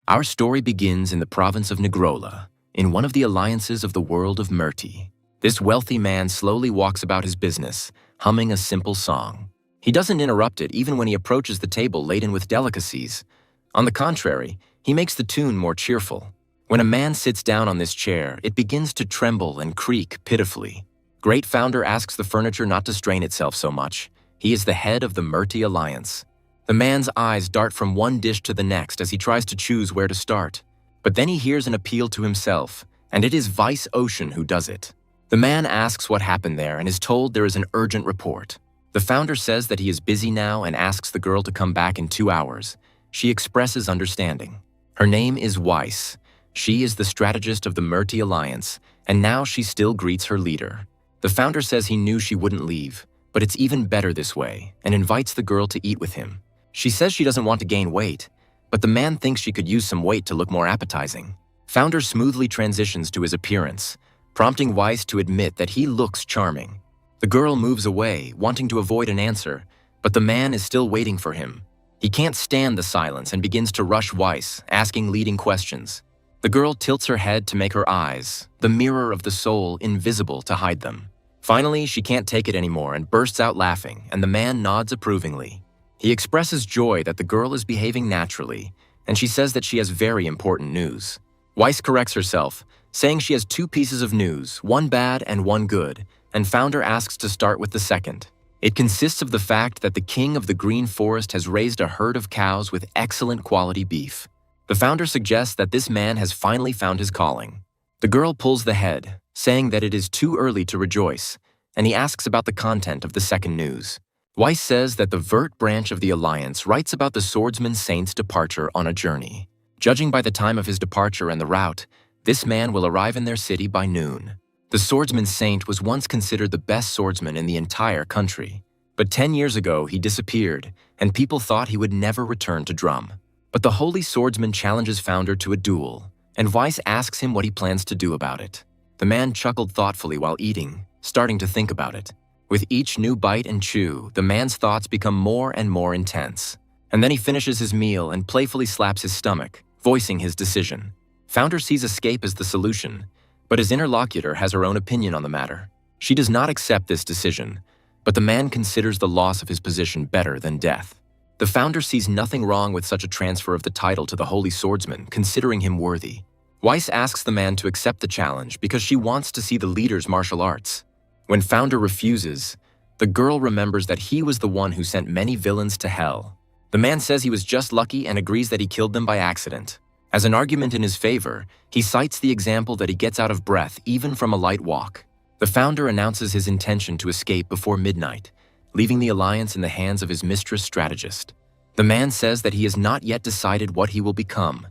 Our story begins in the province of Negrola, in one of the alliances of the world of Murti. This wealthy man slowly walks about his business, humming a simple song. He doesn't interrupt it even when he approaches the table laden with delicacies. On the contrary, he makes the tune more cheerful. When a man sits down on this chair, it begins to tremble and creak pitifully. Great Founder asks the furniture not to strain itself so much. He is the head of the Murti Alliance. The man's eyes dart from one dish to the next as he tries to choose where to start. But then he hears an appeal to himself, and it is Vice Ocean who does it. The man asks what happened there and is told there is an urgent report. The founder says that he is busy now and asks the girl to come back in 2 hours. She expresses understanding. Her name is Weiss. She is the strategist of the Murti Alliance, and now she still greets her leader. The founder says he knew she wouldn't leave, but it's even better this way, and invites the girl to eat with him. She says she doesn't want to gain weight, but the man thinks she could use some weight to look more appetizing. Founder smoothly transitions to his appearance, prompting Weiss to admit that he looks charming. The girl moves away, wanting to avoid an answer, but the man is still waiting for him. He can't stand the silence and begins to rush Weiss, asking leading questions. The girl tilts her head to make her eyes, the mirror of the soul, invisible to hide them. Finally, she can't take it anymore and bursts out laughing, and the man nods approvingly. He expresses joy that the girl is behaving naturally, and she says that she has very important news. Weiss corrects herself, saying she has 2 pieces of news, one bad and one good, and Founder asks to start with the second. It consists of the fact that the king of the Green Forest has raised a herd of cows with excellent quality beef. The founder suggests that this man has finally found his calling. The girl pulls the head, saying that it is too early to rejoice, and he asks about the content of the second news. Weiss says that the Vert branch of the Alliance writes about the swordsman saint's departure on a journey. Judging by the time of his departure and the route, this man will arrive in their city by noon. The swordsman saint was once considered the best swordsman in the entire country. But 10 years ago, he disappeared, and people thought he would never return to Drum. But the holy swordsman challenges Founder to a duel, and Weiss asks him what he plans to do about it. The man chuckled thoughtfully while eating, starting to think about it. With each new bite and chew, the man's thoughts become more and more intense. And then he finishes his meal and playfully slaps his stomach, voicing his decision. Founder sees escape as the solution, but his interlocutor has her own opinion on the matter. She does not accept this decision, but the man considers the loss of his position better than death. The founder sees nothing wrong with such a transfer of the title to the holy swordsman, considering him worthy. Weiss asks the man to accept the challenge because she wants to see the leader's martial arts. When Founder refuses, the girl remembers that he was the one who sent many villains to hell. The man says he was just lucky and agrees that he killed them by accident. As an argument in his favor, he cites the example that he gets out of breath even from a light walk. The founder announces his intention to escape before midnight, leaving the alliance in the hands of his mistress strategist. The man says that he has not yet decided what he will become,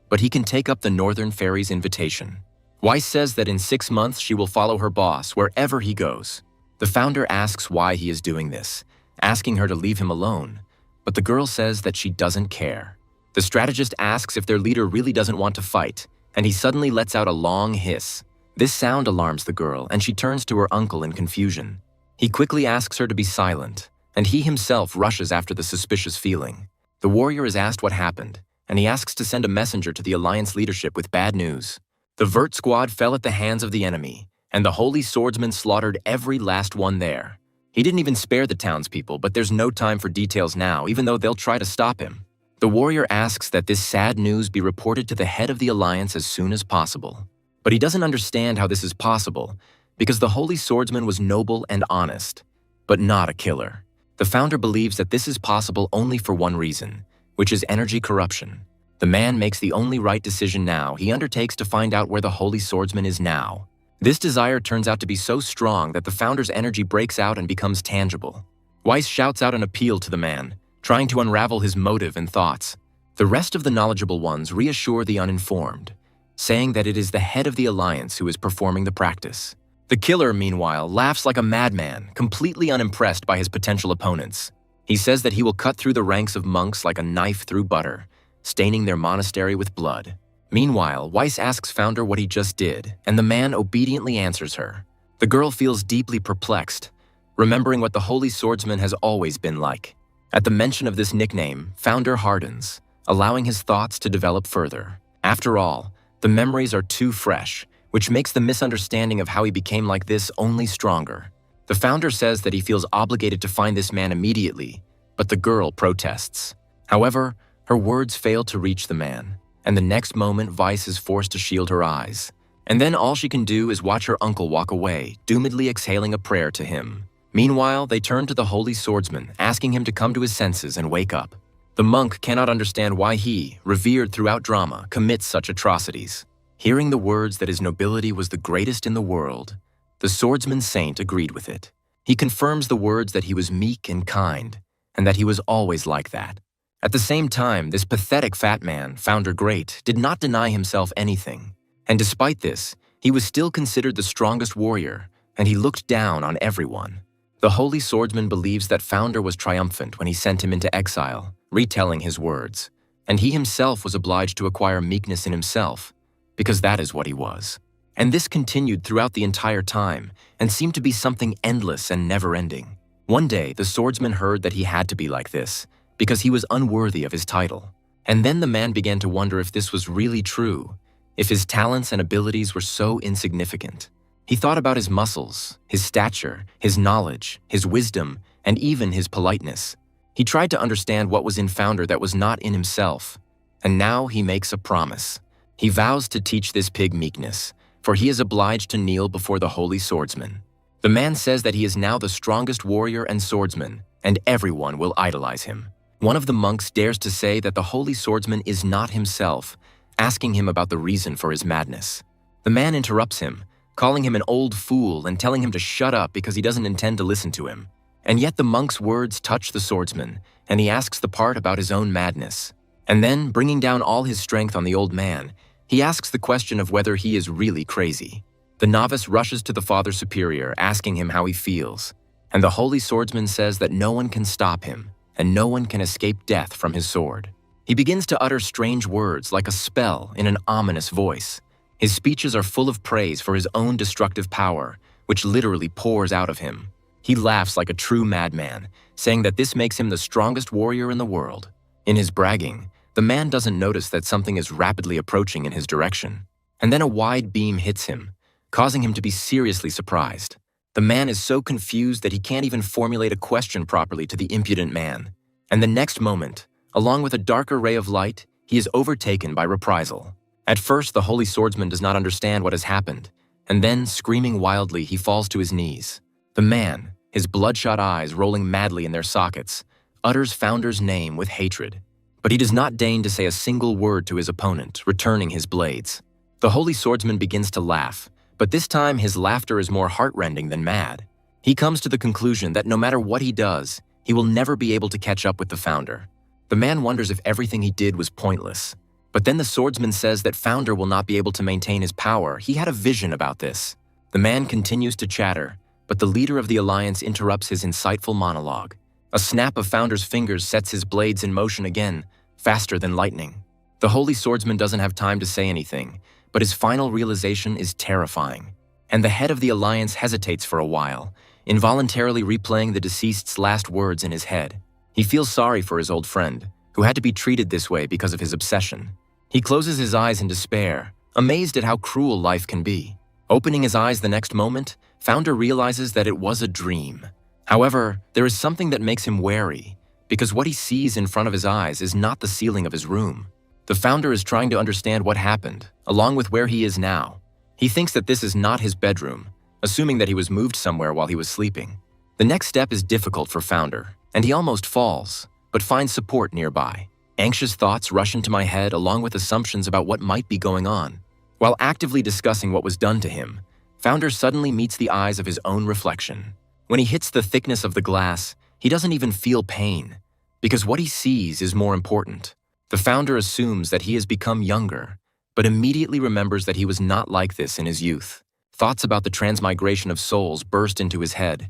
but he can take up the Northern Fairy's invitation. Weiss says that in 6 months she will follow her boss wherever he goes. The founder asks why he is doing this, asking her to leave him alone, but the girl says that she doesn't care. The strategist asks if their leader really doesn't want to fight, and he suddenly lets out a long hiss. This sound alarms the girl, and she turns to her uncle in confusion. He quickly asks her to be silent, and he himself rushes after the suspicious feeling. The warrior is asked what happened, and he asks to send a messenger to the Alliance leadership with bad news. The Vert squad fell at the hands of the enemy, and the holy swordsman slaughtered every last one there. He didn't even spare the townspeople, but there's no time for details now, even though they'll try to stop him. The warrior asks that this sad news be reported to the head of the Alliance as soon as possible. But he doesn't understand how this is possible, because the holy swordsman was noble and honest, but not a killer. The founder believes that this is possible only for one reason, which is energy corruption. The man makes the only right decision now. He undertakes to find out where the holy swordsman is now. This desire turns out to be so strong that the founder's energy breaks out and becomes tangible. Weiss shouts out an appeal to the man, trying to unravel his motive and thoughts. The rest of the knowledgeable ones reassure the uninformed, saying that it is the head of the Alliance who is performing the practice. The killer, meanwhile, laughs like a madman, completely unimpressed by his potential opponents. He says that he will cut through the ranks of monks like a knife through butter, staining their monastery with blood. Meanwhile, Weiss asks Founder what he just did, and the man obediently answers her. The girl feels deeply perplexed, remembering what the holy swordsman has always been like. At the mention of this nickname, Founder hardens, allowing his thoughts to develop further. After all, the memories are too fresh, which makes the misunderstanding of how he became like this only stronger. The founder says that he feels obligated to find this man immediately, but the girl protests. However, her words fail to reach the man, and the next moment Vice is forced to shield her eyes. And then all she can do is watch her uncle walk away, doomedly exhaling a prayer to him. Meanwhile, they turn to the holy swordsman, asking him to come to his senses and wake up. The monk cannot understand why he, revered throughout drama, commits such atrocities. Hearing the words that his nobility was the greatest in the world, the swordsman saint agreed with it. He confirms the words that he was meek and kind, and that he was always like that. At the same time, this pathetic fat man, Founder Great, did not deny himself anything. And despite this, he was still considered the strongest warrior, and he looked down on everyone. The holy swordsman believes that Founder was triumphant when he sent him into exile, retelling his words, and he himself was obliged to acquire meekness in himself, because that is what he was. And this continued throughout the entire time, and seemed to be something endless and never-ending. One day, the swordsman heard that he had to be like this, because he was unworthy of his title. And then the man began to wonder if this was really true, if his talents and abilities were so insignificant. He thought about his muscles, his stature, his knowledge, his wisdom, and even his politeness. He tried to understand what was in Founder that was not in himself. And now he makes a promise. He vows to teach this pig meekness, for he is obliged to kneel before the holy swordsman. The man says that he is now the strongest warrior and swordsman, and everyone will idolize him. One of the monks dares to say that the holy swordsman is not himself, asking him about the reason for his madness. The man interrupts him, calling him an old fool and telling him to shut up because he doesn't intend to listen to him. And yet the monk's words touch the swordsman, and he asks the part about his own madness. And then, bringing down all his strength on the old man, he asks the question of whether he is really crazy. The novice rushes to the Father Superior, asking him how he feels. And the holy swordsman says that no one can stop him, and no one can escape death from his sword. He begins to utter strange words like a spell in an ominous voice. His speeches are full of praise for his own destructive power, which literally pours out of him. He laughs like a true madman, saying that this makes him the strongest warrior in the world. In his bragging, the man doesn't notice that something is rapidly approaching in his direction. And then a wide beam hits him, causing him to be seriously surprised. The man is so confused that he can't even formulate a question properly to the impudent man. And the next moment, along with a darker ray of light, he is overtaken by reprisal. At first, the holy swordsman does not understand what has happened, and then, screaming wildly, he falls to his knees. The man, his bloodshot eyes rolling madly in their sockets, utters Founder's name with hatred. But he does not deign to say a single word to his opponent, returning his blades. The holy swordsman begins to laugh, but this time his laughter is more heart-rending than mad. He comes to the conclusion that no matter what he does, he will never be able to catch up with the Founder. The man wonders if everything he did was pointless. But then the swordsman says that Founder will not be able to maintain his power. He had a vision about this. The man continues to chatter, but the leader of the alliance interrupts his insightful monologue. A snap of Founder's fingers sets his blades in motion again, faster than lightning. The holy swordsman doesn't have time to say anything, but his final realization is terrifying. And the head of the alliance hesitates for a while, involuntarily replaying the deceased's last words in his head. He feels sorry for his old friend, who had to be treated this way because of his obsession. He closes his eyes in despair, amazed at how cruel life can be. Opening his eyes the next moment, Founder realizes that it was a dream. However, there is something that makes him wary, because what he sees in front of his eyes is not the ceiling of his room. The Founder is trying to understand what happened, along with where he is now. He thinks that this is not his bedroom, assuming that he was moved somewhere while he was sleeping. The next step is difficult for Founder, and he almost falls, but finds support nearby. Anxious thoughts rush into my head along with assumptions about what might be going on. While actively discussing what was done to him, Founder suddenly meets the eyes of his own reflection. When he hits the thickness of the glass, he doesn't even feel pain, because what he sees is more important. The Founder assumes that he has become younger, but immediately remembers that he was not like this in his youth. Thoughts about the transmigration of souls burst into his head,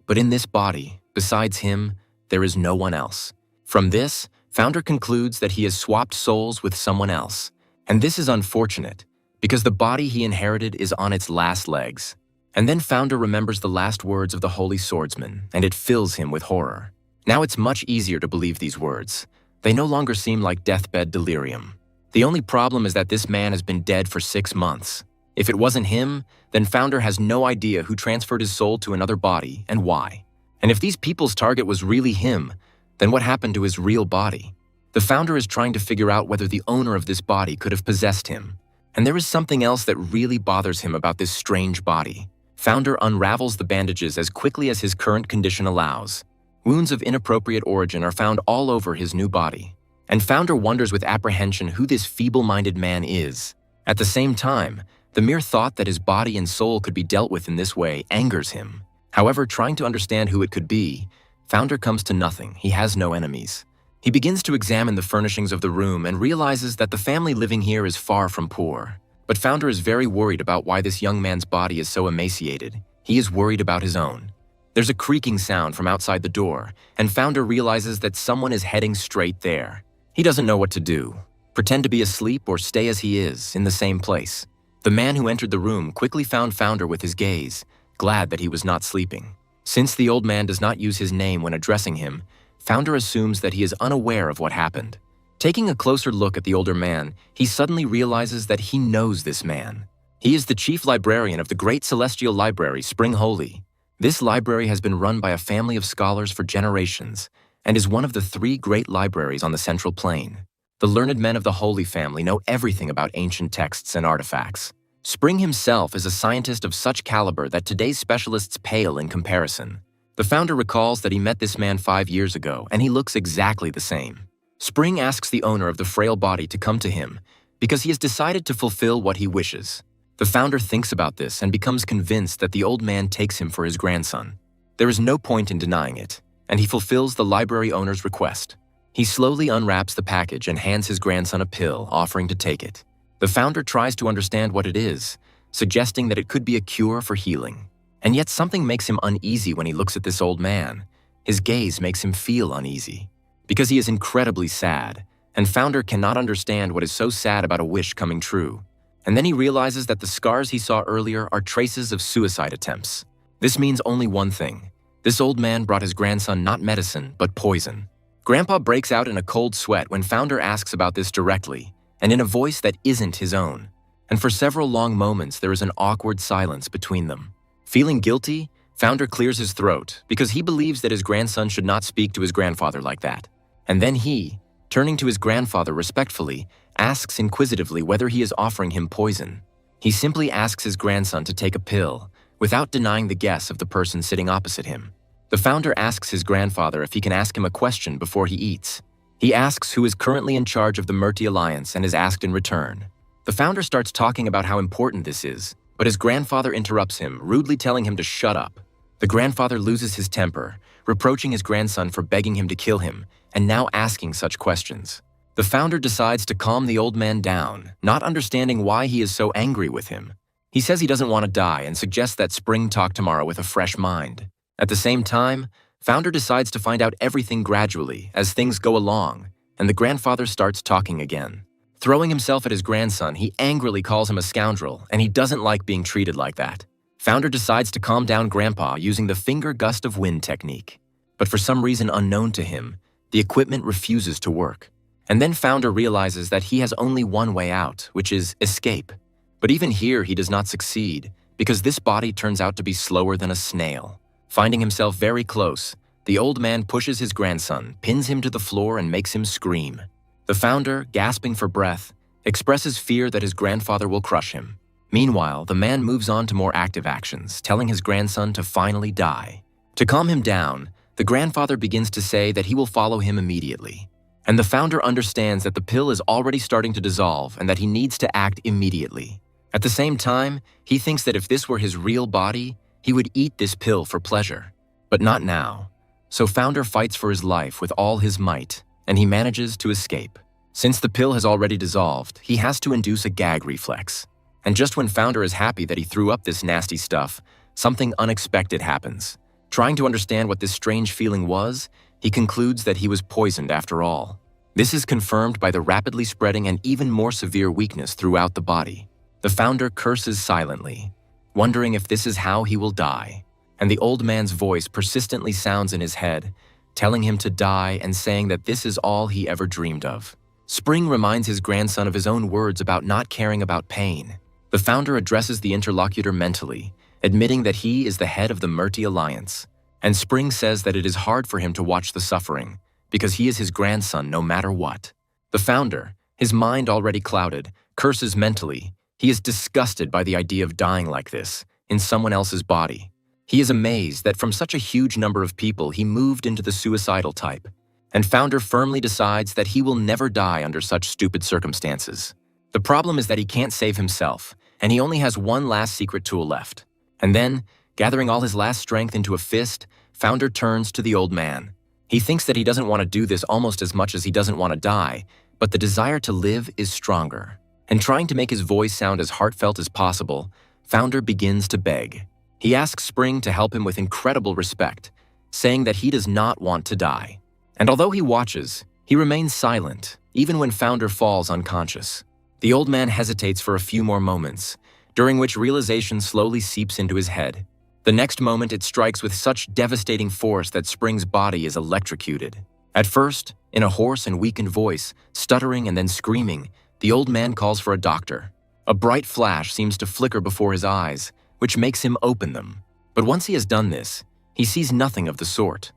but in this body, besides him, there is no one else. From this, Founder concludes that he has swapped souls with someone else, and this is unfortunate, because the body he inherited is on its last legs. And then Founder remembers the last words of the holy swordsman, and it fills him with horror. Now it's much easier to believe these words. They no longer seem like deathbed delirium. The only problem is that this man has been dead for 6 months. If it wasn't him, then Founder has no idea who transferred his soul to another body and why. And if these people's target was really him, then what happened to his real body? The Founder is trying to figure out whether the owner of this body could have possessed him. And there is something else that really bothers him about this strange body. Founder unravels the bandages as quickly as his current condition allows. Wounds of inappropriate origin are found all over his new body. And Founder wonders with apprehension who this feeble-minded man is. At the same time, the mere thought that his body and soul could be dealt with in this way angers him. However, trying to understand who it could be, Founder comes to nothing. He has no enemies. He begins to examine the furnishings of the room and realizes that the family living here is far from poor. But Founder is very worried about why this young man's body is so emaciated. He is worried about his own. There's a creaking sound from outside the door, and Founder realizes that someone is heading straight there. He doesn't know what to do. Pretend to be asleep or stay as he is, in the same place. The man who entered the room quickly found Founder with his gaze, glad that he was not sleeping. Since the old man does not use his name when addressing him, Founder assumes that he is unaware of what happened. Taking a closer look at the older man, he suddenly realizes that he knows this man. He is the chief librarian of the Great Celestial Library, Spring Holy. This library has been run by a family of scholars for generations and is one of the 3 great libraries on the Central Plain. The learned men of the Holy Family know everything about ancient texts and artifacts. Spring himself is a scientist of such caliber that today's specialists pale in comparison. The Founder recalls that he met this man 5 years ago, and he looks exactly the same. Spring asks the owner of the frail body to come to him because he has decided to fulfill what he wishes. The Founder thinks about this and becomes convinced that the old man takes him for his grandson. There is no point in denying it, and he fulfills the library owner's request. He slowly unwraps the package and hands his grandson a pill, offering to take it. The Founder tries to understand what it is, suggesting that it could be a cure for healing. And yet something makes him uneasy when he looks at this old man. His gaze makes him feel uneasy. Because he is incredibly sad, and Founder cannot understand what is so sad about a wish coming true. And then he realizes that the scars he saw earlier are traces of suicide attempts. This means only one thing. This old man brought his grandson not medicine, but poison. Grandpa breaks out in a cold sweat when Founder asks about this directly, and in a voice that isn't his own. And for several long moments, there is an awkward silence between them. Feeling guilty, Founder clears his throat because he believes that his grandson should not speak to his grandfather like that. And then he, turning to his grandfather respectfully, asks inquisitively whether he is offering him poison. He simply asks his grandson to take a pill, without denying the guess of the person sitting opposite him. The Founder asks his grandfather if he can ask him a question before he eats. He asks who is currently in charge of the Murti Alliance and is asked in return. The Founder starts talking about how important this is, but his grandfather interrupts him, rudely telling him to shut up. The grandfather loses his temper, reproaching his grandson for begging him to kill him, and now asking such questions. The Founder decides to calm the old man down, not understanding why he is so angry with him. He says he doesn't want to die and suggests that Spring talk tomorrow with a fresh mind. At the same time, Founder decides to find out everything gradually as things go along, and the grandfather starts talking again. Throwing himself at his grandson, he angrily calls him a scoundrel, and he doesn't like being treated like that. Founder decides to calm down Grandpa using the finger gust of wind technique. But for some reason unknown to him, the equipment refuses to work. And then Founder realizes that he has only one way out, which is escape. But even here, he does not succeed, because this body turns out to be slower than a snail. Finding himself very close, the old man pushes his grandson, pins him to the floor, and makes him scream. The Founder, gasping for breath, expresses fear that his grandfather will crush him. Meanwhile, the man moves on to more active actions, telling his grandson to finally die. To calm him down, the grandfather begins to say that he will follow him immediately. And the Founder understands that the pill is already starting to dissolve and that he needs to act immediately. At the same time, he thinks that if this were his real body, he would eat this pill for pleasure. But not now. So Founder fights for his life with all his might, and he manages to escape. Since the pill has already dissolved, he has to induce a gag reflex. And just when Founder is happy that he threw up this nasty stuff, something unexpected happens. Trying to understand what this strange feeling was, he concludes that he was poisoned after all. This is confirmed by the rapidly spreading and even more severe weakness throughout the body. The Founder curses silently, wondering if this is how he will die. And the old man's voice persistently sounds in his head, telling him to die and saying that this is all he ever dreamed of. Spring reminds his grandson of his own words about not caring about pain. The founder addresses the interlocutor mentally, admitting that he is the head of the Murti Alliance. And Spring says that it is hard for him to watch the suffering, because he is his grandson no matter what. The founder, his mind already clouded, curses mentally. He is disgusted by the idea of dying like this, in someone else's body. He is amazed that from such a huge number of people he moved into the suicidal type. And founder firmly decides that he will never die under such stupid circumstances. The problem is that he can't save himself, and he only has one last secret tool left. And then, gathering all his last strength into a fist, founder turns to the old man. He thinks that he doesn't want to do this almost as much as he doesn't want to die, but the desire to live is stronger. And trying to make his voice sound as heartfelt as possible, founder begins to beg. He asks Spring to help him with incredible respect, saying that he does not want to die. And although he watches, he remains silent, even when founder falls unconscious. The old man hesitates for a few more moments, during which realization slowly seeps into his head. The next moment it strikes with such devastating force that Spring's body is electrocuted. At first, in a hoarse and weakened voice, stuttering and then screaming, the old man calls for a doctor. A bright flash seems to flicker before his eyes, which makes him open them. But once he has done this, he sees nothing of the sort.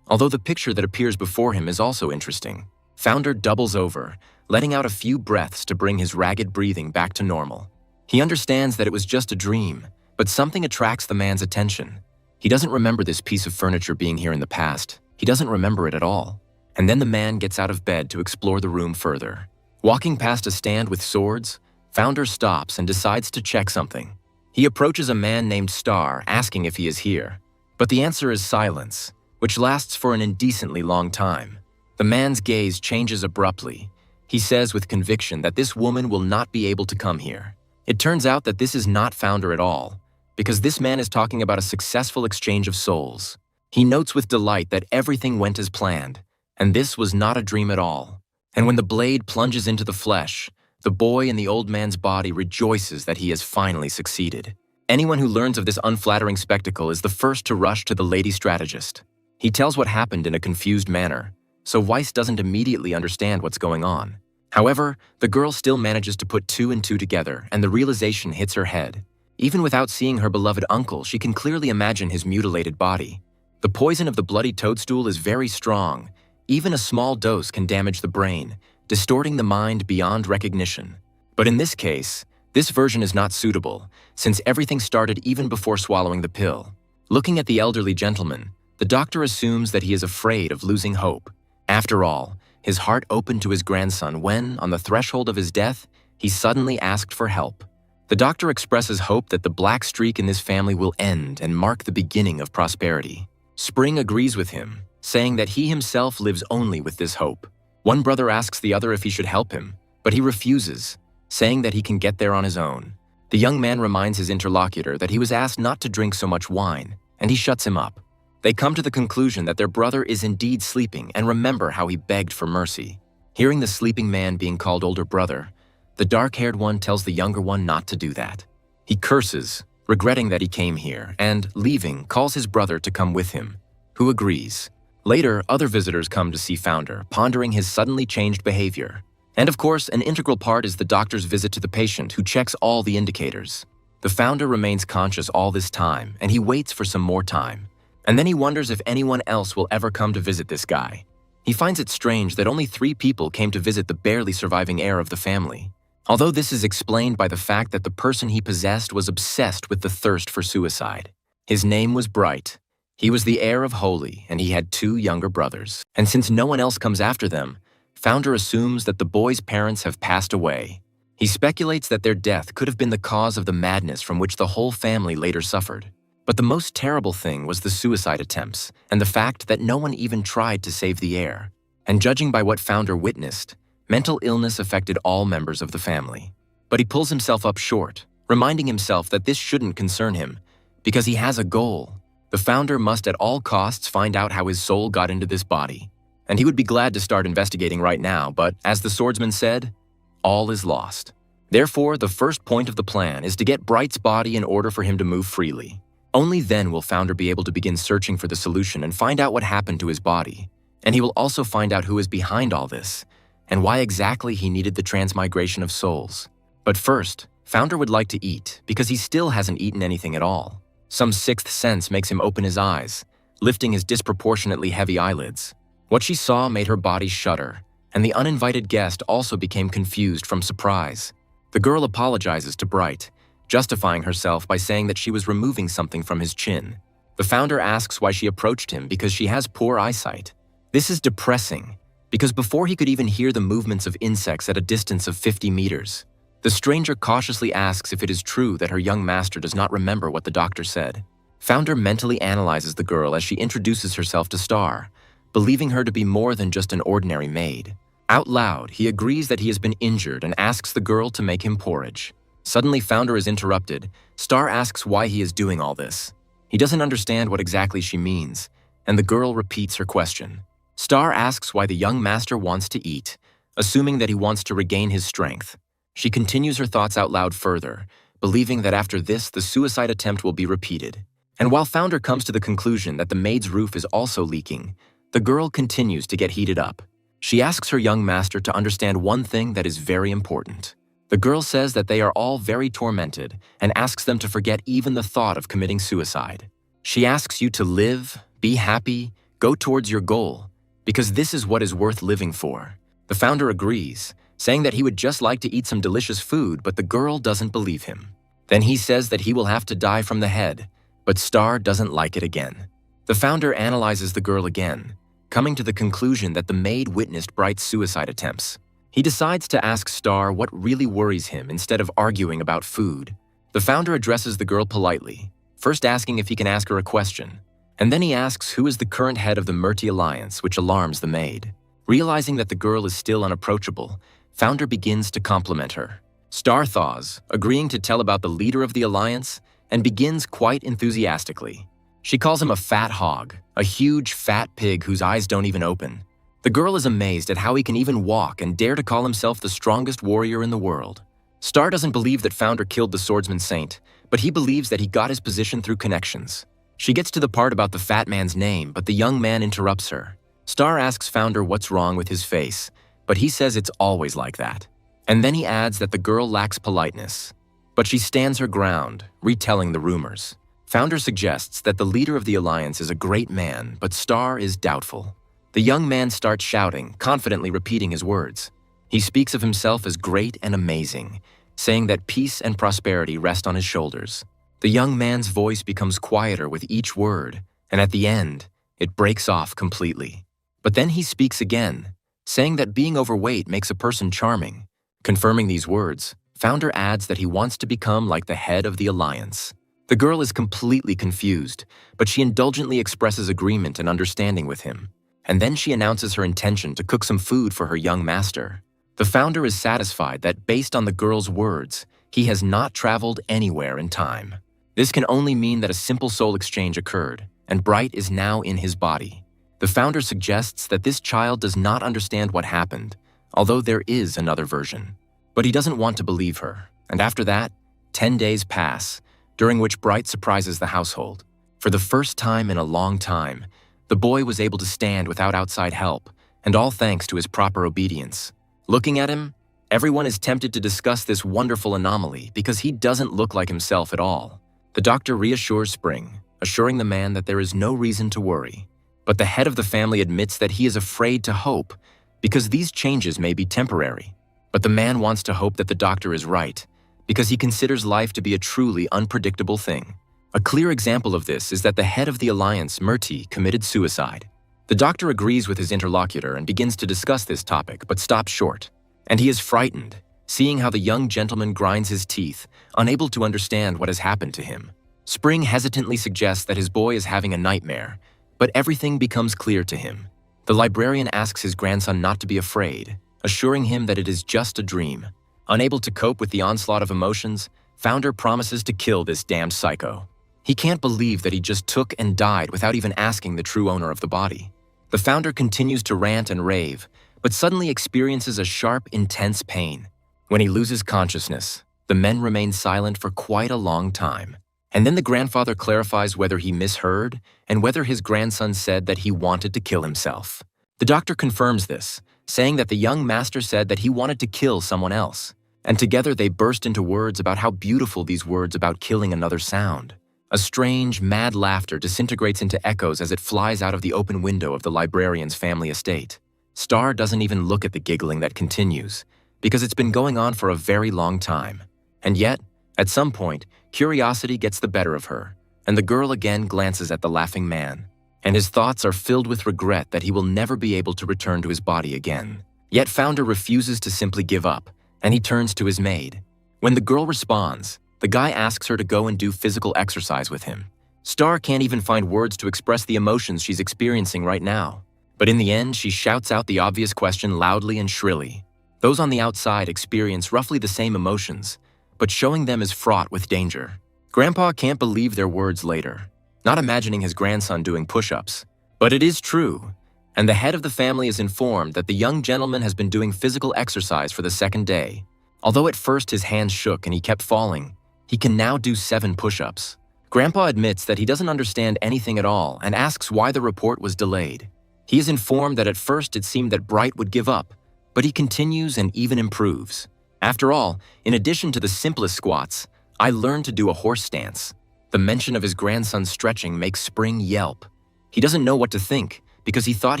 Although the picture that appears before him is also interesting. Founder doubles over, letting out a few breaths to bring his ragged breathing back to normal. He understands that it was just a dream, but something attracts the man's attention. He doesn't remember this piece of furniture being here in the past. He doesn't remember it at all. And then the man gets out of bed to explore the room further. Walking past a stand with swords, founder stops and decides to check something. He approaches a man named Star, asking if he is here. But the answer is silence, which lasts for an indecently long time. The man's gaze changes abruptly. He says with conviction that this woman will not be able to come here. It turns out that this is not founder at all, because this man is talking about a successful exchange of souls. He notes with delight that everything went as planned, and this was not a dream at all. And when the blade plunges into the flesh, the boy in the old man's body rejoices that he has finally succeeded. Anyone who learns of this unflattering spectacle is the first to rush to the lady strategist. He tells what happened in a confused manner, so Weiss doesn't immediately understand what's going on. However, the girl still manages to put two and two together, and the realization hits her head. Even without seeing her beloved uncle, she can clearly imagine his mutilated body. The poison of the bloody toadstool is very strong. Even a small dose can damage the brain, distorting the mind beyond recognition. But in this case, this version is not suitable, since everything started even before swallowing the pill. Looking at the elderly gentleman, the doctor assumes that he is afraid of losing hope. After all, his heart opened to his grandson when, on the threshold of his death, he suddenly asked for help. The doctor expresses hope that the black streak in this family will end and mark the beginning of prosperity. Spring agrees with him, saying that he himself lives only with this hope. One brother asks the other if he should help him, but he refuses, saying that he can get there on his own. The young man reminds his interlocutor that he was asked not to drink so much wine, and he shuts him up. They come to the conclusion that their brother is indeed sleeping and remember how he begged for mercy. Hearing the sleeping man being called older brother, the dark-haired one tells the younger one not to do that. He curses, regretting that he came here, and, leaving, calls his brother to come with him, who agrees. Later, other visitors come to see Founder, pondering his suddenly changed behavior. And of course, an integral part is the doctor's visit to the patient, who checks all the indicators. The Founder remains conscious all this time, and he waits for some more time. And then he wonders if anyone else will ever come to visit this guy. He finds it strange that only 3 people came to visit the barely surviving heir of the family. Although this is explained by the fact that the person he possessed was obsessed with the thirst for suicide. His name was Bright. He was the heir of Holy, and he had 2 younger brothers. And since no one else comes after them, Founder assumes that the boy's parents have passed away. He speculates that their death could have been the cause of the madness from which the whole family later suffered. But the most terrible thing was the suicide attempts, and the fact that no one even tried to save the heir. And judging by what Founder witnessed, mental illness affected all members of the family. But he pulls himself up short, reminding himself that this shouldn't concern him, because he has a goal. The Founder must at all costs find out how his soul got into this body. And he would be glad to start investigating right now, but as the swordsman said, all is lost. Therefore, the first point of the plan is to get Bright's body in order for him to move freely. Only then will Founder be able to begin searching for the solution and find out what happened to his body. And he will also find out who is behind all this, and why exactly he needed the transmigration of souls. But first, Founder would like to eat, because he still hasn't eaten anything at all. Some sixth sense makes him open his eyes, lifting his disproportionately heavy eyelids. What she saw made her body shudder, and the uninvited guest also became confused from surprise. The girl apologizes to Bright, justifying herself by saying that she was removing something from his chin. The Founder asks why she approached him because she has poor eyesight. This is depressing, because before he could even hear the movements of insects at a distance of 50 meters, the stranger cautiously asks if it is true that her young master does not remember what the doctor said. Founder mentally analyzes the girl as she introduces herself to Star, believing her to be more than just an ordinary maid. Out loud, he agrees that he has been injured and asks the girl to make him porridge. Suddenly, Founder is interrupted. Star asks why he is doing all this. He doesn't understand what exactly she means, and the girl repeats her question. Star asks why the young master wants to eat, assuming that he wants to regain his strength. She continues her thoughts out loud further, believing that after this, the suicide attempt will be repeated. And while Founder comes to the conclusion that the maid's roof is also leaking, the girl continues to get heated up. She asks her young master to understand one thing that is very important. The girl says that they are all very tormented and asks them to forget even the thought of committing suicide. She asks you to live, be happy, go towards your goal, because this is what is worth living for. The Founder agrees, saying that he would just like to eat some delicious food, but the girl doesn't believe him. Then he says that he will have to die from the head, but Star doesn't like it again. The Founder analyzes the girl again, coming to the conclusion that the maid witnessed Bright's suicide attempts. He decides to ask Star what really worries him instead of arguing about food. The Founder addresses the girl politely, first asking if he can ask her a question, and then he asks who is the current head of the Murti Alliance, which alarms the maid. Realizing that the girl is still unapproachable, Founder begins to compliment her. Star thaws, agreeing to tell about the leader of the Alliance, and begins quite enthusiastically. She calls him a fat hog, a huge fat pig whose eyes don't even open. The girl is amazed at how he can even walk and dare to call himself the strongest warrior in the world. Star doesn't believe that Founder killed the swordsman saint, but he believes that he got his position through connections. She gets to the part about the fat man's name, but the young man interrupts her. Star asks Founder what's wrong with his face, but he says it's always like that. And then he adds that the girl lacks politeness. But she stands her ground, retelling the rumors. Founder suggests that the leader of the Alliance is a great man, but Star is doubtful. The young man starts shouting, confidently repeating his words. He speaks of himself as great and amazing, saying that peace and prosperity rest on his shoulders. The young man's voice becomes quieter with each word, and at the end, it breaks off completely. But then he speaks again, saying that being overweight makes a person charming. Confirming these words, Founder adds that he wants to become like the head of the Alliance. The girl is completely confused, but she indulgently expresses agreement and understanding with him. And then she announces her intention to cook some food for her young master. The Founder is satisfied that based on the girl's words, he has not traveled anywhere in time. This can only mean that a simple soul exchange occurred, and Bright is now in his body. The Founder suggests that this child does not understand what happened, although there is another version. But he doesn't want to believe her, and after that, 10 days pass, during which Bright surprises the household. For the first time in a long time, the boy was able to stand without outside help, and all thanks to his proper obedience. Looking at him, everyone is tempted to discuss this wonderful anomaly because he doesn't look like himself at all. The doctor reassures Spring, assuring the man that there is no reason to worry. But the head of the family admits that he is afraid to hope because these changes may be temporary. But the man wants to hope that the doctor is right because he considers life to be a truly unpredictable thing. A clear example of this is that the head of the Alliance, Murti, committed suicide. The doctor agrees with his interlocutor and begins to discuss this topic, but stops short. And he is frightened, seeing how the young gentleman grinds his teeth, unable to understand what has happened to him. Spring hesitantly suggests that his boy is having a nightmare, but everything becomes clear to him. The librarian asks his grandson not to be afraid, assuring him that it is just a dream. Unable to cope with the onslaught of emotions, Founder promises to kill this damned psycho. He can't believe that he just took and died without even asking the true owner of the body. The Founder continues to rant and rave, but suddenly experiences a sharp, intense pain. When he loses consciousness, the men remain silent for quite a long time. And then the grandfather clarifies whether he misheard and whether his grandson said that he wanted to kill himself. The doctor confirms this, saying that the young master said that he wanted to kill someone else. And together they burst into words about how beautiful these words about killing another sound. A strange, mad laughter disintegrates into echoes as it flies out of the open window of the librarian's family estate. Star doesn't even look at the giggling that continues, because it's been going on for a very long time. And yet, at some point, curiosity gets the better of her, and the girl again glances at the laughing man, and his thoughts are filled with regret that he will never be able to return to his body again. Yet Founder refuses to simply give up, and he turns to his maid. When the girl responds, the guy asks her to go and do physical exercise with him. Star can't even find words to express the emotions she's experiencing right now. But in the end, she shouts out the obvious question loudly and shrilly. Those on the outside experience roughly the same emotions, but showing them is fraught with danger. Grandpa can't believe their words later, not imagining his grandson doing push-ups. But it is true, and the head of the family is informed that the young gentleman has been doing physical exercise for the second day. Although at first his hands shook and he kept falling, he can now do 7 push-ups. Grandpa admits that he doesn't understand anything at all and asks why the report was delayed. He is informed that at first it seemed that Bright would give up, but he continues and even improves. After all, in addition to the simplest squats, I learned to do a horse stance. The mention of his grandson stretching makes Spring yelp. He doesn't know what to think because he thought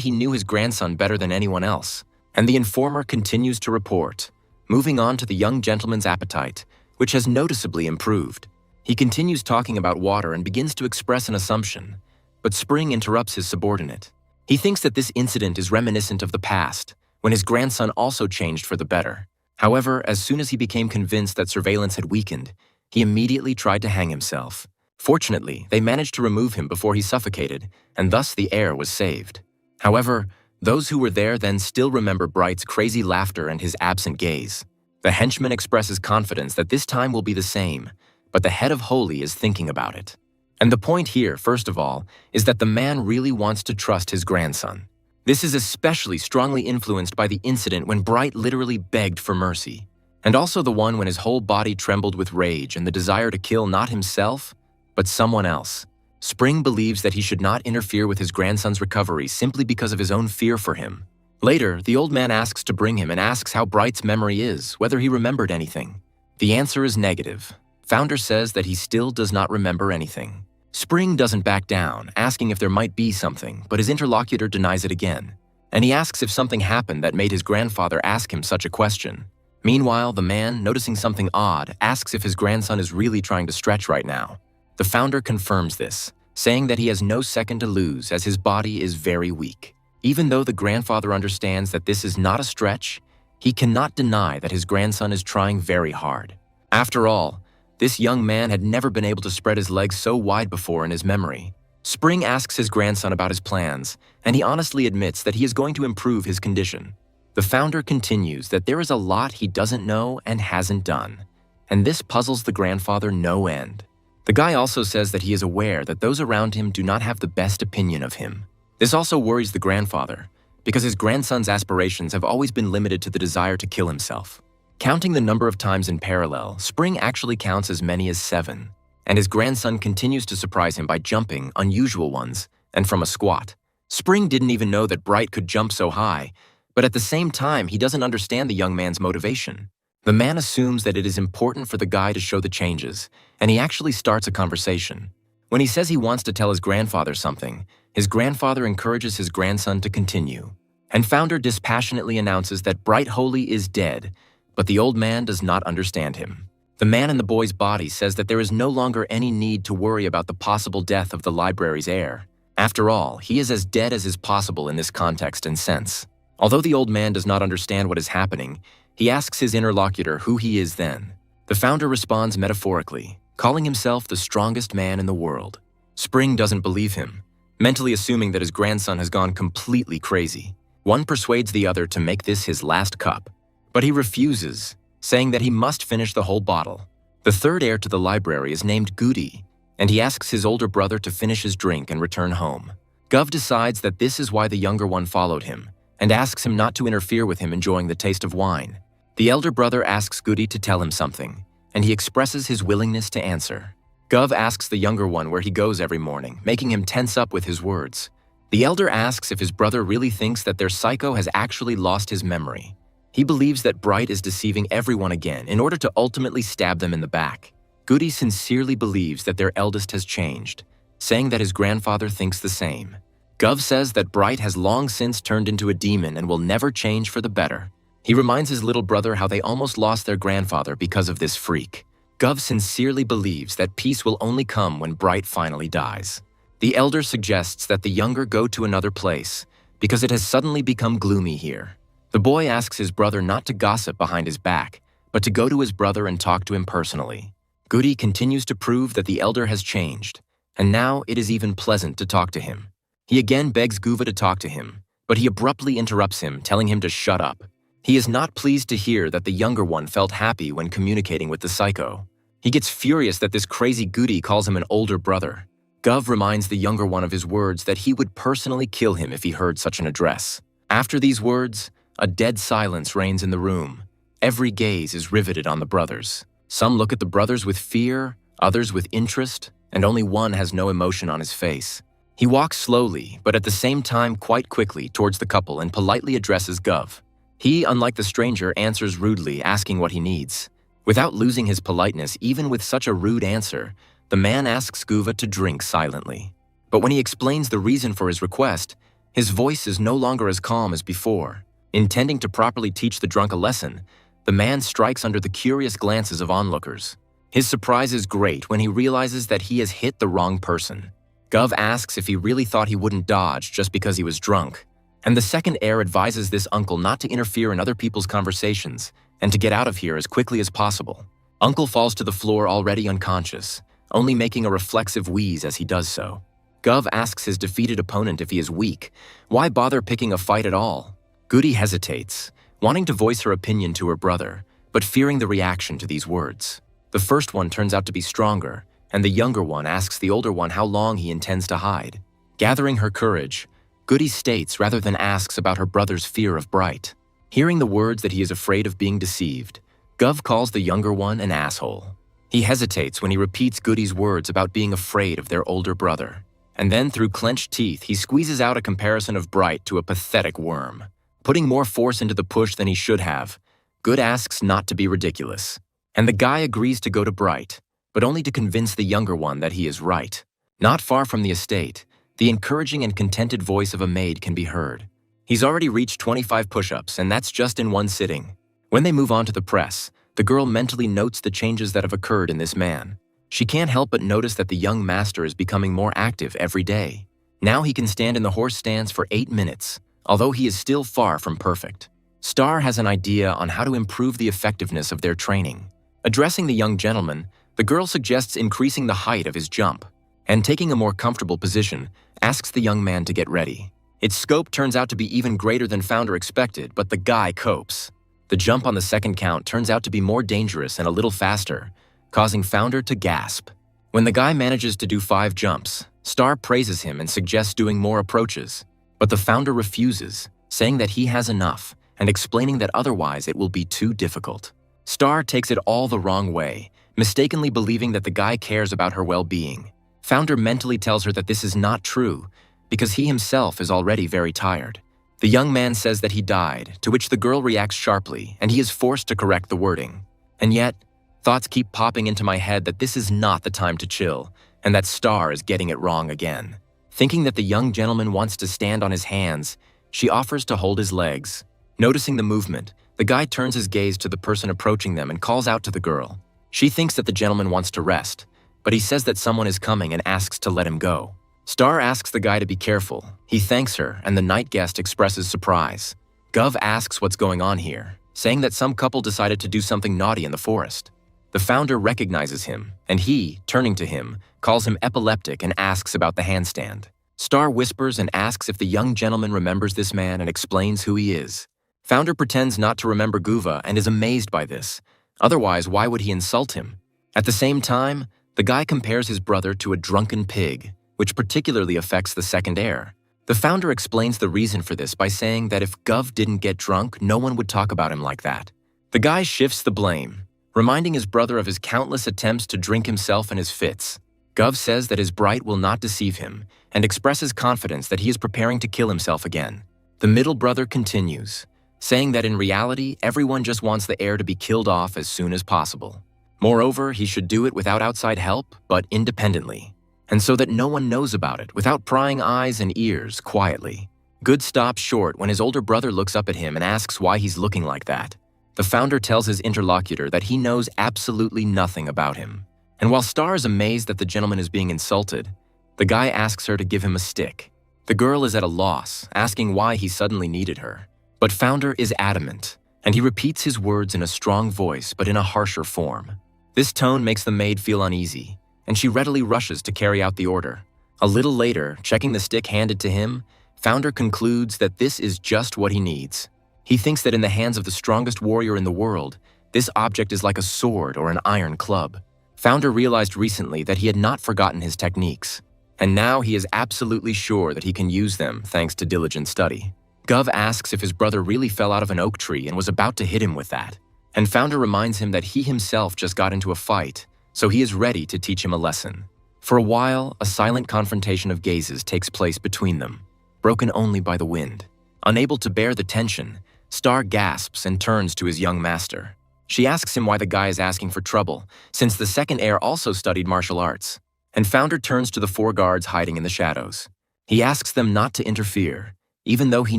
he knew his grandson better than anyone else. And the informer continues to report, moving on to the young gentleman's appetite, which has noticeably improved. He continues talking about water and begins to express an assumption, but Spring interrupts his subordinate. He thinks that this incident is reminiscent of the past, when his grandson also changed for the better. However, as soon as he became convinced that surveillance had weakened, he immediately tried to hang himself. Fortunately, they managed to remove him before he suffocated, and thus the heir was saved. However, those who were there then still remember Bright's crazy laughter and his absent gaze. The henchman expresses confidence that this time will be the same, but the head of Holy is thinking about it. And the point here, first of all, is that the man really wants to trust his grandson. This is especially strongly influenced by the incident when Bright literally begged for mercy, and also the one when his whole body trembled with rage and the desire to kill not himself, but someone else. Spring believes that he should not interfere with his grandson's recovery simply because of his own fear for him. Later, the old man asks to bring him and asks how Bright's memory is, whether he remembered anything. The answer is negative. Founder says that he still does not remember anything. Spring doesn't back down, asking if there might be something, but his interlocutor denies it again. And he asks if something happened that made his grandfather ask him such a question. Meanwhile, the man, noticing something odd, asks if his grandson is really trying to stretch right now. The founder confirms this, saying that he has no second to lose as his body is very weak. Even though the grandfather understands that this is not a stretch, he cannot deny that his grandson is trying very hard. After all, this young man had never been able to spread his legs so wide before in his memory. Spring asks his grandson about his plans, and he honestly admits that he is going to improve his condition. The founder continues that there is a lot he doesn't know and hasn't done, and this puzzles the grandfather no end. The guy also says that he is aware that those around him do not have the best opinion of him. This also worries the grandfather, because his grandson's aspirations have always been limited to the desire to kill himself. Counting the number of times in parallel, Spring actually counts as many as 7, and his grandson continues to surprise him by jumping unusual ones and from a squat. Spring didn't even know that Bright could jump so high, but at the same time, he doesn't understand the young man's motivation. The man assumes that it is important for the guy to show the changes, and he actually starts a conversation. When he says he wants to tell his grandfather something, his grandfather encourages his grandson to continue. And Founder dispassionately announces that Bright Holy is dead, but the old man does not understand him. The man in the boy's body says that there is no longer any need to worry about the possible death of the library's heir. After all, he is as dead as is possible in this context and sense. Although the old man does not understand what is happening, he asks his interlocutor who he is then. The founder responds metaphorically, calling himself the strongest man in the world. Spring doesn't believe him, mentally assuming that his grandson has gone completely crazy. One persuades the other to make this his last cup, but he refuses, saying that he must finish the whole bottle. The third heir to the library is named Goody, and he asks his older brother to finish his drink and return home. Gov decides that this is why the younger one followed him, and asks him not to interfere with him enjoying the taste of wine. The elder brother asks Goody to tell him something, and he expresses his willingness to answer. Gov asks the younger one where he goes every morning, making him tense up with his words. The elder asks if his brother really thinks that their psycho has actually lost his memory. He believes that Bright is deceiving everyone again in order to ultimately stab them in the back. Goody sincerely believes that their eldest has changed, saying that his grandfather thinks the same. Gov says that Bright has long since turned into a demon and will never change for the better. He reminds his little brother how they almost lost their grandfather because of this freak. Gov sincerely believes that peace will only come when Bright finally dies. The elder suggests that the younger go to another place because it has suddenly become gloomy here. The boy asks his brother not to gossip behind his back, but to go to his brother and talk to him personally. Goody continues to prove that the elder has changed, and now it is even pleasant to talk to him. He again begs Guva to talk to him, but he abruptly interrupts him, telling him to shut up. He is not pleased to hear that the younger one felt happy when communicating with the psycho. He gets furious that this crazy Goody calls him an older brother. Gov reminds the younger one of his words that he would personally kill him if he heard such an address. After these words, a dead silence reigns in the room. Every gaze is riveted on the brothers. Some look at the brothers with fear, others with interest, and only one has no emotion on his face. He walks slowly, but at the same time quite quickly towards the couple and politely addresses Gov. He, unlike the stranger, answers rudely, asking what he needs. Without losing his politeness, even with such a rude answer, the man asks Guva to drink silently. But when he explains the reason for his request, his voice is no longer as calm as before. Intending to properly teach the drunk a lesson, the man strikes under the curious glances of onlookers. His surprise is great when he realizes that he has hit the wrong person. Gov asks if he really thought he wouldn't dodge just because he was drunk, and the second heir advises this uncle not to interfere in other people's conversations and to get out of here as quickly as possible. Uncle falls to the floor already unconscious, only making a reflexive wheeze as he does so. Gov asks his defeated opponent if he is weak. Why bother picking a fight at all? Goody hesitates, wanting to voice her opinion to her brother, but fearing the reaction to these words. The first one turns out to be stronger, and the younger one asks the older one how long he intends to hide. Gathering her courage, Goody states rather than asks about her brother's fear of Bright. Hearing the words that he is afraid of being deceived, Gov calls the younger one an asshole. He hesitates when he repeats Goody's words about being afraid of their older brother. And then through clenched teeth, he squeezes out a comparison of Bright to a pathetic worm. Putting more force into the push than he should have, Good asks not to be ridiculous. And the guy agrees to go to Bright, but only to convince the younger one that he is right. Not far from the estate, the encouraging and contented voice of a maid can be heard. He's already reached 25 push-ups, and that's just in one sitting. When they move on to the press, the girl mentally notes the changes that have occurred in this man. She can't help but notice that the young master is becoming more active every day. Now he can stand in the horse stands for 8 minutes, although he is still far from perfect. Star has an idea on how to improve the effectiveness of their training. Addressing the young gentleman, the girl suggests increasing the height of his jump, and taking a more comfortable position, asks the young man to get ready. Its scope turns out to be even greater than Founder expected, but the guy copes. The jump on the second count turns out to be more dangerous and a little faster, causing Founder to gasp. When the guy manages to do 5 jumps, Star praises him and suggests doing more approaches. But the Founder refuses, saying that he has enough and explaining that otherwise it will be too difficult. Star takes it all the wrong way, mistakenly believing that the guy cares about her well-being. Founder mentally tells her that this is not true because he himself is already very tired. The young man says that he died, to which the girl reacts sharply, and he is forced to correct the wording. And yet, thoughts keep popping into my head that this is not the time to chill, and that Star is getting it wrong again. Thinking that the young gentleman wants to stand on his hands, she offers to hold his legs. Noticing the movement, the guy turns his gaze to the person approaching them and calls out to the girl. She thinks that the gentleman wants to rest, but he says that someone is coming and asks to let him go. Star asks the guy to be careful. He thanks her, and the night guest expresses surprise. Gov asks what's going on here, saying that some couple decided to do something naughty in the forest. The Founder recognizes him, and he, turning to him, calls him epileptic and asks about the handstand. Star whispers and asks if the young gentleman remembers this man and explains who he is. Founder pretends not to remember Guva and is amazed by this. Otherwise, why would he insult him? At the same time, the guy compares his brother to a drunken pig, which particularly affects the second heir. The Founder explains the reason for this by saying that if Gov didn't get drunk, no one would talk about him like that. The guy shifts the blame, reminding his brother of his countless attempts to drink himself in his fits. Gov says that his Bright will not deceive him and expresses confidence that he is preparing to kill himself again. The middle brother continues, saying that in reality, everyone just wants the heir to be killed off as soon as possible. Moreover, he should do it without outside help, but independently, and so that no one knows about it, without prying eyes and ears quietly. Good stops short when his older brother looks up at him and asks why he's looking like that. The founder tells his interlocutor that he knows absolutely nothing about him. And while Star is amazed that the gentleman is being insulted, the guy asks her to give him a stick. The girl is at a loss, asking why he suddenly needed her. But Founder is adamant, and he repeats his words in a strong voice but in a harsher form. This tone makes the maid feel uneasy, and she readily rushes to carry out the order. A little later, checking the stick handed to him, Founder concludes that this is just what he needs. He thinks that in the hands of the strongest warrior in the world, this object is like a sword or an iron club. Founder realized recently that he had not forgotten his techniques, and now he is absolutely sure that he can use them thanks to diligent study. Gov asks if his brother really fell out of an oak tree and was about to hit him with that, and Founder reminds him that he himself just got into a fight, so he is ready to teach him a lesson. For a while, a silent confrontation of gazes takes place between them, broken only by the wind. Unable to bear the tension, Star gasps and turns to his young master. She asks him why the guy is asking for trouble, since the second heir also studied martial arts, and Founder turns to the four guards hiding in the shadows. He asks them not to interfere, even though he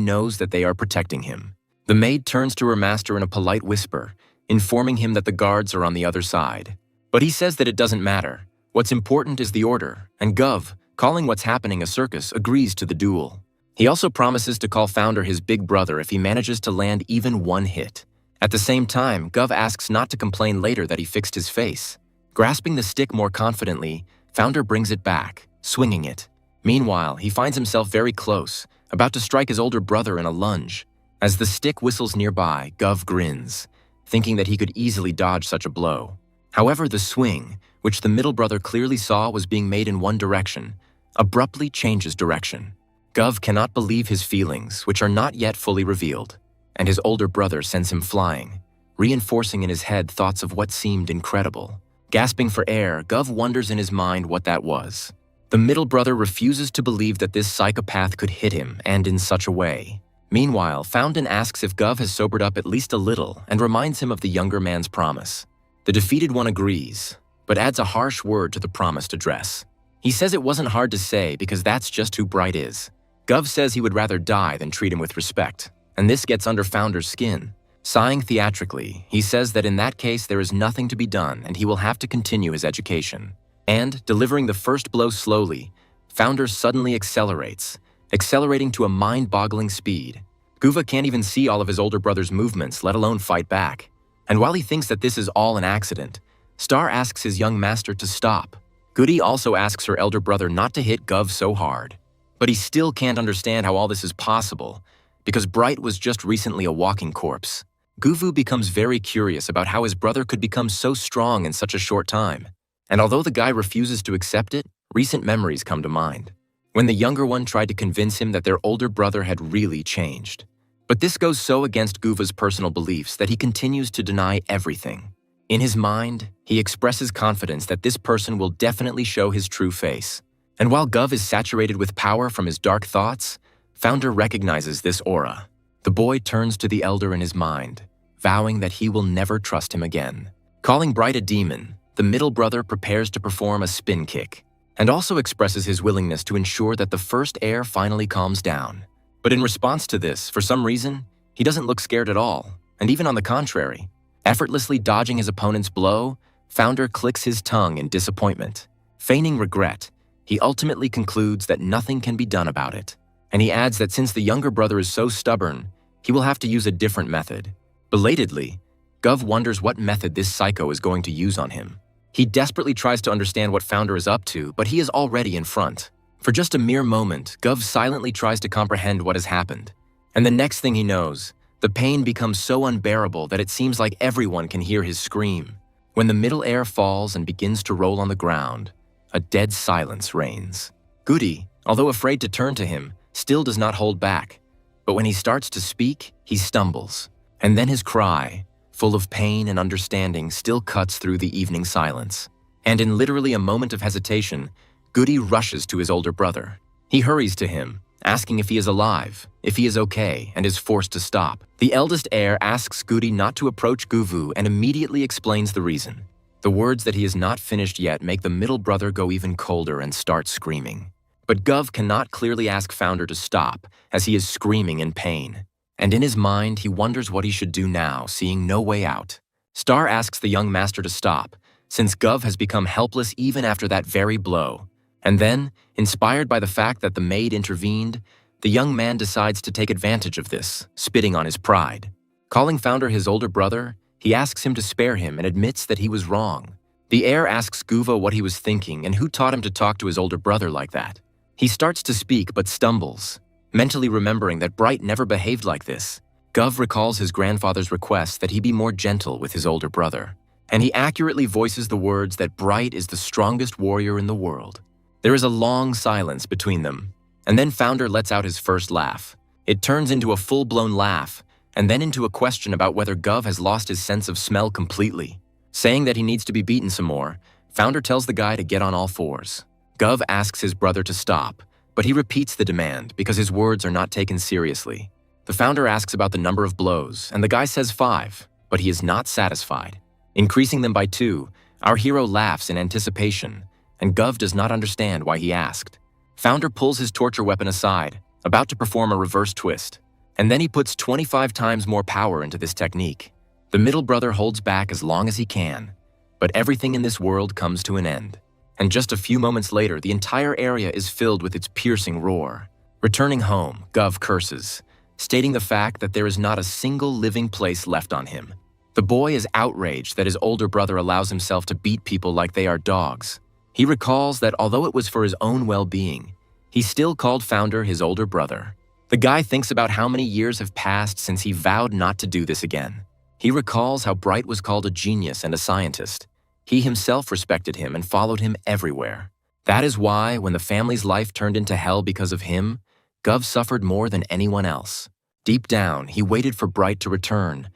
knows that they are protecting him. The maid turns to her master in a polite whisper, informing him that the guards are on the other side. But he says that it doesn't matter. What's important is the order, and Gov, calling what's happening a circus, agrees to the duel. He also promises to call Founder his big brother if he manages to land even one hit. At the same time, Gov asks not to complain later that he fixed his face. Grasping the stick more confidently, Founder brings it back, swinging it. Meanwhile, he finds himself very close, about to strike his older brother in a lunge. As the stick whistles nearby, Gov grins, thinking that he could easily dodge such a blow. However, the swing, which the middle brother clearly saw was being made in one direction, abruptly changes direction. Gov cannot believe his feelings, which are not yet fully revealed, and his older brother sends him flying, reinforcing in his head thoughts of what seemed incredible. Gasping for air, Gov wonders in his mind what that was. The middle brother refuses to believe that this psychopath could hit him, and in such a way. Meanwhile, Fountain asks if Gov has sobered up at least a little and reminds him of the younger man's promise. The defeated one agrees, but adds a harsh word to the promised address. He says it wasn't hard to say because that's just who Bright is. Gov says he would rather die than treat him with respect, and this gets under Founder's skin. Sighing theatrically, he says that in that case there is nothing to be done and he will have to continue his education. And, delivering the first blow slowly, Founder suddenly accelerates, accelerating to a mind-boggling speed. Guva can't even see all of his older brother's movements, let alone fight back. And while he thinks that this is all an accident, Star asks his young master to stop. Goody also asks her elder brother not to hit Gov so hard. But he still can't understand how all this is possible, because Bright was just recently a walking corpse. Guvu becomes very curious about how his brother could become so strong in such a short time. And although the guy refuses to accept it, recent memories come to mind, when the younger one tried to convince him that their older brother had really changed. But this goes so against Guva's personal beliefs that he continues to deny everything. In his mind, he expresses confidence that this person will definitely show his true face. And while Gov is saturated with power from his dark thoughts, Founder recognizes this aura. The boy turns to the elder in his mind, vowing that he will never trust him again. Calling Bright a demon, the middle brother prepares to perform a spin kick, and also expresses his willingness to ensure that the first heir finally calms down. But in response to this, for some reason, he doesn't look scared at all, and even on the contrary. Effortlessly dodging his opponent's blow, Founder clicks his tongue in disappointment. Feigning regret, he ultimately concludes that nothing can be done about it. And he adds that since the younger brother is so stubborn, he will have to use a different method. Belatedly, Gov wonders what method this psycho is going to use on him. He desperately tries to understand what Founder is up to, but he is already in front. For just a mere moment, Gov silently tries to comprehend what has happened. And the next thing he knows, the pain becomes so unbearable that it seems like everyone can hear his scream. When the middle heir falls and begins to roll on the ground, a dead silence reigns. Goody, although afraid to turn to him, still does not hold back. But when he starts to speak, he stumbles. And then his cry, full of pain and understanding, still cuts through the evening silence. And in literally a moment of hesitation, Goody rushes to his older brother. He hurries to him, asking if he is alive, if he is okay, and is forced to stop. The eldest heir asks Goody not to approach Guvu and immediately explains the reason. The words that he is not finished yet make the middle brother go even colder and start screaming. But Gov cannot clearly ask Founder to stop, as he is screaming in pain. And in his mind, he wonders what he should do now, seeing no way out. Star asks the young master to stop, since Gov has become helpless even after that very blow. And then, inspired by the fact that the maid intervened, the young man decides to take advantage of this, spitting on his pride. Calling Founder his older brother, he asks him to spare him and admits that he was wrong. The heir asks Guva what he was thinking and who taught him to talk to his older brother like that. He starts to speak but stumbles, mentally remembering that Bright never behaved like this. Gov recalls his grandfather's request that he be more gentle with his older brother, and he accurately voices the words that Bright is the strongest warrior in the world. There is a long silence between them, and then Founder lets out his first laugh. It turns into a full-blown laugh, and then into a question about whether Gov has lost his sense of smell completely. Saying that he needs to be beaten some more, Founder tells the guy to get on all fours. Gov asks his brother to stop, but he repeats the demand because his words are not taken seriously. The Founder asks about the number of blows, and the guy says 5, but he is not satisfied. Increasing them by 2, our hero laughs in anticipation, and Gov does not understand why he asked. Founder pulls his torture weapon aside, about to perform a reverse twist, and then he puts 25 times more power into this technique. The middle brother holds back as long as he can, but everything in this world comes to an end. And just a few moments later, the entire area is filled with its piercing roar. Returning home, Gov curses, stating the fact that there is not a single living place left on him. The boy is outraged that his older brother allows himself to beat people like they are dogs. He recalls that although it was for his own well-being, he still called Founder his older brother. The guy thinks about how many years have passed since he vowed not to do this again. He recalls how Bright was called a genius and a scientist. He himself respected him and followed him everywhere. That is why, when the family's life turned into hell because of him, Gov suffered more than anyone else. Deep down, he waited for Bright to return,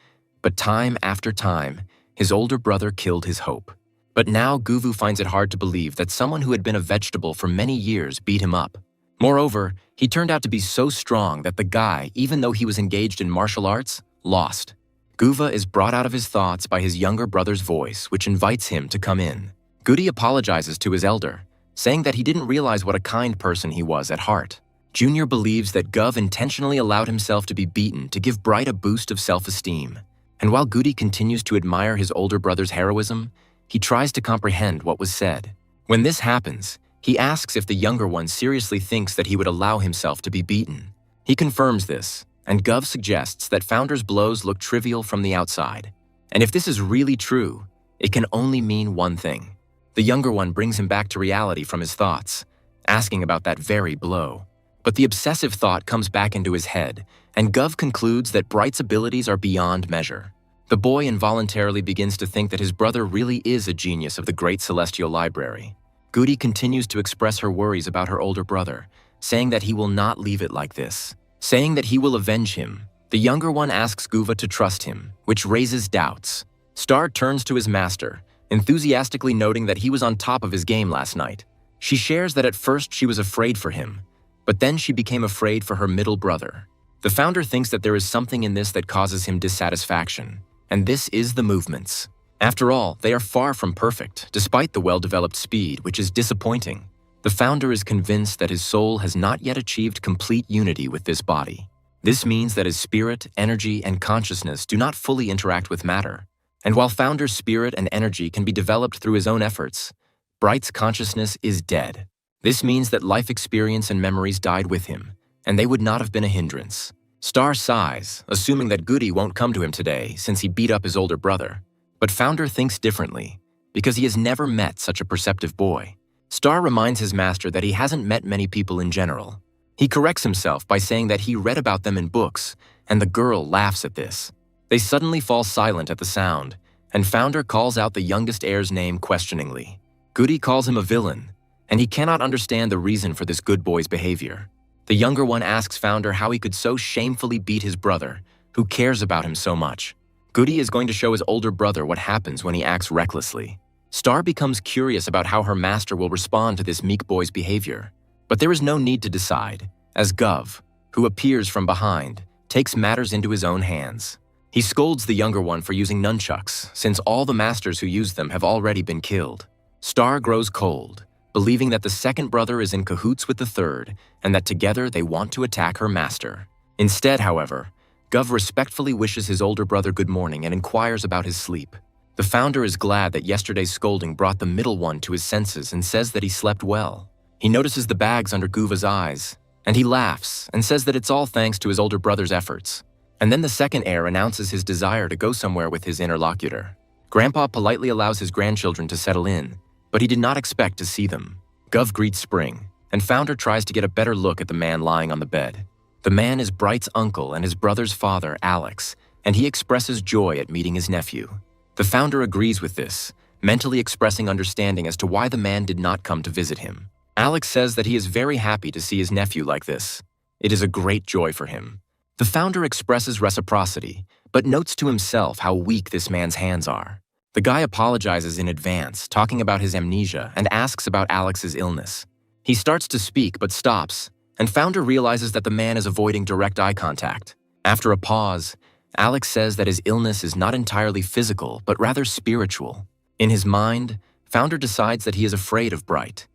but time after time, his older brother killed his hope. But now Guvu finds it hard to believe that someone who had been a vegetable for many years beat him up. Moreover, he turned out to be so strong that the guy, even though he was engaged in martial arts, lost. Guva is brought out of his thoughts by his younger brother's voice, which invites him to come in. Goody apologizes to his elder, saying that he didn't realize what a kind person he was at heart. Junior believes that Gov intentionally allowed himself to be beaten to give Bright a boost of self-esteem. And while Goody continues to admire his older brother's heroism, he tries to comprehend what was said. When this happens, he asks if the younger one seriously thinks that he would allow himself to be beaten. He confirms this, and Gov suggests that Founder's blows look trivial from the outside. And if this is really true, it can only mean one thing. The younger one brings him back to reality from his thoughts, asking about that very blow. But the obsessive thought comes back into his head, and Gov concludes that Bright's abilities are beyond measure. The boy involuntarily begins to think that his brother really is a genius of the great celestial library. Goody continues to express her worries about her older brother, saying that he will not leave it like this. Saying that he will avenge him, the younger one asks Guva to trust him, which raises doubts. Star turns to his master, enthusiastically noting that he was on top of his game last night. She shares that at first she was afraid for him, but then she became afraid for her middle brother. The Founder thinks that there is something in this that causes him dissatisfaction, and this is the movements. After all, they are far from perfect, despite the well-developed speed, which is disappointing. The Founder is convinced that his soul has not yet achieved complete unity with this body. This means that his spirit, energy, and consciousness do not fully interact with matter. And while Founder's spirit and energy can be developed through his own efforts, Bright's consciousness is dead. This means that life experience and memories died with him, and they would not have been a hindrance. Star sighs, assuming that Goody won't come to him today since he beat up his older brother. But Founder thinks differently, because he has never met such a perceptive boy. Star reminds his master that he hasn't met many people in general. He corrects himself by saying that he read about them in books, and the girl laughs at this. They suddenly fall silent at the sound, and Founder calls out the youngest heir's name questioningly. Goody calls him a villain, and he cannot understand the reason for this good boy's behavior. The younger one asks Founder how he could so shamefully beat his brother, who cares about him so much. Goody is going to show his older brother what happens when he acts recklessly. Star becomes curious about how her master will respond to this meek boy's behavior. But there is no need to decide, as Gov, who appears from behind, takes matters into his own hands. He scolds the younger one for using nunchucks, since all the masters who use them have already been killed. Star grows cold, believing that the second brother is in cahoots with the third, and that together they want to attack her master. Instead, however, Gov respectfully wishes his older brother good morning and inquires about his sleep. The founder is glad that yesterday's scolding brought the middle one to his senses and says that he slept well. He notices the bags under Guva's eyes, and he laughs and says that it's all thanks to his older brother's efforts. And then the second heir announces his desire to go somewhere with his interlocutor. Grandpa politely allows his grandchildren to settle in, but he did not expect to see them. Gov greets Spring, and Founder tries to get a better look at the man lying on the bed. The man is Bright's uncle and his brother's father, Alex, and he expresses joy at meeting his nephew. The Founder agrees with this, mentally expressing understanding as to why the man did not come to visit him. Alex says that he is very happy to see his nephew like this. It is a great joy for him. The Founder expresses reciprocity, but notes to himself how weak this man's hands are. The guy apologizes in advance, talking about his amnesia, and asks about Alex's illness. He starts to speak but stops, and Founder realizes that the man is avoiding direct eye contact. After a pause, Alex says that his illness is not entirely physical, but rather spiritual. In his mind, Founder decides that he is afraid of Bright.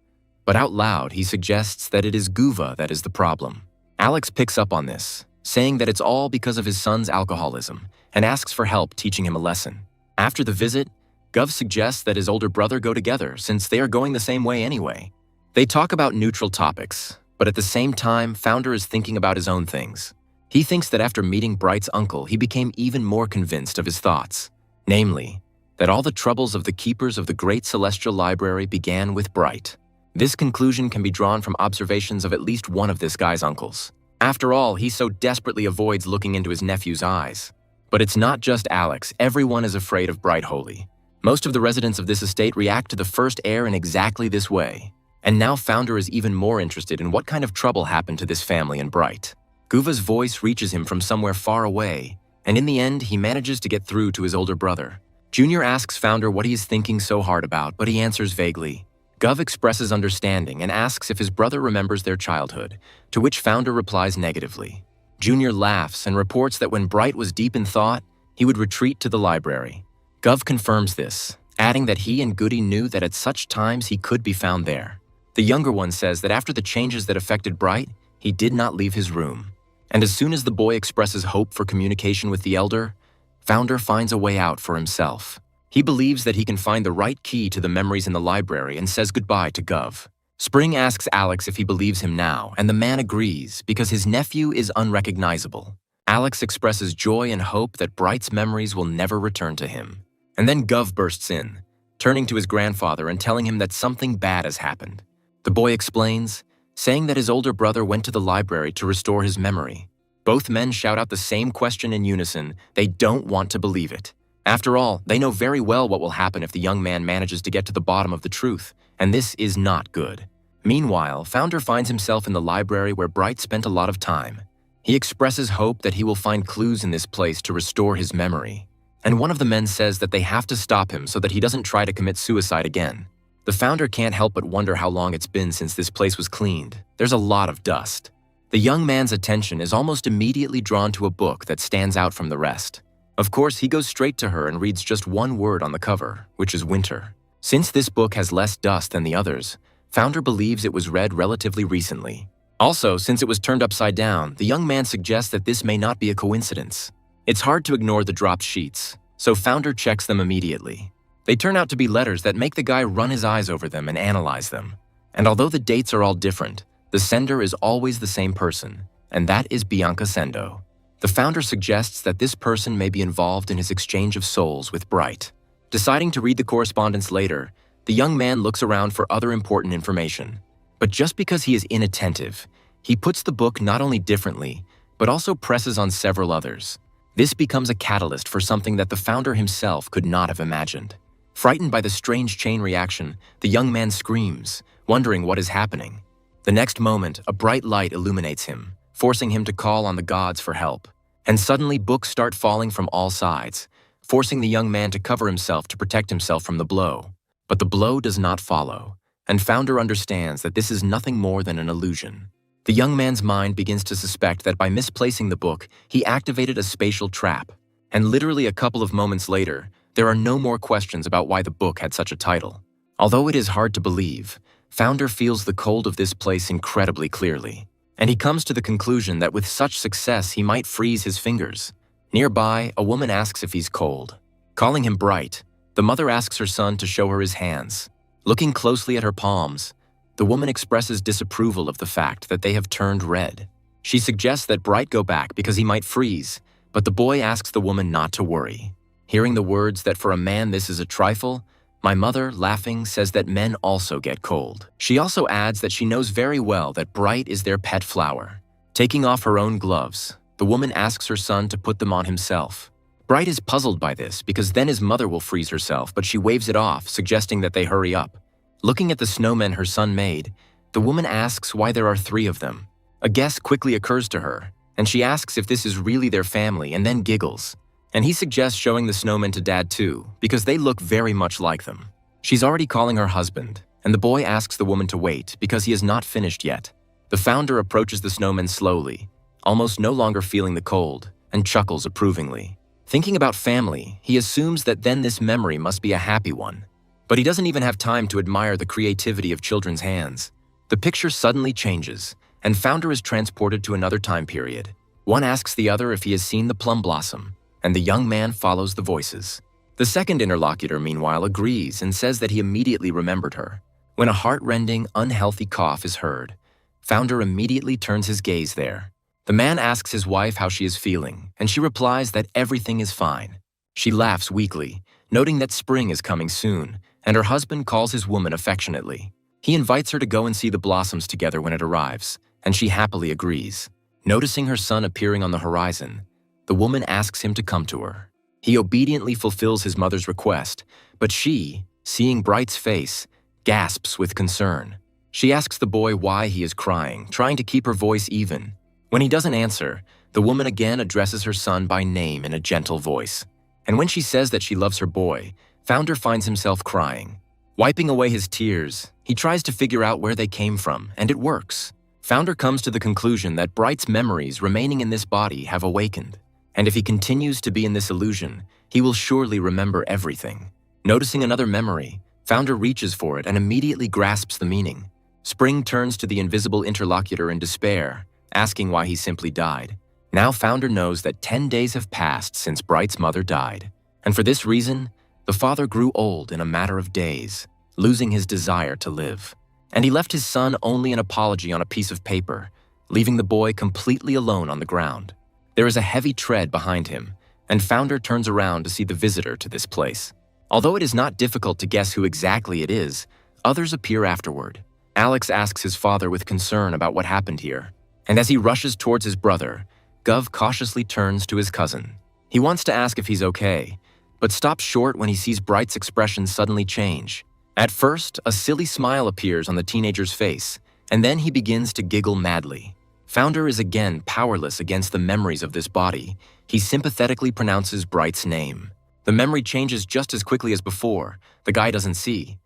But out loud, he suggests that it is Guva that is the problem. Alex picks up on this, saying that it's all because of his son's alcoholism, and asks for help teaching him a lesson. After the visit, Gov suggests that his older brother go together since they are going the same way anyway. They talk about neutral topics, but at the same time, Founder is thinking about his own things. He thinks that after meeting Bright's uncle, he became even more convinced of his thoughts. Namely, that all the troubles of the keepers of the Great Celestial Library began with Bright. This conclusion can be drawn from observations of at least one of this guy's uncles. After all, he so desperately avoids looking into his nephew's eyes. But it's not just Alex, everyone is afraid of Bright Holy. Most of the residents of this estate react to the first heir in exactly this way. And now Founder is even more interested in what kind of trouble happened to this family and Bright. Guva's voice reaches him from somewhere far away, and in the end, he manages to get through to his older brother. Junior asks Founder what he is thinking so hard about, but he answers vaguely. Gov expresses understanding and asks if his brother remembers their childhood, to which Founder replies negatively. Junior laughs and reports that when Bright was deep in thought, he would retreat to the library. Gov confirms this, adding that he and Goody knew that at such times he could be found there. The younger one says that after the changes that affected Bright, he did not leave his room. And as soon as the boy expresses hope for communication with the elder, Founder finds a way out for himself. He believes that he can find the right key to the memories in the library and says goodbye to Gov. Spring asks Alex if he believes him now, and the man agrees because his nephew is unrecognizable. Alex expresses joy and hope that Bright's memories will never return to him. And then Gov bursts in, turning to his grandfather and telling him that something bad has happened. The boy explains, saying that his older brother went to the library to restore his memory. Both men shout out the same question in unison. They don't want to believe it. After all, they know very well what will happen if the young man manages to get to the bottom of the truth, and this is not good. Meanwhile, Founder finds himself in the library where Bright spent a lot of time. He expresses hope that he will find clues in this place to restore his memory. And one of the men says that they have to stop him so that he doesn't try to commit suicide again. The Founder can't help but wonder how long it's been since this place was cleaned. There's a lot of dust. The young man's attention is almost immediately drawn to a book that stands out from the rest. Of course, he goes straight to her and reads just one word on the cover, which is winter. Since this book has less dust than the others, Founder believes it was read relatively recently. Also, since it was turned upside down, the young man suggests that this may not be a coincidence. It's hard to ignore the dropped sheets, so Founder checks them immediately. They turn out to be letters that make the guy run his eyes over them and analyze them. And although the dates are all different, the sender is always the same person, and that is Bianca Sendo. The Founder suggests that this person may be involved in his exchange of souls with Bright. Deciding to read the correspondence later, the young man looks around for other important information. But just because he is inattentive, he puts the book not only differently, but also presses on several others. This becomes a catalyst for something that the Founder himself could not have imagined. Frightened by the strange chain reaction, the young man screams, wondering what is happening. The next moment, a bright light illuminates him, forcing him to call on the gods for help. And suddenly books start falling from all sides, forcing the young man to cover himself to protect himself from the blow. But the blow does not follow, and Founder understands that this is nothing more than an illusion. The young man's mind begins to suspect that by misplacing the book, he activated a spatial trap, and literally a couple of moments later, there are no more questions about why the book had such a title. Although it is hard to believe, Founder feels the cold of this place incredibly clearly, and he comes to the conclusion that with such success he might freeze his fingers. Nearby, a woman asks if he's cold. Calling him bright, the mother asks her son to show her his hands. Looking closely at her palms, the woman expresses disapproval of the fact that they have turned red. She suggests that Bright go back because he might freeze, but the boy asks the woman not to worry. Hearing the words that for a man this is a trifle, my mother, laughing, says that men also get cold. She also adds that she knows very well that Bright is their pet flower. Taking off her own gloves, the woman asks her son to put them on himself. Bright is puzzled by this because then his mother will freeze herself, but she waves it off, suggesting that they hurry up. Looking at the snowmen her son made, the woman asks why there are 3 of them. A guess quickly occurs to her, and she asks if this is really their family and then giggles. And he suggests showing the snowmen to Dad too, because they look very much like them. She's already calling her husband, and the boy asks the woman to wait because he is not finished yet. The Founder approaches the snowmen slowly, almost no longer feeling the cold, and chuckles approvingly. Thinking about family, he assumes that then this memory must be a happy one. But he doesn't even have time to admire the creativity of children's hands. The picture suddenly changes, and Founder is transported to another time period. One asks the other if he has seen the plum blossom, and the young man follows the voices. The second interlocutor, meanwhile, agrees and says that he immediately remembered her. When a heart-rending, unhealthy cough is heard, Founder immediately turns his gaze there. The man asks his wife how she is feeling, and she replies that everything is fine. She laughs weakly, noting that spring is coming soon, and her husband calls his woman affectionately. He invites her to go and see the blossoms together when it arrives, and she happily agrees. Noticing her son appearing on the horizon, the woman asks him to come to her. He obediently fulfills his mother's request, but she, seeing Bright's face, gasps with concern. She asks the boy why he is crying, trying to keep her voice even. When he doesn't answer, the woman again addresses her son by name in a gentle voice. And when she says that she loves her boy, Founder finds himself crying. Wiping away his tears, he tries to figure out where they came from, and it works. Founder comes to the conclusion that Bright's memories remaining in this body have awakened, and if he continues to be in this illusion, he will surely remember everything. Noticing another memory, Founder reaches for it and immediately grasps the meaning. Spring turns to the invisible interlocutor in despair, asking why he simply died. Now Founder knows that 10 days have passed since Bright's mother died, and for this reason, the father grew old in a matter of days, losing his desire to live. And he left his son only an apology on a piece of paper, leaving the boy completely alone on the ground. There is a heavy tread behind him, and Founder turns around to see the visitor to this place. Although it is not difficult to guess who exactly it is, others appear afterward. Alex asks his father with concern about what happened here, and as he rushes towards his brother, Gov cautiously turns to his cousin. He wants to ask if he's okay, but stops short when he sees Bright's expression suddenly change. At first, a silly smile appears on the teenager's face, and then he begins to giggle madly. Founder is again powerless against the memories of this body. He sympathetically pronounces Bright's name. The memory changes just as quickly as before. The guy doesn't see,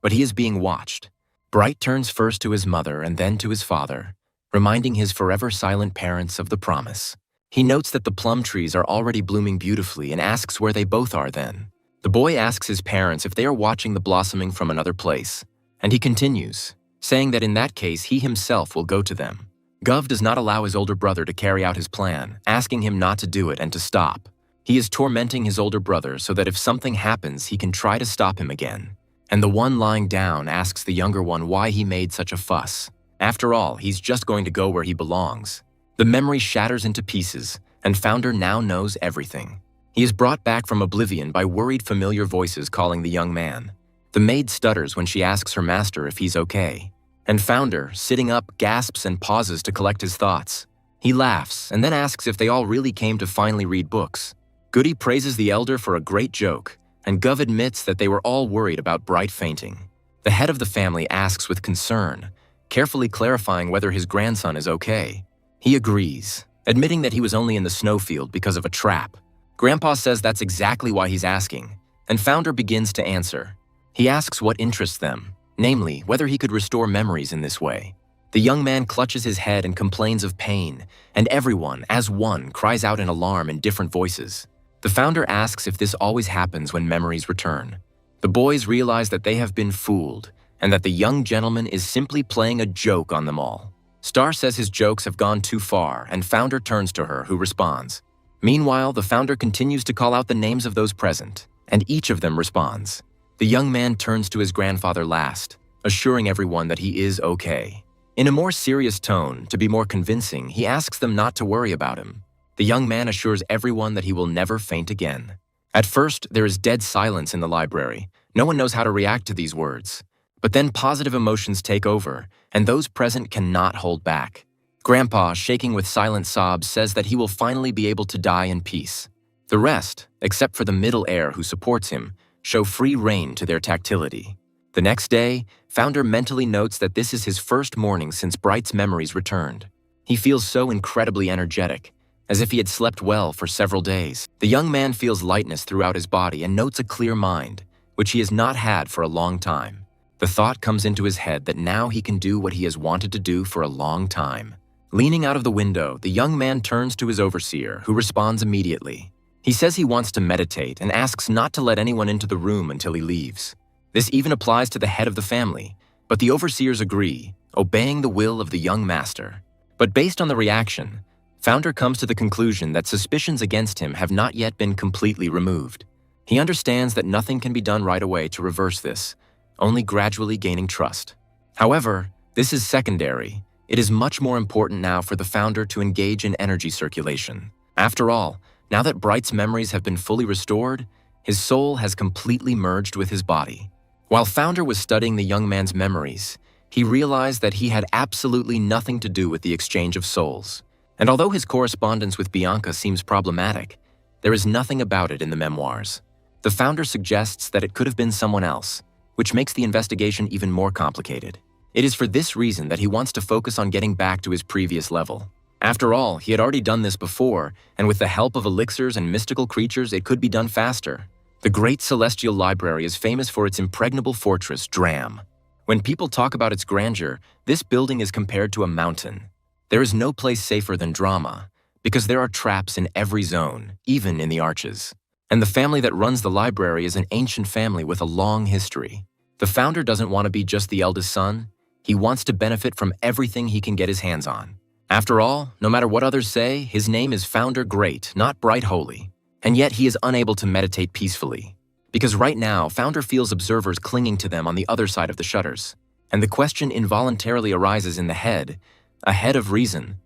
but he is being watched. Bright turns first to his mother and then to his father, reminding his forever silent parents of the promise. He notes that the plum trees are already blooming beautifully and asks where they both are then. The boy asks his parents if they are watching the blossoming from another place, and he continues, saying that in that case he himself will go to them. Gov does not allow his older brother to carry out his plan, asking him not to do it and to stop. He is tormenting his older brother so that if something happens, he can try to stop him again. And the one lying down asks the younger one why he made such a fuss. After all, he's just going to go where he belongs. The memory shatters into pieces, and Founder now knows everything. He is brought back from oblivion by worried familiar voices calling the young man. The maid stutters when she asks her master if he's okay. And Founder, sitting up, gasps and pauses to collect his thoughts. He laughs and then asks if they all really came to finally read books. Goody praises the elder for a great joke, and Gov admits that they were all worried about Bright fainting. The head of the family asks with concern, carefully clarifying whether his grandson is okay. He agrees, admitting that he was only in the snowfield because of a trap. Grandpa says that's exactly why he's asking, and Founder begins to answer. He asks what interests them, namely, whether he could restore memories in this way. The young man clutches his head and complains of pain, and everyone, as one, cries out in alarm in different voices. The founder asks if this always happens when memories return. The boys realize that they have been fooled, and that the young gentleman is simply playing a joke on them all. Star says his jokes have gone too far, and founder turns to her, who responds. Meanwhile, the founder continues to call out the names of those present, and each of them responds. The young man turns to his grandfather last, assuring everyone that he is okay. In a more serious tone, to be more convincing, he asks them not to worry about him. The young man assures everyone that he will never faint again. At first, there is dead silence in the library. No one knows how to react to these words. But then positive emotions take over, and those present cannot hold back. Grandpa, shaking with silent sobs, says that he will finally be able to die in peace. The rest, except for the middle heir who supports him, show free rein to their tactility. The next day, Founder mentally notes that this is his first morning since Bright's memories returned. He feels so incredibly energetic, as if he had slept well for several days. The young man feels lightness throughout his body and notes a clear mind, which he has not had for a long time. The thought comes into his head that now he can do what he has wanted to do for a long time. Leaning out of the window, the young man turns to his overseer, who responds immediately. He says he wants to meditate and asks not to let anyone into the room until he leaves. This even applies to the head of the family, but the overseers agree, obeying the will of the young master. But based on the reaction, Founder comes to the conclusion that suspicions against him have not yet been completely removed. He understands that nothing can be done right away to reverse this, only gradually gaining trust. However, this is secondary. It is much more important now for the founder to engage in energy circulation. After all, now that Bright's memories have been fully restored, his soul has completely merged with his body. While Founder was studying the young man's memories, he realized that he had absolutely nothing to do with the exchange of souls. And although his correspondence with Bianca seems problematic, there is nothing about it in the memoirs. The founder suggests that it could have been someone else, which makes the investigation even more complicated. It is for this reason that he wants to focus on getting back to his previous level. After all, he had already done this before, and with the help of elixirs and mystical creatures, it could be done faster. The Great Celestial Library is famous for its impregnable fortress, Dram. When people talk about its grandeur, this building is compared to a mountain. There is no place safer than Drama, because there are traps in every zone, even in the arches. And the family that runs the library is an ancient family with a long history. The founder doesn't want to be just the eldest son. He wants to benefit from everything he can get his hands on. After all, no matter what others say, his name is Founder Great, not Bright Holy. And yet he is unable to meditate peacefully. Because right now, Founder feels observers clinging to them on the other side of the shutters. And the question involuntarily arises in the head, ahead of reason.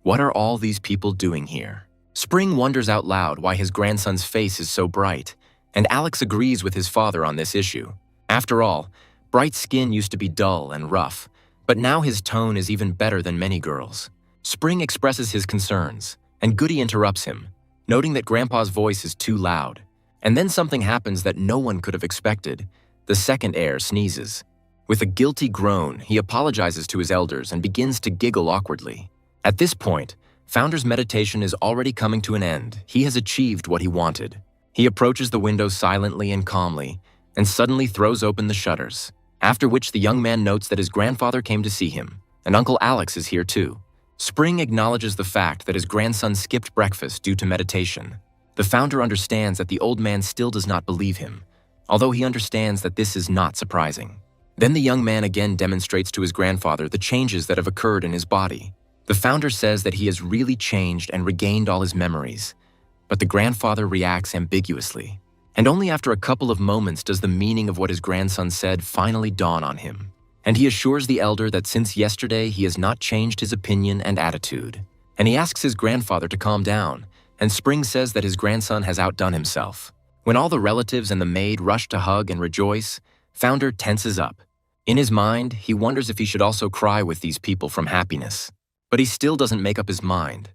What are all these people doing here? Spring wonders out loud why his grandson's face is so bright, and Alex agrees with his father on this issue. After all, Bright's skin used to be dull and rough, but now his tone is even better than many girls. Spring expresses his concerns, and Goody interrupts him, noting that Grandpa's voice is too loud. And then something happens that no one could have expected. The second heir sneezes. With a guilty groan, he apologizes to his elders and begins to giggle awkwardly. At this point, Founder's meditation is already coming to an end. He has achieved what he wanted. He approaches the window silently and calmly, and suddenly throws open the shutters, after which the young man notes that his grandfather came to see him, and Uncle Alex is here too. Spring acknowledges the fact that his grandson skipped breakfast due to meditation. The founder understands that the old man still does not believe him, although he understands that this is not surprising. Then the young man again demonstrates to his grandfather the changes that have occurred in his body. The founder says that he has really changed and regained all his memories, but the grandfather reacts ambiguously. And only after a couple of moments does the meaning of what his grandson said finally dawn on him. And he assures the elder that since yesterday he has not changed his opinion and attitude. And he asks his grandfather to calm down, and Spring says that his grandson has outdone himself. When all the relatives and the maid rush to hug and rejoice, Founder tenses up. In his mind, he wonders if he should also cry with these people from happiness. But he still doesn't make up his mind,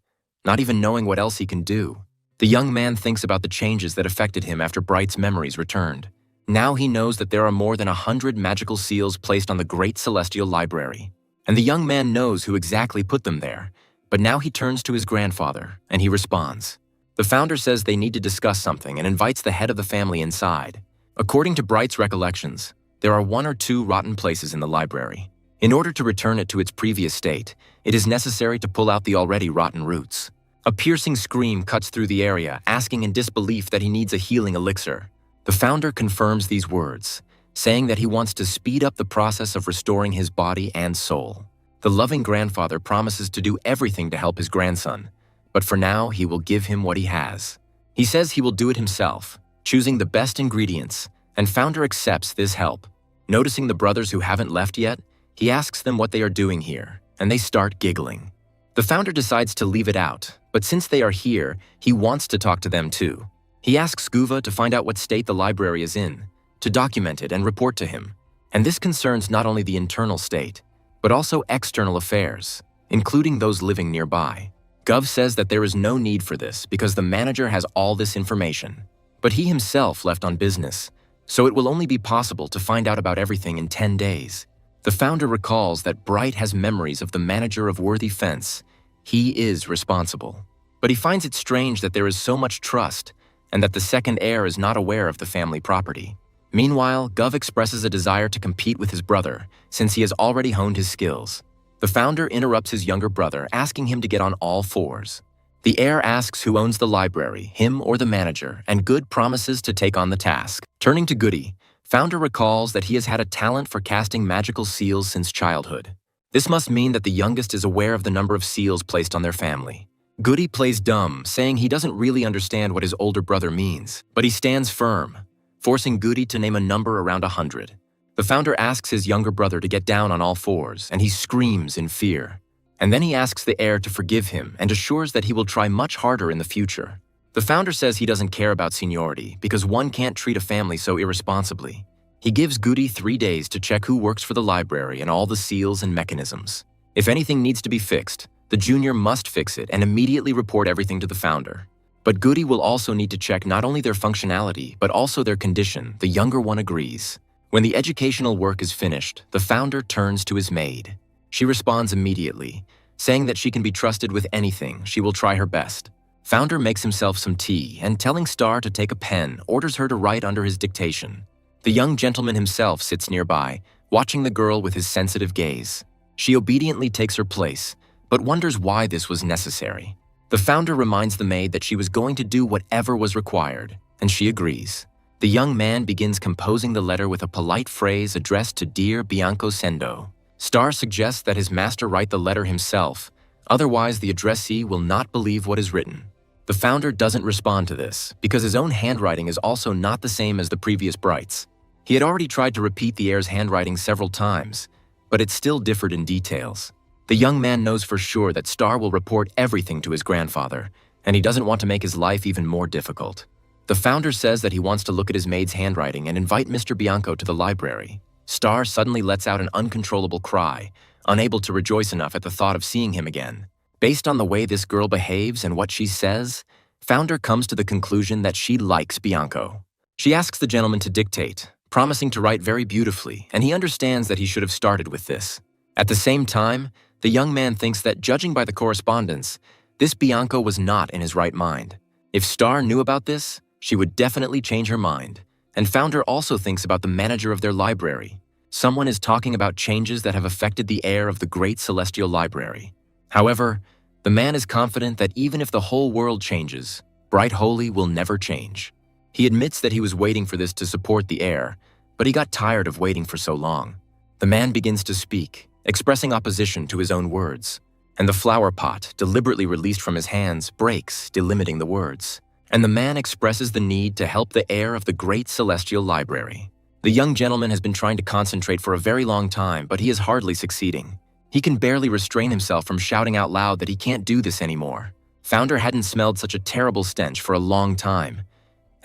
not even knowing what else he can do. The young man thinks about the changes that affected him after Bright's memories returned. Now he knows that there are more than 100 magical seals placed on the Great Celestial Library. And the young man knows who exactly put them there, but now he turns to his grandfather, and he responds. The founder says they need to discuss something and invites the head of the family inside. According to Bright's recollections, there are 1 or 2 rotten places in the library. In order to return it to its previous state, it is necessary to pull out the already rotten roots. A piercing scream cuts through the area, asking in disbelief that he needs a healing elixir. The founder confirms these words, saying that he wants to speed up the process of restoring his body and soul. The loving grandfather promises to do everything to help his grandson, but for now he will give him what he has. He says he will do it himself, choosing the best ingredients, and founder accepts this help. Noticing the brothers who haven't left yet, he asks them what they are doing here, and they start giggling. The founder decides to leave it out, but since they are here, he wants to talk to them too. He asks Guva to find out what state the library is in, to document it and report to him. And this concerns not only the internal state, but also external affairs, including those living nearby. Gov says that there is no need for this because the manager has all this information, but he himself left on business, so it will only be possible to find out about everything in 10 days. The founder recalls that Bright has memories of the manager of Worthy Fence. He is responsible. But he finds it strange that there is so much trust and that the second heir is not aware of the family property. Meanwhile, Gov expresses a desire to compete with his brother since he has already honed his skills. The founder interrupts his younger brother, asking him to get on all fours. The heir asks who owns the library, him or the manager, and Good promises to take on the task. Turning to Goody, founder recalls that he has had a talent for casting magical seals since childhood. This must mean that the youngest is aware of the number of seals placed on their family. Goody plays dumb, saying he doesn't really understand what his older brother means, but he stands firm, forcing Goody to name a number around 100. The founder asks his younger brother to get down on all fours, and he screams in fear. And then he asks the heir to forgive him and assures that he will try much harder in the future. The founder says he doesn't care about seniority because one can't treat a family so irresponsibly. He gives Goody 3 days to check who works for the library and all the seals and mechanisms. If anything needs to be fixed, the junior must fix it and immediately report everything to the founder. But Goody will also need to check not only their functionality, but also their condition. The younger one agrees. When the educational work is finished, the founder turns to his maid. She responds immediately, saying that she can be trusted with anything. She will try her best. Founder makes himself some tea and, telling Star to take a pen, orders her to write under his dictation. The young gentleman himself sits nearby, watching the girl with his sensitive gaze. She obediently takes her place, but wonders why this was necessary. The founder reminds the maid that she was going to do whatever was required, and she agrees. The young man begins composing the letter with a polite phrase addressed to Dear Bianco Sendo. Star suggests that his master write the letter himself, otherwise the addressee will not believe what is written. The founder doesn't respond to this, because his own handwriting is also not the same as the previous Bright's. He had already tried to repeat the heir's handwriting several times, but it still differed in details. The young man knows for sure that Star will report everything to his grandfather, and he doesn't want to make his life even more difficult. The founder says that he wants to look at his maid's handwriting and invite Mr. Bianco to the library. Star suddenly lets out an uncontrollable cry, unable to rejoice enough at the thought of seeing him again. Based on the way this girl behaves and what she says, founder comes to the conclusion that she likes Bianco. She asks the gentleman to dictate, promising to write very beautifully, and he understands that he should have started with this. At the same time, the young man thinks that, judging by the correspondence, this Bianco was not in his right mind. If Star knew about this, she would definitely change her mind. And founder also thinks about the manager of their library. Someone is talking about changes that have affected the heir of the great celestial library. However, the man is confident that even if the whole world changes, Bright Holy will never change. He admits that he was waiting for this to support the heir, but he got tired of waiting for so long. The man begins to speak, expressing opposition to his own words, and the flower pot, deliberately released from his hands, breaks, delimiting the words. And the man expresses the need to help the heir of the great celestial library. The young gentleman has been trying to concentrate for a very long time, but he is hardly succeeding. He can barely restrain himself from shouting out loud that he can't do this anymore. Founder hadn't smelled such a terrible stench for a long time,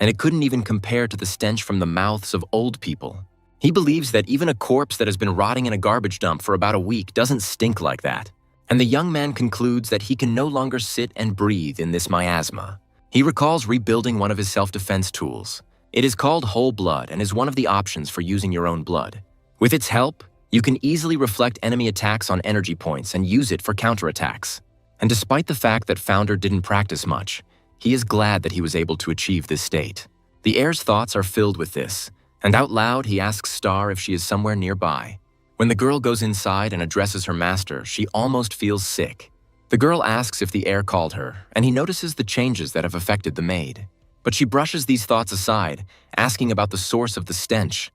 and it couldn't even compare to the stench from the mouths of old people. He believes that even a corpse that has been rotting in a garbage dump for about a week doesn't stink like that. And the young man concludes that he can no longer sit and breathe in this miasma. He recalls rebuilding one of his self-defense tools. It is called Whole Blood and is one of the options for using your own blood. With its help, you can easily reflect enemy attacks on energy points and use it for counterattacks. And despite the fact that Founder didn't practice much, he is glad that he was able to achieve this state. The heir's thoughts are filled with this, And out loud, he asks Star if she is somewhere nearby. When the girl goes inside and addresses her master, she almost feels sick. The girl asks if the air called her, and he notices the changes that have affected the maid. But she brushes these thoughts aside, asking about the source of the stench.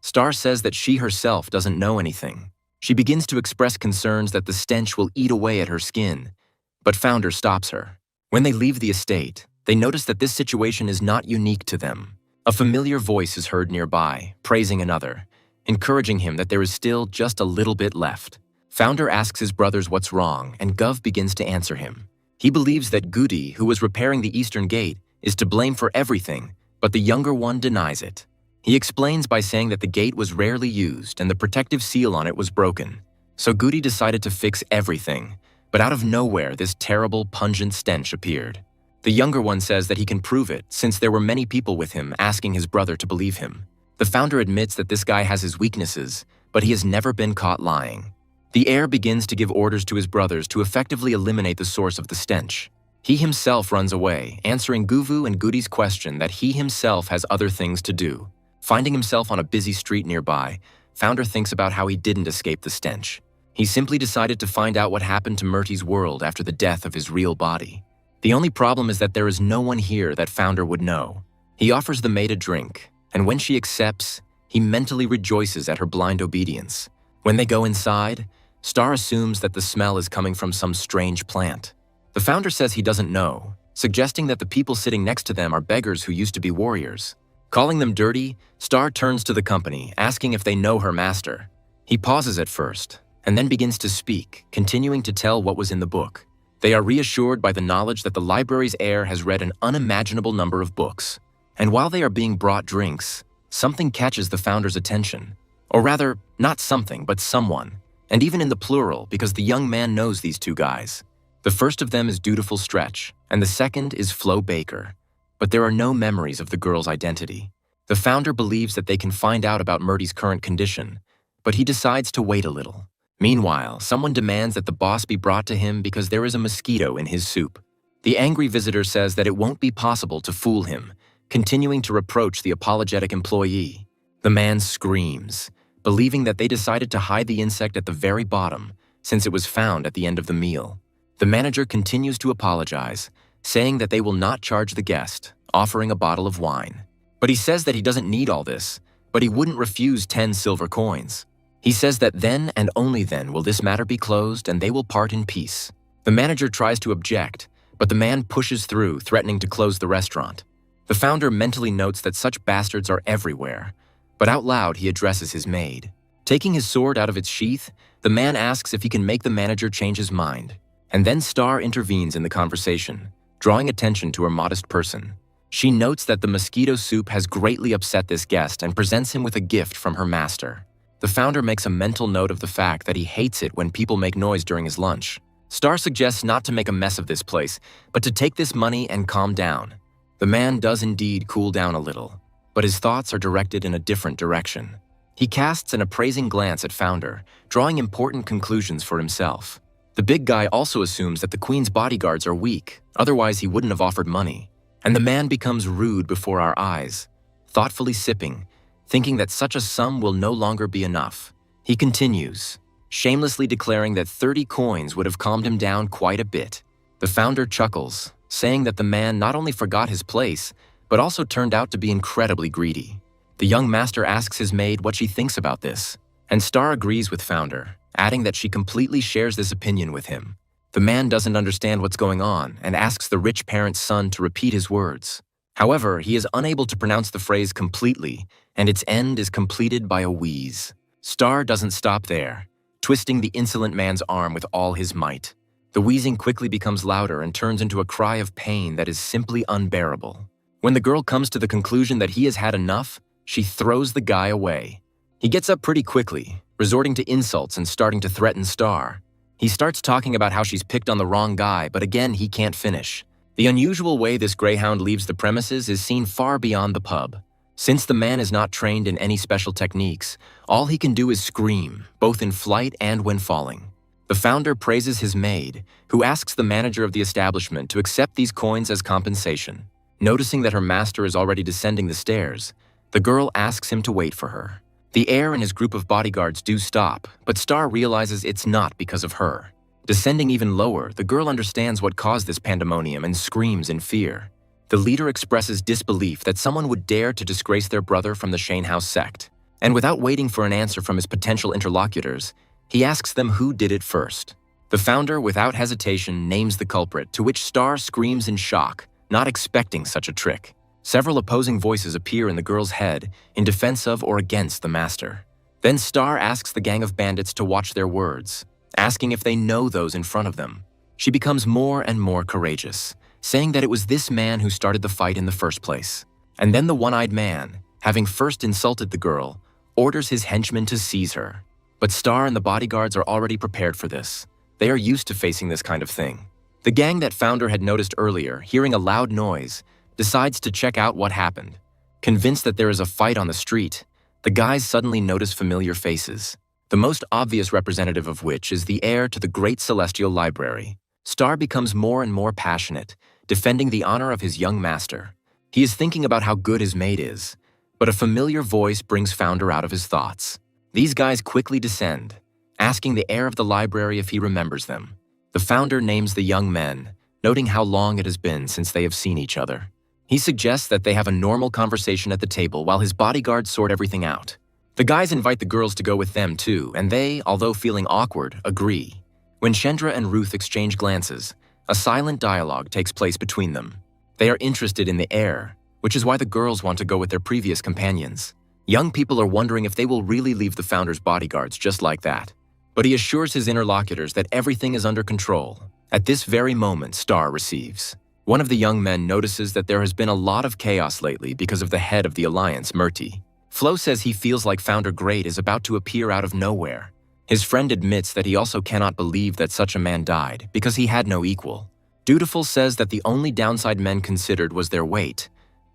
Star says that she herself doesn't know anything. She begins to express concerns that the stench will eat away at her skin, but Founder stops her. When they leave the estate, they notice that this situation is not unique to them. A familiar voice is heard nearby, praising another, encouraging him that there is still just a little bit left. Founder asks his brothers what's wrong, and Gov begins to answer him. He believes that Goody, who was repairing the eastern gate, is to blame for everything, but the younger one denies it. He explains by saying that the gate was rarely used and the protective seal on it was broken. So Goody decided to fix everything, but out of nowhere this terrible, pungent stench appeared. The younger one says that he can prove it since there were many people with him asking his brother to believe him. The Founder admits that this guy has his weaknesses, but he has never been caught lying. The heir begins to give orders to his brothers to effectively eliminate the source of the stench. He himself runs away, answering Guvu and Goody's question that he himself has other things to do. Finding himself on a busy street nearby, Founder thinks about how he didn't escape the stench. He simply decided to find out what happened to Murty's world after the death of his real body. The only problem is that there is no one here that Founder would know. He offers the maid a drink, and when she accepts, he mentally rejoices at her blind obedience. When they go inside, Star assumes that the smell is coming from some strange plant. The Founder says he doesn't know, suggesting that the people sitting next to them are beggars who used to be warriors. Calling them dirty, Star turns to the company, asking if they know her master. He pauses at first, and then begins to speak, continuing to tell what was in the book. They are reassured by the knowledge that the library's heir has read an unimaginable number of books. And while they are being brought drinks, something catches the Founder's attention. Or rather, not something, but someone. And even in the plural, because the young man knows these two guys. The first of them is Dutiful Stretch, and the second is Flo Baker. But there are no memories of the girl's identity. The Founder believes that they can find out about Murty's current condition, but he decides to wait a little. Meanwhile, someone demands that the boss be brought to him because there is a mosquito in his soup. The angry visitor says that it won't be possible to fool him, continuing to reproach the apologetic employee. The man screams, believing that they decided to hide the insect at the very bottom, since it was found at the end of the meal. The manager continues to apologize, saying that they will not charge the guest, offering a bottle of wine. But he says that he doesn't need all this, but he wouldn't refuse 10 silver coins. He says that then and only then will this matter be closed and they will part in peace. The manager tries to object, but the man pushes through, threatening to close the restaurant. The Founder mentally notes that such bastards are everywhere, but out loud he addresses his maid. Taking his sword out of its sheath, the man asks if he can make the manager change his mind. And then Star intervenes in the conversation, drawing attention to her modest person. She notes that the mosquito soup has greatly upset this guest and presents him with a gift from her master. The Founder makes a mental note of the fact that he hates it when people make noise during his lunch. Star suggests not to make a mess of this place, but to take this money and calm down. The man does indeed cool down a little, but his thoughts are directed in a different direction. He casts an appraising glance at Founder, drawing important conclusions for himself. The big guy also assumes that the Queen's bodyguards are weak, otherwise he wouldn't have offered money. And the man becomes rude before our eyes, thoughtfully sipping, thinking that such a sum will no longer be enough. He continues, shamelessly declaring that 30 coins would have calmed him down quite a bit. The Founder chuckles, saying that the man not only forgot his place, but also turned out to be incredibly greedy. The young master asks his maid what she thinks about this, and Star agrees with Founder, adding that she completely shares this opinion with him. The man doesn't understand what's going on and asks the rich parent's son to repeat his words. However, he is unable to pronounce the phrase completely, and its end is completed by a wheeze. Star doesn't stop there, twisting the insolent man's arm with all his might. The wheezing quickly becomes louder and turns into a cry of pain that is simply unbearable. When the girl comes to the conclusion that he has had enough, she throws the guy away. He gets up pretty quickly, resorting to insults and starting to threaten Star. He starts talking about how she's picked on the wrong guy, but again he can't finish. The unusual way this greyhound leaves the premises is seen far beyond the pub. Since the man is not trained in any special techniques, all he can do is scream, both in flight and when falling. The Founder praises his maid, who asks the manager of the establishment to accept these coins as compensation. Noticing that her master is already descending the stairs, The girl asks him to wait for her. The heir and his group of bodyguards do stop, but Star realizes it's not because of her. Descending even lower, the girl understands what caused this pandemonium and screams in fear. The leader expresses disbelief that someone would dare to disgrace their brother from the Shane House sect. And without waiting for an answer from his potential interlocutors, he asks them who did it first. The founder, without hesitation, names the culprit, to which Star screams in shock, not expecting such a trick. Several opposing voices appear in the girl's head in defense of or against the master. Then Star asks the gang of bandits to watch their words, asking if they know those in front of them. She becomes more and more courageous, saying that it was this man who started the fight in the first place. And then the one-eyed man, having first insulted the girl, orders his henchmen to seize her. But Star and the bodyguards are already prepared for this. They are used to facing this kind of thing. The gang that Founder had noticed earlier, hearing a loud noise, decides to check out what happened. Convinced that there is a fight on the street, the guys suddenly notice familiar faces, the most obvious representative of which is the heir to the Great Celestial Library. Star becomes more and more passionate, defending the honor of his young master. He is thinking about how good his maid is, but a familiar voice brings Founder out of his thoughts. These guys quickly descend, asking the heir of the library if he remembers them. The Founder names the young men, noting how long it has been since they have seen each other. He suggests that they have a normal conversation at the table while his bodyguards sort everything out. The guys invite the girls to go with them too, and they, although feeling awkward, agree. When Shendra and Ruth exchange glances, a silent dialogue takes place between them. They are interested in the heir, which is why the girls want to go with their previous companions. Young people are wondering if they will really leave the Founder's bodyguards just like that. But he assures his interlocutors that everything is under control. At this very moment, Star receives. One of the young men notices that there has been a lot of chaos lately because of the head of the Alliance, Murti. Flo says he feels like Founder Great is about to appear out of nowhere. His friend admits that he also cannot believe that such a man died because he had no equal. Dutiful says that the only downside men considered was their weight,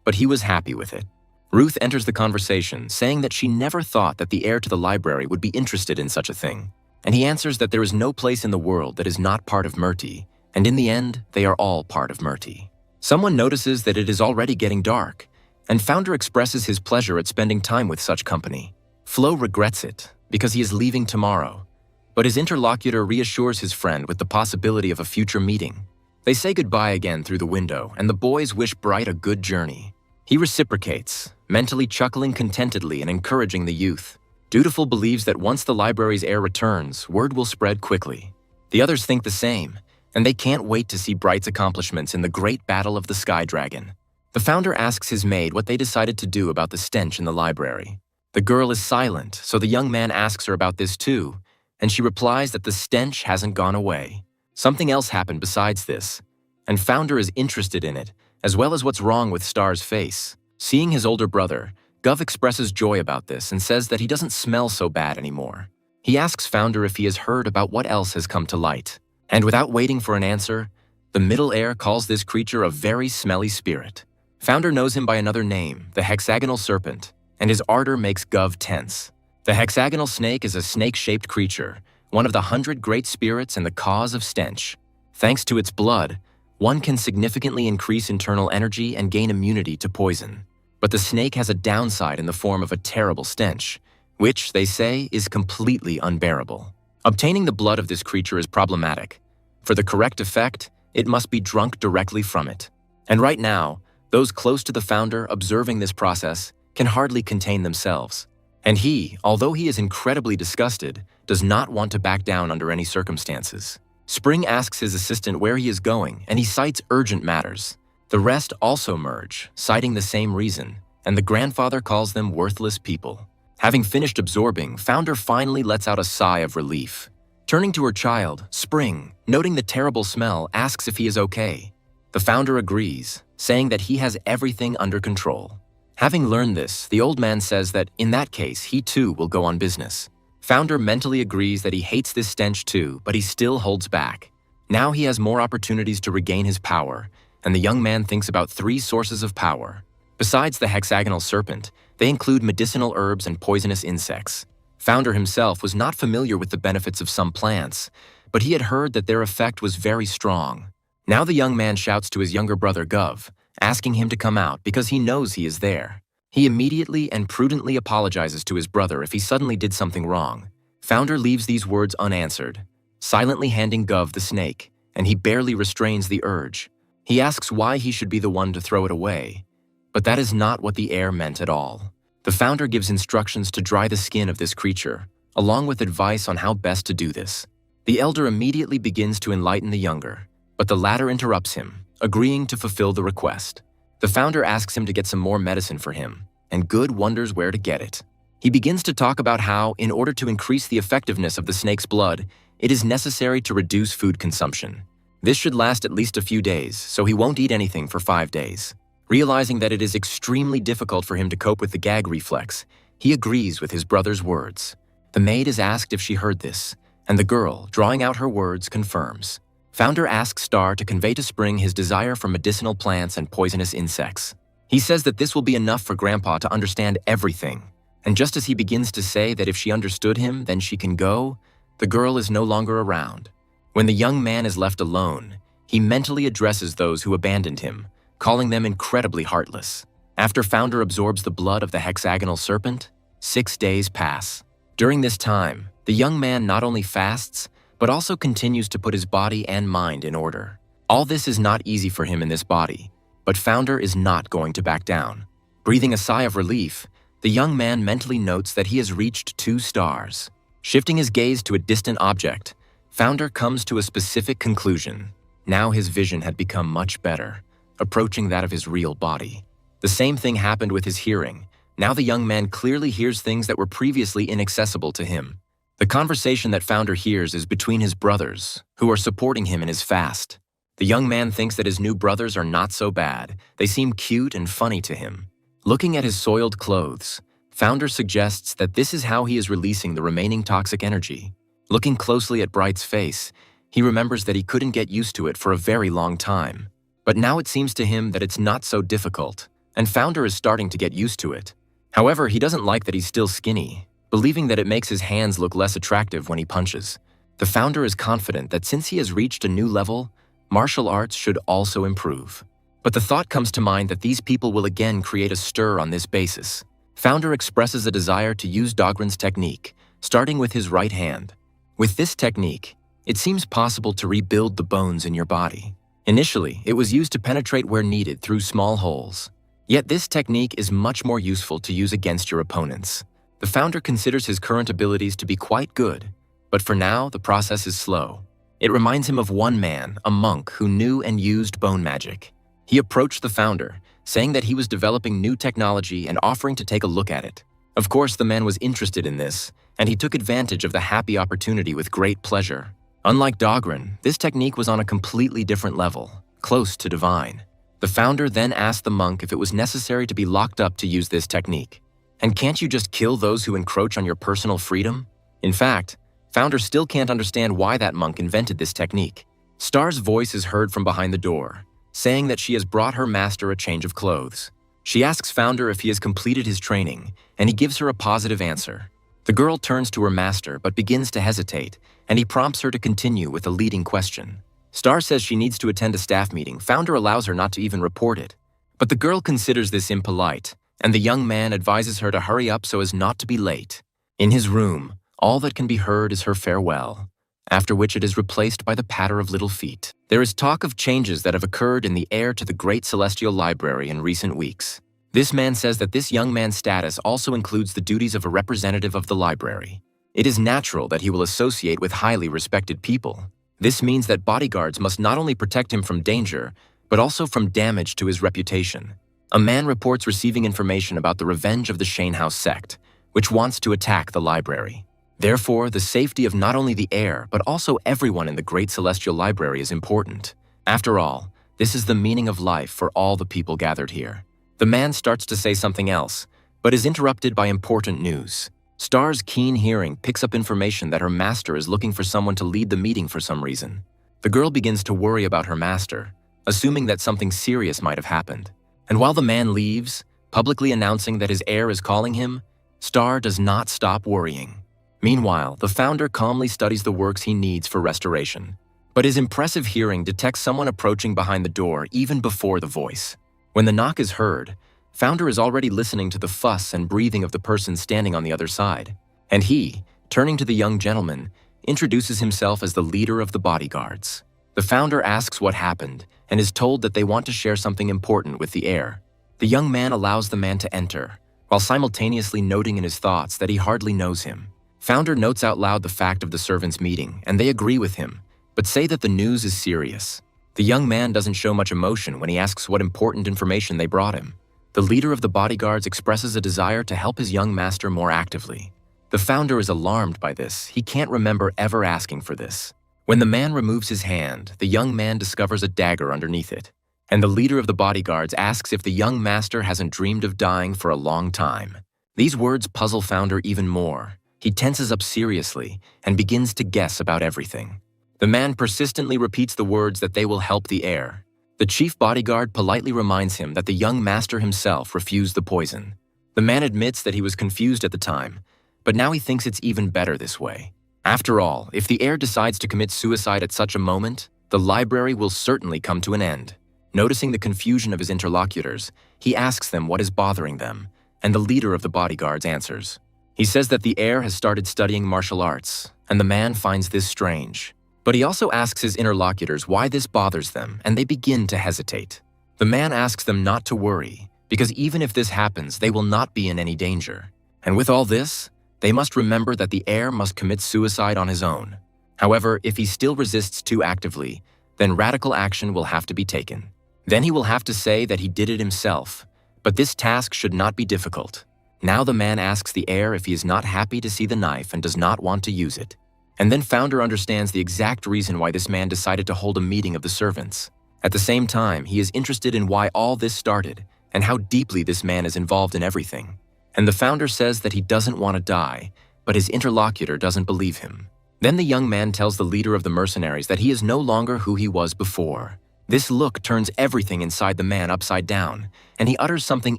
but he was happy with it. Ruth enters the conversation, saying that she never thought that the heir to the library would be interested in such a thing. And he answers that there is no place in the world that is not part of Murti, and in the end, they are all part of Murti. Someone notices that it is already getting dark, and Founder expresses his pleasure at spending time with such company. Flo regrets it, because he is leaving tomorrow, but his interlocutor reassures his friend with the possibility of a future meeting. They say goodbye again through the window, and the boys wish Bright a good journey. He reciprocates, mentally chuckling contentedly and encouraging the youth. Dutiful believes that once the library's heir returns, word will spread quickly. The others think the same, and they can't wait to see Bright's accomplishments in the great battle of the Sky Dragon. The Founder asks his maid what they decided to do about the stench in the library. The girl is silent, so the young man asks her about this too, and she replies that the stench hasn't gone away. Something else happened besides this, and Founder is interested in it, as well as what's wrong with Star's face. Seeing his older brother, Gov expresses joy about this and says that he doesn't smell so bad anymore. He asks Founder if he has heard about what else has come to light. And without waiting for an answer, the middle heir calls this creature a very smelly spirit. Founder knows him by another name, the hexagonal serpent, and his ardor makes Gov tense. The hexagonal snake is a snake-shaped creature, one of the 100 great spirits and the cause of stench. Thanks to its blood, one can significantly increase internal energy and gain immunity to poison. But the snake has a downside in the form of a terrible stench, which, they say, is completely unbearable. Obtaining the blood of this creature is problematic. For the correct effect, it must be drunk directly from it. And right now, those close to the Founder observing this process can hardly contain themselves. And he, although he is incredibly disgusted, does not want to back down under any circumstances. Spring asks his assistant where he is going, and he cites urgent matters. The rest also merge, citing the same reason, and the grandfather calls them worthless people. Having finished absorbing, Founder finally lets out a sigh of relief. Turning to her child, Spring, noting the terrible smell, asks if he is okay. The Founder agrees, saying that he has everything under control. Having learned this, the old man says that, in that case, he too will go on business. Founder mentally agrees that he hates this stench too, but he still holds back. Now he has more opportunities to regain his power, and the young man thinks about 3 sources of power. Besides the hexagonal serpent, they include medicinal herbs and poisonous insects. Founder himself was not familiar with the benefits of some plants, but he had heard that their effect was very strong. Now the young man shouts to his younger brother Gov, asking him to come out because he knows he is there. He immediately and prudently apologizes to his brother if he suddenly did something wrong. Founder leaves these words unanswered, silently handing Gov the snake, and he barely restrains the urge. He asks why he should be the one to throw it away, but that is not what the heir meant at all. The founder gives instructions to dry the skin of this creature, along with advice on how best to do this. The elder immediately begins to enlighten the younger, but the latter interrupts him, agreeing to fulfill the request. The founder asks him to get some more medicine for him, and Good wonders where to get it. He begins to talk about how, in order to increase the effectiveness of the snake's blood, it is necessary to reduce food consumption. This should last at least a few days, so he won't eat anything for 5 days. Realizing that it is extremely difficult for him to cope with the gag reflex, he agrees with his brother's words. The maid is asked if she heard this, and the girl, drawing out her words, confirms. Founder asks Star to convey to Spring his desire for medicinal plants and poisonous insects. He says that this will be enough for Grandpa to understand everything, and just as he begins to say that if she understood him, then she can go, the girl is no longer around. When the young man is left alone, he mentally addresses those who abandoned him, calling them incredibly heartless. After Founder absorbs the blood of the hexagonal serpent, 6 days pass. During this time, the young man not only fasts, but also continues to put his body and mind in order. All this is not easy for him in this body, but Founder is not going to back down. Breathing a sigh of relief, the young man mentally notes that he has reached 2 stars. Shifting his gaze to a distant object, Founder comes to a specific conclusion. Now his vision had become much better, approaching that of his real body. The same thing happened with his hearing. Now the young man clearly hears things that were previously inaccessible to him. The conversation that Founder hears is between his brothers, who are supporting him in his fast. The young man thinks that his new brothers are not so bad. They seem cute and funny to him. Looking at his soiled clothes, Founder suggests that this is how he is releasing the remaining toxic energy. Looking closely at Bright's face, he remembers that he couldn't get used to it for a very long time. But now it seems to him that it's not so difficult, and Founder is starting to get used to it. However, he doesn't like that he's still skinny, believing that it makes his hands look less attractive when he punches. The Founder is confident that since he has reached a new level, martial arts should also improve. But the thought comes to mind that these people will again create a stir on this basis. Founder expresses a desire to use Dogren's technique, starting with his right hand. With this technique, it seems possible to rebuild the bones in your body. Initially, it was used to penetrate where needed through small holes. Yet this technique is much more useful to use against your opponents. The Founder considers his current abilities to be quite good, but for now, the process is slow. It reminds him of one man, a monk who knew and used bone magic. He approached the Founder, saying that he was developing new technology and offering to take a look at it. Of course, the man was interested in this, and he took advantage of the happy opportunity with great pleasure. Unlike Dogren, this technique was on a completely different level, close to divine. The Founder then asked the monk if it was necessary to be locked up to use this technique. And can't you just kill those who encroach on your personal freedom? In fact, Founder still can't understand why that monk invented this technique. Star's voice is heard from behind the door, saying that she has brought her master a change of clothes. She asks Founder if he has completed his training, and he gives her a positive answer. The girl turns to her master but begins to hesitate, and he prompts her to continue with a leading question. Star says she needs to attend a staff meeting. Founder allows her not to even report it. But the girl considers this impolite, and the young man advises her to hurry up so as not to be late. In his room, all that can be heard is her farewell, after which it is replaced by the patter of little feet. There is talk of changes that have occurred in the heir to the Great Celestial Library in recent weeks. This man says that this young man's status also includes the duties of a representative of the library. It is natural that he will associate with highly respected people. This means that bodyguards must not only protect him from danger, but also from damage to his reputation. A man reports receiving information about the revenge of the Shane House sect, which wants to attack the library. Therefore, the safety of not only the heir, but also everyone in the Great Celestial Library is important. After all, this is the meaning of life for all the people gathered here. The man starts to say something else, but is interrupted by important news. Star's keen hearing picks up information that her master is looking for someone to lead the meeting for some reason. The girl begins to worry about her master, assuming that something serious might have happened. And while the man leaves, publicly announcing that his heir is calling him, Star does not stop worrying. Meanwhile, the Founder calmly studies the works he needs for restoration. But his impressive hearing detects someone approaching behind the door even before the voice. When the knock is heard, Founder is already listening to the fuss and breathing of the person standing on the other side. And he, turning to the young gentleman, introduces himself as the leader of the bodyguards. The founder asks what happened and is told that they want to share something important with the heir. The young man allows the man to enter, while simultaneously noting in his thoughts that he hardly knows him. Founder notes out loud the fact of the servants' meeting, and they agree with him, but say that the news is serious. The young man doesn't show much emotion when he asks what important information they brought him. The leader of the bodyguards expresses a desire to help his young master more actively. The founder is alarmed by this. He can't remember ever asking for this. When the man removes his hand, the young man discovers a dagger underneath it, and the leader of the bodyguards asks if the young master hasn't dreamed of dying for a long time. These words puzzle Founder even more. He tenses up seriously and begins to guess about everything. The man persistently repeats the words that they will help the heir. The chief bodyguard politely reminds him that the young master himself refused the poison. The man admits that he was confused at the time, but now he thinks it's even better this way. After all, if the heir decides to commit suicide at such a moment, the library will certainly come to an end. Noticing the confusion of his interlocutors, he asks them what is bothering them, and the leader of the bodyguards answers. He says that the heir has started studying martial arts, and the man finds this strange. But he also asks his interlocutors why this bothers them, and they begin to hesitate. The man asks them not to worry, because even if this happens, they will not be in any danger. And with all this, they must remember that the heir must commit suicide on his own. However, if he still resists too actively, then radical action will have to be taken. Then he will have to say that he did it himself, but this task should not be difficult. Now the man asks the heir if he is not happy to see the knife and does not want to use it. And then Founder understands the exact reason why this man decided to hold a meeting of the servants. At the same time, he is interested in why all this started and how deeply this man is involved in everything. And the founder says that he doesn't want to die, but his interlocutor doesn't believe him. Then the young man tells the leader of the mercenaries that he is no longer who he was before. This look turns everything inside the man upside down, and he utters something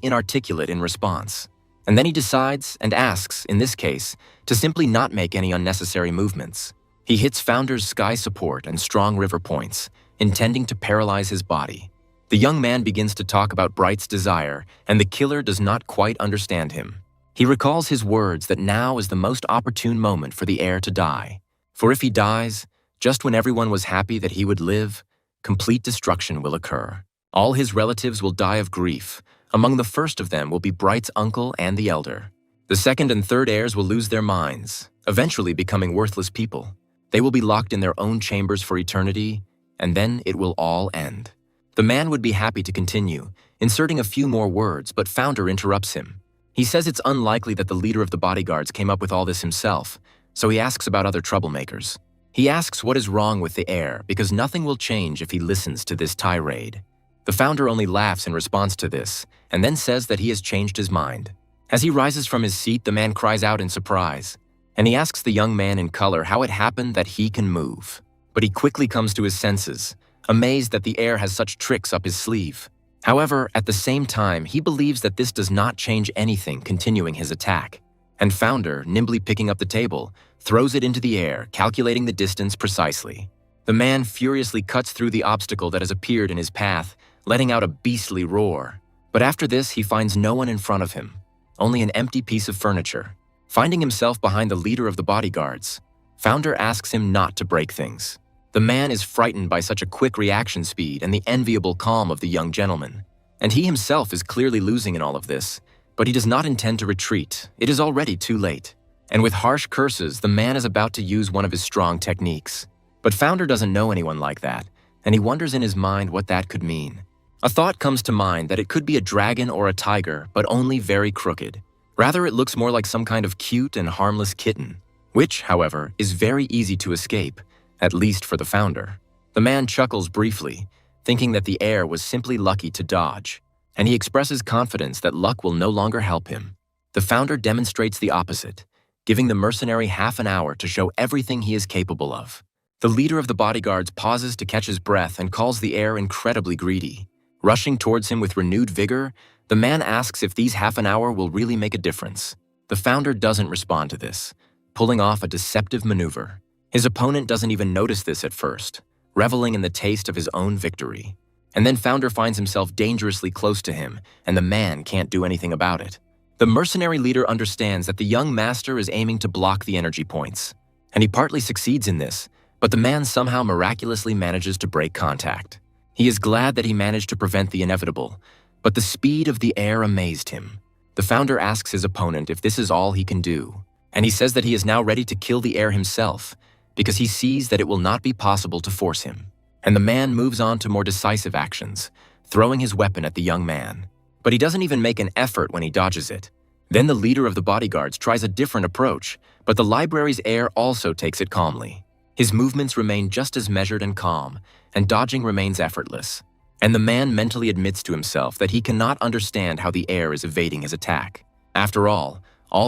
inarticulate in response. And then he decides, and asks, in this case, to simply not make any unnecessary movements. He hits Founder's sky support and strong river points, intending to paralyze his body. The young man begins to talk about Bright's desire, and the killer does not quite understand him. He recalls his words that now is the most opportune moment for the heir to die. For if he dies, just when everyone was happy that he would live, complete destruction will occur. All his relatives will die of grief. Among the first of them will be Bright's uncle and the elder. The second and third heirs will lose their minds, eventually becoming worthless people. They will be locked in their own chambers for eternity, and then it will all end. The man would be happy to continue, inserting a few more words, but Founder interrupts him. He says it's unlikely that the leader of the bodyguards came up with all this himself, so he asks about other troublemakers. He asks what is wrong with the heir, because nothing will change if he listens to this tirade. The founder only laughs in response to this, and then says that he has changed his mind. As he rises from his seat, the man cries out in surprise, and he asks the young man in color how it happened that he can move. But he quickly comes to his senses, amazed that the heir has such tricks up his sleeve. However, at the same time, he believes that this does not change anything, continuing his attack. And Founder, nimbly picking up the table, throws it into the air, calculating the distance precisely. The man furiously cuts through the obstacle that has appeared in his path, letting out a beastly roar. But after this, he finds no one in front of him, only an empty piece of furniture. Finding himself behind the leader of the bodyguards, Founder asks him not to break things. The man is frightened by such a quick reaction speed and the enviable calm of the young gentleman. And he himself is clearly losing in all of this, but he does not intend to retreat. It is already too late. And with harsh curses, the man is about to use one of his strong techniques. But Founder doesn't know anyone like that, and he wonders in his mind what that could mean. A thought comes to mind that it could be a dragon or a tiger, but only very crooked. Rather, it looks more like some kind of cute and harmless kitten, which, however, is very easy to escape, at least for the founder. The man chuckles briefly, thinking that the heir was simply lucky to dodge, and he expresses confidence that luck will no longer help him. The founder demonstrates the opposite, giving the mercenary half an hour to show everything he is capable of. The leader of the bodyguards pauses to catch his breath and calls the heir incredibly greedy. Rushing towards him with renewed vigor, the man asks if these half an hour will really make a difference. The founder doesn't respond to this, pulling off a deceptive maneuver. His opponent doesn't even notice this at first, reveling in the taste of his own victory. And then Founder finds himself dangerously close to him, and the man can't do anything about it. The mercenary leader understands that the young master is aiming to block the energy points, and he partly succeeds in this, but the man somehow miraculously manages to break contact. He is glad that he managed to prevent the inevitable, but the speed of the air amazed him. The Founder asks his opponent if this is all he can do, and he says that he is now ready to kill the air himself, because he sees that it will not be possible to force him. And the man moves on to more decisive actions, throwing his weapon at the young man. But he doesn't even make an effort when he dodges it. Then the leader of the bodyguards tries a different approach, but the library's air also takes it calmly. His movements remain just as measured and calm, and dodging remains effortless. And the man mentally admits to himself that he cannot understand how the air is evading his attack. After all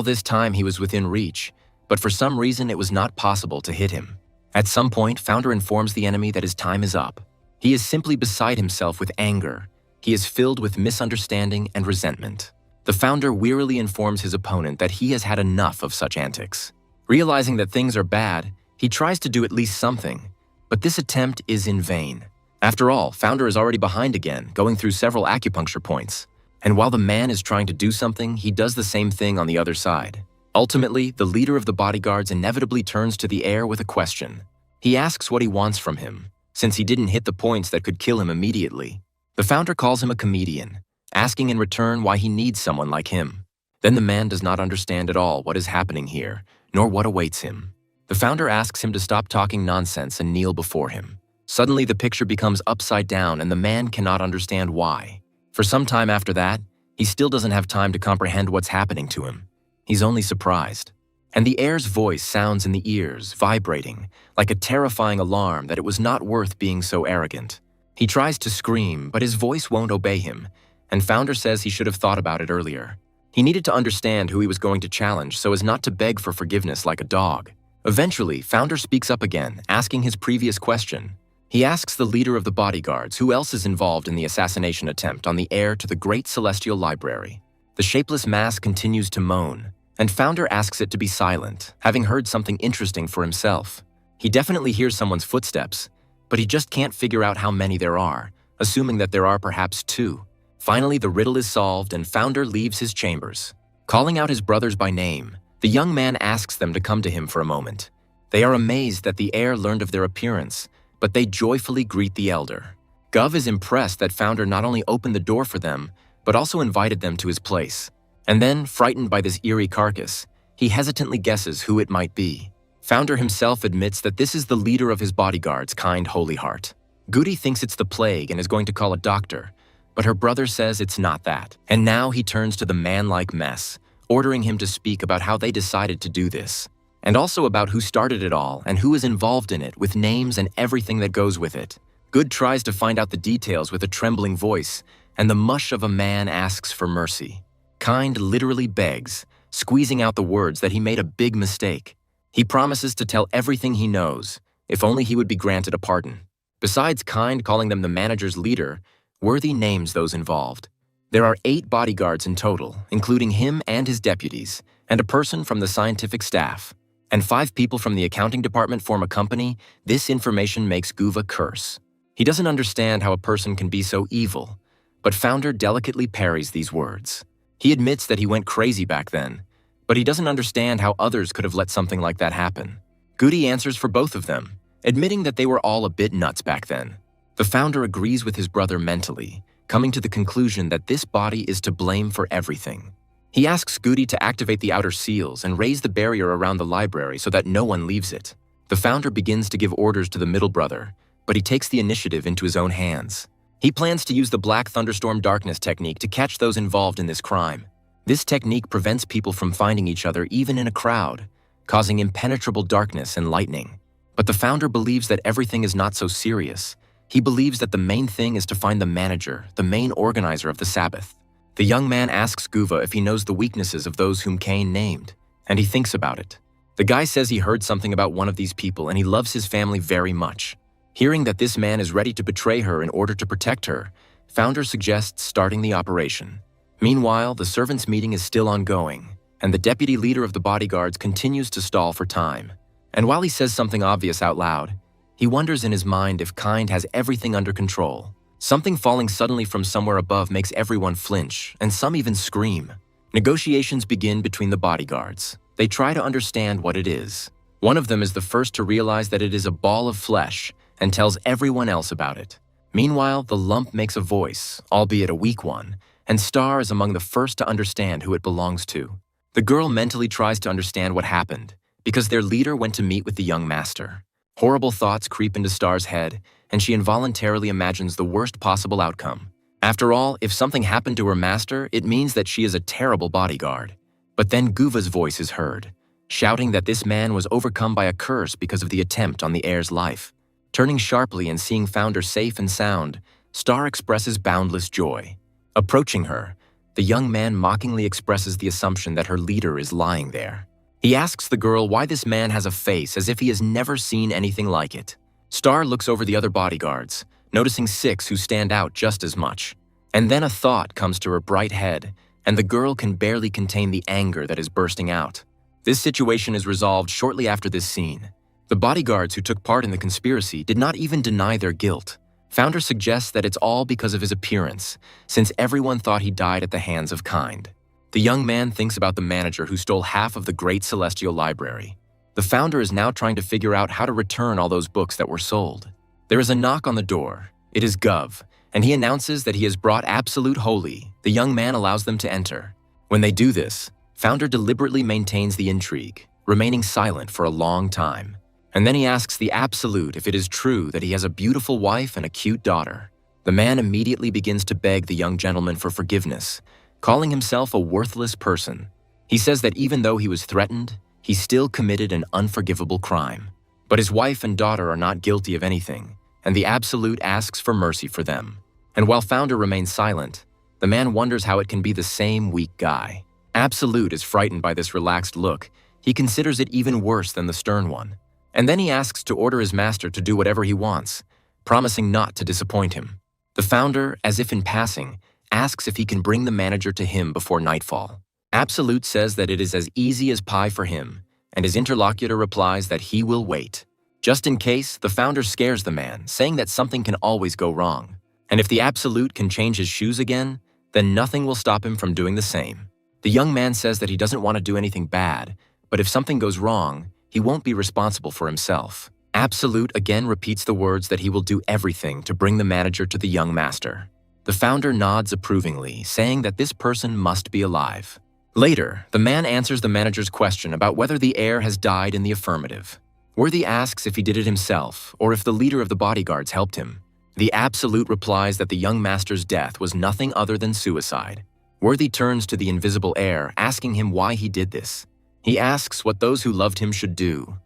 this time he was within reach, but for some reason it was not possible to hit him. At some point, Founder informs the enemy that his time is up. He is simply beside himself with anger. He is filled with misunderstanding and resentment. The Founder wearily informs his opponent that he has had enough of such antics. Realizing that things are bad, he tries to do at least something, but this attempt is in vain. After all, Founder is already behind again, going through several acupuncture points. And while the man is trying to do something, he does the same thing on the other side. Ultimately, the leader of the bodyguards inevitably turns to the air with a question. He asks what he wants from him, since he didn't hit the points that could kill him immediately. The Founder calls him a comedian, asking in return why he needs someone like him. Then the man does not understand at all what is happening here, nor what awaits him. The Founder asks him to stop talking nonsense and kneel before him. Suddenly the picture becomes upside down and the man cannot understand why. For some time after that, he still doesn't have time to comprehend what's happening to him. He's only surprised. And the air's voice sounds in the ears, vibrating, like a terrifying alarm that it was not worth being so arrogant. He tries to scream, but his voice won't obey him, and Founder says he should have thought about it earlier. He needed to understand who he was going to challenge so as not to beg for forgiveness like a dog. Eventually, Founder speaks up again, asking his previous question. He asks the leader of the bodyguards who else is involved in the assassination attempt on the heir to the Great Celestial Library. The shapeless mass continues to moan, and Founder asks it to be silent, having heard something interesting for himself. He definitely hears someone's footsteps, but he just can't figure out how many there are, assuming that there are perhaps 2. Finally, the riddle is solved and Founder leaves his chambers. Calling out his brothers by name, the young man asks them to come to him for a moment. They are amazed that the heir learned of their appearance, but they joyfully greet the elder. Gov is impressed that Founder not only opened the door for them, but also invited them to his place. And then, frightened by this eerie carcass, he hesitantly guesses who it might be. Founder himself admits that this is the leader of his bodyguards, Kind Holy Heart. Goody thinks it's the plague and is going to call a doctor, but her brother says it's not that. And now he turns to the man-like mess, ordering him to speak about how they decided to do this, and also about who started it all and who is involved in it, with names and everything that goes with it. Good tries to find out the details with a trembling voice, and the mush of a man asks for mercy. Kind literally begs, squeezing out the words that he made a big mistake. He promises to tell everything he knows, if only he would be granted a pardon. Besides Kind calling them the manager's leader, Worthy names those involved. There are 8 bodyguards in total, including him and his deputies, and a person from the scientific staff. And 5 people from the accounting department form a company. This information makes Guva curse. He doesn't understand how a person can be so evil, but Founder delicately parries these words. He admits that he went crazy back then, but he doesn't understand how others could have let something like that happen. Goody answers for both of them, admitting that they were all a bit nuts back then. The Founder agrees with his brother mentally, coming to the conclusion that this body is to blame for everything. He asks Goody to activate the outer seals and raise the barrier around the library so that no one leaves it. The Founder begins to give orders to the middle brother, but he takes the initiative into his own hands. He plans to use the Black Thunderstorm Darkness technique to catch those involved in this crime. This technique prevents people from finding each other even in a crowd, causing impenetrable darkness and lightning. But the Founder believes that everything is not so serious. He believes that the main thing is to find the manager, the main organizer of the Sabbath. The young man asks Guva if he knows the weaknesses of those whom Cain named, and he thinks about it. The guy says he heard something about one of these people and he loves his family very much. Hearing that this man is ready to betray her in order to protect her, Founder suggests starting the operation. Meanwhile, the servants' meeting is still ongoing, and the deputy leader of the bodyguards continues to stall for time. And while he says something obvious out loud, he wonders in his mind if Kind has everything under control, Something falling suddenly from somewhere above makes everyone flinch, and some even scream. Negotiations begin between the bodyguards. They try to understand what it is. One of them is the first to realize that it is a ball of flesh and tells everyone else about it. Meanwhile, the lump makes a voice, albeit a weak one, and Star is among the first to understand who it belongs to. The girl mentally tries to understand what happened, because their leader went to meet with the young master. Horrible thoughts creep into Star's head, and she involuntarily imagines the worst possible outcome. After all, if something happened to her master, it means that she is a terrible bodyguard. But then Guva's voice is heard, shouting that this man was overcome by a curse because of the attempt on the heir's life. Turning sharply and seeing Founder safe and sound, Star expresses boundless joy. Approaching her, the young man mockingly expresses the assumption that her leader is lying there. He asks the girl why this man has a face as if he has never seen anything like it. Star looks over the other bodyguards, noticing 6 who stand out just as much. And then a thought comes to her bright head, and the girl can barely contain the anger that is bursting out. This situation is resolved shortly after this scene. The bodyguards who took part in the conspiracy did not even deny their guilt. Founder suggests that it's all because of his appearance, since everyone thought he died at the hands of kind. The young man thinks about the manager who stole half of the great celestial library. The founder is now trying to figure out how to return all those books that were sold. There is a knock on the door. It is Gov, and he announces that he has brought Absolute Holy. The young man allows them to enter. When they do this, Founder deliberately maintains the intrigue, remaining silent for a long time. And then he asks the Absolute if it is true that he has a beautiful wife and a cute daughter. The man immediately begins to beg the young gentleman for forgiveness, calling himself a worthless person. He says that even though he was threatened, he still committed an unforgivable crime. But his wife and daughter are not guilty of anything, and the Absolute asks for mercy for them. And while Founder remains silent, the man wonders how it can be the same weak guy. Absolute is frightened by this relaxed look. He considers it even worse than the stern one. And then he asks to order his master to do whatever he wants, promising not to disappoint him. The founder, as if in passing, asks if he can bring the manager to him before nightfall. Absolute says that it is as easy as pie for him, and his interlocutor replies that he will wait. Just in case, the founder scares the man, saying that something can always go wrong. And if the Absolute can change his shoes again, then nothing will stop him from doing the same. The young man says that he doesn't want to do anything bad, but if something goes wrong, he won't be responsible for himself. Absolute again repeats the words that he will do everything to bring the manager to the young master. The founder nods approvingly, saying that this person must be alive. Later, the man answers the manager's question about whether the heir has died in the affirmative. Worthy asks if he did it himself or if the leader of the bodyguards helped him. The Absolute replies that the young master's death was nothing other than suicide. Worthy turns to the invisible heir, asking him why he did this. He asks what those who loved him should do,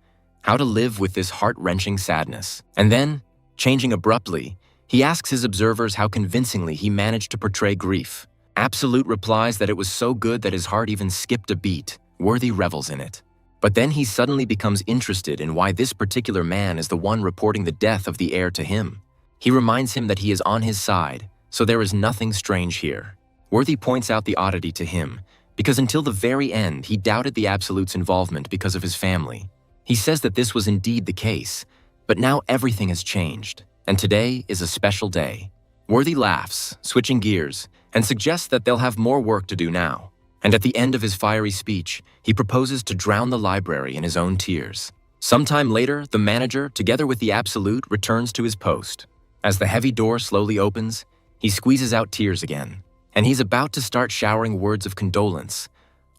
how to live with this heart-wrenching sadness. And then, changing abruptly, he asks his observers how convincingly he managed to portray grief. Absolute replies that it was so good that his heart even skipped a beat. Worthy revels in it. But then he suddenly becomes interested in why this particular man is the one reporting the death of the heir to him. He reminds him that he is on his side, so there is nothing strange here. Worthy points out the oddity to him, because until the very end, he doubted the Absolute's involvement because of his family. He says that this was indeed the case, but now everything has changed, and today is a special day. Worthy laughs, switching gears, and suggests that they'll have more work to do now. And at the end of his fiery speech, he proposes to drown the library in his own tears. Sometime later, the manager, together with the Absolute, returns to his post. As the heavy door slowly opens, he squeezes out tears again, and he's about to start showering words of condolence.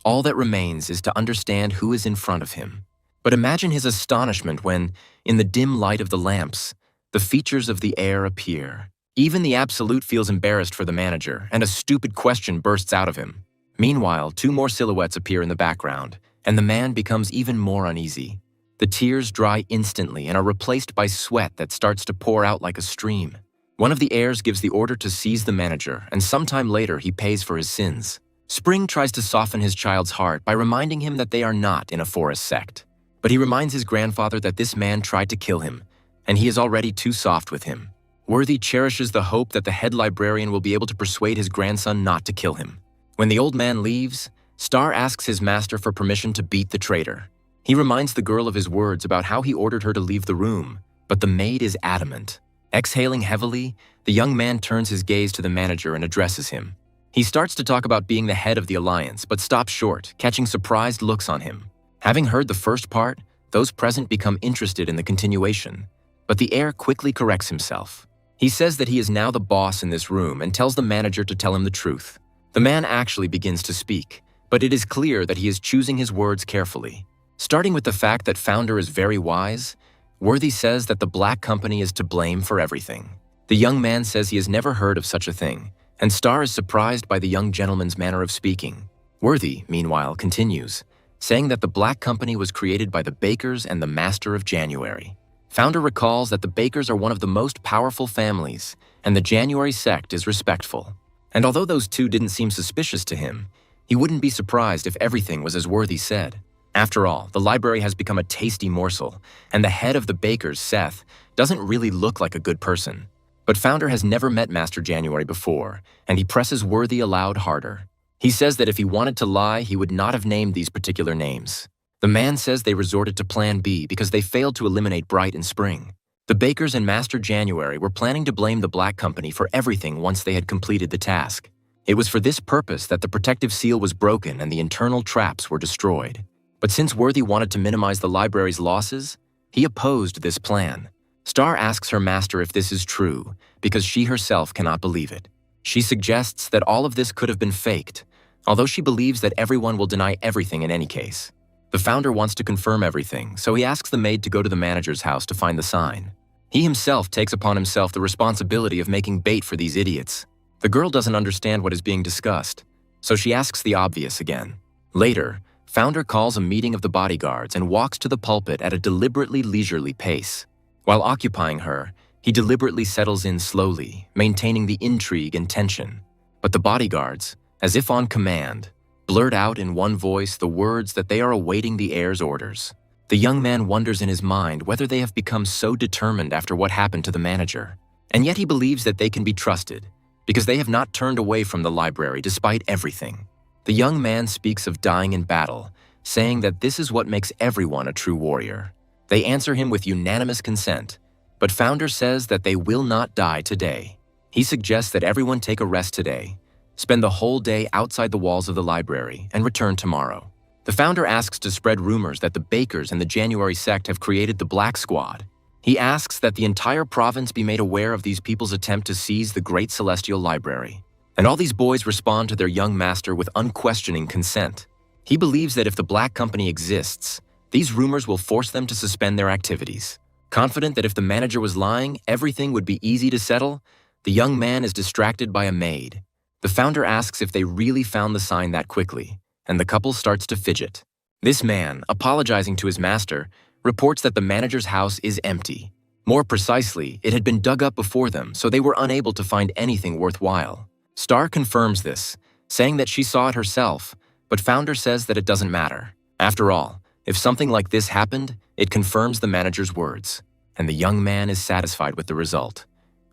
All that remains is to understand who is in front of him. But imagine his astonishment when, in the dim light of the lamps, the features of the heir appear. Even the Absolute feels embarrassed for the manager, and a stupid question bursts out of him. Meanwhile, 2 more silhouettes appear in the background, and the man becomes even more uneasy. The tears dry instantly and are replaced by sweat that starts to pour out like a stream. One of the heirs gives the order to seize the manager, and sometime later he pays for his sins. Spring tries to soften his child's heart by reminding him that they are not in a forest sect. But he reminds his grandfather that this man tried to kill him, and he is already too soft with him. Worthy cherishes the hope that the head librarian will be able to persuade his grandson not to kill him. When the old man leaves, Star asks his master for permission to beat the traitor. He reminds the girl of his words about how he ordered her to leave the room, but the maid is adamant. Exhaling heavily, the young man turns his gaze to the manager and addresses him. He starts to talk about being the head of the alliance, but stops short, catching surprised looks on him. Having heard the first part, those present become interested in the continuation. But the heir quickly corrects himself. He says that he is now the boss in this room and tells the manager to tell him the truth. The man actually begins to speak, but it is clear that he is choosing his words carefully. Starting with the fact that Founder is very wise, Worthy says that the Black Company is to blame for everything. The young man says he has never heard of such a thing, and Star is surprised by the young gentleman's manner of speaking. Worthy, meanwhile, continues, saying that the Black Company was created by the Bakers and the Master of January. Founder recalls that the Bakers are one of the most powerful families, and the January sect is respectful. And although those two didn't seem suspicious to him, he wouldn't be surprised if everything was as Worthy said. After all, the library has become a tasty morsel, and the head of the Bakers, Seth, doesn't really look like a good person. But Founder has never met Master January before, and he presses Worthy aloud harder. He says that if he wanted to lie, he would not have named these particular names. The man says they resorted to Plan B because they failed to eliminate Bright and Spring. The Bakers and Master January were planning to blame the Black Company for everything once they had completed the task. It was for this purpose that the protective seal was broken and the internal traps were destroyed. But since Worthy wanted to minimize the library's losses, he opposed this plan. Star asks her master if this is true, because she herself cannot believe it. She suggests that all of this could have been faked, although she believes that everyone will deny everything in any case. The Founder wants to confirm everything, so he asks the maid to go to the manager's house to find the sign. He himself takes upon himself the responsibility of making bait for these idiots. The girl doesn't understand what is being discussed, so she asks the obvious again. Later, Founder calls a meeting of the bodyguards and walks to the pulpit at a deliberately leisurely pace. While occupying her, he deliberately settles in slowly, maintaining the intrigue and tension. But the bodyguards, as if on command, blurt out in one voice the words that they are awaiting the heir's orders. The young man wonders in his mind whether they have become so determined after what happened to the manager. And yet he believes that they can be trusted, because they have not turned away from the library despite everything. The young man speaks of dying in battle, saying that this is what makes everyone a true warrior. They answer him with unanimous consent, but Founder says that they will not die today. He suggests that everyone take a rest today, spend the whole day outside the walls of the library, and return tomorrow. The Founder asks to spread rumors that the Bakers and the January sect have created the Black Squad. He asks that the entire province be made aware of these people's attempt to seize the Great Celestial Library. And all these boys respond to their young master with unquestioning consent. He believes that if the Black Company exists, these rumors will force them to suspend their activities. Confident that if the manager was lying, everything would be easy to settle, the young man is distracted by a maid. The Founder asks if they really found the sign that quickly, and the couple starts to fidget. This man, apologizing to his master, reports that the manager's house is empty. More precisely, it had been dug up before them, so they were unable to find anything worthwhile. Star confirms this, saying that she saw it herself, but Founder says that it doesn't matter. After all, if something like this happened, it confirms the manager's words, and the young man is satisfied with the result,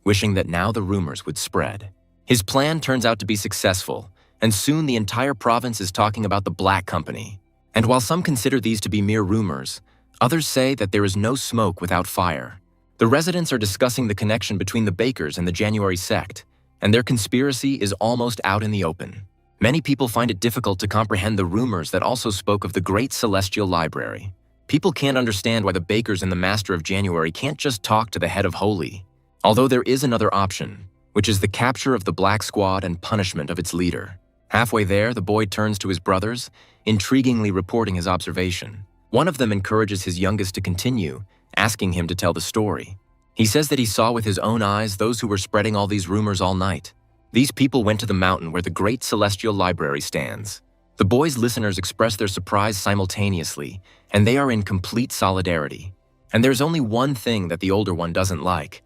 wishing that now the rumors would spread. His plan turns out to be successful, and soon the entire province is talking about the Black Company. And while some consider these to be mere rumors, others say that there is no smoke without fire. The residents are discussing the connection between the Bakers and the January sect, and their conspiracy is almost out in the open. Many people find it difficult to comprehend the rumors that also spoke of the Great Celestial Library. People can't understand why the Bakers and the Master of January can't just talk to the head of Holy. Although there is another option, which is the capture of the Black Squad and punishment of its leader. Halfway there, the boy turns to his brothers, intriguingly reporting his observation. One of them encourages his youngest to continue, asking him to tell the story. He says that he saw with his own eyes those who were spreading all these rumors all night. These people went to the mountain where the Great Celestial Library stands. The boy's listeners express their surprise simultaneously, and they are in complete solidarity. And there's only one thing that the older one doesn't like: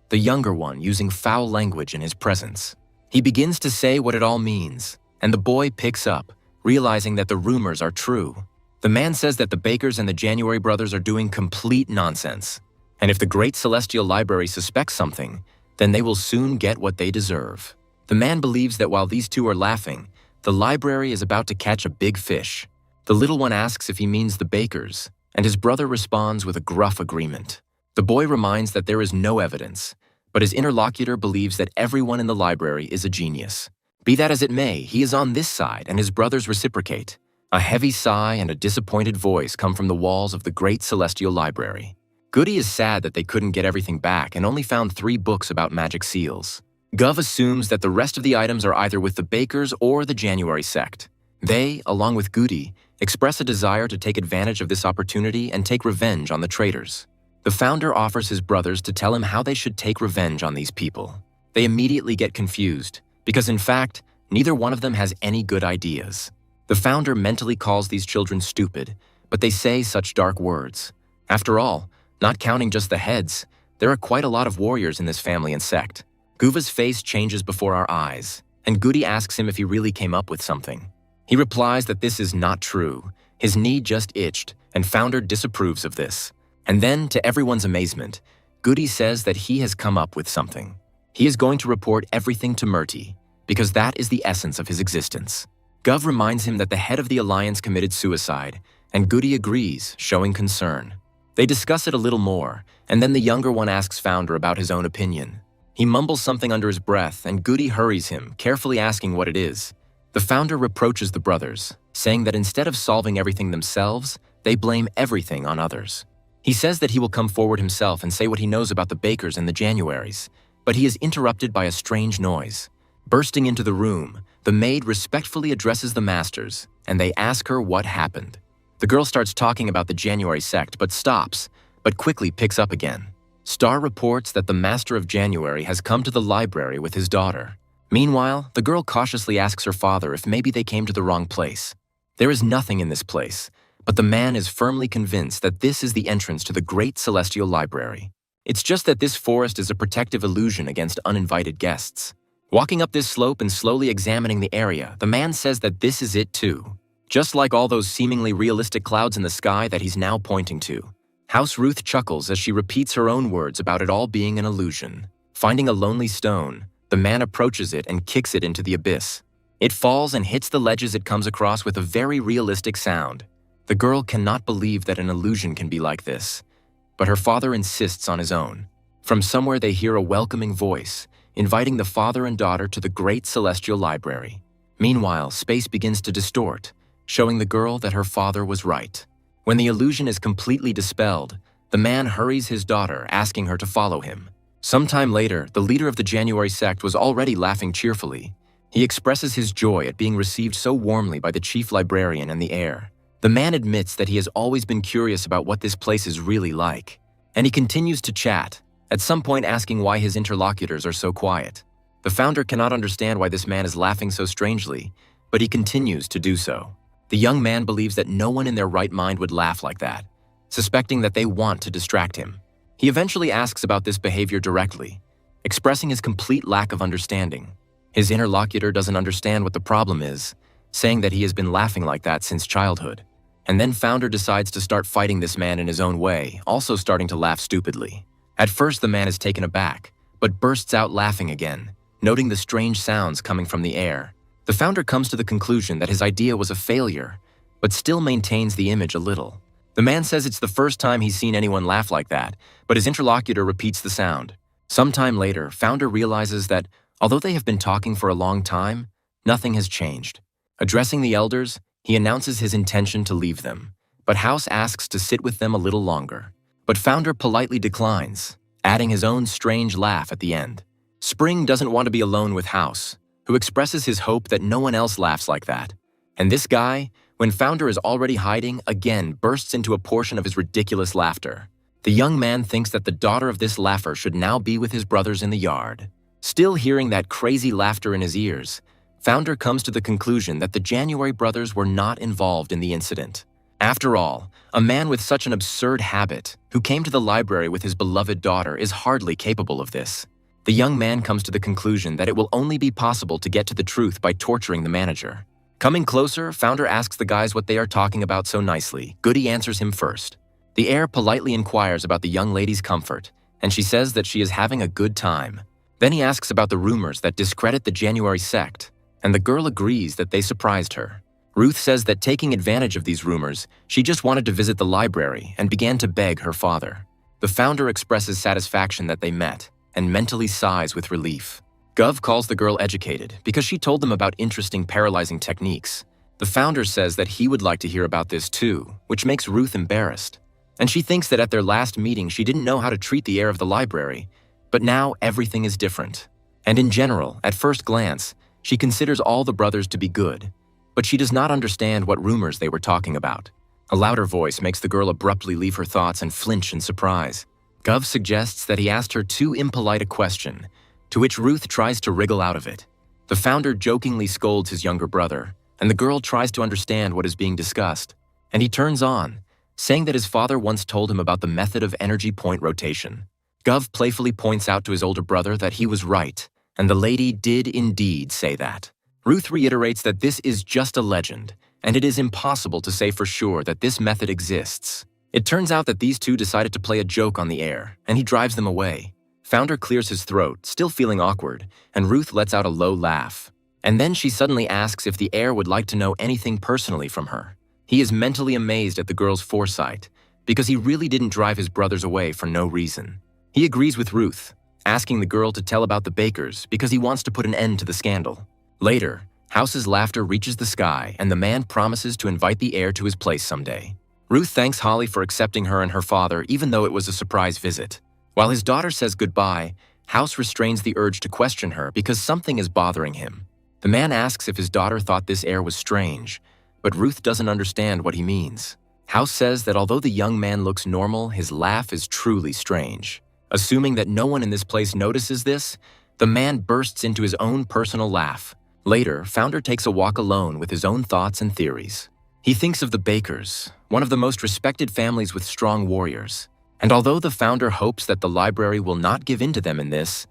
the younger one using foul language in his presence. He begins to say what it all means, and the boy picks up, realizing that the rumors are true. The man says that the Bakers and the January brothers are doing complete nonsense, and if the Great Celestial Library suspects something, then they will soon get what they deserve. The man believes that while these two are laughing, the library is about to catch a big fish. The little one asks if he means the Bakers, and his brother responds with a gruff agreement. The boy reminds that there is no evidence, but his interlocutor believes that everyone in the library is a genius. Be that as it may, he is on this side and his brothers reciprocate. A heavy sigh and a disappointed voice come from the walls of the great celestial library. Goody is sad that they couldn't get everything back and only found 3 books about magic seals. Gov assumes that the rest of the items are either with the Bakers or the January sect. They, along with Goody, express a desire to take advantage of this opportunity and take revenge on the traitors. The founder offers his brothers to tell him how they should take revenge on these people. They immediately get confused, because in fact, neither one of them has any good ideas. The founder mentally calls these children stupid, but they say such dark words. After all, not counting just the heads, there are quite a lot of warriors in this family and sect. Guva's face changes before our eyes, and Goody asks him if he really came up with something. He replies that this is not true. His knee just itched, and founder disapproves of this. And then, to everyone's amazement, Goody says that he has come up with something. He is going to report everything to Murti, because that is the essence of his existence. Gov reminds him that the head of the Alliance committed suicide, and Goody agrees, showing concern. They discuss it a little more, and then the younger one asks Founder about his own opinion. He mumbles something under his breath, and Goody hurries him, carefully asking what it is. The Founder reproaches the brothers, saying that instead of solving everything themselves, they blame everything on others. He says that he will come forward himself and say what he knows about the Bakers and the Januaries, but he is interrupted by a strange noise. Bursting into the room, the maid respectfully addresses the masters, and they ask her what happened. The girl starts talking about the January sect, but stops, but quickly picks up again. Star reports that the Master of January has come to the library with his daughter. Meanwhile, the girl cautiously asks her father if maybe they came to the wrong place. There is nothing in this place, but the man is firmly convinced that this is the entrance to the great celestial library. It's just that this forest is a protective illusion against uninvited guests. Walking up this slope and slowly examining the area, the man says that this is it too. Just like all those seemingly realistic clouds in the sky that he's now pointing to. House Ruth chuckles as she repeats her own words about it all being an illusion. Finding a lonely stone, the man approaches it and kicks it into the abyss. It falls and hits the ledges it comes across with a very realistic sound. The girl cannot believe that an illusion can be like this, but her father insists on his own. From somewhere they hear a welcoming voice, inviting the father and daughter to the great celestial library. Meanwhile, space begins to distort, showing the girl that her father was right. When the illusion is completely dispelled, the man hurries his daughter, asking her to follow him. Sometime later, the leader of the January sect was already laughing cheerfully. He expresses his joy at being received so warmly by the chief librarian and the heir. The man admits that he has always been curious about what this place is really like, and he continues to chat, at some point asking why his interlocutors are so quiet. The founder cannot understand why this man is laughing so strangely, but he continues to do so. The young man believes that no one in their right mind would laugh like that, suspecting that they want to distract him. He eventually asks about this behavior directly, expressing his complete lack of understanding. His interlocutor doesn't understand what the problem is, saying that he has been laughing like that since childhood. And then Founder decides to start fighting this man in his own way, also starting to laugh stupidly. At first the man is taken aback, but bursts out laughing again, noting the strange sounds coming from the air. The founder comes to the conclusion that his idea was a failure, but still maintains the image a little. The man says it's the first time he's seen anyone laugh like that, but his interlocutor repeats the sound. Sometime later, Founder realizes that, although they have been talking for a long time, nothing has changed. Addressing the elders, he announces his intention to leave them, but House asks to sit with them a little longer. But Founder politely declines, adding his own strange laugh at the end. Spring doesn't want to be alone with House, who expresses his hope that no one else laughs like that. And this guy, when Founder is already hiding, again bursts into a portion of his ridiculous laughter. The young man thinks that the daughter of this laugher should now be with his brothers in the yard. Still hearing that crazy laughter in his ears, Founder comes to the conclusion that the January brothers were not involved in the incident. After all, a man with such an absurd habit, who came to the library with his beloved daughter, is hardly capable of this. The young man comes to the conclusion that it will only be possible to get to the truth by torturing the manager. Coming closer, Founder asks the guys what they are talking about so nicely. Goody answers him first. The heir politely inquires about the young lady's comfort, and she says that she is having a good time. Then he asks about the rumors that discredit the January sect, and the girl agrees that they surprised her. Ruth says that taking advantage of these rumors, she just wanted to visit the library and began to beg her father. The founder expresses satisfaction that they met, and mentally sighs with relief. Gov calls the girl educated because she told them about interesting paralyzing techniques. The founder says that he would like to hear about this too, which makes Ruth embarrassed. And she thinks that at their last meeting she didn't know how to treat the heir of the library, but now everything is different. And in general, at first glance, she considers all the brothers to be good, but she does not understand what rumors they were talking about. A louder voice makes the girl abruptly leave her thoughts and flinch in surprise. Gov suggests that he asked her too impolite a question, to which Ruth tries to wriggle out of it. The founder jokingly scolds his younger brother, and the girl tries to understand what is being discussed. And he turns on, saying that his father once told him about the method of energy point rotation. Gov playfully points out to his older brother that he was right, and the lady did indeed say that. Ruth reiterates that this is just a legend, and it is impossible to say for sure that this method exists. It turns out that these two decided to play a joke on the heir, and he drives them away. Founder clears his throat, still feeling awkward, and Ruth lets out a low laugh. And then she suddenly asks if the heir would like to know anything personally from her. He is mentally amazed at the girl's foresight, because he really didn't drive his brothers away for no reason. He agrees with Ruth, asking the girl to tell about the bakers because he wants to put an end to the scandal. Later, House's laughter reaches the sky, and the man promises to invite the heir to his place someday. Ruth thanks Holly for accepting her and her father, even though it was a surprise visit. While his daughter says goodbye, House restrains the urge to question her because something is bothering him. The man asks if his daughter thought this heir was strange, but Ruth doesn't understand what he means. House says that although the young man looks normal, his laugh is truly strange. Assuming that no one in this place notices this, the man bursts into his own personal laugh. Later, Founder takes a walk alone with his own thoughts and theories. He thinks of the Bakers, one of the most respected families with strong warriors. And although the Founder hopes that the library will not give in to them in this,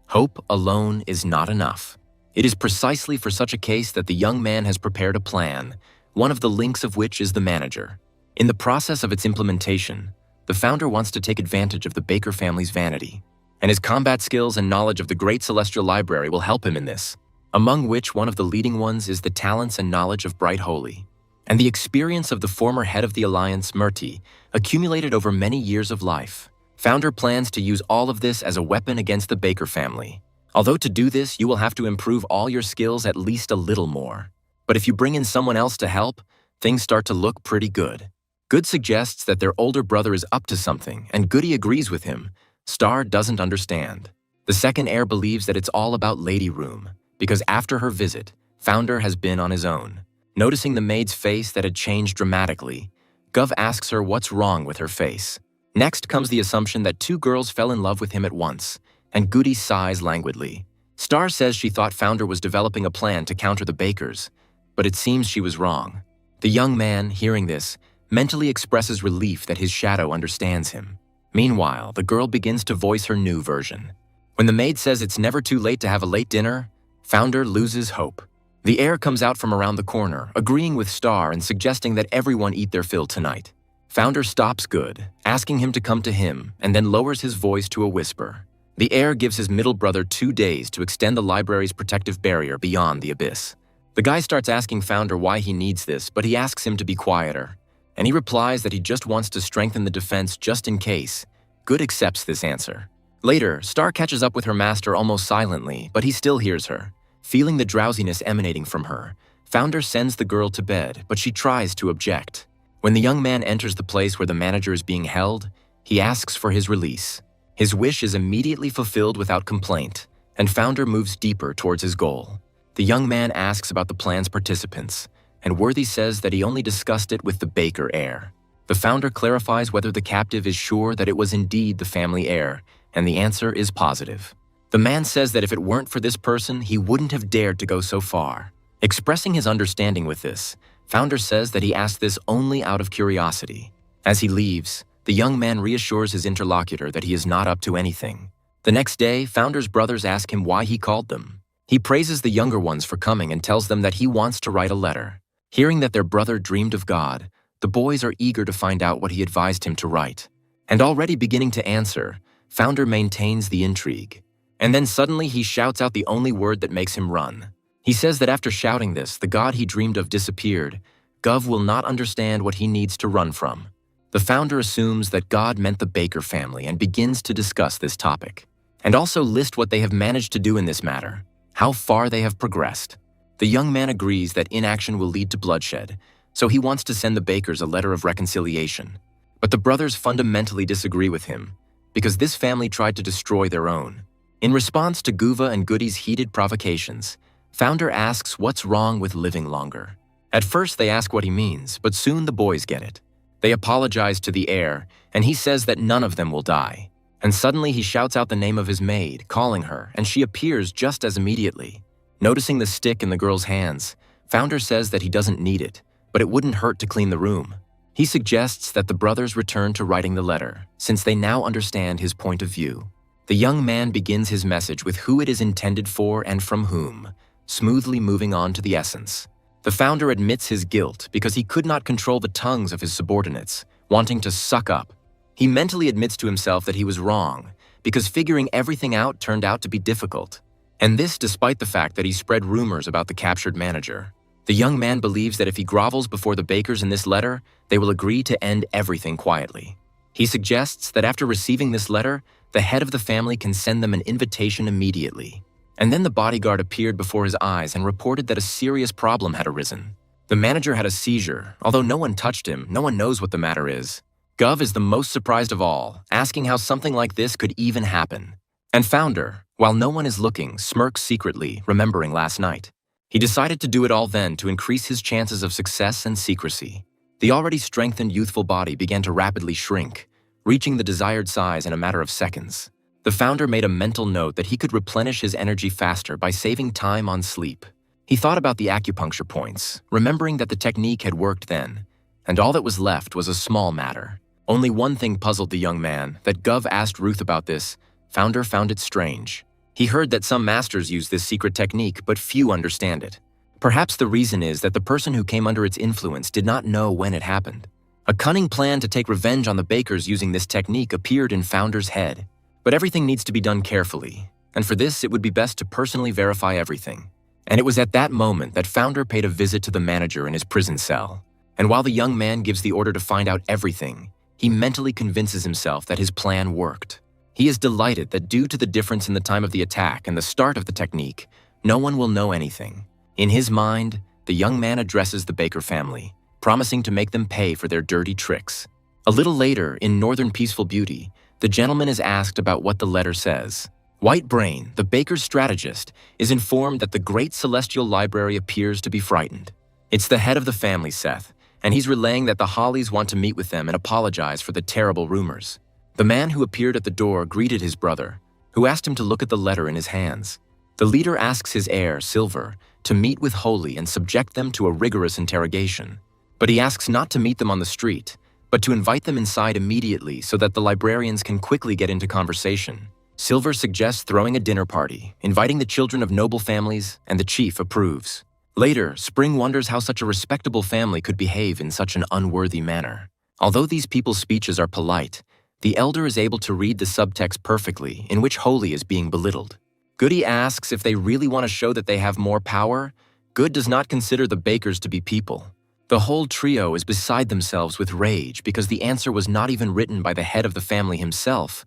hope alone is not enough. It is precisely for such a case that the young man has prepared a plan, one of the links of which is the manager. In the process of its implementation, the Founder wants to take advantage of the Baker family's vanity, and his combat skills and knowledge of the Great Celestial Library will help him in this, among which one of the leading ones is the talents and knowledge of Bright Holy, and the experience of the former head of the Alliance, Murti, accumulated over many years of life. Founder plans to use all of this as a weapon against the Baker family. Although to do this, you will have to improve all your skills at least a little more. But if you bring in someone else to help, things start to look pretty good. Good suggests that their older brother is up to something, and Goody agrees with him. Star doesn't understand. The second heir believes that it's all about Lady Room, because after her visit, Founder has been on his own. Noticing the maid's face that had changed dramatically, Gov asks her what's wrong with her face. Next comes the assumption that two girls fell in love with him at once, and Goody sighs languidly. Star says she thought Founder was developing a plan to counter the Bakers, but it seems she was wrong. The young man, hearing this, mentally expresses relief that his shadow understands him. Meanwhile, the girl begins to voice her new version. When the maid says it's never too late to have a late dinner, Founder loses hope. The heir comes out from around the corner, agreeing with Star and suggesting that everyone eat their fill tonight. Founder stops Good, asking him to come to him, and then lowers his voice to a whisper. The heir gives his middle brother 2 days to extend the library's protective barrier beyond the abyss. The guy starts asking Founder why he needs this, but he asks him to be quieter. And he replies that he just wants to strengthen the defense just in case. Good accepts this answer. Later, Star catches up with her master almost silently, but he still hears her. Feeling the drowsiness emanating from her, Founder sends the girl to bed, but she tries to object. When the young man enters the place where the manager is being held, he asks for his release. His wish is immediately fulfilled without complaint, and Founder moves deeper towards his goal. The young man asks about the plan's participants, and Worthy says that he only discussed it with the Baker heir. The Founder clarifies whether the captive is sure that it was indeed the family heir, and the answer is positive. The man says that if it weren't for this person, he wouldn't have dared to go so far. Expressing his understanding with this, Founder says that he asked this only out of curiosity. As he leaves, the young man reassures his interlocutor that he is not up to anything. The next day, Founder's brothers ask him why he called them. He praises the younger ones for coming and tells them that he wants to write a letter. Hearing that their brother dreamed of God, the boys are eager to find out what he advised him to write. And already beginning to answer, Founder maintains the intrigue. And then suddenly he shouts out the only word that makes him run. He says that after shouting this, the God he dreamed of disappeared. Gov will not understand what he needs to run from. The Founder assumes that God meant the Baker family and begins to discuss this topic. and also list what they have managed to do in this matter, how far they have progressed. The young man agrees that inaction will lead to bloodshed, so he wants to send the bakers a letter of reconciliation. But the brothers fundamentally disagree with him, because this family tried to destroy their own. In response to Guva and Goody's heated provocations, Founder asks what's wrong with living longer. At first they ask what he means, but soon the boys get it. They apologize to the heir, and he says that none of them will die. And suddenly he shouts out the name of his maid, calling her, and she appears just as immediately. Noticing the stick in the girl's hands, Founder says that he doesn't need it, but it wouldn't hurt to clean the room. He suggests that the brothers return to writing the letter, since they now understand his point of view. The young man begins his message with who it is intended for and from whom, smoothly moving on to the essence. The founder admits his guilt because he could not control the tongues of his subordinates, wanting to suck up. He mentally admits to himself that he was wrong, because figuring everything out turned out to be difficult. And this despite the fact that he spread rumors about the captured manager. The young man believes that if he grovels before the bakers in this letter, they will agree to end everything quietly. He suggests that after receiving this letter, the head of the family can send them an invitation immediately. And then the bodyguard appeared before his eyes and reported that a serious problem had arisen. The manager had a seizure. Although no one touched him, no one knows what the matter is. Gov is the most surprised of all, asking how something like this could even happen. And Founder, while no one is looking, smirks secretly, remembering last night. He decided to do it all then to increase his chances of success and secrecy. The already strengthened youthful body began to rapidly shrink, reaching the desired size in a matter of seconds. The founder made a mental note that he could replenish his energy faster by saving time on sleep. He thought about the acupuncture points, remembering that the technique had worked then, and all that was left was a small matter. Only one thing puzzled the young man, that Gov asked Ruth about this. Founder found it strange. He heard that some masters use this secret technique, but few understand it. Perhaps the reason is that the person who came under its influence did not know when it happened. A cunning plan to take revenge on the bakers using this technique appeared in Founder's head. But everything needs to be done carefully, and for this it would be best to personally verify everything. And it was at that moment that Founder paid a visit to the manager in his prison cell. And while the young man gives the order to find out everything, he mentally convinces himself that his plan worked. He is delighted that due to the difference in the time of the attack and the start of the technique, no one will know anything. In his mind, the young man addresses the Baker family, promising to make them pay for their dirty tricks. A little later, in Northern Peaceful Beauty, the gentleman is asked about what the letter says. White Brain, the baker's strategist, is informed that the great celestial library appears to be frightened. It's the head of the family, Seth, and he's relaying that the Hollies want to meet with them and apologize for the terrible rumors. The man who appeared at the door greeted his brother, who asked him to look at the letter in his hands. The leader asks his heir, Silver, to meet with Holy and subject them to a rigorous interrogation. But he asks not to meet them on the street, but to invite them inside immediately so that the librarians can quickly get into conversation. Silver suggests throwing a dinner party, inviting the children of noble families, and the chief approves. Later, Spring wonders how such a respectable family could behave in such an unworthy manner. Although these people's speeches are polite, the elder is able to read the subtext perfectly, in which Holy is being belittled. Goody asks if they really want to show that they have more power. Good does not consider the bakers to be people. The whole trio is beside themselves with rage because the answer was not even written by the head of the family himself,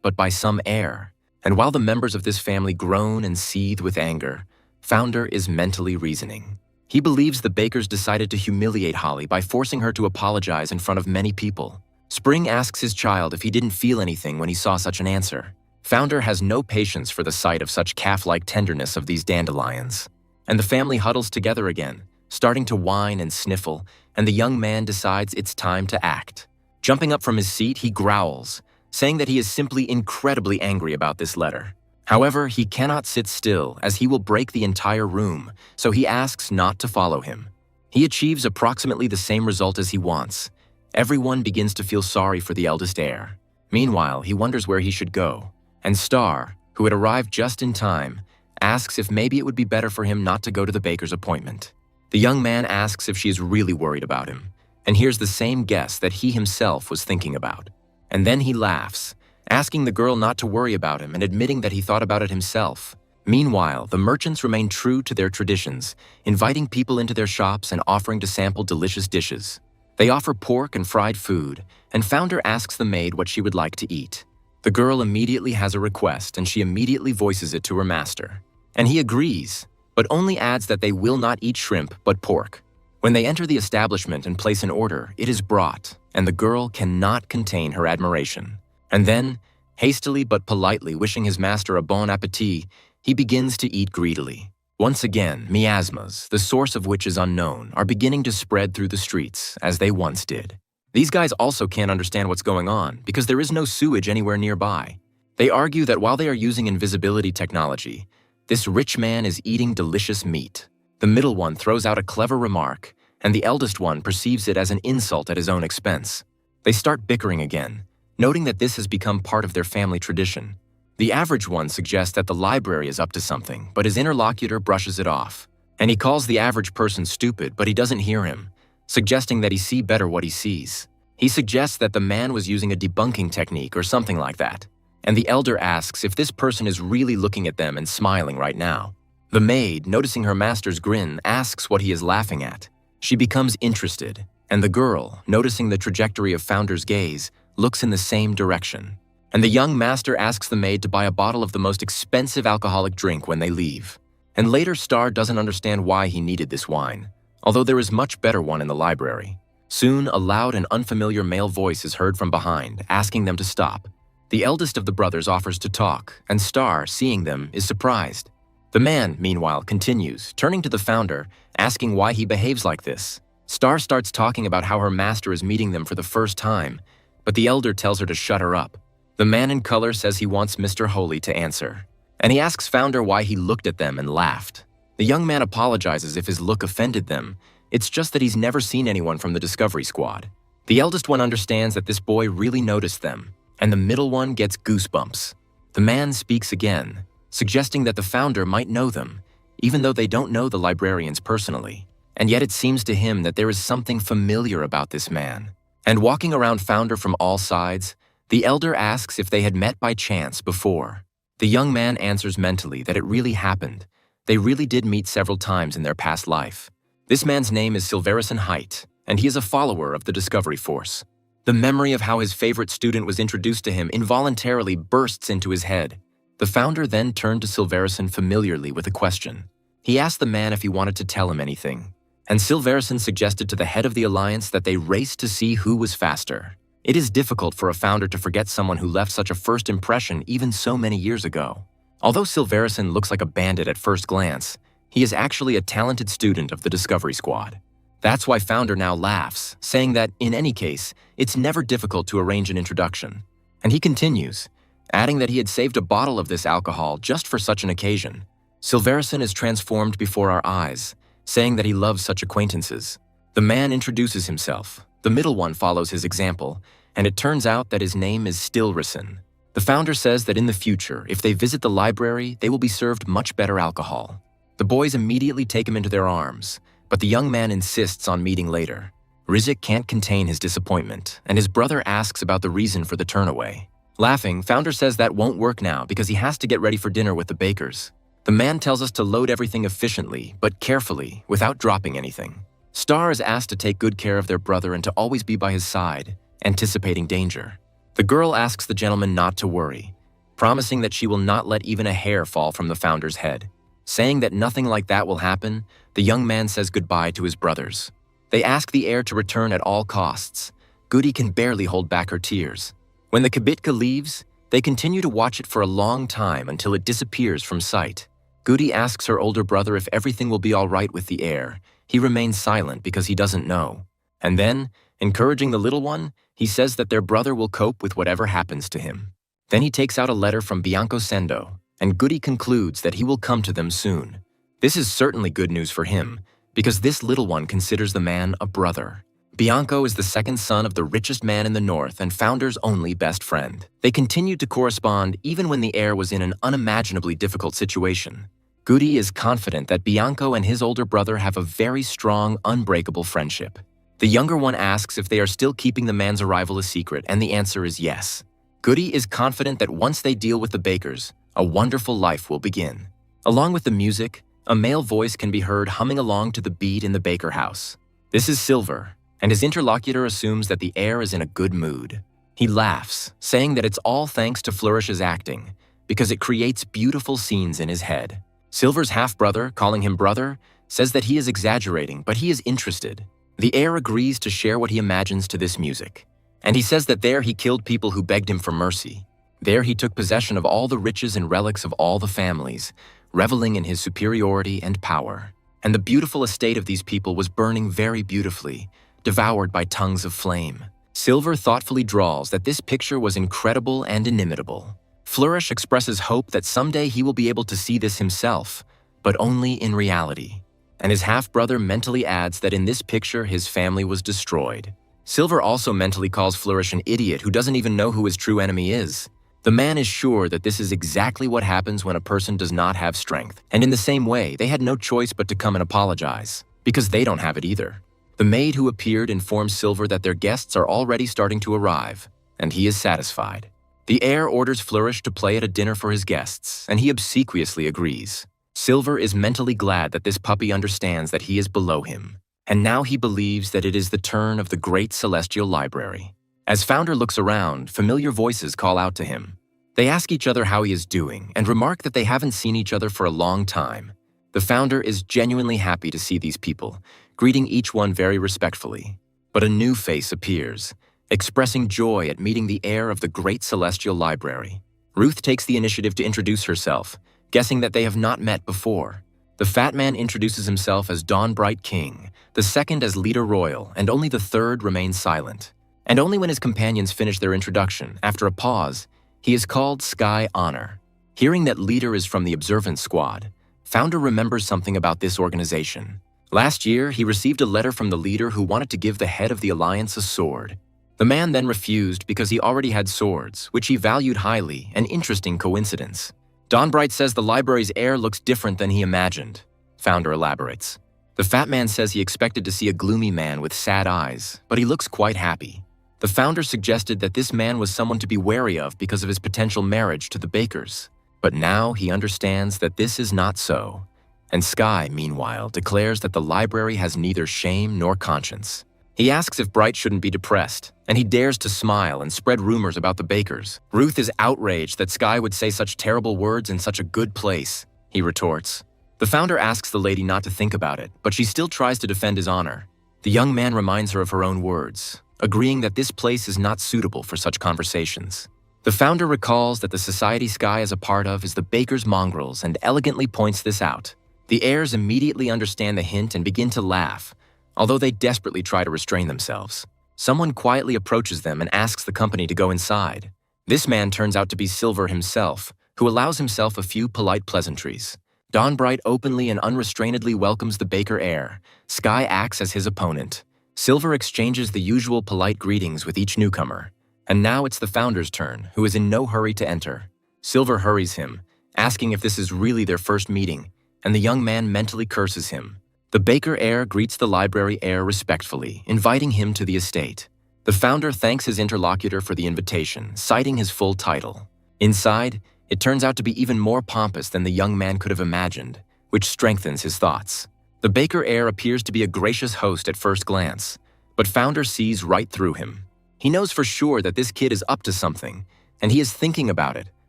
but by some heir. And while the members of this family groan and seethe with anger, Founder is mentally reasoning. He believes the bakers decided to humiliate Holly by forcing her to apologize in front of many people. Spring asks his child if he didn't feel anything when he saw such an answer. Founder has no patience for the sight of such calf-like tenderness of these dandelions. And the family huddles together again, starting to whine and sniffle, and the young man decides it's time to act. Jumping up from his seat, he growls, saying that he is simply incredibly angry about this letter. However, he cannot sit still, as he will break the entire room, so he asks not to follow him. He achieves approximately the same result as he wants. Everyone begins to feel sorry for the eldest heir. Meanwhile, he wonders where he should go, and Star, who had arrived just in time, asks if maybe it would be better for him not to go to the baker's appointment. The young man asks if she is really worried about him, and hears the same guess that he himself was thinking about. And then he laughs, asking the girl not to worry about him and admitting that he thought about it himself. Meanwhile, the merchants remain true to their traditions, inviting people into their shops and offering to sample delicious dishes. They offer pork and fried food, and Founder asks the maid what she would like to eat. The girl immediately has a request and she immediately voices it to her master. And he agrees, but only adds that they will not eat shrimp but pork. When they enter the establishment and place an order, it is brought, and the girl cannot contain her admiration. And then, hastily but politely wishing his master a bon appetit, he begins to eat greedily. Once again, miasmas, the source of which is unknown, are beginning to spread through the streets, as they once did. These guys also can't understand what's going on, because there is no sewage anywhere nearby. They argue that while they are using invisibility technology, this rich man is eating delicious meat. The middle one throws out a clever remark, and the eldest one perceives it as an insult at his own expense. They start bickering again, noting that this has become part of their family tradition. The average one suggests that the library is up to something, but his interlocutor brushes it off. And he calls the average person stupid, but he doesn't hear him, suggesting that he see better what he sees. He suggests that the man was using a debunking technique or something like that. And the elder asks if this person is really looking at them and smiling right now. The maid, noticing her master's grin, asks what he is laughing at. She becomes interested, and the girl, noticing the trajectory of Founder's gaze, looks in the same direction. And the young master asks the maid to buy a bottle of the most expensive alcoholic drink when they leave. And later Star doesn't understand why he needed this wine, although there is much better one in the library. Soon, a loud and unfamiliar male voice is heard from behind, asking them to stop. The eldest of the brothers offers to talk, and Star, seeing them, is surprised. The man, meanwhile, continues, turning to the founder, asking why he behaves like this. Star starts talking about how her master is meeting them for the first time, but the elder tells her to shut her up. The man in color says he wants Mr. Holy to answer, and he asks Founder why he looked at them and laughed. The young man apologizes if his look offended them. It's just that he's never seen anyone from the Discovery Squad. The eldest one understands that this boy really noticed them, and the middle one gets goosebumps. The man speaks again, suggesting that the founder might know them, even though they don't know the librarians personally. And yet it seems to him that there is something familiar about this man. And walking around Founder from all sides, the elder asks if they had met by chance before. The young man answers mentally that it really happened. They really did meet several times in their past life. This man's name is Silverison Height, and he is a follower of the Discovery Force. The memory of how his favorite student was introduced to him involuntarily bursts into his head. The founder then turned to Silverison familiarly with a question. He asked the man if he wanted to tell him anything, and Silverison suggested to the head of the Alliance that they race to see who was faster. It is difficult for a founder to forget someone who left such a first impression even so many years ago. Although Silverison looks like a bandit at first glance, he is actually a talented student of the Discovery Squad. That's why Founder now laughs, saying that, in any case, it's never difficult to arrange an introduction. And he continues, adding that he had saved a bottle of this alcohol just for such an occasion. Silverison is transformed before our eyes, saying that he loves such acquaintances. The man introduces himself. The middle one follows his example, and it turns out that his name is Stilrison. The founder says that in the future, if they visit the library, they will be served much better alcohol. The boys immediately take him into their arms, but the young man insists on meeting later. Rizik can't contain his disappointment, and his brother asks about the reason for the turnaway. Laughing, Founder says that won't work now because he has to get ready for dinner with the bakers. The man tells us to load everything efficiently, but carefully, without dropping anything. Star is asked to take good care of their brother and to always be by his side, anticipating danger. The girl asks the gentleman not to worry, promising that she will not let even a hair fall from the founder's head. Saying that nothing like that will happen, the young man says goodbye to his brothers. They ask the heir to return at all costs. Goody can barely hold back her tears. When the kibitka leaves, they continue to watch it for a long time until it disappears from sight. Goody asks her older brother if everything will be all right with the heir. He remains silent because he doesn't know. And then, encouraging the little one, he says that their brother will cope with whatever happens to him. Then he takes out a letter from Bianco Sendo, and Goody concludes that he will come to them soon. This is certainly good news for him, because this little one considers the man a brother. Bianco is the second son of the richest man in the north and Founder's only best friend. They continued to correspond even when the heir was in an unimaginably difficult situation. Goody is confident that Bianco and his older brother have a very strong, unbreakable friendship. The younger one asks if they are still keeping the man's arrival a secret, and the answer is yes. Goody is confident that once they deal with the bakers, a wonderful life will begin. Along with the music, a male voice can be heard humming along to the beat in the baker house. This is Silver, and his interlocutor assumes that the heir is in a good mood. He laughs, saying that it's all thanks to Flourish's acting, because it creates beautiful scenes in his head. Silver's half-brother, calling him brother, says that he is exaggerating, but he is interested. The heir agrees to share what he imagines to this music. And he says that there he killed people who begged him for mercy. There he took possession of all the riches and relics of all the families, reveling in his superiority and power. And the beautiful estate of these people was burning very beautifully, devoured by tongues of flame. Silver thoughtfully draws that this picture was incredible and inimitable. Flourish expresses hope that someday he will be able to see this himself, but only in reality. And his half-brother mentally adds that in this picture his family was destroyed. Silver also mentally calls Flourish an idiot who doesn't even know who his true enemy is. The man is sure that this is exactly what happens when a person does not have strength, and in the same way, they had no choice but to come and apologize, because they don't have it either. The maid who appeared informs Silver that their guests are already starting to arrive, and he is satisfied. The heir orders Flourish to play at a dinner for his guests, and he obsequiously agrees. Silver is mentally glad that this puppy understands that he is below him, and now he believes that it is the turn of the great celestial library. As Founder looks around, familiar voices call out to him. They ask each other how he is doing and remark that they haven't seen each other for a long time. The Founder is genuinely happy to see these people, greeting each one very respectfully. But a new face appears, expressing joy at meeting the heir of the great celestial library. Ruth takes the initiative to introduce herself, guessing that they have not met before. The fat man introduces himself as Dawnbright King, the second as Leader Royal, and only the third remains silent. And only when his companions finish their introduction, after a pause, he is called Sky Honor. Hearing that Leader is from the Observance Squad, Founder remembers something about this organization. Last year, he received a letter from the leader who wanted to give the head of the Alliance a sword. The man then refused because he already had swords, which he valued highly, an interesting coincidence. Dawnbright says the library's heir looks different than he imagined. Founder elaborates. The fat man says he expected to see a gloomy man with sad eyes, but he looks quite happy. The Founder suggested that this man was someone to be wary of because of his potential marriage to the Bakers. But now he understands that this is not so. And Sky, meanwhile, declares that the library has neither shame nor conscience. He asks if Bright shouldn't be depressed, and he dares to smile and spread rumors about the Bakers. Ruth is outraged that Sky would say such terrible words in such a good place, he retorts. The Founder asks the lady not to think about it, but she still tries to defend his honor. The young man reminds her of her own words, agreeing that this place is not suitable for such conversations. The Founder recalls that the society Sky is a part of is the Baker's mongrels and elegantly points this out. The heirs immediately understand the hint and begin to laugh, although they desperately try to restrain themselves. Someone quietly approaches them and asks the company to go inside. This man turns out to be Silver himself, who allows himself a few polite pleasantries. Dawnbright openly and unrestrainedly welcomes the Baker heir. Sky acts as his opponent. Silver exchanges the usual polite greetings with each newcomer. And now it's the Founder's turn, who is in no hurry to enter. Silver hurries him, asking if this is really their first meeting, and the young man mentally curses him. The Baker heir greets the library heir respectfully, inviting him to the estate. The Founder thanks his interlocutor for the invitation, citing his full title. Inside, it turns out to be even more pompous than the young man could have imagined, which strengthens his thoughts. The Baker heir appears to be a gracious host at first glance, but Founder sees right through him. He knows for sure that this kid is up to something, and he is thinking about it,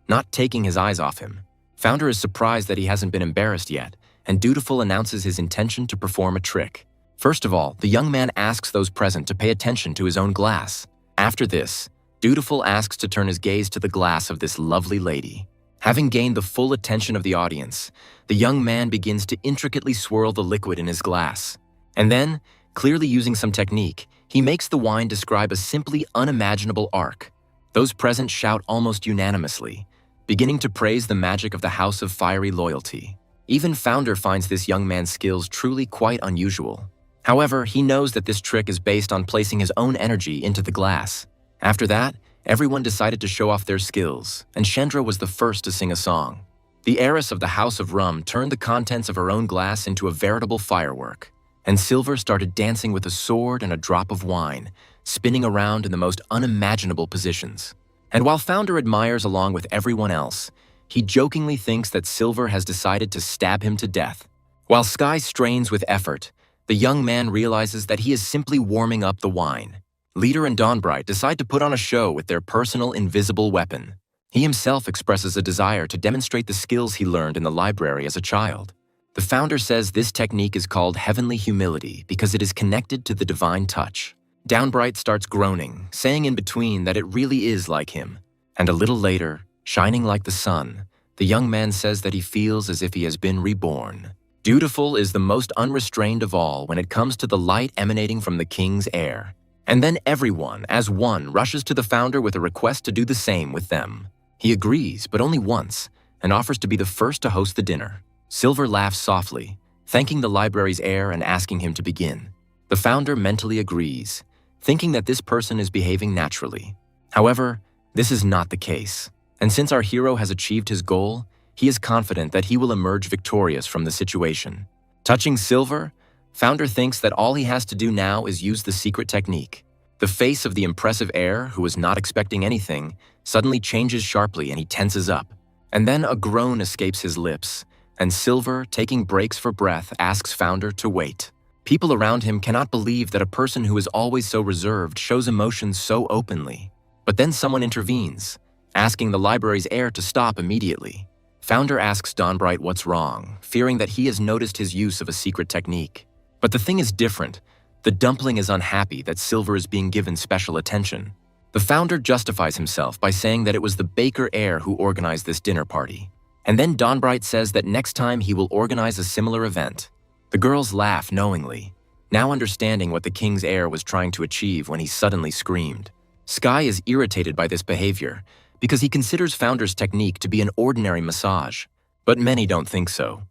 not taking his eyes off him. Founder is surprised that he hasn't been embarrassed yet, and Dutiful announces his intention to perform a trick. First of all, the young man asks those present to pay attention to his own glass. After this, Dutiful asks to turn his gaze to the glass of this lovely lady. Having gained the full attention of the audience, the young man begins to intricately swirl the liquid in his glass. And then, clearly using some technique, he makes the wine describe a simply unimaginable arc. Those present shout almost unanimously, beginning to praise the magic of the House of Fiery Loyalty. Even Founder finds this young man's skills truly quite unusual. However, he knows that this trick is based on placing his own energy into the glass. After that, everyone decided to show off their skills, and Shendra was the first to sing a song. The heiress of the House of Rum turned the contents of her own glass into a veritable firework, and Silver started dancing with a sword and a drop of wine, spinning around in the most unimaginable positions. And while Founder admires along with everyone else, he jokingly thinks that Silver has decided to stab him to death. While Sky strains with effort, the young man realizes that he is simply warming up the wine. Leader and Dawnbright decide to put on a show with their personal invisible weapon. He himself expresses a desire to demonstrate the skills he learned in the library as a child. The founder says this technique is called heavenly humility because it is connected to the divine touch. Dawnbright starts groaning, saying in between that it really is like him. And a little later, shining like the sun, the young man says that he feels as if he has been reborn. Dutiful is the most unrestrained of all when it comes to the light emanating from the king's air. And then everyone, as one, rushes to the founder with a request to do the same with them. He agrees, but only once, and offers to be the first to host the dinner. Silver laughs softly, thanking the library's heir and asking him to begin. The founder mentally agrees, thinking that this person is behaving naturally. However, this is not the case, and since our hero has achieved his goal, he is confident that he will emerge victorious from the situation. Touching Silver, Founder thinks that all he has to do now is use the secret technique. The face of the impressive heir, who was not expecting anything, suddenly changes sharply and he tenses up. And then a groan escapes his lips, and Silver, taking breaks for breath, asks Founder to wait. People around him cannot believe that a person who is always so reserved shows emotions so openly. But then someone intervenes, asking the library's heir to stop immediately. Founder asks Dawnbright what's wrong, fearing that he has noticed his use of a secret technique. But the thing is different. The dumpling is unhappy that Silver is being given special attention. The founder justifies himself by saying that it was the baker heir who organized this dinner party. And then Dawnbright says that next time he will organize a similar event. The girls laugh knowingly, now understanding what the king's heir was trying to achieve when he suddenly screamed. Sky is irritated by this behavior because he considers Founder's technique to be an ordinary massage. But many don't think so.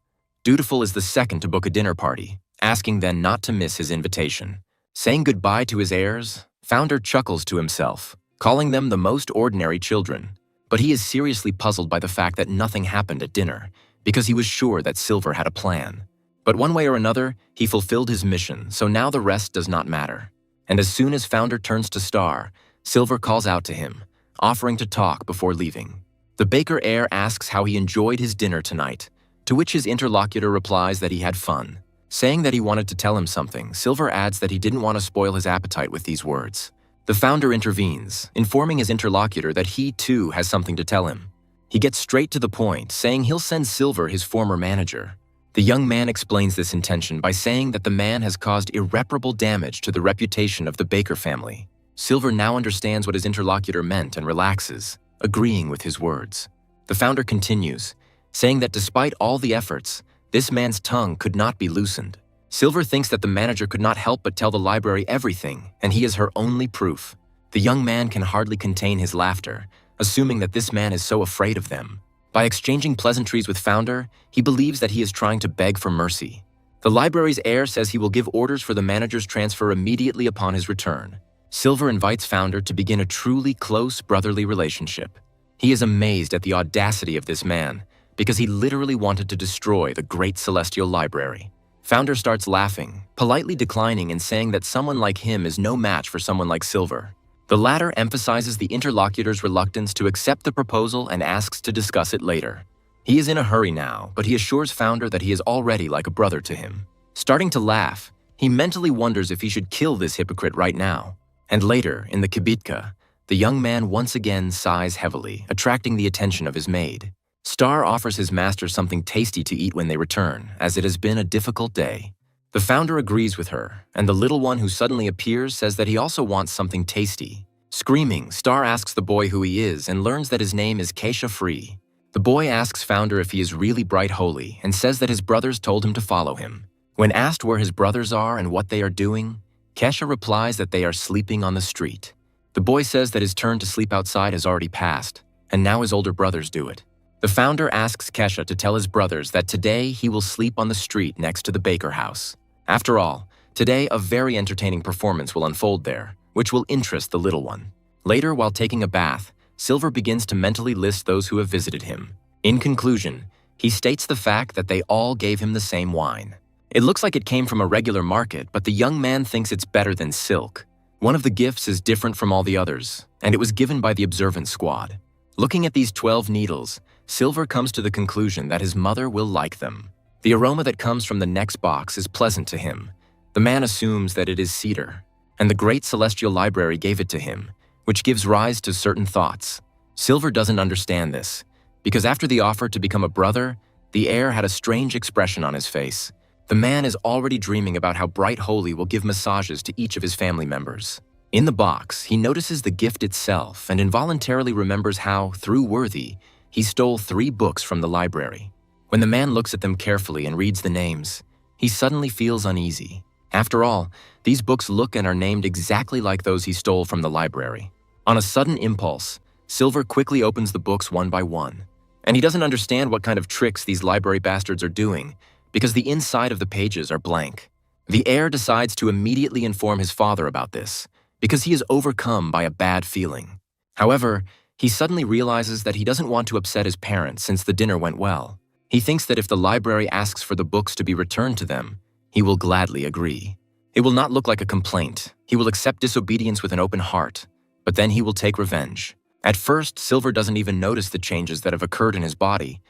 Dutiful is the second to book a dinner party, asking then not to miss his invitation. Saying goodbye to his heirs, Founder chuckles to himself, calling them the most ordinary children. But he is seriously puzzled by the fact that nothing happened at dinner, because he was sure that Silver had a plan. But one way or another, he fulfilled his mission, so now the rest does not matter. And as soon as Founder turns to Star, Silver calls out to him, offering to talk before leaving. The baker heir asks how he enjoyed his dinner tonight, to which his interlocutor replies that he had fun. Saying that he wanted to tell him something, Silver adds that he didn't want to spoil his appetite with these words. The founder intervenes, informing his interlocutor that he too has something to tell him. He gets straight to the point, saying he'll send Silver his former manager. The young man explains this intention by saying that the man has caused irreparable damage to the reputation of the Baker family. Silver now understands what his interlocutor meant and relaxes, agreeing with his words. The founder continues, saying that despite all the efforts, this man's tongue could not be loosened. Silver thinks that the manager could not help but tell the library everything, and he is her only proof. The young man can hardly contain his laughter, assuming that this man is so afraid of them. By exchanging pleasantries with Founder, he believes that he is trying to beg for mercy. The library's heir says he will give orders for the manager's transfer immediately upon his return. Silver invites Founder to begin a truly close brotherly relationship. He is amazed at the audacity of this man, because he literally wanted to destroy the great celestial library. Founder starts laughing, politely declining and saying that someone like him is no match for someone like Silver. The latter emphasizes the interlocutor's reluctance to accept the proposal and asks to discuss it later. He is in a hurry now, but he assures Founder that he is already like a brother to him. Starting to laugh, he mentally wonders if he should kill this hypocrite right now. And later, in the kibitka, the young man once again sighs heavily, attracting the attention of his maid. Star offers his master something tasty to eat when they return, as it has been a difficult day. The founder agrees with her, and the little one who suddenly appears says that he also wants something tasty. Screaming, Star asks the boy who he is and learns that his name is Keisha Free. The boy asks Founder if he is really bright holy and says that his brothers told him to follow him. When asked where his brothers are and what they are doing, Kesha replies that they are sleeping on the street. The boy says that his turn to sleep outside has already passed, and now his older brothers do it. The founder asks Kesha to tell his brothers that today he will sleep on the street next to the Baker house. After all, today a very entertaining performance will unfold there, which will interest the little one. Later, while taking a bath, Silver begins to mentally list those who have visited him. In conclusion, he states the fact that they all gave him the same wine. It looks like it came from a regular market, but the young man thinks it's better than silk. One of the gifts is different from all the others, and it was given by the observance squad. Looking at these 12 needles, Silver comes to the conclusion that his mother will like them. The aroma that comes from the next box is pleasant to him. The man assumes that it is cedar. and the great celestial library gave it to him, which gives rise to certain thoughts. Silver doesn't understand this, because after the offer to become a brother, the heir had a strange expression on his face. The man is already dreaming about how Bright Holy will give massages to each of his family members. In the box, he notices the gift itself and involuntarily remembers how, through Worthy, he stole 3 books from the library. When the man looks at them carefully and reads the names, he suddenly feels uneasy. After all, these books look and are named exactly like those he stole from the library. On a sudden impulse, Silver quickly opens the books one by one. And he doesn't understand what kind of tricks these library bastards are doing, because the inside of the pages are blank. The heir decides to immediately inform his father about this, because he is overcome by a bad feeling. However, he suddenly realizes that he doesn't want to upset his parents since the dinner went well. He thinks that if the library asks for the books to be returned to them, he will gladly agree. It will not look like a complaint. He will accept disobedience with an open heart, but then he will take revenge. At first, Silver doesn't even notice the changes that have occurred in his body,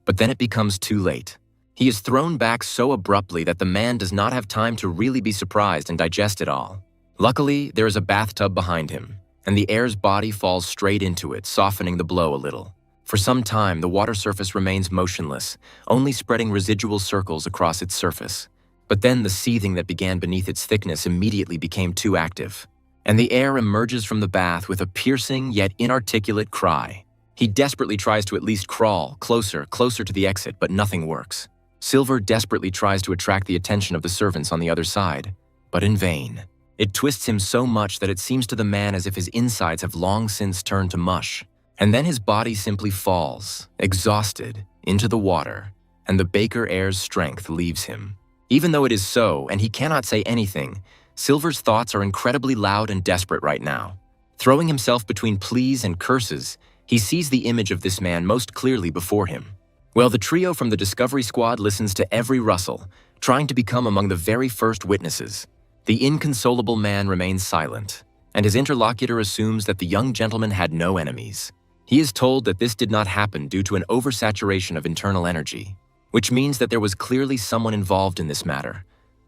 but then it becomes too late. He is thrown back so abruptly that the man does not have time to really be surprised and digest it all. Luckily, there is a bathtub behind him, and the heir's body falls straight into it, softening the blow a little. For some time, the water surface remains motionless, only spreading residual circles across its surface. But then the seething that began beneath its thickness immediately became too active, and the heir emerges from the bath with a piercing yet inarticulate cry. He desperately tries to at least crawl closer to the exit, but nothing works. Silver desperately tries to attract the attention of the servants on the other side, but in vain. It twists him so much that it seems to the man as if his insides have long since turned to mush. And then his body simply falls, exhausted, into the water, and the baker heir's strength leaves him. Even though it is so, and he cannot say anything, Silver's thoughts are incredibly loud and desperate right now. Throwing himself between pleas and curses, he sees the image of this man most clearly before him. Well, the trio from the Discovery Squad listens to every rustle, trying to become among the very first witnesses. The inconsolable man remains silent, and his interlocutor assumes that the young gentleman had no enemies. He is told that this did not happen due to an oversaturation of internal energy, which means that there was clearly someone involved in this matter,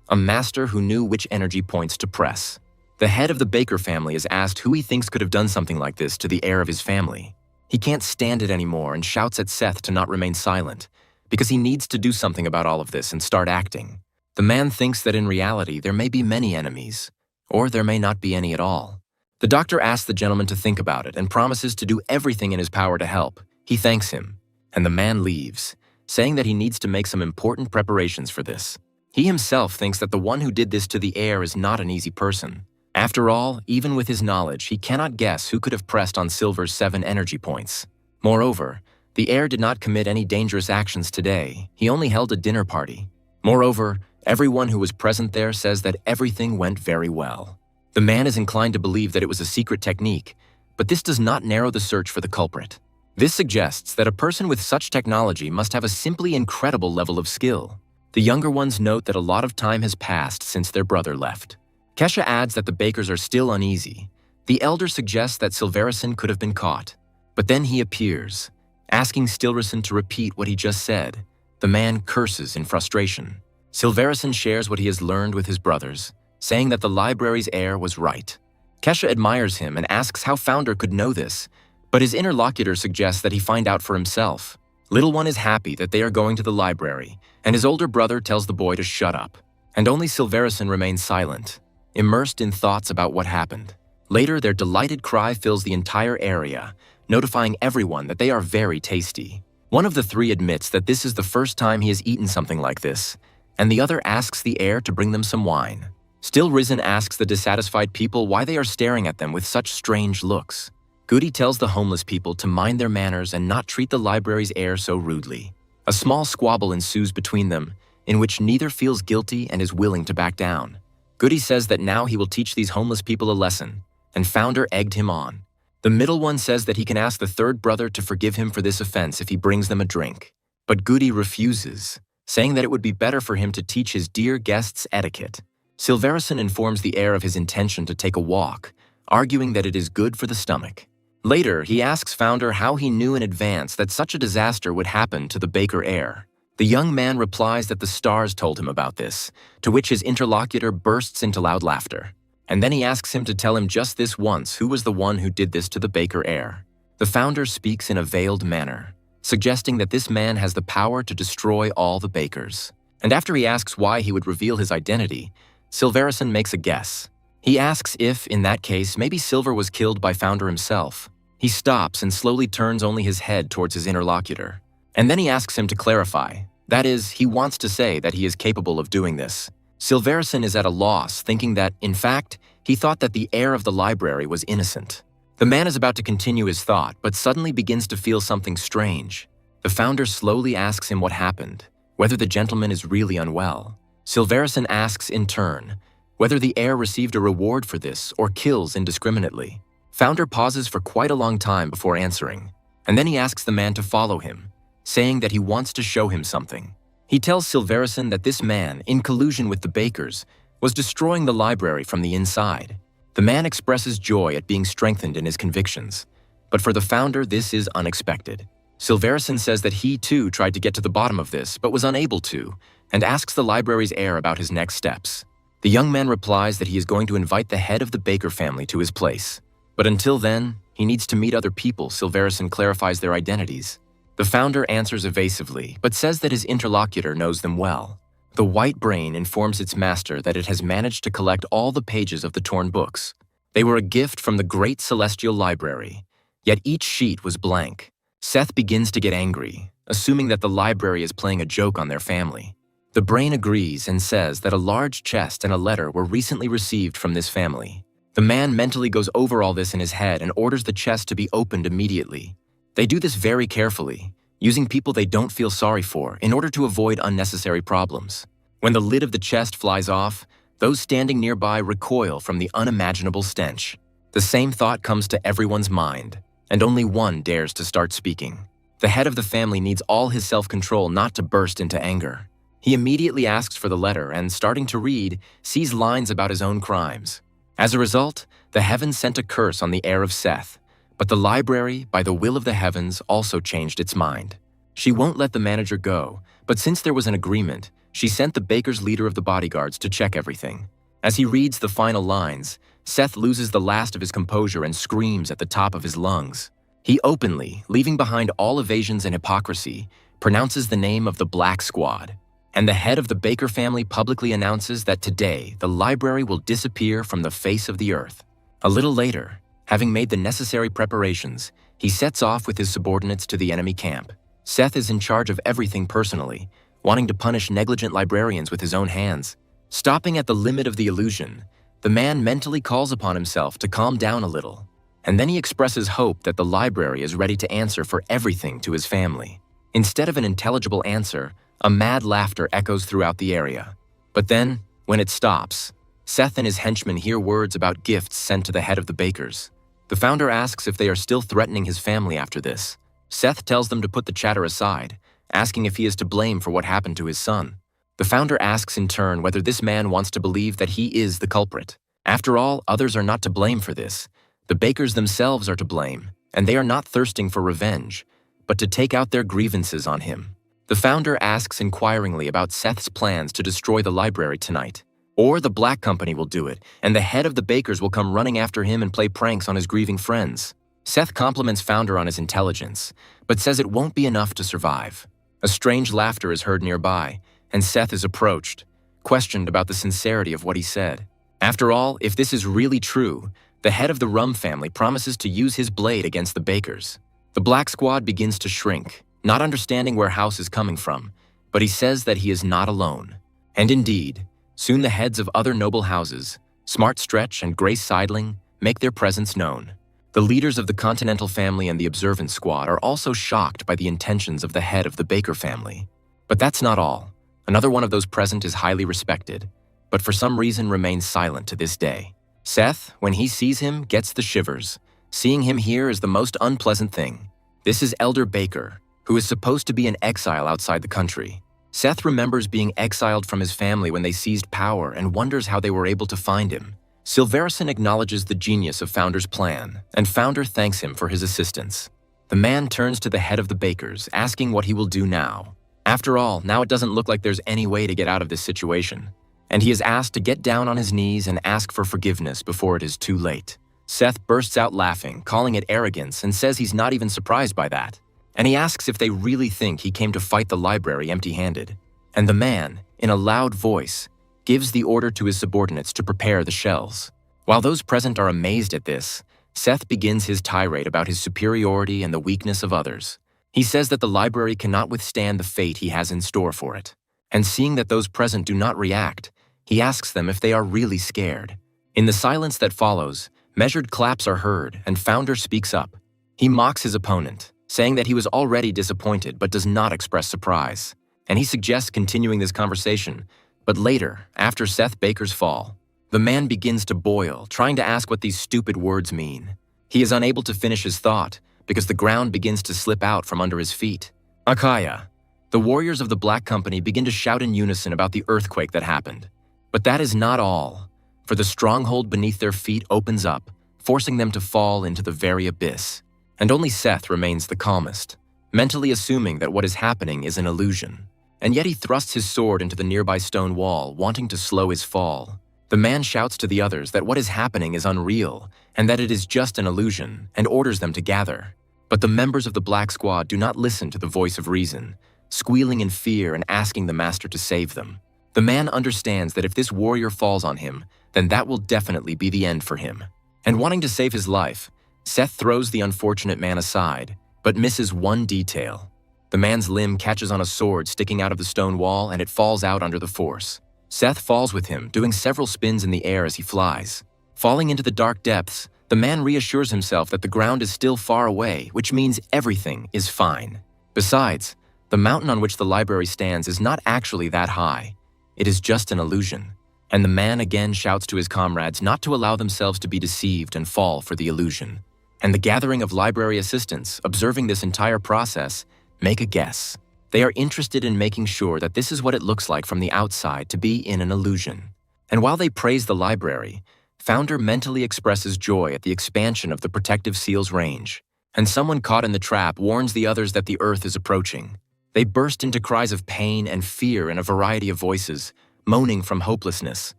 a master who knew which energy points to press. The head of the Baker family is asked who he thinks could have done something like this to the heir of his family. He can't stand it anymore and shouts at Seth to not remain silent, because he needs to do something about all of this and start acting. The man thinks that in reality there may be many enemies, or there may not be any at all. The doctor asks the gentleman to think about it and promises to do everything in his power to help. He thanks him, and the man leaves, saying that he needs to make some important preparations for this. He himself thinks that the one who did this to the heir is not an easy person. After all, even with his knowledge, he cannot guess who could have pressed on Silver's 7 energy points. Moreover, the heir did not commit any dangerous actions today. He only held a dinner party. Moreover, everyone who was present there says that everything went very well. The man is inclined to believe that it was a secret technique, but this does not narrow the search for the culprit. This suggests that a person with such technology must have a simply incredible level of skill. The younger ones note that a lot of time has passed since their brother left. Kesha adds that the Bakers are still uneasy. The elder suggests that Silverison could have been caught, but then he appears, asking Stilrison to repeat what he just said. The man curses in frustration. Silverison shares what he has learned with his brothers, saying that the library's heir was right. Kesha admires him and asks how Founder could know this, but his interlocutor suggests that he find out for himself. Little One is happy that they are going to the library, and his older brother tells the boy to shut up. And only Silverison remains silent, immersed in thoughts about what happened. Later, their delighted cry fills the entire area, notifying everyone that they are very tasty. One of the 3 admits that this is the first time he has eaten something like this, and the other asks the heir to bring them some wine. Still Risen asks the dissatisfied people why they are staring at them with such strange looks. Goody tells the homeless people to mind their manners and not treat the library's heir so rudely. A small squabble ensues between them, in which neither feels guilty and is willing to back down. Goody says that now he will teach these homeless people a lesson, and Founder egged him on. The middle one says that he can ask the 3rd brother to forgive him for this offense if he brings them a drink. But Goody refuses, saying that it would be better for him to teach his dear guests etiquette. Silverison informs the heir of his intention to take a walk, arguing that it is good for the stomach. Later, he asks Founder how he knew in advance that such a disaster would happen to the Baker heir. The young man replies that the stars told him about this, to which his interlocutor bursts into loud laughter. and then he asks him to tell him just this once who was the one who did this to the baker heir. The founder speaks in a veiled manner, suggesting that this man has the power to destroy all the bakers. And after he asks why he would reveal his identity, Silverison makes a guess. He asks if, in that case, maybe Silver was killed by Founder himself. He stops and slowly turns only his head towards his interlocutor. And then he asks him to clarify. That is, he wants to say that he is capable of doing this. Silverison is at a loss, thinking that, in fact, he thought that the heir of the library was innocent. The man is about to continue his thought, but suddenly begins to feel something strange. The founder slowly asks him what happened, whether the gentleman is really unwell. Silverison asks in turn whether the heir received a reward for this or kills indiscriminately. Founder pauses for quite a long time before answering, and then he asks the man to follow him, saying that he wants to show him something. He tells Silverison that this man, in collusion with the bakers, was destroying the library from the inside. The man expresses joy at being strengthened in his convictions, but for the founder this is unexpected. Silverison says that he too tried to get to the bottom of this, but was unable to, and asks the library's heir about his next steps. The young man replies that he is going to invite the head of the Baker family to his place. But until then, he needs to meet other people. Silverison clarifies their identities. The founder answers evasively, but says that his interlocutor knows them well. The white brain informs its master that it has managed to collect all the pages of the torn books. They were a gift from the great celestial library, yet each sheet was blank. Seth begins to get angry, assuming that the library is playing a joke on their family. The brain agrees and says that a large chest and a letter were recently received from this family. The man mentally goes over all this in his head and orders the chest to be opened immediately. They do this very carefully, using people they don't feel sorry for in order to avoid unnecessary problems. When the lid of the chest flies off, those standing nearby recoil from the unimaginable stench. The same thought comes to everyone's mind, and only one dares to start speaking. The head of the family needs all his self-control not to burst into anger. He immediately asks for the letter and, starting to read, sees lines about his own crimes. As a result, the heavens sent a curse on the heir of Seth, but the library, by the will of the heavens, also changed its mind. She won't let the manager go, but since there was an agreement, she sent the baker's leader of the bodyguards to check everything. As he reads the final lines, Seth loses the last of his composure and screams at the top of his lungs. He openly, leaving behind all evasions and hypocrisy, pronounces the name of the Black Squad. And the head of the Baker family publicly announces that today the library will disappear from the face of the earth. A little later, having made the necessary preparations, he sets off with his subordinates to the enemy camp. Seth is in charge of everything personally, wanting to punish negligent librarians with his own hands. Stopping at the limit of the illusion, the man mentally calls upon himself to calm down a little, and then he expresses hope that the library is ready to answer for everything to his family. Instead of an intelligible answer, a mad laughter echoes throughout the area. But then, when it stops, Seth and his henchmen hear words about gifts sent to the head of the bakers. The founder asks if they are still threatening his family after this. Seth tells them to put the chatter aside, asking if he is to blame for what happened to his son. The founder asks in turn whether this man wants to believe that he is the culprit. After all, others are not to blame for this. The bakers themselves are to blame, and they are not thirsting for revenge, but to take out their grievances on him. The founder asks inquiringly about Seth's plans to destroy the library tonight. Or the Black Company will do it, and the head of the bakers will come running after him and play pranks on his grieving friends. Seth compliments Founder on his intelligence, but says it won't be enough to survive. A strange laughter is heard nearby, and Seth is approached, questioned about the sincerity of what he said. After all, if this is really true, the head of the Rum family promises to use his blade against the bakers. The Black Squad begins to shrink, not understanding where House is coming from, but he says that he is not alone. And indeed, soon the heads of other noble houses, Smart Stretch and Grace Seidling, make their presence known. The leaders of the Continental family and the Observant Squad are also shocked by the intentions of the head of the Baker family. But that's not all. Another one of those present is highly respected, but for some reason remains silent to this day. Seth, when he sees him, gets the shivers. Seeing him here is the most unpleasant thing. This is Elder Baker, who is supposed to be in exile outside the country. Seth remembers being exiled from his family when they seized power and wonders how they were able to find him. Silverison acknowledges the genius of Founder's plan, and Founder thanks him for his assistance. The man turns to the head of the bakers, asking what he will do now. After all, now it doesn't look like there's any way to get out of this situation. and he is asked to get down on his knees and ask for forgiveness before it is too late. Seth bursts out laughing, calling it arrogance, and says he's not even surprised by that. And he asks if they really think he came to fight the library empty-handed. And the man, in a loud voice, gives the order to his subordinates to prepare the shells. While those present are amazed at this, Seth begins his tirade about his superiority and the weakness of others. He says that the library cannot withstand the fate he has in store for it. And seeing that those present do not react, he asks them if they are really scared. In the silence that follows, measured claps are heard, and Founder speaks up. He mocks his opponent, saying that he was already disappointed but does not express surprise. And he suggests continuing this conversation, but later, after Seth Baker's fall, the man begins to boil, trying to ask what these stupid words mean. He is unable to finish his thought because the ground begins to slip out from under his feet. Akaya. The warriors of the Black Company begin to shout in unison about the earthquake that happened. But that is not all, for the stronghold beneath their feet opens up, forcing them to fall into the very abyss. And only Seth remains the calmest, mentally assuming that what is happening is an illusion. And yet he thrusts his sword into the nearby stone wall, wanting to slow his fall. The man shouts to the others that what is happening is unreal, and that it is just an illusion, and orders them to gather. But the members of the Black Squad do not listen to the voice of reason, squealing in fear and asking the master to save them. The man understands that if this warrior falls on him, then that will definitely be the end for him. And wanting to save his life, Seth throws the unfortunate man aside, but misses one detail. The man's limb catches on a sword sticking out of the stone wall, and it falls out under the force. Seth falls with him, doing several spins in the air as he flies. Falling into the dark depths, the man reassures himself that the ground is still far away, which means everything is fine. Besides, the mountain on which the library stands is not actually that high. It is just an illusion. And the man again shouts to his comrades not to allow themselves to be deceived and fall for the illusion. And the gathering of library assistants, observing this entire process, make a guess. They are interested in making sure that this is what it looks like from the outside to be in an illusion. And while they praise the library, Founder mentally expresses joy at the expansion of the protective seal's range. And someone caught in the trap warns the others that the Earth is approaching. They burst into cries of pain and fear in a variety of voices, moaning from hopelessness.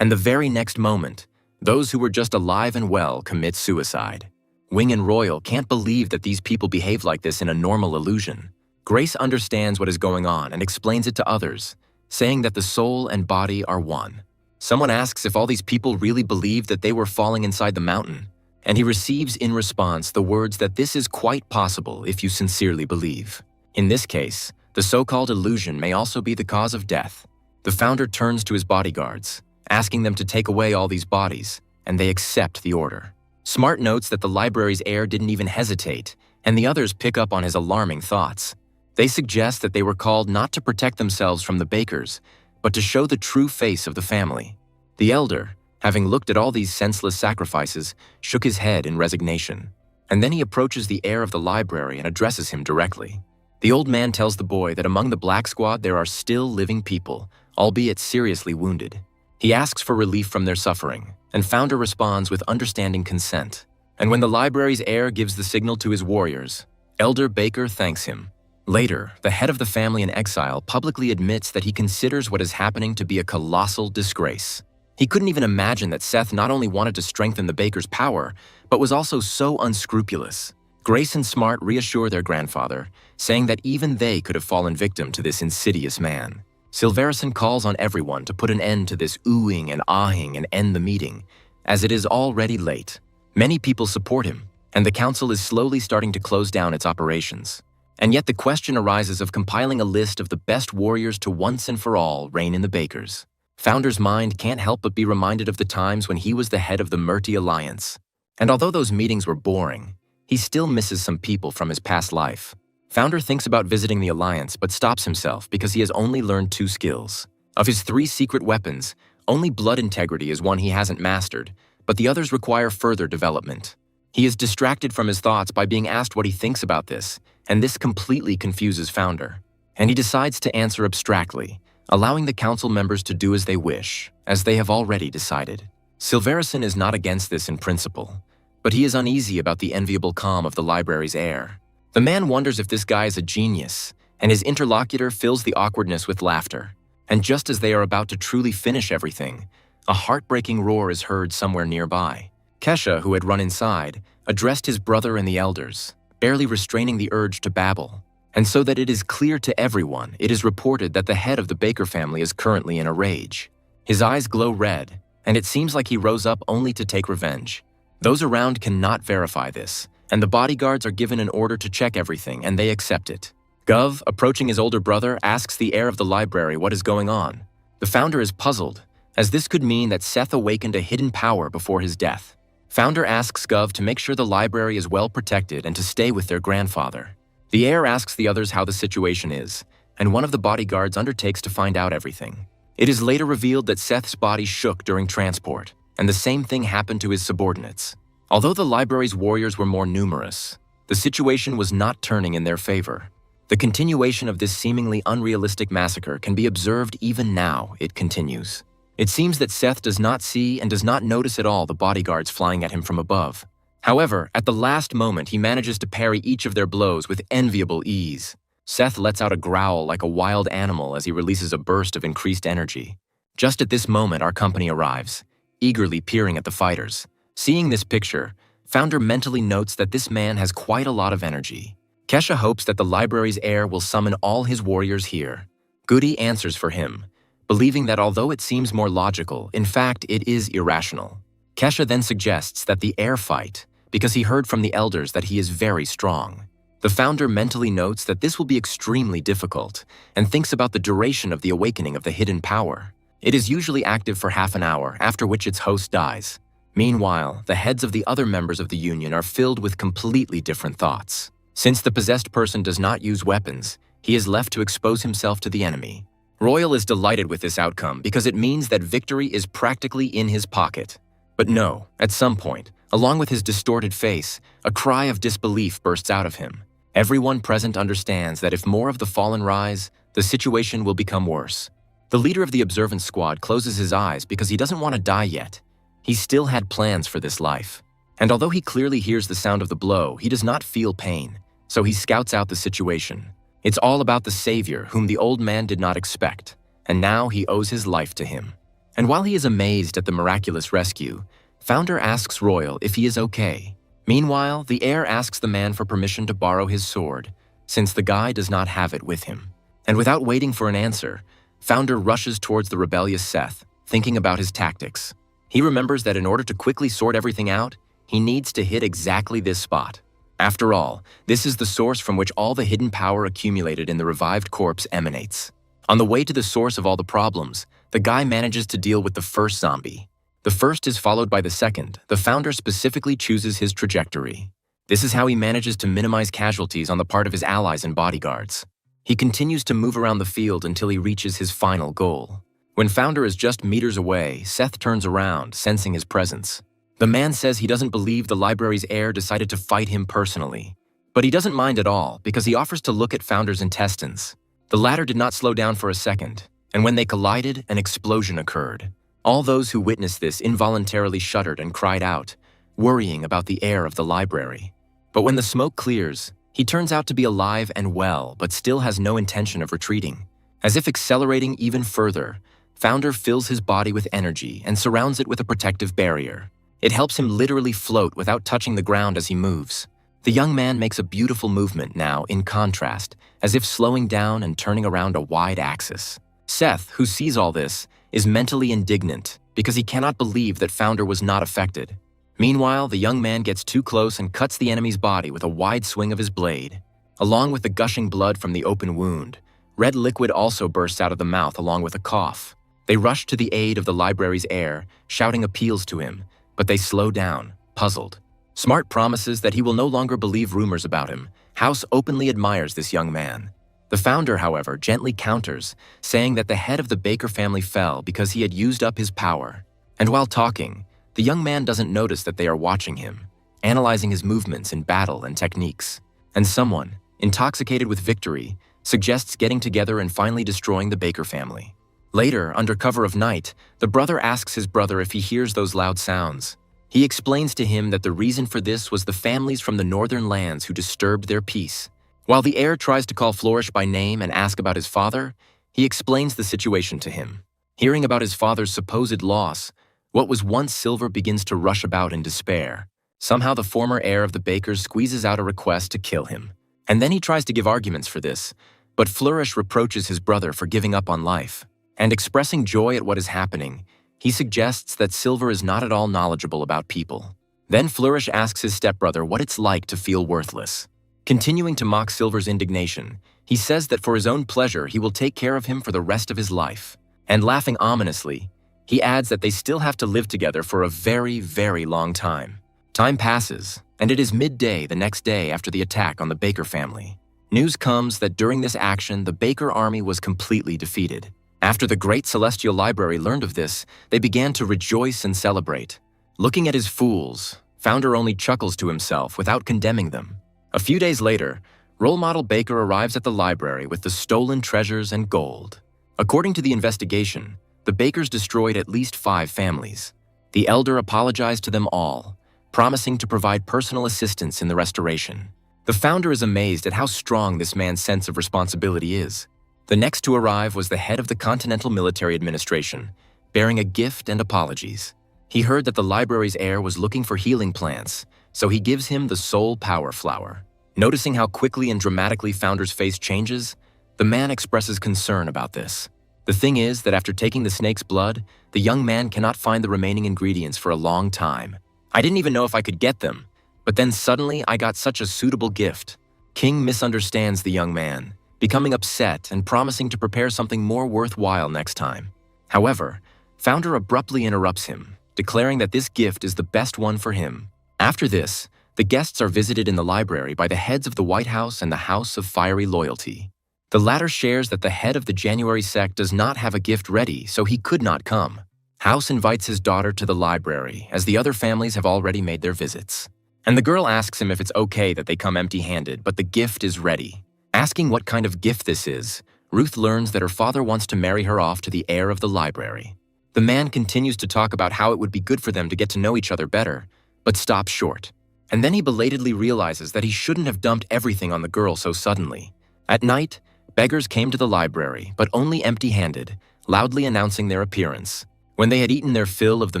And the very next moment, those who were just alive and well commit suicide. Wing and Royal can't believe that these people behave like this in a normal illusion. Grace understands what is going on and explains it to others, saying that the soul and body are one. Someone asks if all these people really believed that they were falling inside the mountain, and he receives in response the words that this is quite possible if you sincerely believe. In this case, the so-called illusion may also be the cause of death. The Founder turns to his bodyguards, asking them to take away all these bodies, and they accept the order. Smart notes that the library's heir didn't even hesitate, and the others pick up on his alarming thoughts. They suggest that they were called not to protect themselves from the Bakers, but to show the true face of the family. The elder, having looked at all these senseless sacrifices, shook his head in resignation. And then he approaches the heir of the library and addresses him directly. The old man tells the boy that among the Black Squad there are still living people, albeit seriously wounded. He asks for relief from their suffering, and Founder responds with understanding consent. And when the library's heir gives the signal to his warriors, Elder Baker thanks him. Later, the head of the family in exile publicly admits that he considers what is happening to be a colossal disgrace. He couldn't even imagine that Seth not only wanted to strengthen the Bakers' power, but was also so unscrupulous. Grace and Smart reassure their grandfather, saying that even they could have fallen victim to this insidious man. Silverison calls on everyone to put an end to this oohing and ahing and end the meeting, as it is already late. Many people support him, and the council is slowly starting to close down its operations. And yet the question arises of compiling a list of the best warriors to once and for all reign in the Bakers. Founder's mind can't help but be reminded of the times when he was the head of the Murti Alliance. And although those meetings were boring, he still misses some people from his past life. Founder thinks about visiting the Alliance but stops himself because he has only learned 2 skills. Of his 3 secret weapons, only blood integrity is one he hasn't mastered, but the others require further development. He is distracted from his thoughts by being asked what he thinks about this, and this completely confuses Founder. And he decides to answer abstractly, allowing the council members to do as they wish, as they have already decided. Silverison is not against this in principle, but he is uneasy about the enviable calm of the library's heir. The man wonders if this guy is a genius, and his interlocutor fills the awkwardness with laughter. And just as they are about to truly finish everything, a heartbreaking roar is heard somewhere nearby. Kesha, who had run inside, addressed his brother and the elders, barely restraining the urge to babble. And so that it is clear to everyone, it is reported that the head of the Baker family is currently in a rage. His eyes glow red, and it seems like he rose up only to take revenge. Those around cannot verify this, and the bodyguards are given an order to check everything, and they accept it. Gov, approaching his older brother, asks the heir of the library what is going on. The founder is puzzled, as this could mean that Seth awakened a hidden power before his death. Founder asks Gov to make sure the library is well protected and to stay with their grandfather. The heir asks the others how the situation is, and one of the bodyguards undertakes to find out everything. It is later revealed that Seth's body shook during transport, and the same thing happened to his subordinates. Although the library's warriors were more numerous, the situation was not turning in their favor. The continuation of this seemingly unrealistic massacre can be observed even now, it continues. It seems that Seth does not see and does not notice at all the bodyguards flying at him from above. However, at the last moment he manages to parry each of their blows with enviable ease. Seth lets out a growl like a wild animal as he releases a burst of increased energy. Just at this moment our company arrives, eagerly peering at the fighters. Seeing this picture, Founder mentally notes that this man has quite a lot of energy. Kesha hopes that the library's heir will summon all his warriors here. Goody answers for him, believing that although it seems more logical, in fact it is irrational. Kesha then suggests that the heir fight, because he heard from the elders that he is very strong. The founder mentally notes that this will be extremely difficult, and thinks about the duration of the awakening of the hidden power. It is usually active for half an hour, after which its host dies. Meanwhile, the heads of the other members of the union are filled with completely different thoughts. Since the possessed person does not use weapons, he is left to expose himself to the enemy. Royal is delighted with this outcome because it means that victory is practically in his pocket. But no, at some point, along with his distorted face, a cry of disbelief bursts out of him. Everyone present understands that if more of the fallen rise, the situation will become worse. The leader of the observance squad closes his eyes because he doesn't want to die yet. He still had plans for this life. And although he clearly hears the sound of the blow, he does not feel pain. So he scouts out the situation. It's all about the savior whom the old man did not expect, and now he owes his life to him. And while he is amazed at the miraculous rescue, Founder asks Royal if he is okay. Meanwhile, the heir asks the man for permission to borrow his sword, since the guy does not have it with him. And without waiting for an answer, Founder rushes towards the rebellious Seth, thinking about his tactics. He remembers that in order to quickly sort everything out, he needs to hit exactly this spot. After all, this is the source from which all the hidden power accumulated in the revived corpse emanates. On the way to the source of all the problems, the guy manages to deal with the first zombie. The first is followed by the second. The founder specifically chooses his trajectory. This is how he manages to minimize casualties on the part of his allies and bodyguards. He continues to move around the field until he reaches his final goal. When Founder is just meters away, Seth turns around, sensing his presence. The man says he doesn't believe the library's heir decided to fight him personally. But he doesn't mind at all because he offers to look at Founder's intestines. The latter did not slow down for a second, and when they collided, an explosion occurred. All those who witnessed this involuntarily shuddered and cried out, worrying about the heir of the library. But when the smoke clears, he turns out to be alive and well, but still has no intention of retreating. As if accelerating even further, Founder fills his body with energy and surrounds it with a protective barrier. It helps him literally float without touching the ground as he moves. The young man makes a beautiful movement now, in contrast, as if slowing down and turning around a wide axis. Seth, who sees all this, is mentally indignant because he cannot believe that Founder was not affected. Meanwhile, the young man gets too close and cuts the enemy's body with a wide swing of his blade. Along with the gushing blood from the open wound, red liquid also bursts out of the mouth along with a cough. They rush to the aid of the library's heir, shouting appeals to him, but they slow down, puzzled. Smart promises that he will no longer believe rumors about him. House openly admires this young man. The founder, however, gently counters, saying that the head of the Baker family fell because he had used up his power. And while talking, the young man doesn't notice that they are watching him, analyzing his movements in battle and techniques. And someone, intoxicated with victory, suggests getting together and finally destroying the Baker family. Later, under cover of night, the brother asks his brother if he hears those loud sounds. He explains to him that the reason for this was the families from the northern lands who disturbed their peace. While the heir tries to call Flourish by name and ask about his father, He explains the situation to him. Hearing about his father's supposed loss, what was once silver begins to rush about in despair. Somehow the former heir of the bakers squeezes out a request to kill him. And then he tries to give arguments for this, but Flourish reproaches his brother for giving up on life. And expressing joy at what is happening, he suggests that Silver is not at all knowledgeable about people. Then Flourish asks his stepbrother what it's like to feel worthless. Continuing to mock Silver's indignation, he says that for his own pleasure he will take care of him for the rest of his life. And laughing ominously, he adds that they still have to live together for a very, very long time. Time passes, and it is midday the next day after the attack on the Baker family. News comes that during this action, the Baker army was completely defeated. After the Great Celestial Library learned of this, they began to rejoice and celebrate. Looking at his fools, Founder only chuckles to himself without condemning them. A few days later, Role Model Baker arrives at the library with the stolen treasures and gold. According to the investigation, the Bakers destroyed at least 5 families. The elder apologized to them all, promising to provide personal assistance in the restoration. The founder is amazed at how strong this man's sense of responsibility is. The next to arrive was the head of the Continental Military Administration, bearing a gift and apologies. He heard that the library's heir was looking for healing plants, so he gives him the Soul Power Flower. Noticing how quickly and dramatically Founder's face changes, the man expresses concern about this. The thing is that after taking the snake's blood, the young man cannot find the remaining ingredients for a long time. I didn't even know if I could get them, but then suddenly I got such a suitable gift. King misunderstands the young man, becoming upset and promising to prepare something more worthwhile next time. However, Founder abruptly interrupts him, declaring that this gift is the best one for him. After this, the guests are visited in the library by the heads of the White House and the House of Fiery Loyalty. The latter shares that the head of the January sect does not have a gift ready, so he could not come. House invites his daughter to the library, as the other families have already made their visits. And the girl asks him if it's okay that they come empty-handed, but the gift is ready. Asking what kind of gift this is, Ruth learns that her father wants to marry her off to the heir of the library. The man continues to talk about how it would be good for them to get to know each other better, but stops short. And then he belatedly realizes that he shouldn't have dumped everything on the girl so suddenly. At night, beggars came to the library, but only empty-handed, loudly announcing their appearance. When they had eaten their fill of the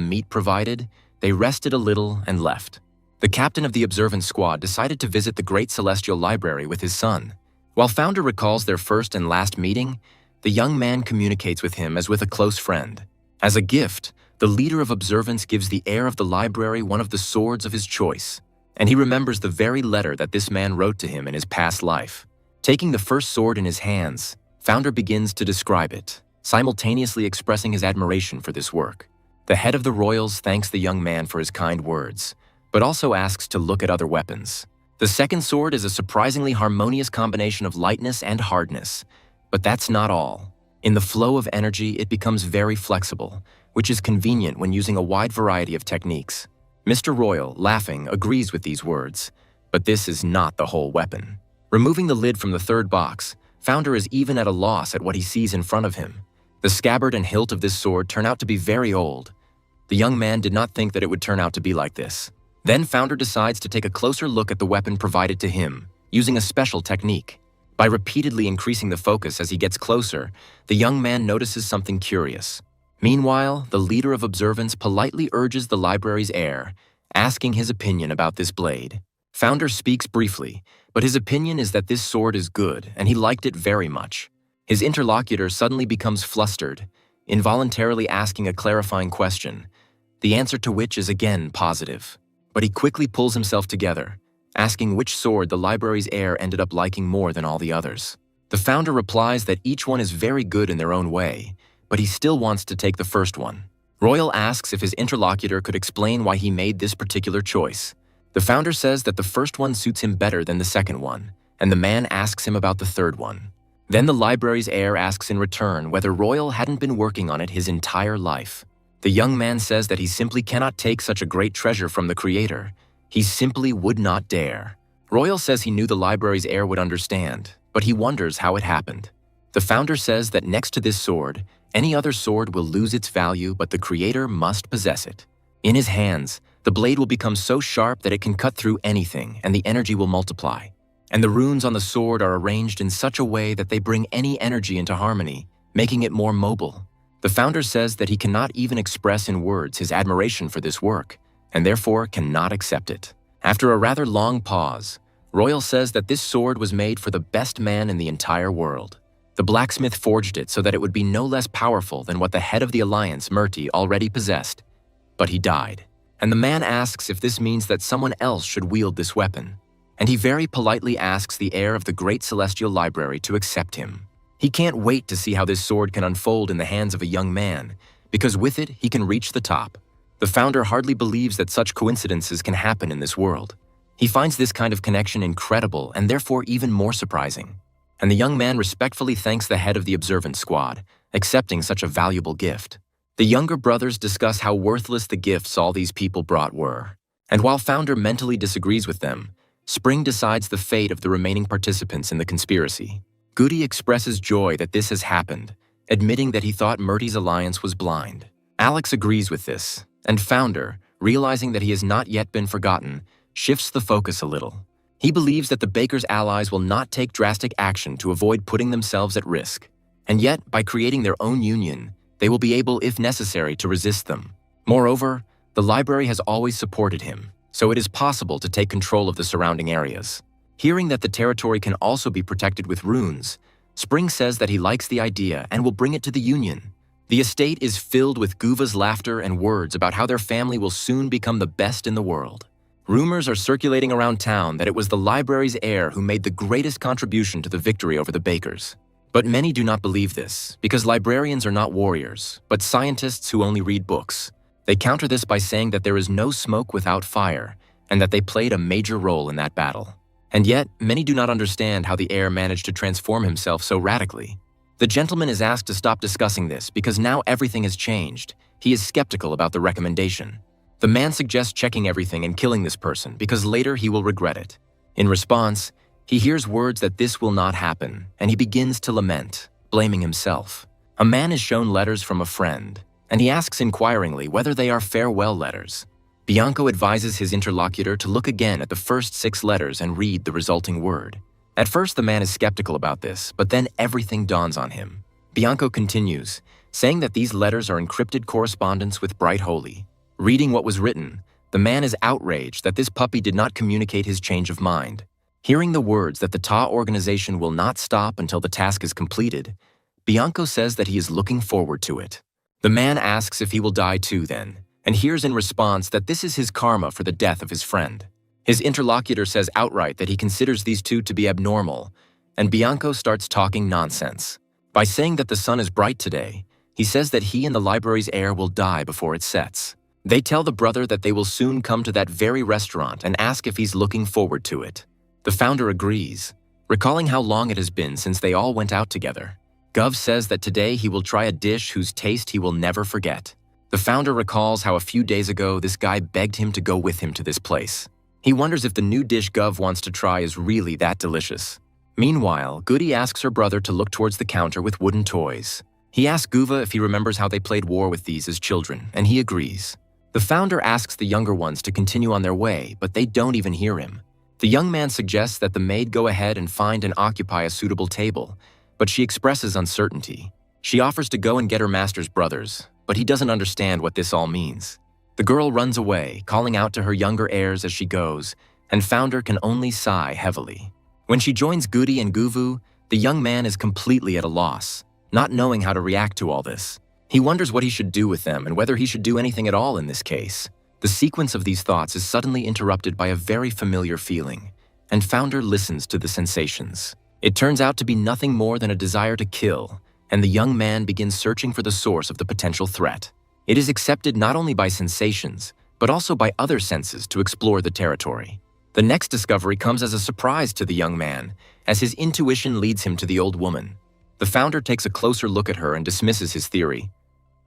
meat provided, they rested a little and left. The captain of the observance squad decided to visit the Great Celestial Library with his son. While Founder recalls their first and last meeting, the young man communicates with him as with a close friend. As a gift, the leader of observance gives the heir of the library one of the swords of his choice, and he remembers the very letter that this man wrote to him in his past life. Taking the first sword in his hands, Founder begins to describe it, simultaneously expressing his admiration for this work. The head of the royals thanks the young man for his kind words, but also asks to look at other weapons. The second sword is a surprisingly harmonious combination of lightness and hardness, but that's not all. In the flow of energy, it becomes very flexible, which is convenient when using a wide variety of techniques. Mr. Royal, laughing, agrees with these words, but this is not the whole weapon. Removing the lid from the third box, Founder is even at a loss at what he sees in front of him. The scabbard and hilt of this sword turn out to be very old. The young man did not think that it would turn out to be like this. Then Founder decides to take a closer look at the weapon provided to him, using a special technique. By repeatedly increasing the focus as he gets closer, the young man notices something curious. Meanwhile, the leader of observance politely urges the library's heir, asking his opinion about this blade. Founder speaks briefly, but his opinion is that this sword is good and he liked it very much. His interlocutor suddenly becomes flustered, involuntarily asking a clarifying question, the answer to which is again positive. But he quickly pulls himself together, asking which sword the library's heir ended up liking more than all the others. The founder replies that each one is very good in their own way, but he still wants to take the first one. Royal asks if his interlocutor could explain why he made this particular choice. The founder says that the first one suits him better than the second one, and the man asks him about the third one. Then the library's heir asks in return whether Royal hadn't been working on it his entire life. The young man says that he simply cannot take such a great treasure from the creator. He simply would not dare. Royal says he knew the library's heir would understand, but he wonders how it happened. The founder says that next to this sword, any other sword will lose its value, but the creator must possess it. In his hands, the blade will become so sharp that it can cut through anything, and the energy will multiply. And the runes on the sword are arranged in such a way that they bring any energy into harmony, making it more mobile. The founder says that he cannot even express in words his admiration for this work, and therefore cannot accept it. After a rather long pause, Royal says that this sword was made for the best man in the entire world. The blacksmith forged it so that it would be no less powerful than what the head of the Alliance, Murti, already possessed. But he died, and the man asks if this means that someone else should wield this weapon. And he very politely asks the heir of the Great Celestial Library to accept him. He can't wait to see how this sword can unfold in the hands of a young man, because with it he can reach the top. The founder hardly believes that such coincidences can happen in this world. He finds this kind of connection incredible and therefore even more surprising. And the young man respectfully thanks the head of the observant squad, accepting such a valuable gift. The younger brothers discuss how worthless the gifts all these people brought were. And while founder mentally disagrees with them, Spring decides the fate of the remaining participants in the conspiracy. Goody expresses joy that this has happened, admitting that he thought Murti's alliance was blind. Alex agrees with this, and founder, realizing that he has not yet been forgotten, shifts the focus a little. He believes that the Baker's allies will not take drastic action to avoid putting themselves at risk. And yet, by creating their own union, they will be able, if necessary, to resist them. Moreover, the library has always supported him, so it is possible to take control of the surrounding areas. Hearing that the territory can also be protected with runes, Spring says that he likes the idea and will bring it to the Union. The estate is filled with Guva's laughter and words about how their family will soon become the best in the world. Rumors are circulating around town that it was the library's heir who made the greatest contribution to the victory over the Bakers. But many do not believe this, because librarians are not warriors, but scientists who only read books. They counter this by saying that there is no smoke without fire, and that they played a major role in that battle. And yet, many do not understand how the heir managed to transform himself so radically. The gentleman is asked to stop discussing this because now everything has changed. He is skeptical about the recommendation. The man suggests checking everything and killing this person because later he will regret it. In response, he hears words that this will not happen, and he begins to lament, blaming himself. A man is shown letters from a friend, and he asks inquiringly whether they are farewell letters. Bianco advises his interlocutor to look again at the first 6 letters and read the resulting word. At first, the man is skeptical about this, but then everything dawns on him. Bianco continues, saying that these letters are encrypted correspondence with Bright Holy. Reading what was written, the man is outraged that this puppy did not communicate his change of mind. Hearing the words that the Ta organization will not stop until the task is completed, Bianco says that he is looking forward to it. The man asks if he will die too then, and hears in response that this is his karma for the death of his friend. His interlocutor says outright that he considers these two to be abnormal, and Bianco starts talking nonsense. By saying that the sun is bright today, he says that he and the library's heir will die before it sets. They tell the brother that they will soon come to that very restaurant and ask if he's looking forward to it. The founder agrees, recalling how long it has been since they all went out together. Gov says that today he will try a dish whose taste he will never forget. The founder recalls how a few days ago this guy begged him to go with him to this place. He wonders if the new dish Gov wants to try is really that delicious. Meanwhile, Goody asks her brother to look towards the counter with wooden toys. He asks Guva if he remembers how they played war with these as children, and he agrees. The founder asks the younger ones to continue on their way, but they don't even hear him. The young man suggests that the maid go ahead and find and occupy a suitable table, but she expresses uncertainty. She offers to go and get her master's brothers, but he doesn't understand what this all means. The girl runs away, calling out to her younger heirs as she goes, and founder can only sigh heavily. When she joins Goody and Guvu, the young man is completely at a loss, not knowing how to react to all this. He wonders what he should do with them and whether he should do anything at all in this case. The sequence of these thoughts is suddenly interrupted by a very familiar feeling, and founder listens to the sensations. It turns out to be nothing more than a desire to kill, and the young man begins searching for the source of the potential threat. It is accepted not only by sensations, but also by other senses to explore the territory. The next discovery comes as a surprise to the young man, as his intuition leads him to the old woman. The founder takes a closer look at her and dismisses his theory.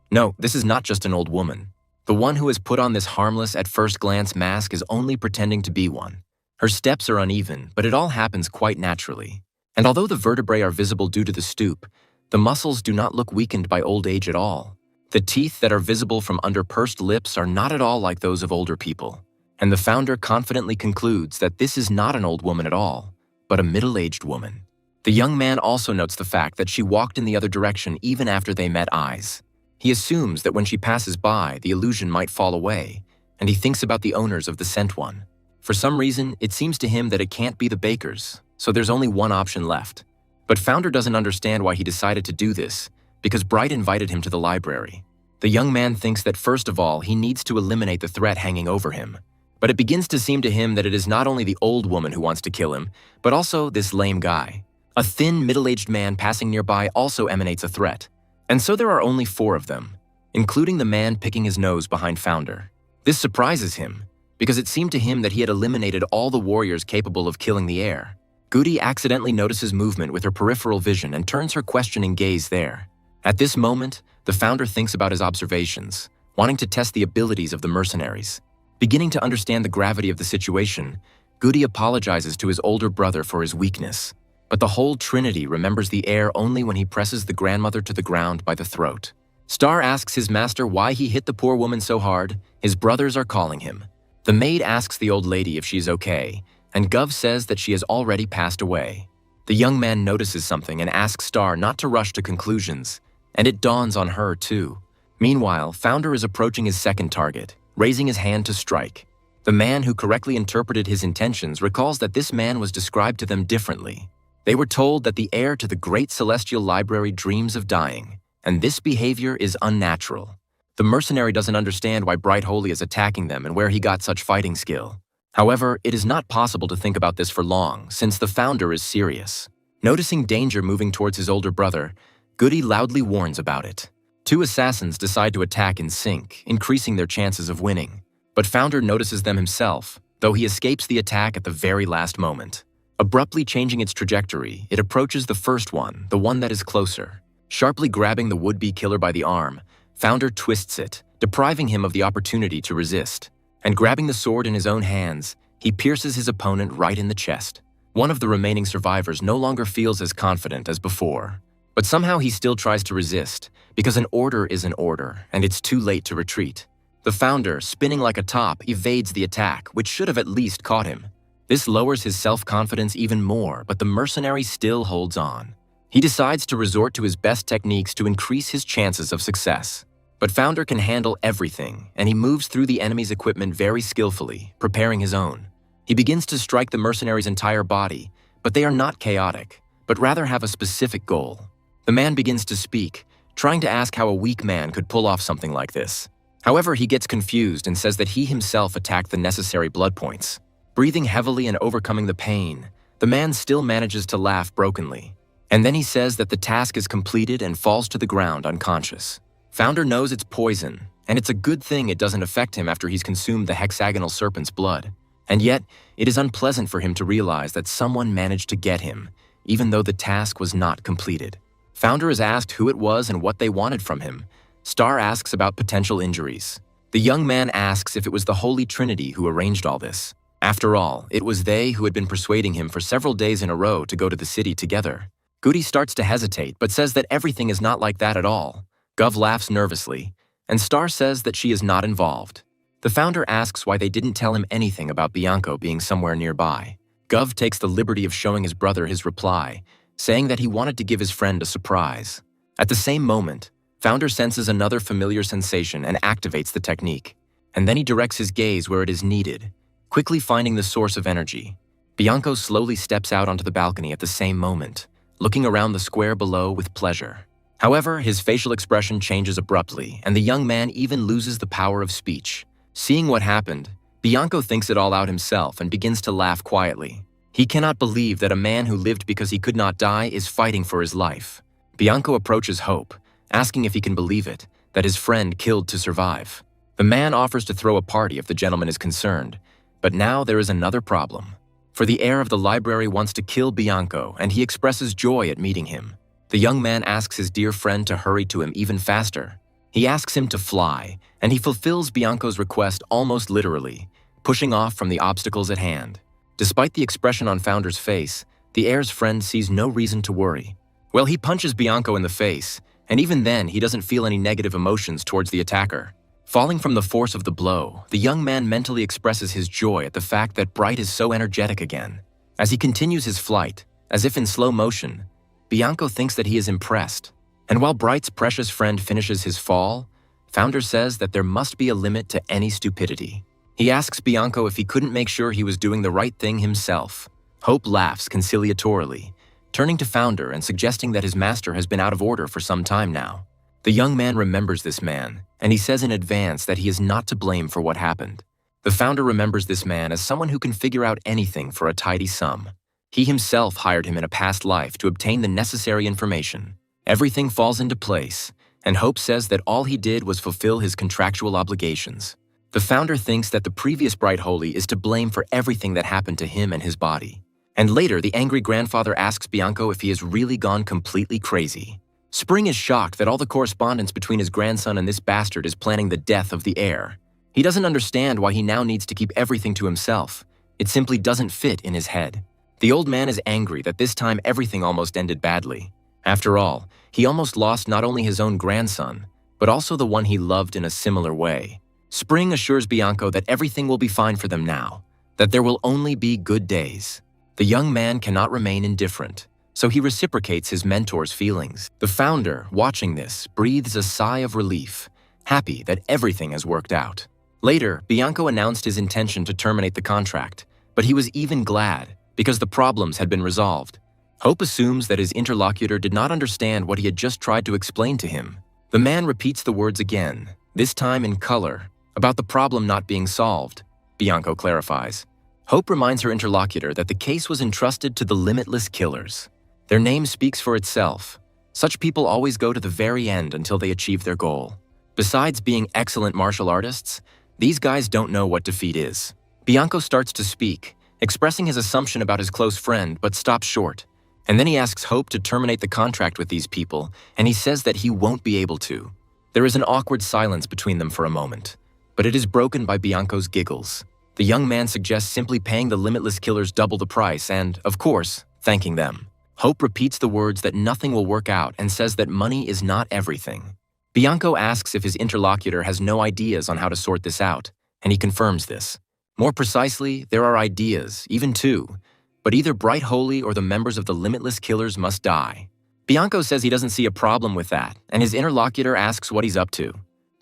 No, this is not just an old woman. The one who has put on this harmless at first glance mask is only pretending to be one. Her steps are uneven, but it all happens quite naturally. And although the vertebrae are visible due to the stoop, the muscles do not look weakened by old age at all. The teeth that are visible from under pursed lips are not at all like those of older people. And the founder confidently concludes that this is not an old woman at all, but a middle-aged woman. The young man also notes the fact that she walked in the other direction even after they met eyes. He assumes that when she passes by, the illusion might fall away, and he thinks about the owners of the sent one. For some reason, it seems to him that it can't be the bakers, so there's only one option left. But Founder doesn't understand why he decided to do this, because Bright invited him to the library. The young man thinks that first of all, he needs to eliminate the threat hanging over him. But it begins to seem to him that it is not only the old woman who wants to kill him, but also this lame guy. A thin, middle-aged man passing nearby also emanates a threat. And so there are only 4 of them, including the man picking his nose behind Founder. This surprises him, because it seemed to him that he had eliminated all the warriors capable of killing the heir. Goody accidentally notices movement with her peripheral vision and turns her questioning gaze there. At this moment, the Founder thinks about his observations, wanting to test the abilities of the mercenaries. Beginning to understand the gravity of the situation, Goody apologizes to his older brother for his weakness. But the whole Trinity remembers the heir only when he presses the grandmother to the ground by the throat. Star asks his master why he hit the poor woman so hard. His brothers are calling him. The maid asks the old lady if she's okay, and Gov says that she has already passed away. The young man notices something and asks Star not to rush to conclusions, and it dawns on her too. Meanwhile, Founder is approaching his second target, raising his hand to strike. The man who correctly interpreted his intentions recalls that this man was described to them differently. They were told that the heir to the great celestial library dreams of dying, and this behavior is unnatural. The mercenary doesn't understand why Bright Holy is attacking them and where he got such fighting skill. However, it is not possible to think about this for long, since the Founder is serious. Noticing danger moving towards his older brother, Goody loudly warns about it. 2 assassins decide to attack in sync, increasing their chances of winning. But Founder notices them himself, though he escapes the attack at the very last moment. Abruptly changing its trajectory, it approaches the first one, the one that is closer. Sharply grabbing the would-be killer by the arm, Founder twists it, depriving him of the opportunity to resist. And grabbing the sword in his own hands, he pierces his opponent right in the chest. One of the remaining survivors no longer feels as confident as before. But somehow he still tries to resist, because an order is an order, and it's too late to retreat. The Founder, spinning like a top, evades the attack, which should have at least caught him. This lowers his self-confidence even more, but the mercenary still holds on. He decides to resort to his best techniques to increase his chances of success. But Founder can handle everything, and he moves through the enemy's equipment very skillfully, preparing his own. He begins to strike the mercenary's entire body, but they are not chaotic, but rather have a specific goal. The man begins to speak, trying to ask how a weak man could pull off something like this. However, he gets confused and says that he himself attacked the necessary blood points. Breathing heavily and overcoming the pain, the man still manages to laugh brokenly. And then he says that the task is completed and falls to the ground unconscious. Founder knows it's poison, and it's a good thing it doesn't affect him after he's consumed the hexagonal serpent's blood. And yet, it is unpleasant for him to realize that someone managed to get him, even though the task was not completed. Founder is asked who it was and what they wanted from him. Star asks about potential injuries. The young man asks if it was the Holy Trinity who arranged all this. After all, it was they who had been persuading him for several days in a row to go to the city together. Goody starts to hesitate, but says that everything is not like that at all. Gov laughs nervously, and Star says that she is not involved. The Founder asks why they didn't tell him anything about Bianco being somewhere nearby. Gov takes the liberty of showing his brother his reply, saying that he wanted to give his friend a surprise. At the same moment, Founder senses another familiar sensation and activates the technique, and then he directs his gaze where it is needed, quickly finding the source of energy. Bianco slowly steps out onto the balcony at the same moment, looking around the square below with pleasure. However, his facial expression changes abruptly, and the young man even loses the power of speech. Seeing what happened, Bianco thinks it all out himself and begins to laugh quietly. He cannot believe that a man who lived because he could not die is fighting for his life. Bianco approaches Hope, asking if he can believe it, that his friend killed to survive. The man offers to throw a party if the gentleman is concerned, but now there is another problem. For the heir of the library wants to kill Bianco, and he expresses joy at meeting him. The young man asks his dear friend to hurry to him even faster. He asks him to fly, and he fulfills Bianco's request almost literally, pushing off from the obstacles at hand. Despite the expression on Founder's face, the heir's friend sees no reason to worry. Well, he punches Bianco in the face, and even then he doesn't feel any negative emotions towards the attacker. Falling from the force of the blow, the young man mentally expresses his joy at the fact that Bright is so energetic again. As he continues his flight, as if in slow motion, Bianco thinks that he is impressed. And while Bright's precious friend finishes his fall, Founder says that there must be a limit to any stupidity. He asks Bianco if he couldn't make sure he was doing the right thing himself. Hope laughs conciliatorily, turning to Founder and suggesting that his master has been out of order for some time now. The young man remembers this man, and he says in advance that he is not to blame for what happened. The Founder remembers this man as someone who can figure out anything for a tidy sum. He himself hired him in a past life to obtain the necessary information. Everything falls into place, and Hope says that all he did was fulfill his contractual obligations. The Founder thinks that the previous Bright Holy is to blame for everything that happened to him and his body. And later, the angry grandfather asks Bianco if he has really gone completely crazy. Spring is shocked that all the correspondence between his grandson and this bastard is planning the death of the heir. He doesn't understand why he now needs to keep everything to himself. It simply doesn't fit in his head. The old man is angry that this time everything almost ended badly. After all, he almost lost not only his own grandson, but also the one he loved in a similar way. Spring assures Bianco that everything will be fine for them now, that there will only be good days. The young man cannot remain indifferent, so he reciprocates his mentor's feelings. The Founder, watching this, breathes a sigh of relief, happy that everything has worked out. Later, Bianco announced his intention to terminate the contract, but he was even glad because the problems had been resolved. Hope assumes that his interlocutor did not understand what he had just tried to explain to him. The man repeats the words again, this time in color, about the problem not being solved. Bianco clarifies. Hope reminds her interlocutor that the case was entrusted to the limitless killers. Their name speaks for itself. Such people always go to the very end until they achieve their goal. Besides being excellent martial artists, these guys don't know what defeat is. Bianco starts to speak, expressing his assumption about his close friend, but stops short. And then he asks Hope to terminate the contract with these people, and he says that he won't be able to. There is an awkward silence between them for a moment, but it is broken by Bianco's giggles. The young man suggests simply paying the limitless killers double the price and, of course, thanking them. Hope repeats the words that nothing will work out and says that money is not everything. Bianco asks if his interlocutor has no ideas on how to sort this out, and he confirms this. More precisely, there are ideas, even two, but either Bright Holy or the members of the limitless killers must die. Bianco says he doesn't see a problem with that, and his interlocutor asks what he's up to.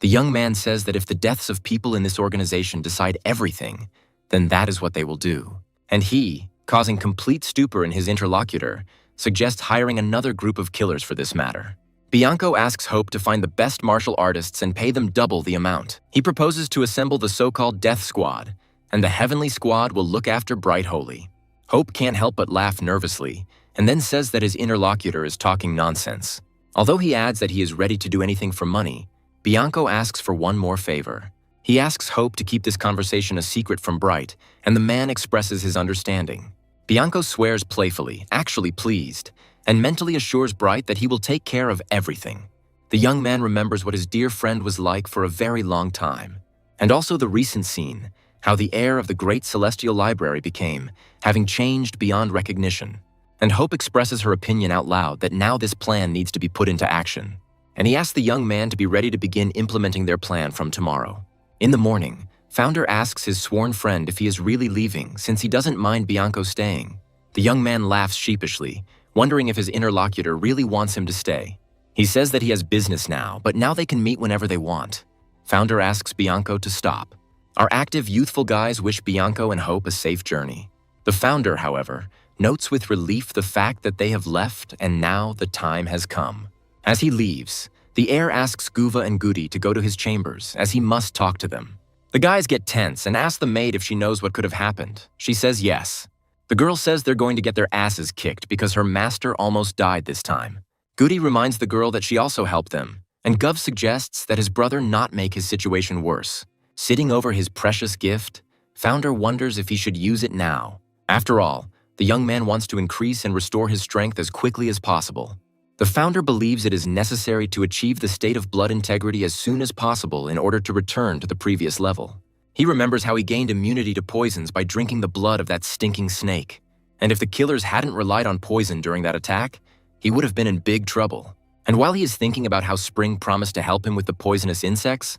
The young man says that if the deaths of people in this organization decide everything, then that is what they will do. And he, causing complete stupor in his interlocutor, suggests hiring another group of killers for this matter. Bianco asks Hope to find the best martial artists and pay them double the amount. He proposes to assemble the so-called Death Squad, and the Heavenly Squad will look after Bright Holy. Hope can't help but laugh nervously, and then says that his interlocutor is talking nonsense. Although he adds that he is ready to do anything for money, Bianco asks for one more favor. He asks Hope to keep this conversation a secret from Bright, and the man expresses his understanding. Bianco swears playfully, actually pleased, and mentally assures Bright that he will take care of everything. The young man remembers what his dear friend was like for a very long time, and also the recent scene, how the heir of the great celestial library became, having changed beyond recognition. And Hope expresses her opinion out loud that now this plan needs to be put into action. And he asks the young man to be ready to begin implementing their plan from tomorrow. In the morning, Founder asks his sworn friend if he is really leaving since he doesn't mind Bianco staying. The young man laughs sheepishly, wondering if his interlocutor really wants him to stay. He says that he has business now, but now they can meet whenever they want. Founder asks Bianco to stop. Our active, youthful guys wish Bianco and Hope a safe journey. The Founder, however, notes with relief the fact that they have left and now the time has come. As he leaves, the heir asks Guva and Goody to go to his chambers, as he must talk to them. The guys get tense and ask the maid if she knows what could have happened. She says yes. The girl says they're going to get their asses kicked because her master almost died this time. Goody reminds the girl that she also helped them, and Gov suggests that his brother not make his situation worse. Sitting over his precious gift, Founder wonders if he should use it now. After all, the young man wants to increase and restore his strength as quickly as possible. The Founder believes it is necessary to achieve the state of blood integrity as soon as possible in order to return to the previous level. He remembers how he gained immunity to poisons by drinking the blood of that stinking snake. And if the killers hadn't relied on poison during that attack, he would have been in big trouble. And while he is thinking about how Spring promised to help him with the poisonous insects,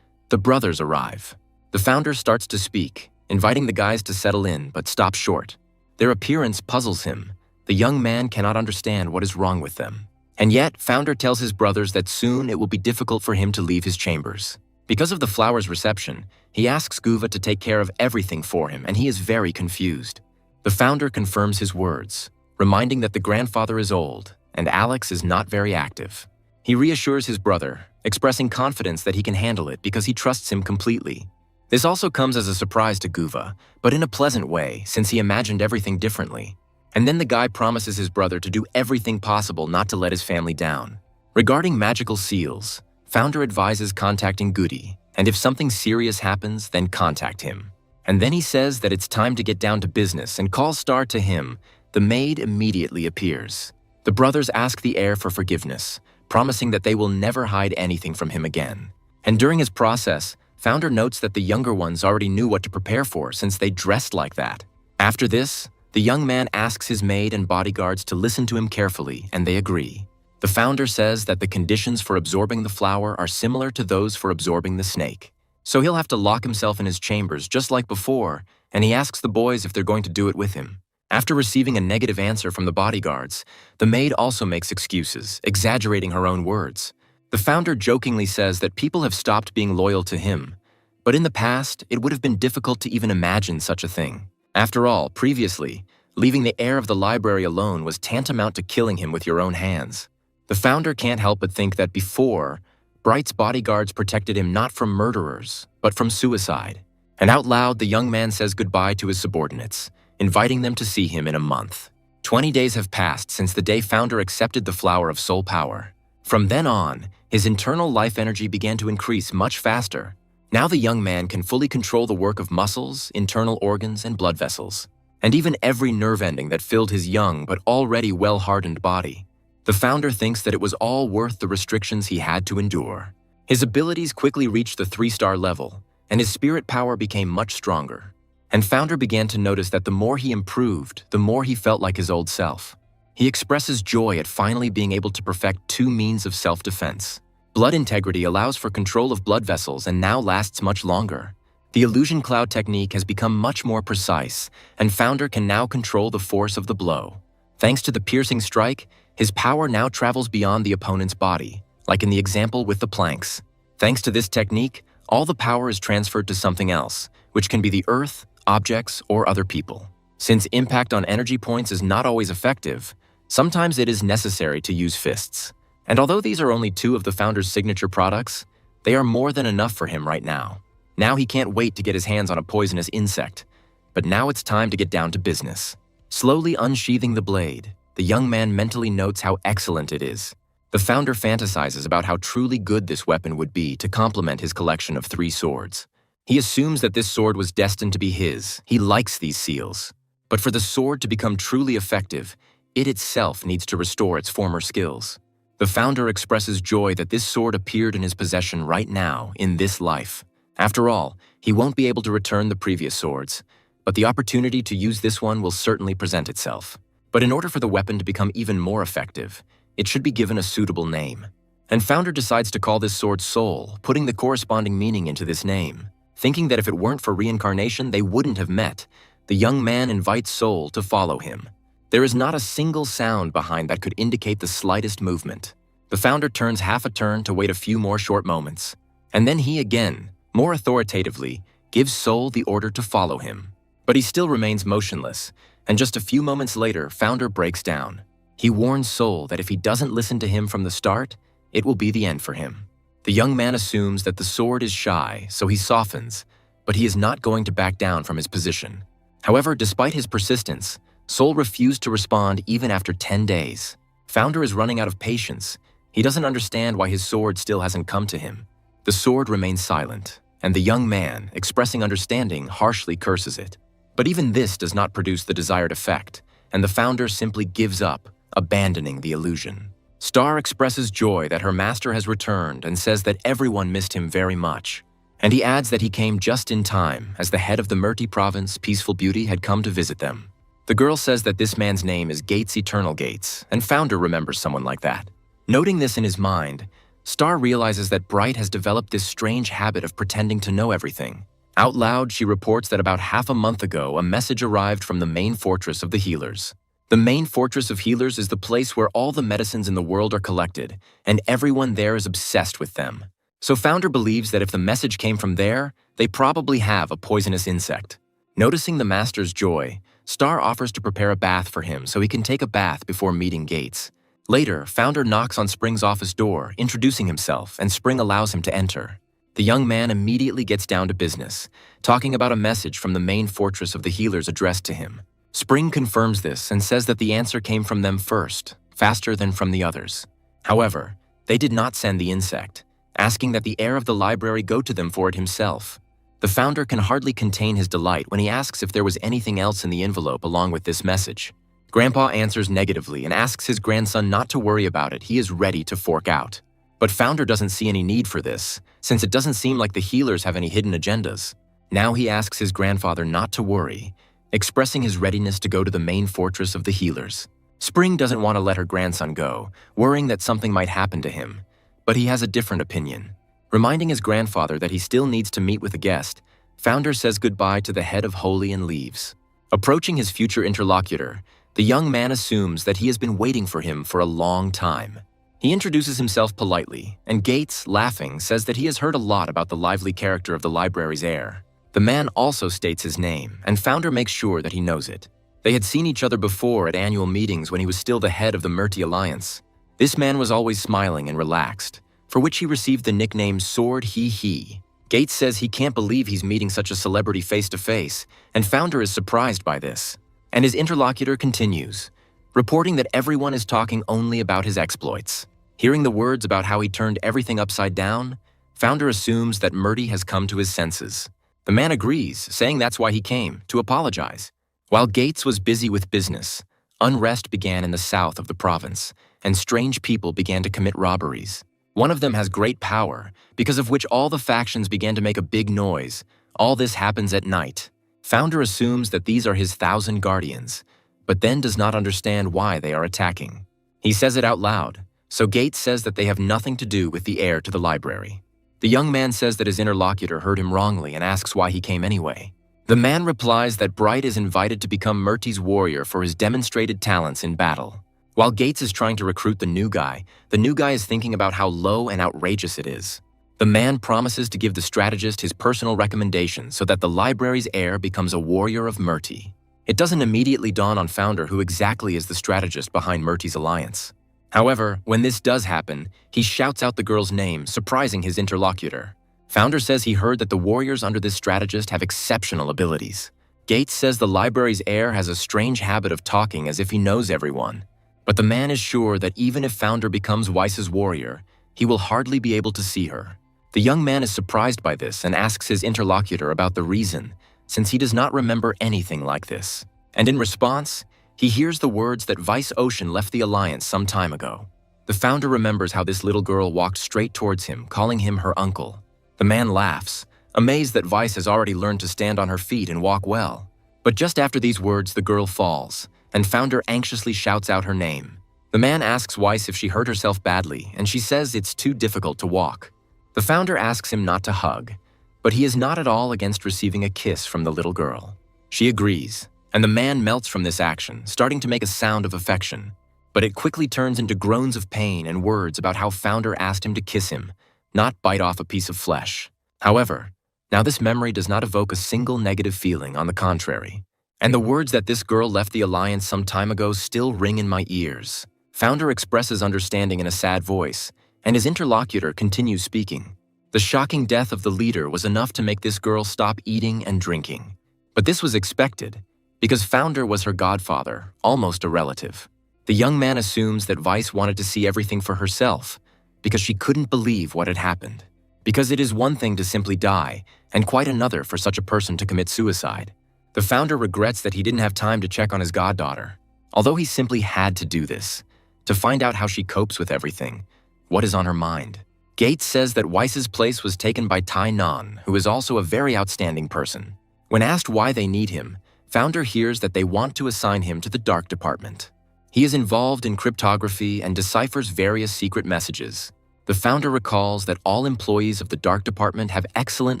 the brothers arrive. The Founder starts to speak, inviting the guys to settle in, but stops short. Their appearance puzzles him, The young man cannot understand what is wrong with them. And yet, Founder tells his brothers that soon it will be difficult for him to leave his chambers. Because of the flower's reception, he asks Guva to take care of everything for him, and he is very confused. The Founder confirms his words, reminding that the grandfather is old and Alex is not very active. He reassures his brother, expressing confidence that he can handle it because he trusts him completely. This also comes as a surprise to Guva, but in a pleasant way since he imagined everything differently. And then the guy promises his brother to do everything possible not to let his family down. Regarding magical seals, Founder advises contacting Goody, and if something serious happens, then contact him. And then he says that it's time to get down to business and calls Star to him. The maid immediately appears. The brothers ask the heir for forgiveness, promising that they will never hide anything from him again. And during his process, Founder notes that the younger ones already knew what to prepare for since they dressed like that. After this, the young man asks his maid and bodyguards to listen to him carefully, and they agree. The Founder says that the conditions for absorbing the flower are similar to those for absorbing the snake. So he'll have to lock himself in his chambers just like before, and he asks the boys if they're going to do it with him. After receiving a negative answer from the bodyguards, the maid also makes excuses, exaggerating her own words. The Founder jokingly says that people have stopped being loyal to him, but in the past, it would have been difficult to even imagine such a thing. After all, previously, leaving the heir of the library alone was tantamount to killing him with your own hands. The Founder can't help but think that before, Bright's bodyguards protected him not from murderers, but from suicide. And out loud, the young man says goodbye to his subordinates, inviting them to see him in a month. 20 days have passed since the day Founder accepted the flower of soul power. From then on, his internal life energy began to increase much faster. Now the young man can fully control the work of muscles, internal organs, and blood vessels, and even every nerve ending that filled his young but already well-hardened body. The Founder thinks that it was all worth the restrictions he had to endure. His abilities quickly reached the 3-star level, and his spirit power became much stronger. And Founder began to notice that the more he improved, the more he felt like his old self. He expresses joy at finally being able to perfect 2 means of self-defense. Blood integrity allows for control of blood vessels and now lasts much longer. The illusion cloud technique has become much more precise, and Founder can now control the force of the blow. Thanks to the piercing strike, his power now travels beyond the opponent's body, like in the example with the planks. Thanks to this technique, all the power is transferred to something else, which can be the earth, objects, or other people. Since impact on energy points is not always effective, sometimes it is necessary to use fists. And although these are only 2 of the Founder's signature products, they are more than enough for him right now. Now he can't wait to get his hands on a poisonous insect. But now it's time to get down to business. Slowly unsheathing the blade, the young man mentally notes how excellent it is. The Founder fantasizes about how truly good this weapon would be to complement his collection of 3 swords. He assumes that this sword was destined to be his. He likes these seals. But for the sword to become truly effective, it itself needs to restore its former skills. The Founder expresses joy that this sword appeared in his possession right now, in this life. After all, he won't be able to return the previous swords, but the opportunity to use this one will certainly present itself. But in order for the weapon to become even more effective, it should be given a suitable name. And Founder decides to call this sword Soul, putting the corresponding meaning into this name. Thinking that if it weren't for Reincarnation, they wouldn't have met, the young man invites Soul to follow him. There is not a single sound behind that could indicate the slightest movement. The Founder turns half a turn to wait a few more short moments. And then he again, more authoritatively, gives Soul the order to follow him. But he still remains motionless, and just a few moments later, Founder breaks down. He warns Soul that if he doesn't listen to him from the start, it will be the end for him. The young man assumes that the sword is shy, so he softens, but he is not going to back down from his position. However, despite his persistence, Soul refused to respond even after 10 days. Founder is running out of patience. He doesn't understand why his sword still hasn't come to him. The sword remains silent, and the young man, expressing understanding, harshly curses it. But even this does not produce the desired effect, and the Founder simply gives up, abandoning the illusion. Star expresses joy that her master has returned and says that everyone missed him very much. And he adds that he came just in time, as the head of the Murti province, Peaceful Beauty, had come to visit them. The girl says that this man's name is Gates Eternal Gates, and Founder remembers someone like that. Noting this in his mind, Star realizes that Bright has developed this strange habit of pretending to know everything. Out loud, she reports that about half a month ago, a message arrived from the main fortress of the healers. The main fortress of healers is the place where all the medicines in the world are collected, and everyone there is obsessed with them. So Founder believes that if the message came from there, they probably have a poisonous insect. Noticing the master's joy, Star offers to prepare a bath for him so he can take a bath before meeting Gates. Later, Founder knocks on Spring's office door, introducing himself, and Spring allows him to enter. The young man immediately gets down to business, talking about a message from the main fortress of the healers addressed to him. Spring confirms this and says that the answer came from them first, faster than from the others. However, they did not send the insect, asking that the heir of the library go to them for it himself. The Founder can hardly contain his delight when he asks if there was anything else in the envelope along with this message. Grandpa answers negatively and asks his grandson not to worry about it, he is ready to fork out. But Founder doesn't see any need for this, since it doesn't seem like the healers have any hidden agendas. Now he asks his grandfather not to worry, expressing his readiness to go to the main fortress of the healers. Spring doesn't want to let her grandson go, worrying that something might happen to him, but he has a different opinion. Reminding his grandfather that he still needs to meet with a guest, Founder says goodbye to the head of Holy and leaves. Approaching his future interlocutor, the young man assumes that he has been waiting for him for a long time. He introduces himself politely, and Gates, laughing, says that he has heard a lot about the lively character of the library's heir. The man also states his name, and Founder makes sure that he knows it. They had seen each other before at annual meetings when he was still the head of the Murti Alliance. This man was always smiling and relaxed, for which he received the nickname Sword He. Gates says he can't believe he's meeting such a celebrity face-to-face, and Founder is surprised by this. And his interlocutor continues, reporting that everyone is talking only about his exploits. Hearing the words about how he turned everything upside down, Founder assumes that Murti has come to his senses. The man agrees, saying that's why he came, to apologize. While Gates was busy with business, unrest began in the south of the province, and strange people began to commit robberies. One of them has great power, because of which all the factions began to make a big noise. All this happens at night. Founder assumes that these are his 1,000 guardians, but then does not understand why they are attacking. He says it out loud, so Gates says that they have nothing to do with the heir to the library. The young man says that his interlocutor heard him wrongly and asks why he came anyway. The man replies that Bright is invited to become Murti's warrior for his demonstrated talents in battle. While Gates is trying to recruit the new guy is thinking about how low and outrageous it is. The man promises to give the strategist his personal recommendation so that the library's heir becomes a warrior of Murti. It doesn't immediately dawn on Founder who exactly is the strategist behind Murti's alliance. However, when this does happen, he shouts out the girl's name, surprising his interlocutor. Founder says he heard that the warriors under this strategist have exceptional abilities. Gates says the library's heir has a strange habit of talking as if he knows everyone. But the man is sure that even if Founder becomes Weiss's warrior, he will hardly be able to see her. The young man is surprised by this and asks his interlocutor about the reason, since he does not remember anything like this. And in response, he hears the words that Weiss Ocean left the Alliance some time ago. The Founder remembers how this little girl walked straight towards him, calling him her uncle. The man laughs, amazed that Weiss has already learned to stand on her feet and walk well. But just after these words, the girl falls, and Founder anxiously shouts out her name. The man asks Weiss if she hurt herself badly, and she says it's too difficult to walk. The Founder asks him not to hug, but he is not at all against receiving a kiss from the little girl. She agrees, and the man melts from this action, starting to make a sound of affection. But it quickly turns into groans of pain and words about how Founder asked him to kiss him, not bite off a piece of flesh. However, now this memory does not evoke a single negative feeling, on the contrary. And the words that this girl left the Alliance some time ago still ring in my ears. Founder expresses understanding in a sad voice, and his interlocutor continues speaking. The shocking death of the leader was enough to make this girl stop eating and drinking. But this was expected, because Founder was her godfather, almost a relative. The young man assumes that Weiss wanted to see everything for herself, because she couldn't believe what had happened. Because it is one thing to simply die, and quite another for such a person to commit suicide. The Founder regrets that he didn't have time to check on his goddaughter, although he simply had to do this, to find out how she copes with everything, what is on her mind. Gates says that Weiss's place was taken by Tai Nan, who is also a very outstanding person. When asked why they need him, Founder hears that they want to assign him to the Dark Department. He is involved in cryptography and deciphers various secret messages. The Founder recalls that all employees of the Dark Department have excellent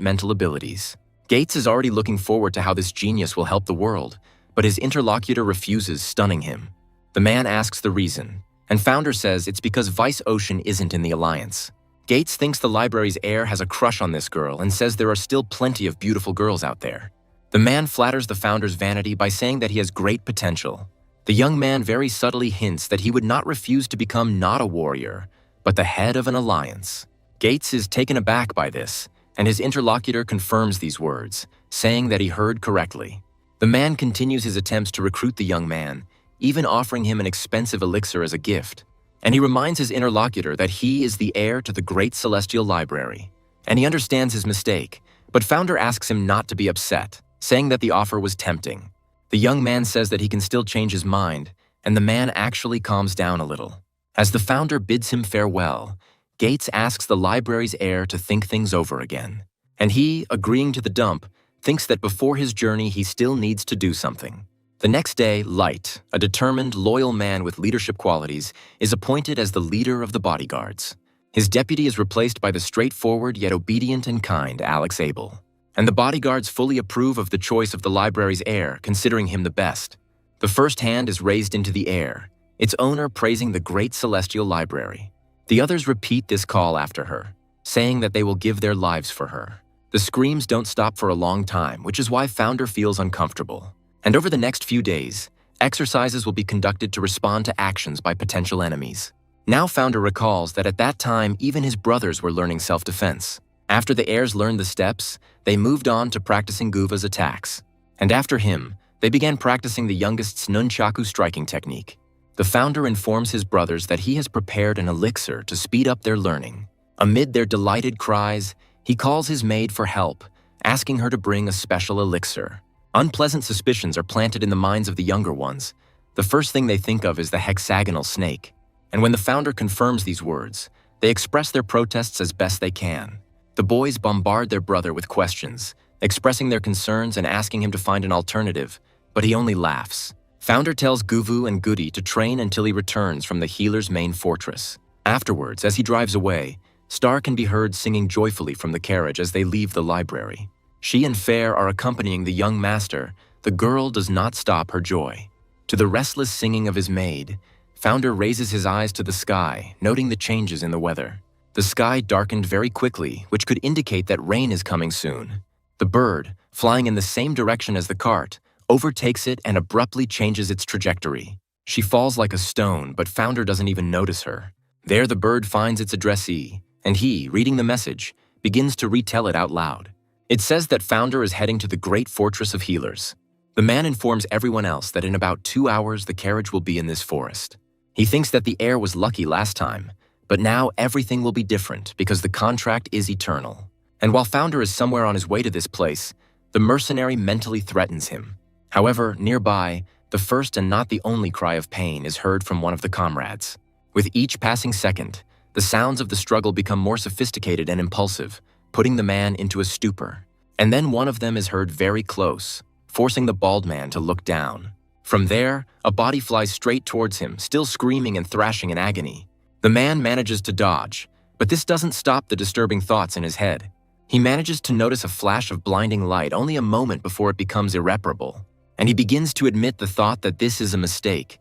mental abilities. Gates is already looking forward to how this genius will help the world, but his interlocutor refuses, stunning him. The man asks the reason, and Founder says it's because Vice Ocean isn't in the alliance. Gates thinks the library's heir has a crush on this girl and says there are still plenty of beautiful girls out there. The man flatters the Founder's vanity by saying that he has great potential. The young man very subtly hints that he would not refuse to become not a warrior, but the head of an alliance. Gates is taken aback by this, and his interlocutor confirms these words, saying that he heard correctly. The man continues his attempts to recruit the young man, even offering him an expensive elixir as a gift. And he reminds his interlocutor that he is the heir to the great celestial library. And he understands his mistake, but Founder asks him not to be upset, saying that the offer was tempting. The young man says that he can still change his mind, and the man actually calms down a little. As the Founder bids him farewell, Gates asks the library's heir to think things over again. And he, agreeing to the dump, thinks that before his journey he still needs to do something. The next day, Light, a determined, loyal man with leadership qualities, is appointed as the leader of the bodyguards. His deputy is replaced by the straightforward yet obedient and kind Alex Abel. And the bodyguards fully approve of the choice of the library's heir, considering him the best. The first hand is raised into the air, its owner praising the great celestial library. The others repeat this call after her, saying that they will give their lives for her. The screams don't stop for a long time, which is why Founder feels uncomfortable. And over the next few days, exercises will be conducted to respond to actions by potential enemies. Now Founder recalls that at that time, even his brothers were learning self-defense. After the heirs learned the steps, they moved on to practicing Guva's attacks. And after him, they began practicing the youngest's nunchaku striking technique. The Founder informs his brothers that he has prepared an elixir to speed up their learning. Amid their delighted cries, he calls his maid for help, asking her to bring a special elixir. Unpleasant suspicions are planted in the minds of the younger ones. The first thing they think of is the hexagonal snake. And when the Founder confirms these words, they express their protests as best they can. The boys bombard their brother with questions, expressing their concerns and asking him to find an alternative, but he only laughs. Founder tells Guvu and Goody to train until he returns from the healer's main fortress. Afterwards, as he drives away, Star can be heard singing joyfully from the carriage as they leave the library. She and Fair are accompanying the young master. The girl does not stop her joy. To the restless singing of his maid, Founder raises his eyes to the sky, noting the changes in the weather. The sky darkened very quickly, which could indicate that rain is coming soon. The bird, flying in the same direction as the cart, overtakes it and abruptly changes its trajectory. She falls like a stone, but Founder doesn't even notice her. There the bird finds its addressee, and he, reading the message, begins to retell it out loud. It says that Founder is heading to the great fortress of healers. The man informs everyone else that in about 2 hours the carriage will be in this forest. He thinks that the heir was lucky last time, but now everything will be different because the contract is eternal. And while Founder is somewhere on his way to this place, the mercenary mentally threatens him. However, nearby, the first and not the only cry of pain is heard from one of the comrades. With each passing second, the sounds of the struggle become more sophisticated and impulsive, putting the man into a stupor. And then one of them is heard very close, forcing the bald man to look down. From there, a body flies straight towards him, still screaming and thrashing in agony. The man manages to dodge, but this doesn't stop the disturbing thoughts in his head. He manages to notice a flash of blinding light only a moment before it becomes irreparable, and he begins to admit the thought that this is a mistake.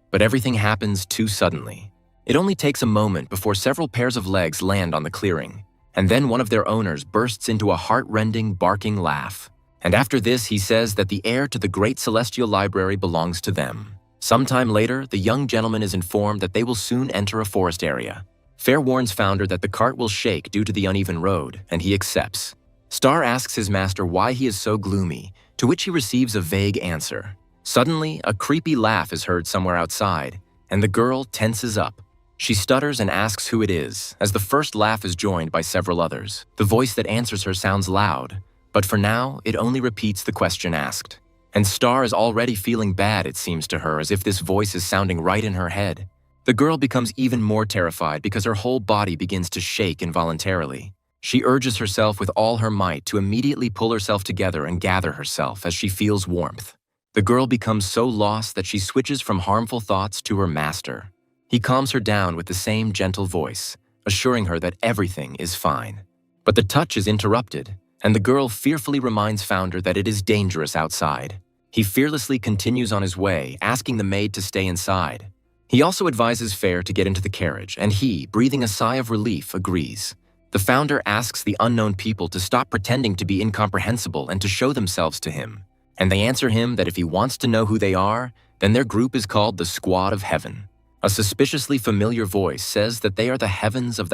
But everything happens too suddenly. It only takes a moment before several pairs of legs land on the clearing, and then one of their owners bursts into a heart-rending, barking laugh. And after this, he says that the heir to the great celestial library belongs to them. Sometime later, the young gentleman is informed that they will soon enter a forest area. Fair warns Founder that the cart will shake due to the uneven road, and he accepts. Star asks his master why he is so gloomy, to which he receives a vague answer. Suddenly, a creepy laugh is heard somewhere outside, and the girl tenses up. She stutters and asks who it is, as the first laugh is joined by several others. The voice that answers her sounds loud, but for now, it only repeats the question asked. And Star is already feeling bad, it seems to her, as if this voice is sounding right in her head. The girl becomes even more terrified because her whole body begins to shake involuntarily. She urges herself with all her might to immediately pull herself together and gather herself as she feels warmth. The girl becomes so lost that she switches from harmful thoughts to her master. He calms her down with the same gentle voice, assuring her that everything is fine. But the touch is interrupted, and the girl fearfully reminds Founder that it is dangerous outside. He fearlessly continues on his way, asking the maid to stay inside. He also advises Fair to get into the carriage, and he, breathing a sigh of relief, agrees. The founder asks the unknown people to stop pretending to be incomprehensible and to show themselves to him. And they answer him that if he wants to know who they are, then their group is called the Squad of Heaven. A suspiciously familiar voice says that they are the heavens of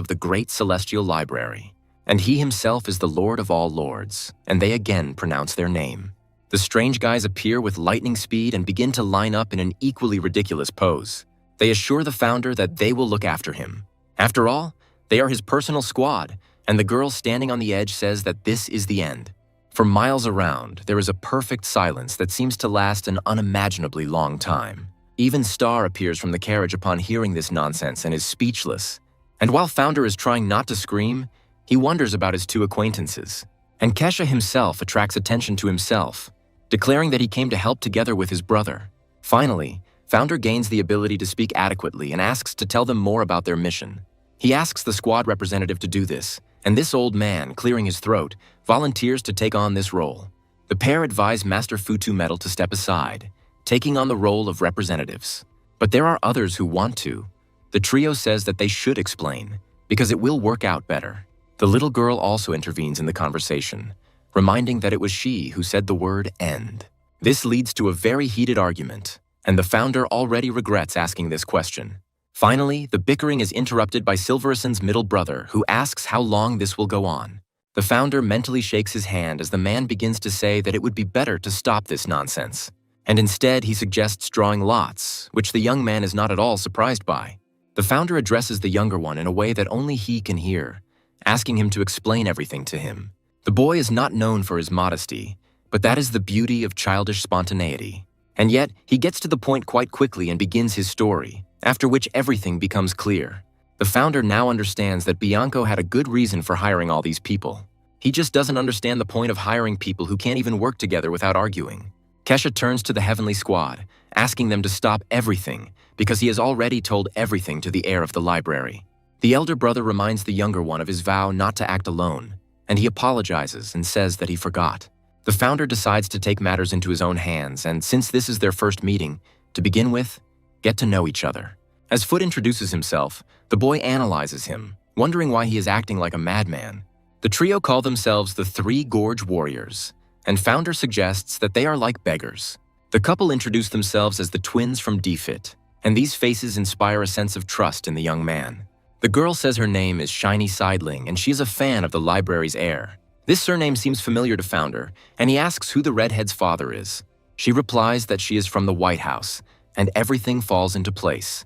the great celestial library. And he himself is the Lord of all lords, and they again pronounce their name. The strange guys appear with lightning speed and begin to line up in an equally ridiculous pose. They assure the founder that they will look after him. After all, they are his personal squad, and the girl standing on the edge says that this is the end. For miles around, there is a perfect silence that seems to last an unimaginably long time. Even Star appears from the carriage upon hearing this nonsense and is speechless. And while Founder is trying not to scream, he wonders about his two acquaintances. And Kesha himself attracts attention to himself, declaring that he came to help together with his brother. Finally, Founder gains the ability to speak adequately and asks to tell them more about their mission. He asks the squad representative to do this, and this old man, clearing his throat, volunteers to take on this role. The pair advise Master Futu Metal to step aside, taking on the role of representatives. But there are others who want to. The trio says that they should explain, because it will work out better. The little girl also intervenes in the conversation, reminding that it was she who said the word end. This leads to a very heated argument, and the founder already regrets asking this question. Finally, the bickering is interrupted by Silverison's middle brother, who asks how long this will go on. The founder mentally shakes his hand as the man begins to say that it would be better to stop this nonsense. And instead, he suggests drawing lots, which the young man is not at all surprised by. The founder addresses the younger one in a way that only he can hear, asking him to explain everything to him. The boy is not known for his modesty, but that is the beauty of childish spontaneity. And yet, he gets to the point quite quickly and begins his story, after which everything becomes clear. The founder now understands that Bianco had a good reason for hiring all these people. He just doesn't understand the point of hiring people who can't even work together without arguing. Kesha turns to the Heavenly Squad, asking them to stop everything, because he has already told everything to the heir of the library. The elder brother reminds the younger one of his vow not to act alone, and he apologizes and says that he forgot. The founder decides to take matters into his own hands, and since this is their first meeting, to begin with, get to know each other. As Foot introduces himself, the boy analyzes him, wondering why he is acting like a madman. The trio call themselves the Three Gorge Warriors, and Founder suggests that they are like beggars. The couple introduce themselves as the twins from DFIT, and these faces inspire a sense of trust in the young man. The girl says her name is Shiny Sideling, and she is a fan of the library's heir. This surname seems familiar to Founder, and he asks who the redhead's father is. She replies that she is from the White House, and everything falls into place.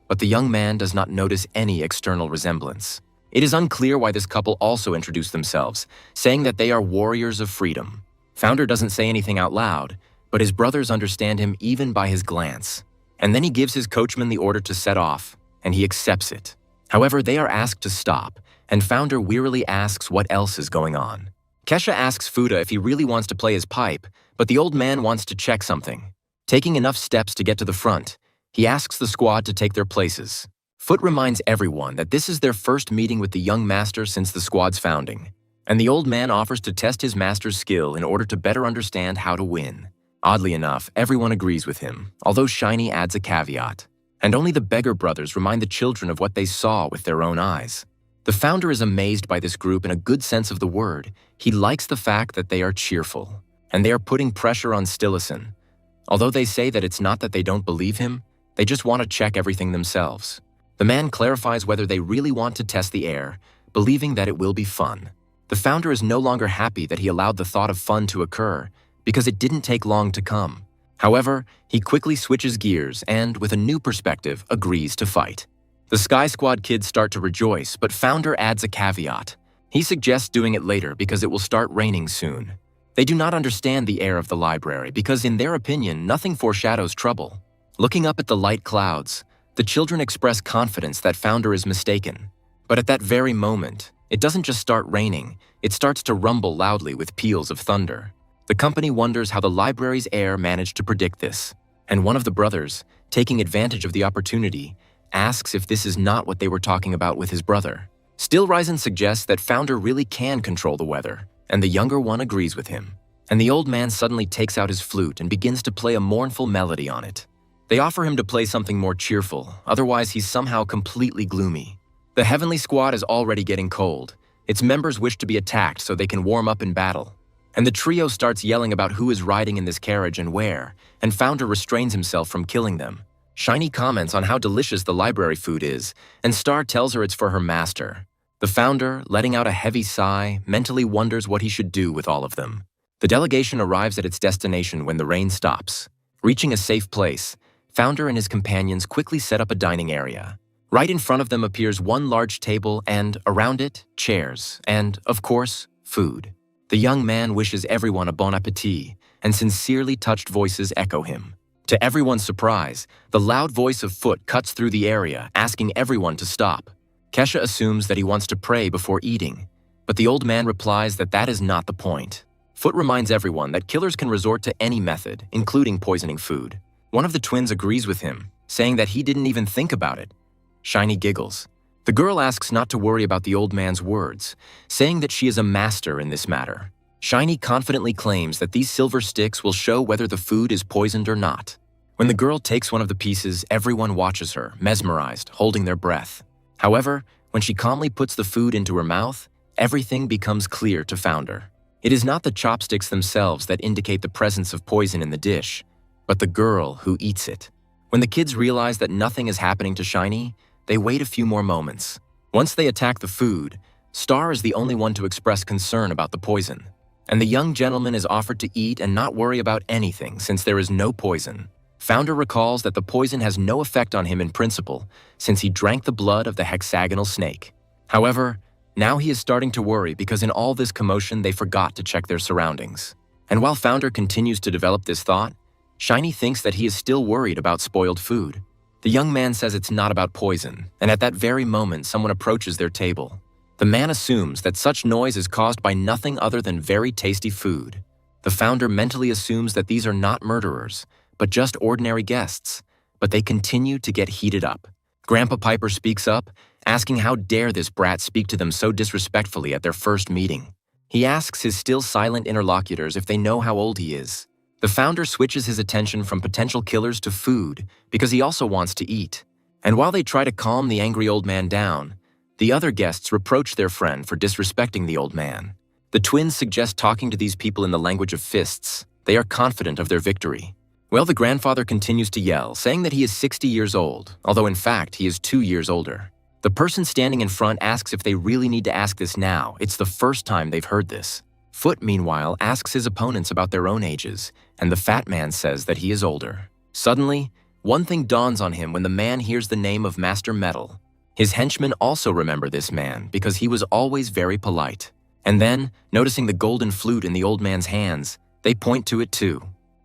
But the young man does not notice any external resemblance. It is unclear why this couple also introduced themselves, saying that they are warriors of freedom. Founder doesn't say anything out loud, but his brothers understand him even by his glance. And then he gives his coachman the order to set off, and he accepts it. However, they are asked to stop, and Founder wearily asks what else is going on. Kesha asks Fuda if he really wants to play his pipe, but the old man wants to check something. Taking enough steps to get to the front, he asks the squad to take their places. Foot reminds everyone that this is their first meeting with the young master since the squad's founding, and the old man offers to test his master's skill in order to better understand how to win. Oddly enough, everyone agrees with him, although Shiny adds a caveat. And only the Beggar brothers remind the children of what they saw with their own eyes. The founder is amazed by this group in a good sense of the word. He likes the fact that they are cheerful, and they are putting pressure on Stillison. Although they say that it's not that they don't believe him, they just want to check everything themselves. The man clarifies whether they really want to test the air, believing that it will be fun. The founder is no longer happy that he allowed the thought of fun to occur, because it didn't take long to come. However, he quickly switches gears and, with a new perspective, agrees to fight. The Sky Squad kids start to rejoice, but Founder adds a caveat. He suggests doing it later because it will start raining soon. They do not understand the air of the library because, in their opinion, nothing foreshadows trouble. Looking up at the light clouds, the children express confidence that Founder is mistaken. But at that very moment, it doesn't just start raining, it starts to rumble loudly with peals of thunder. The company wonders how the library's heir managed to predict this, and one of the brothers, taking advantage of the opportunity, asks if this is not what they were talking about with his brother. Still Ryzen suggests that Founder really can control the weather, and the younger one agrees with him. and the old man suddenly takes out his flute and begins to play a mournful melody on it. They offer him to play something more cheerful, otherwise he's somehow completely gloomy. The Heavenly Squad is already getting cold. Its members wish to be attacked so they can warm up in battle. And the trio starts yelling about who is riding in this carriage and where, and Founder restrains himself from killing them. Shiny comments on how delicious the library food is, and Star tells her it's for her master. The Founder, letting out a heavy sigh, mentally wonders what he should do with all of them. The delegation arrives at its destination when the rain stops. Reaching a safe place, Founder and his companions quickly set up a dining area. Right in front of them appears one large table and, around it, chairs and, of course, food. The young man wishes everyone a bon appétit, and sincerely touched voices echo him. To everyone's surprise, the loud voice of Foot cuts through the area, asking everyone to stop. Kesha assumes that he wants to pray before eating, but the old man replies that that is not the point. Foot reminds everyone that killers can resort to any method, including poisoning food. One of the twins agrees with him, saying that he didn't even think about it. Shiny giggles. The girl asks not to worry about the old man's words, saying that she is a master in this matter. Shiny confidently claims that these silver sticks will show whether the food is poisoned or not. When the girl takes one of the pieces, everyone watches her, mesmerized, holding their breath. However, when she calmly puts the food into her mouth, everything becomes clear to Founder. It is not the chopsticks themselves that indicate the presence of poison in the dish, but the girl who eats it. When the kids realize that nothing is happening to Shiny, they wait a few more moments. Once they attack the food, Star is the only one to express concern about the poison, and the young gentleman is offered to eat and not worry about anything since there is no poison. Founder recalls that the poison has no effect on him in principle since he drank the blood of the hexagonal snake. However, now he is starting to worry because in all this commotion they forgot to check their surroundings. And while Founder continues to develop this thought, Shiny thinks that he is still worried about spoiled food. The young man says it's not about poison, and at that very moment someone approaches their table. The man assumes that such noise is caused by nothing other than very tasty food. The Founder mentally assumes that these are not murderers, but just ordinary guests, but they continue to get heated up. Grandpa Piper speaks up, asking how dare this brat speak to them so disrespectfully at their first meeting. He asks his still silent interlocutors if they know how old he is. The Founder switches his attention from potential killers to food because he also wants to eat. And while they try to calm the angry old man down, the other guests reproach their friend for disrespecting the old man. The twins suggest talking to these people in the language of fists. They are confident of their victory. Well, the grandfather continues to yell, saying that he is 60 years old, although in fact he is 2 years older. The person standing in front asks if they really need to ask this now. It's the first time they've heard this. Foot, meanwhile, asks his opponents about their own ages, and the fat man says that he is older. Suddenly, one thing dawns on him when the man hears the name of Master Metal. His henchmen also remember this man because he was always very polite. And then, noticing the golden flute in the old man's hands, they point to it too.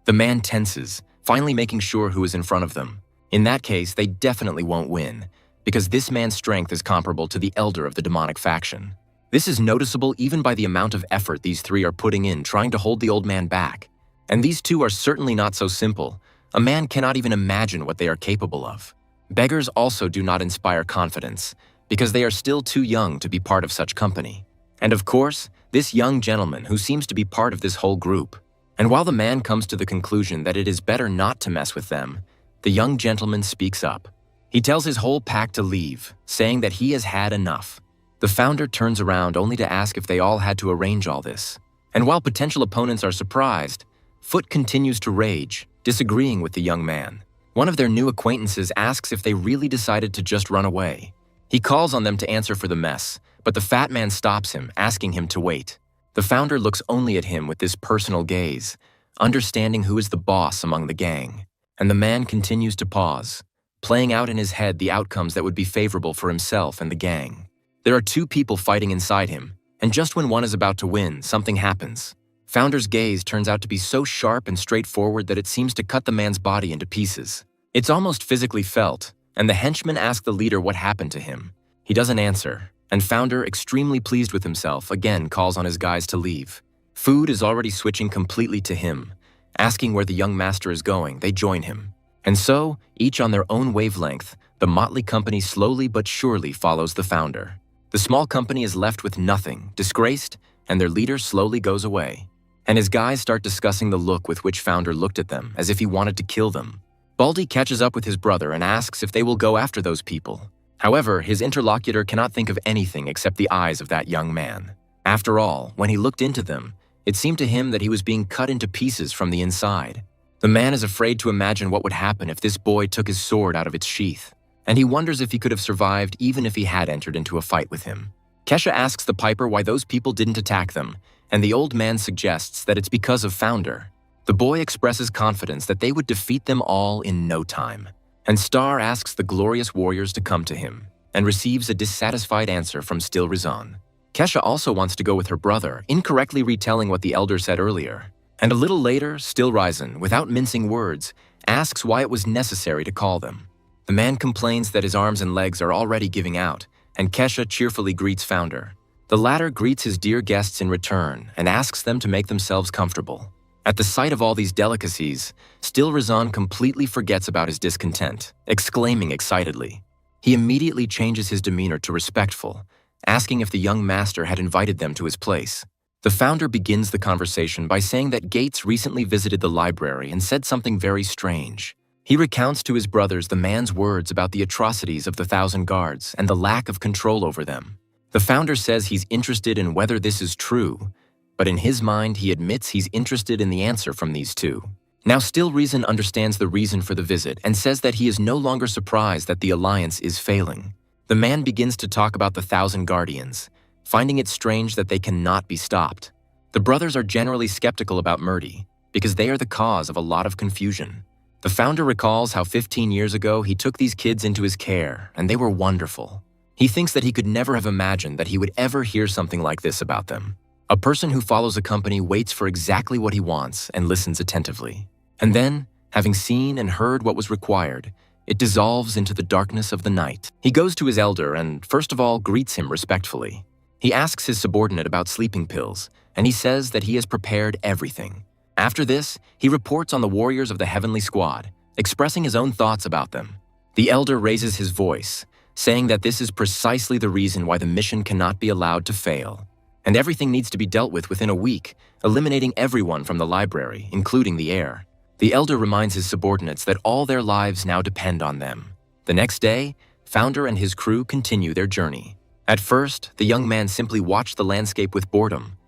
The man tenses, finally making sure who is in front of them. In that case, they definitely won't win, because this man's strength is comparable to the elder of the demonic faction. This is noticeable even by the amount of effort these three are putting in trying to hold the old man back. And these two are certainly not so simple. A man cannot even imagine what they are capable of. Beggars also do not inspire confidence, because they are still too young to be part of such company. And of course, this young gentleman who seems to be part of this whole group. And while the man comes to the conclusion that it is better not to mess with them, the young gentleman speaks up. He tells his whole pack to leave, saying that he has had enough. The Founder turns around only to ask if they all had to arrange all this. And while potential opponents are surprised, Foot continues to rage, disagreeing with the young man. One of their new acquaintances asks if they really decided to just run away. He calls on them to answer for the mess, but the fat man stops him, asking him to wait. The Founder looks only at him with this personal gaze, understanding who is the boss among the gang. And the man continues to pause, playing out in his head the outcomes that would be favorable for himself and the gang. There are two people fighting inside him, and just when one is about to win, something happens. Founder's gaze turns out to be so sharp and straightforward that it seems to cut the man's body into pieces. It's almost physically felt, and the henchmen ask the leader what happened to him. He doesn't answer, and Founder, extremely pleased with himself, again calls on his guys to leave. Food is already switching completely to him. Asking where the young master is going, they join him. And so, each on their own wavelength, the motley company slowly but surely follows the Founder. The small company is left with nothing, disgraced, and their leader slowly goes away. and his guys start discussing the look with which Founder looked at them, as if he wanted to kill them. Baldy catches up with his brother and asks if they will go after those people. However, his interlocutor cannot think of anything except the eyes of that young man. After all, when he looked into them, it seemed to him that he was being cut into pieces from the inside. The man is afraid to imagine what would happen if this boy took his sword out of its sheath, and he wonders if he could have survived even if he had entered into a fight with him. Kesha asks the piper why those people didn't attack them, and the old man suggests that it's because of Founder. The boy expresses confidence that they would defeat them all in no time, and Star asks the glorious warriors to come to him, and receives a dissatisfied answer from Still Rizan. Kesha also wants to go with her brother, incorrectly retelling what the elder said earlier. And a little later, Still Rizan, without mincing words, asks why it was necessary to call them. The man complains that his arms and legs are already giving out, and Kesha cheerfully greets Founder. The latter greets his dear guests in return and asks them to make themselves comfortable. At the sight of all these delicacies, Still Rizan completely forgets about his discontent, exclaiming excitedly. He immediately changes his demeanor to respectful, asking if the young master had invited them to his place. The Founder begins the conversation by saying that Gates recently visited the library and said something very strange. He recounts to his brothers the man's words about the atrocities of the 1,000 guards and the lack of control over them. The Founder says he's interested in whether this is true, but in his mind he admits he's interested in the answer from these two. Now Still Rizan understands the reason for the visit and says that he is no longer surprised that the alliance is failing. The man begins to talk about the 1,000 guardians, finding it strange that they cannot be stopped. The brothers are generally skeptical about Murdy, because they are the cause of a lot of confusion. The Founder recalls how 15 years ago he took these kids into his care, and they were wonderful. He thinks that he could never have imagined that he would ever hear something like this about them. A person who follows a company waits for exactly what he wants and listens attentively. And then, having seen and heard what was required, it dissolves into the darkness of the night. He goes to his elder and, first of all, greets him respectfully. He asks his subordinate about sleeping pills, and he says that he has prepared everything. After this, he reports on the warriors of the Heavenly Squad, expressing his own thoughts about them. The elder raises his voice, saying that this is precisely the reason why the mission cannot be allowed to fail, and everything needs to be dealt with within a week, eliminating everyone from the library, including the heir. The elder reminds his subordinates that all their lives now depend on them. The next day, Founder and his crew continue their journey. At first, the young man simply watched the landscape with boredom,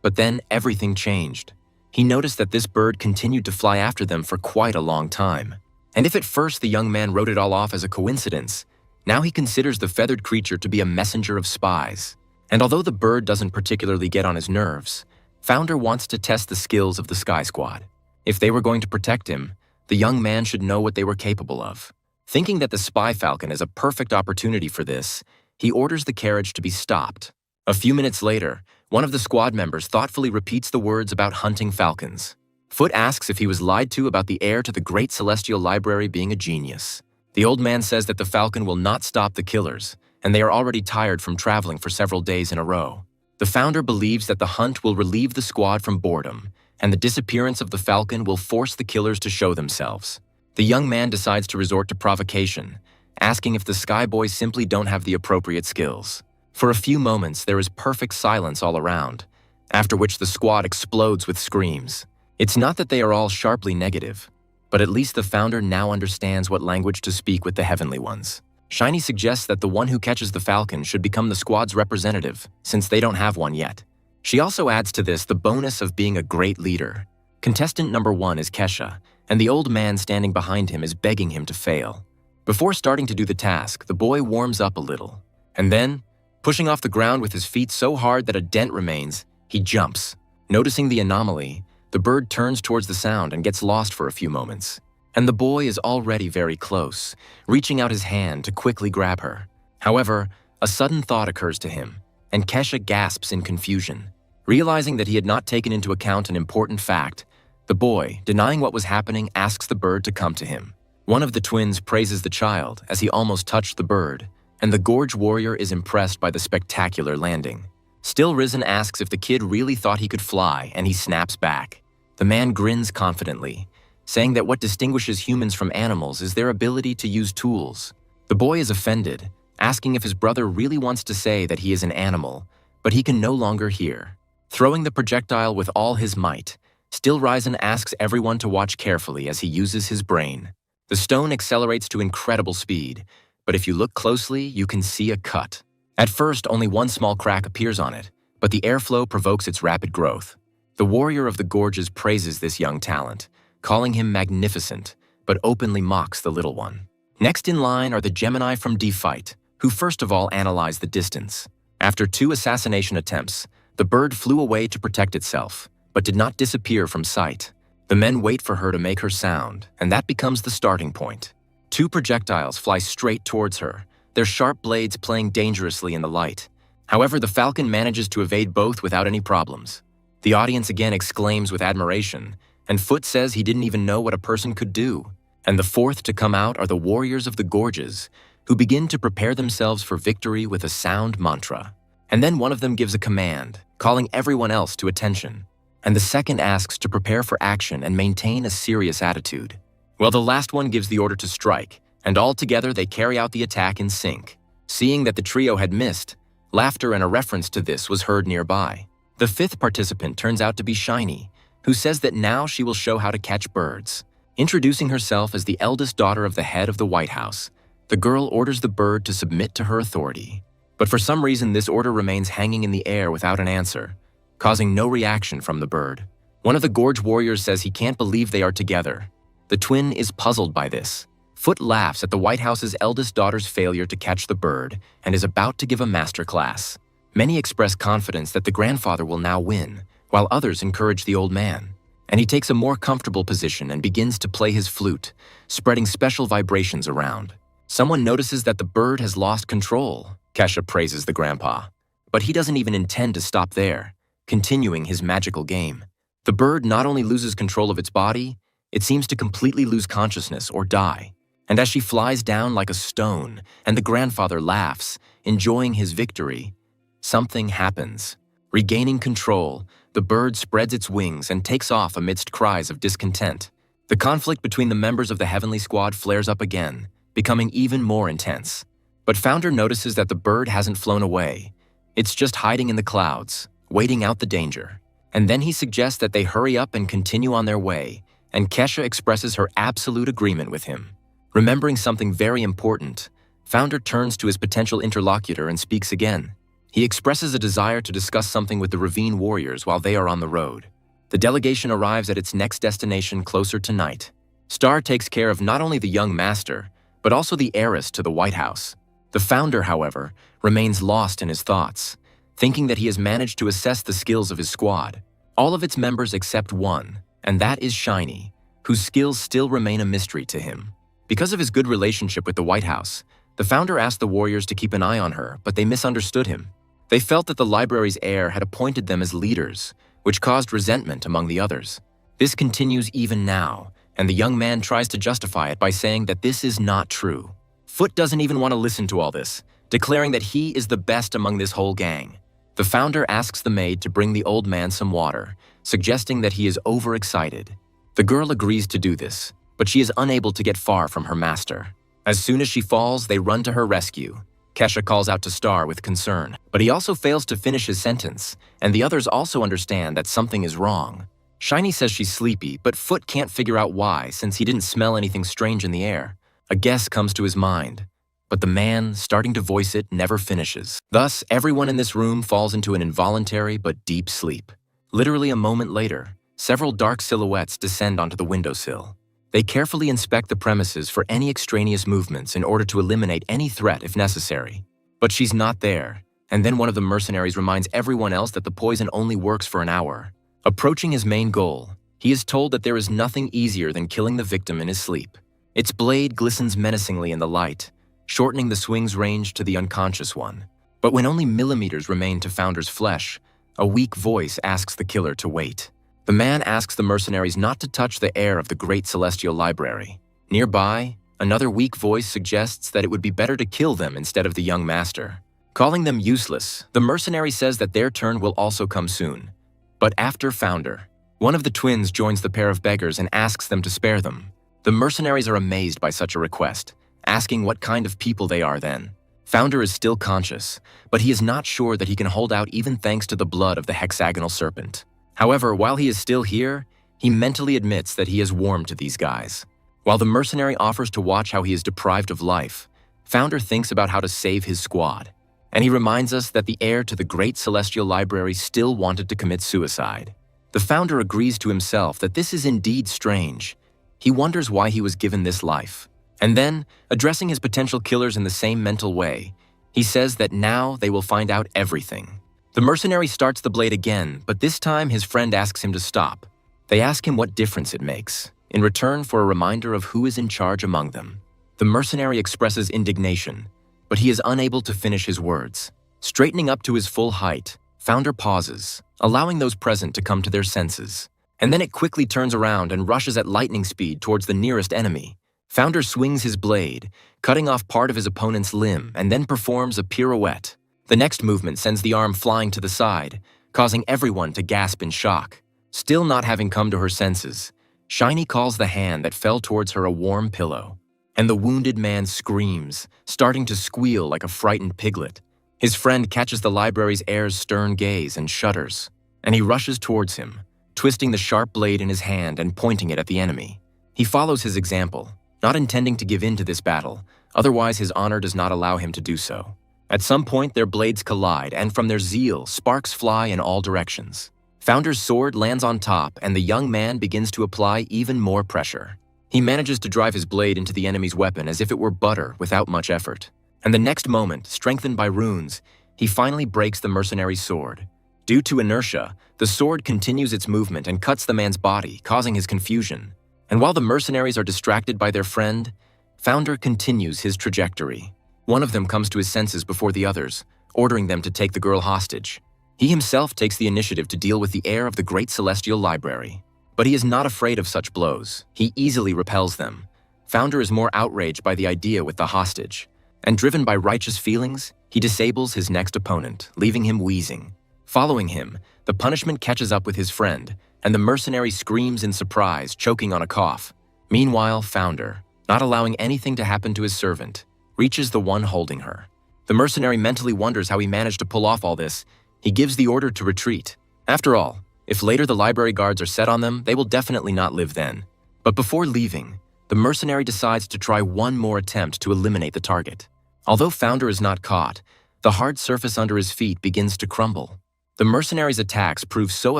but then everything changed. He noticed that this bird continued to fly after them for quite a long time. And if at first the young man wrote it all off as a coincidence, now he considers the feathered creature to be a messenger of spies. And although the bird doesn't particularly get on his nerves, Founder wants to test the skills of the Sky Squad. If they were going to protect him, the young man should know what they were capable of. Thinking that the spy falcon is a perfect opportunity for this, he orders the carriage to be stopped. A few minutes later, one of the squad members thoughtfully repeats the words about hunting falcons. Foot asks if he was lied to about the heir to the Great Celestial Library being a genius. The old man says that the falcon will not stop the killers, and they are already tired from traveling for several days in a row. The Founder believes that the hunt will relieve the squad from boredom, and the disappearance of the falcon will force the killers to show themselves. The young man decides to resort to provocation, asking if the Sky Boys simply don't have the appropriate skills. For a few moments, there is perfect silence all around, after which the squad explodes with screams. It's not that they are all sharply negative, but at least the Founder now understands what language to speak with the Heavenly Ones. Shiny suggests that the one who catches the falcon should become the squad's representative, since they don't have one yet. She also adds to this the bonus of being a great leader. Contestant number 1 is Kesha, and the old man standing behind him is begging him to fail. Before starting to do the task, the boy warms up a little. And then, pushing off the ground with his feet so hard that a dent remains, he jumps. Noticing the anomaly, the bird turns towards the sound and gets lost for a few moments. And the boy is already very close, reaching out his hand to quickly grab her. However, a sudden thought occurs to him, and Kesha gasps in confusion. Realizing that he had not taken into account an important fact, the boy, denying what was happening, asks the bird to come to him. One of the twins praises the child as he almost touched the bird, and the Gorge warrior is impressed by the spectacular landing. Still Risen asks if the kid really thought he could fly, and he snaps back. The man grins confidently, saying that what distinguishes humans from animals is their ability to use tools. The boy is offended, asking if his brother really wants to say that he is an animal, but he can no longer hear. Throwing the projectile with all his might, Still Risen asks everyone to watch carefully as he uses his brain. The stone accelerates to incredible speed, but if you look closely, you can see a cut. At first, only one small crack appears on it, but the airflow provokes its rapid growth. The warrior of the gorges praises this young talent, calling him magnificent, but openly mocks the little one. Next in line are the Gemini from D-Fight, who first of all analyze the distance. After 2 assassination attempts, the bird flew away to protect itself, but did not disappear from sight. The men wait for her to make her sound, and that becomes the starting point. 2 projectiles fly straight towards her, their sharp blades playing dangerously in the light. However, the falcon manages to evade both without any problems. The audience again exclaims with admiration, and Foot says he didn't even know what a person could do. And the fourth to come out are the warriors of the gorges, who begin to prepare themselves for victory with a sound mantra. And then one of them gives a command, calling everyone else to attention. And the second asks to prepare for action and maintain a serious attitude. Well, the last one gives the order to strike, and all together they carry out the attack in sync. Seeing that the trio had missed, laughter and a reference to this was heard nearby. The 5th participant turns out to be Shiny, who says that now she will show how to catch birds. Introducing herself as the eldest daughter of the head of the White House, the girl orders the bird to submit to her authority. But for some reason, this order remains hanging in the air without an answer, causing no reaction from the bird. One of the gorge warriors says he can't believe they are together. The twin is puzzled by this. Foot laughs at the White House's eldest daughter's failure to catch the bird and is about to give a master class. Many express confidence that the grandfather will now win, while others encourage the old man. And he takes a more comfortable position and begins to play his flute, spreading special vibrations around. Someone notices that the bird has lost control. Kesha praises the grandpa. But he doesn't even intend to stop there, continuing his magical game. The bird not only loses control of its body, it seems to completely lose consciousness or die. And as she flies down like a stone, and the grandfather laughs, enjoying his victory, something happens. Regaining control, the bird spreads its wings and takes off amidst cries of discontent. The conflict between the members of the Heavenly Squad flares up again, becoming even more intense. But Founder notices that the bird hasn't flown away. It's just hiding in the clouds, waiting out the danger. And then he suggests that they hurry up and continue on their way, and Kesha expresses her absolute agreement with him. Remembering something very important, Founder turns to his potential interlocutor and speaks again. He expresses a desire to discuss something with the Ravine warriors while they are on the road. The delegation arrives at its next destination closer to night. Star takes care of not only the young master, but also the heiress to the White House. The Founder, however, remains lost in his thoughts, thinking that he has managed to assess the skills of his squad. All of its members except one, and that is Shiny, whose skills still remain a mystery to him. Because of his good relationship with the White House, the Founder asked the warriors to keep an eye on her, but they misunderstood him. They felt that the library's heir had appointed them as leaders, which caused resentment among the others. This continues even now, and the young man tries to justify it by saying that this is not true. Foot doesn't even want to listen to all this, declaring that he is the best among this whole gang. The Founder asks the maid to bring the old man some water, suggesting that he is overexcited. The girl agrees to do this, but she is unable to get far from her master. As soon as she falls, they run to her rescue. Kesha calls out to Star with concern, but he also fails to finish his sentence, and the others also understand that something is wrong. Shiny says she's sleepy, but Foot can't figure out why since he didn't smell anything strange in the air. A guess comes to his mind, but the man, starting to voice it, never finishes. Thus, everyone in this room falls into an involuntary but deep sleep. Literally a moment later, several dark silhouettes descend onto the windowsill. They carefully inspect the premises for any extraneous movements in order to eliminate any threat if necessary. But she's not there, and then one of the mercenaries reminds everyone else that the poison only works for an hour. Approaching his main goal, he is told that there is nothing easier than killing the victim in his sleep. Its blade glistens menacingly in the light, shortening the swing's range to the unconscious one. But when only millimeters remain to Founder's flesh, a weak voice asks the killer to wait. The man asks the mercenaries not to touch the heir of the great celestial library. Nearby, another weak voice suggests that it would be better to kill them instead of the young master. Calling them useless, the mercenary says that their turn will also come soon. But after Founder, one of the twins joins the pair of beggars and asks them to spare them. The mercenaries are amazed by such a request, asking what kind of people they are then. Founder is still conscious, but he is not sure that he can hold out even thanks to the blood of the hexagonal serpent. However, while he is still here, he mentally admits that he has warmed to these guys. While the mercenary offers to watch how he is deprived of life, Founder thinks about how to save his squad. And he reminds us that the heir to the great celestial library still wanted to commit suicide. The Founder agrees to himself that this is indeed strange. He wonders why he was given this life. And then, addressing his potential killers in the same mental way, he says that now they will find out everything. The mercenary starts the blade again, but this time his friend asks him to stop. They ask him what difference it makes, in return for a reminder of who is in charge among them. The mercenary expresses indignation, but he is unable to finish his words. Straightening up to his full height, Founder pauses, allowing those present to come to their senses. And then it quickly turns around and rushes at lightning speed towards the nearest enemy. Founder swings his blade, cutting off part of his opponent's limb, and then performs a pirouette. The next movement sends the arm flying to the side, causing everyone to gasp in shock. Still not having come to her senses, Shiny calls the hand that fell towards her a warm pillow. And the wounded man screams, starting to squeal like a frightened piglet. His friend catches the library's heir's stern gaze and shudders, and he rushes towards him, twisting the sharp blade in his hand and pointing it at the enemy. He follows his example, not intending to give in to this battle, otherwise his honor does not allow him to do so. At some point, their blades collide, and from their zeal, sparks fly in all directions. Founder's sword lands on top, and the young man begins to apply even more pressure. He manages to drive his blade into the enemy's weapon as if it were butter without much effort. And the next moment, strengthened by runes, he finally breaks the mercenary's sword. Due to inertia, the sword continues its movement and cuts the man's body, causing his confusion. And while the mercenaries are distracted by their friend, Founder continues his trajectory. One of them comes to his senses before the others, ordering them to take the girl hostage. He himself takes the initiative to deal with the heir of the Great Celestial Library. But he is not afraid of such blows. He easily repels them. Founder is more outraged by the idea with the hostage. And driven by righteous feelings, he disables his next opponent, leaving him wheezing. Following him, the punishment catches up with his friend, and the mercenary screams in surprise, choking on a cough. Meanwhile, Founder, not allowing anything to happen to his servant, reaches the one holding her. The mercenary mentally wonders how he managed to pull off all this. He gives the order to retreat. After all, if later the library guards are set on them, they will definitely not live then. But before leaving, the mercenary decides to try one more attempt to eliminate the target. Although Founder is not caught, the hard surface under his feet begins to crumble. The mercenary's attacks prove so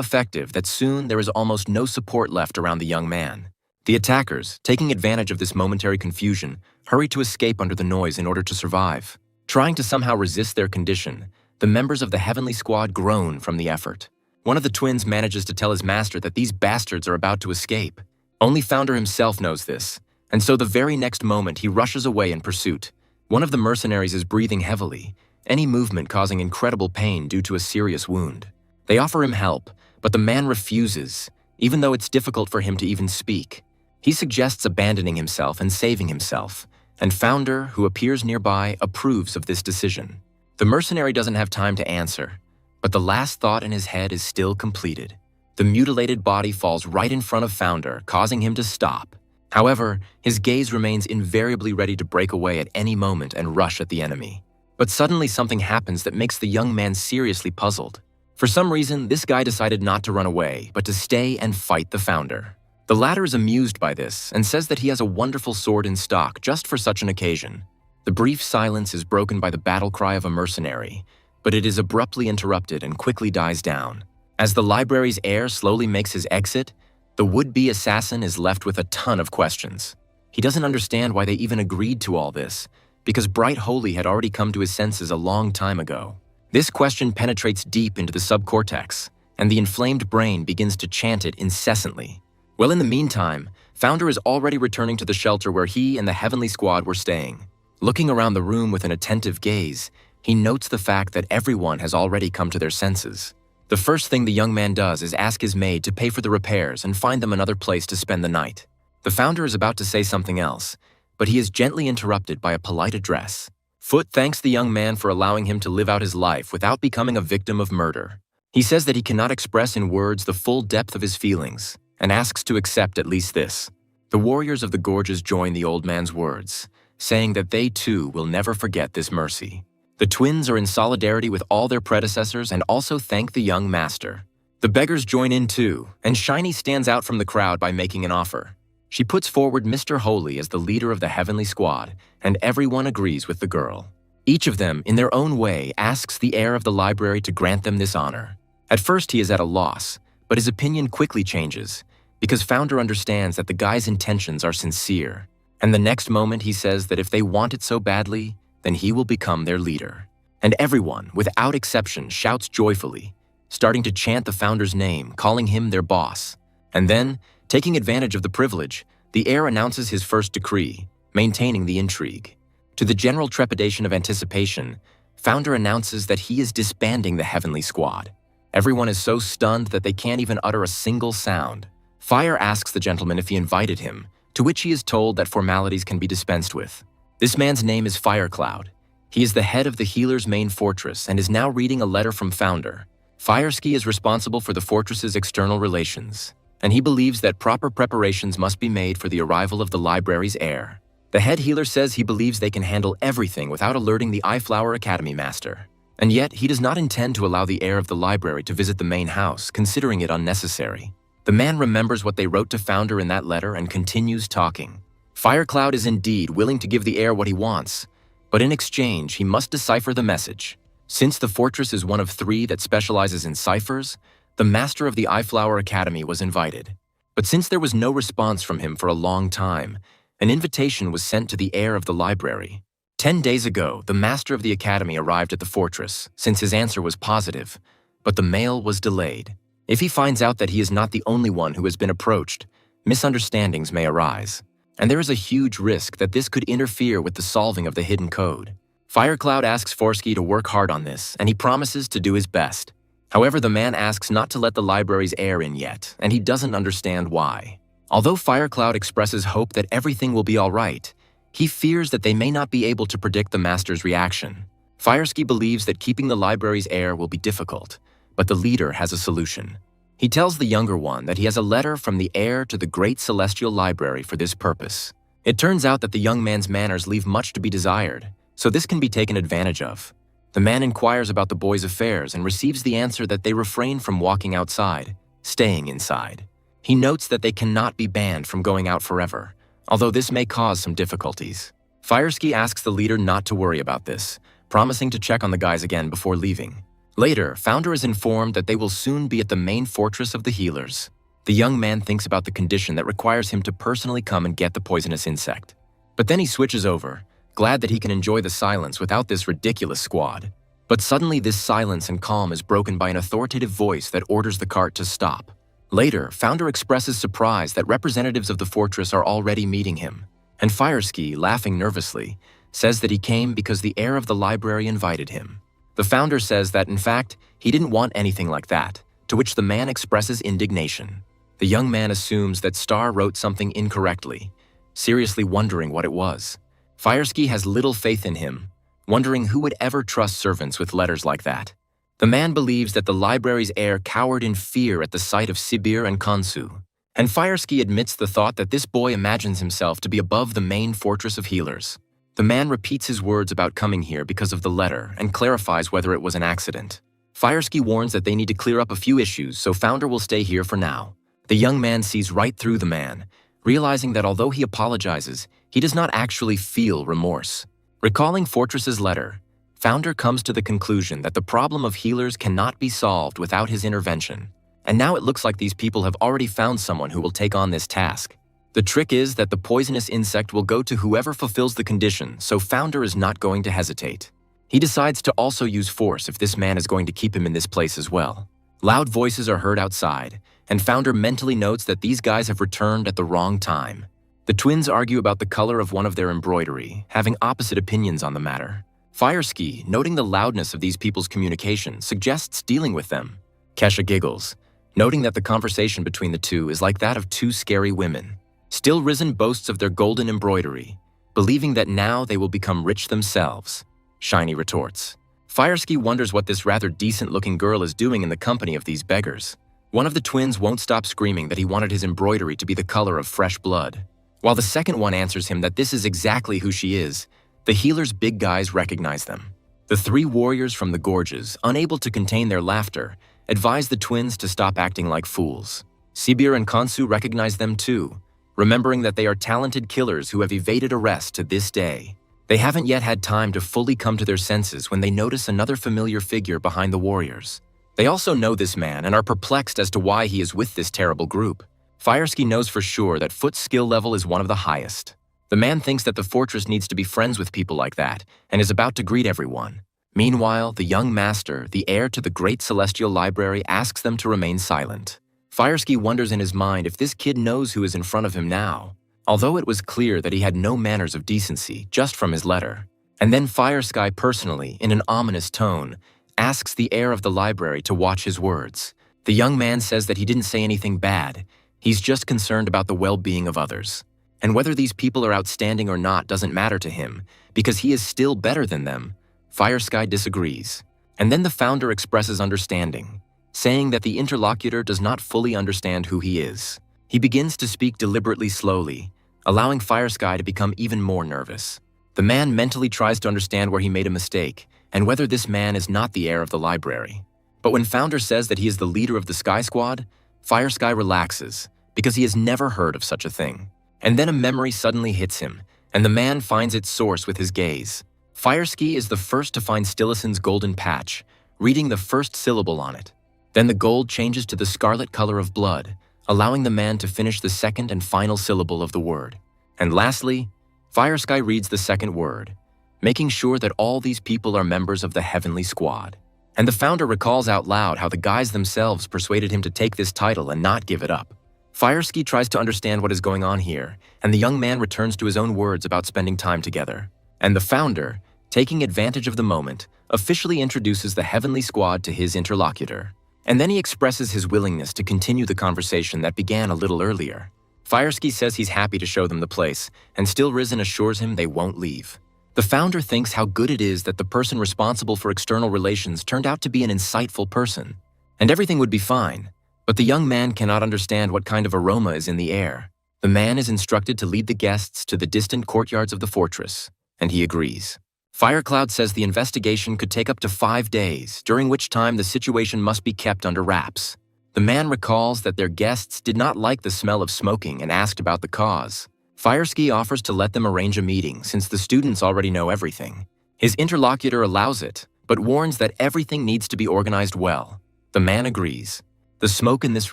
effective that soon there is almost no support left around the young man. The attackers, taking advantage of this momentary confusion, hurry to escape under the noise in order to survive. Trying to somehow resist their condition, the members of the Heavenly Squad groan from the effort. One of the twins manages to tell his master that these bastards are about to escape. Only Founder himself knows this, and so the very next moment he rushes away in pursuit. One of the mercenaries is breathing heavily, any movement causing incredible pain due to a serious wound. They offer him help, but the man refuses, even though it's difficult for him to even speak. He suggests abandoning himself and saving himself, and Founder, who appears nearby, approves of this decision. The mercenary doesn't have time to answer, but the last thought in his head is still completed. The mutilated body falls right in front of Founder, causing him to stop. However, his gaze remains invariably ready to break away at any moment and rush at the enemy. But suddenly something happens that makes the young man seriously puzzled. For some reason, this guy decided not to run away, but to stay and fight the Founder. The latter is amused by this and says that he has a wonderful sword in stock just for such an occasion. The brief silence is broken by the battle cry of a mercenary, but it is abruptly interrupted and quickly dies down. As the library's heir slowly makes his exit, the would-be assassin is left with a ton of questions. He doesn't understand why they even agreed to all this, because Bright Holy had already come to his senses a long time ago. This question penetrates deep into the subcortex, and the inflamed brain begins to chant it incessantly. Well, in the meantime, Founder is already returning to the shelter where he and the Heavenly Squad were staying. Looking around the room with an attentive gaze, he notes the fact that everyone has already come to their senses. The first thing the young man does is ask his maid to pay for the repairs and find them another place to spend the night. The Founder is about to say something else, but he is gently interrupted by a polite address. Foot thanks the young man for allowing him to live out his life without becoming a victim of murder. He says that he cannot express in words the full depth of his feelings, and asks to accept at least this. The warriors of the gorges join the old man's words, saying that they too will never forget this mercy. The twins are in solidarity with all their predecessors and also thank the young master. The beggars join in too, and Shiny stands out from the crowd by making an offer. She puts forward Mr. Holy as the leader of the Heavenly Squad, and everyone agrees with the girl. Each of them, in their own way, asks the heir of the library to grant them this honor. At first he is at a loss, but his opinion quickly changes, because Founder understands that the guy's intentions are sincere. And the next moment he says that if they want it so badly, then he will become their leader. And everyone, without exception, shouts joyfully, starting to chant the Founder's name, calling him their boss. And then, taking advantage of the privilege, the heir announces his first decree, maintaining the intrigue. To the general trepidation of anticipation, Founder announces that he is disbanding the Heavenly Squad. Everyone is so stunned that they can't even utter a single sound. Fire asks the gentleman if he invited him, to which he is told that formalities can be dispensed with. This man's name is Firecloud. He is the head of the healer's main fortress and is now reading a letter from Founder. Fireski is responsible for the fortress's external relations, and he believes that proper preparations must be made for the arrival of the library's heir. The head healer says he believes they can handle everything without alerting the Eyeflower Academy master. And yet, he does not intend to allow the heir of the library to visit the main house, considering it unnecessary. The man remembers what they wrote to Founder in that letter and continues talking. Firecloud is indeed willing to give the heir what he wants, but in exchange, he must decipher the message. Since the fortress is one of 3 that specializes in ciphers, the master of the Eyeflower Academy was invited. But since there was no response from him for a long time, an invitation was sent to the heir of the library. 10 days ago, the master of the academy arrived at the fortress, since his answer was positive, but the mail was delayed. If he finds out that he is not the only one who has been approached, misunderstandings may arise. And there is a huge risk that this could interfere with the solving of the hidden code. Firecloud asks Forsky to work hard on this, and he promises to do his best. However, the man asks not to let the library's heir in yet, and he doesn't understand why. Although Firecloud expresses hope that everything will be all right, he fears that they may not be able to predict the master's reaction. Firesky believes that keeping the library's heir will be difficult, but the leader has a solution. He tells the younger one that he has a letter from the heir to the Great Celestial Library for this purpose. It turns out that the young man's manners leave much to be desired, so this can be taken advantage of. The man inquires about the boy's affairs and receives the answer that they refrain from walking outside, staying inside. He notes that they cannot be banned from going out forever, although this may cause some difficulties. Firesky asks the leader not to worry about this, promising to check on the guys again before leaving. Later, Founder is informed that they will soon be at the main fortress of the healers. The young man thinks about the condition that requires him to personally come and get the poisonous insect. But then he switches over, glad that he can enjoy the silence without this ridiculous squad. But suddenly this silence and calm is broken by an authoritative voice that orders the cart to stop. Later, Founder expresses surprise that representatives of the fortress are already meeting him, and Firesky, laughing nervously, says that he came because the heir of the library invited him. The Founder says that, in fact, he didn't want anything like that, to which the man expresses indignation. The young man assumes that Star wrote something incorrectly, seriously wondering what it was. Firesky has little faith in him, wondering who would ever trust servants with letters like that. The man believes that the library's heir cowered in fear at the sight of Sibir and Kansu, and Firesky admits the thought that this boy imagines himself to be above the main fortress of healers. The man repeats his words about coming here because of the letter and clarifies whether it was an accident. Firesky warns that they need to clear up a few issues, so Founder will stay here for now. The young man sees right through the man, realizing that although he apologizes, he does not actually feel remorse. Recalling Fortress's letter, Founder comes to the conclusion that the problem of healers cannot be solved without his intervention. And now it looks like these people have already found someone who will take on this task. The trick is that the poisonous insect will go to whoever fulfills the condition, so Founder is not going to hesitate. He decides to also use force if this man is going to keep him in this place as well. Loud voices are heard outside, and Founder mentally notes that these guys have returned at the wrong time. The twins argue about the color of one of their embroidery, having opposite opinions on the matter. Firesky, noting the loudness of these people's communication, suggests dealing with them. Kesha giggles, noting that the conversation between the two is like that of 2 scary women. Still Risen boasts of their golden embroidery, believing that now they will become rich themselves. Shiny retorts. Firesky wonders what this rather decent-looking girl is doing in the company of these beggars. One of the twins won't stop screaming that he wanted his embroidery to be the color of fresh blood. While the second one answers him that this is exactly who she is, the healer's big guys recognize them. The three warriors from the gorges, unable to contain their laughter, advise the twins to stop acting like fools. Sibir and Kansu recognize them too, remembering that they are talented killers who have evaded arrest to this day. They haven't yet had time to fully come to their senses when they notice another familiar figure behind the warriors. They also know this man and are perplexed as to why he is with this terrible group. Fireski knows for sure that Foot's skill level is one of the highest. The man thinks that the fortress needs to be friends with people like that and is about to greet everyone. Meanwhile, the young master, the heir to the great celestial library, asks them to remain silent. Fireski wonders in his mind if this kid knows who is in front of him now, although it was clear that he had no manners of decency just from his letter. And then Firesky personally, in an ominous tone, asks the heir of the library to watch his words. The young man says that he didn't say anything bad. He's just concerned about the well-being of others. And whether these people are outstanding or not doesn't matter to him, because he is still better than them. Firesky disagrees. And then the founder expresses understanding, saying that the interlocutor does not fully understand who he is. He begins to speak deliberately slowly, allowing Firesky to become even more nervous. The man mentally tries to understand where he made a mistake, and whether this man is not the heir of the library. But when Founder says that he is the leader of the Sky Squad, Firesky relaxes, because he has never heard of such a thing. And then a memory suddenly hits him, and the man finds its source with his gaze. Firesky is the first to find Stillison's golden patch, reading the first syllable on it. Then the gold changes to the scarlet color of blood, allowing the man to finish the second and final syllable of the word. And lastly, Firesky reads the second word, making sure that all these people are members of the Heavenly Squad. And the founder recalls out loud how the guys themselves persuaded him to take this title and not give it up. Firesky tries to understand what is going on here, and the young man returns to his own words about spending time together. And the founder, taking advantage of the moment, officially introduces the Heavenly Squad to his interlocutor. And then he expresses his willingness to continue the conversation that began a little earlier. Firesky says he's happy to show them the place, and Still Risen assures him they won't leave. The founder thinks how good it is that the person responsible for external relations turned out to be an insightful person. And everything would be fine, but the young man cannot understand what kind of aroma is in the air. The man is instructed to lead the guests to the distant courtyards of the fortress, and he agrees. Firecloud says the investigation could take up to 5 days, during which time the situation must be kept under wraps. The man recalls that their guests did not like the smell of smoking and asked about the cause. Firesky offers to let them arrange a meeting since the students already know everything. His interlocutor allows it, but warns that everything needs to be organized well. The man agrees. The smoke in this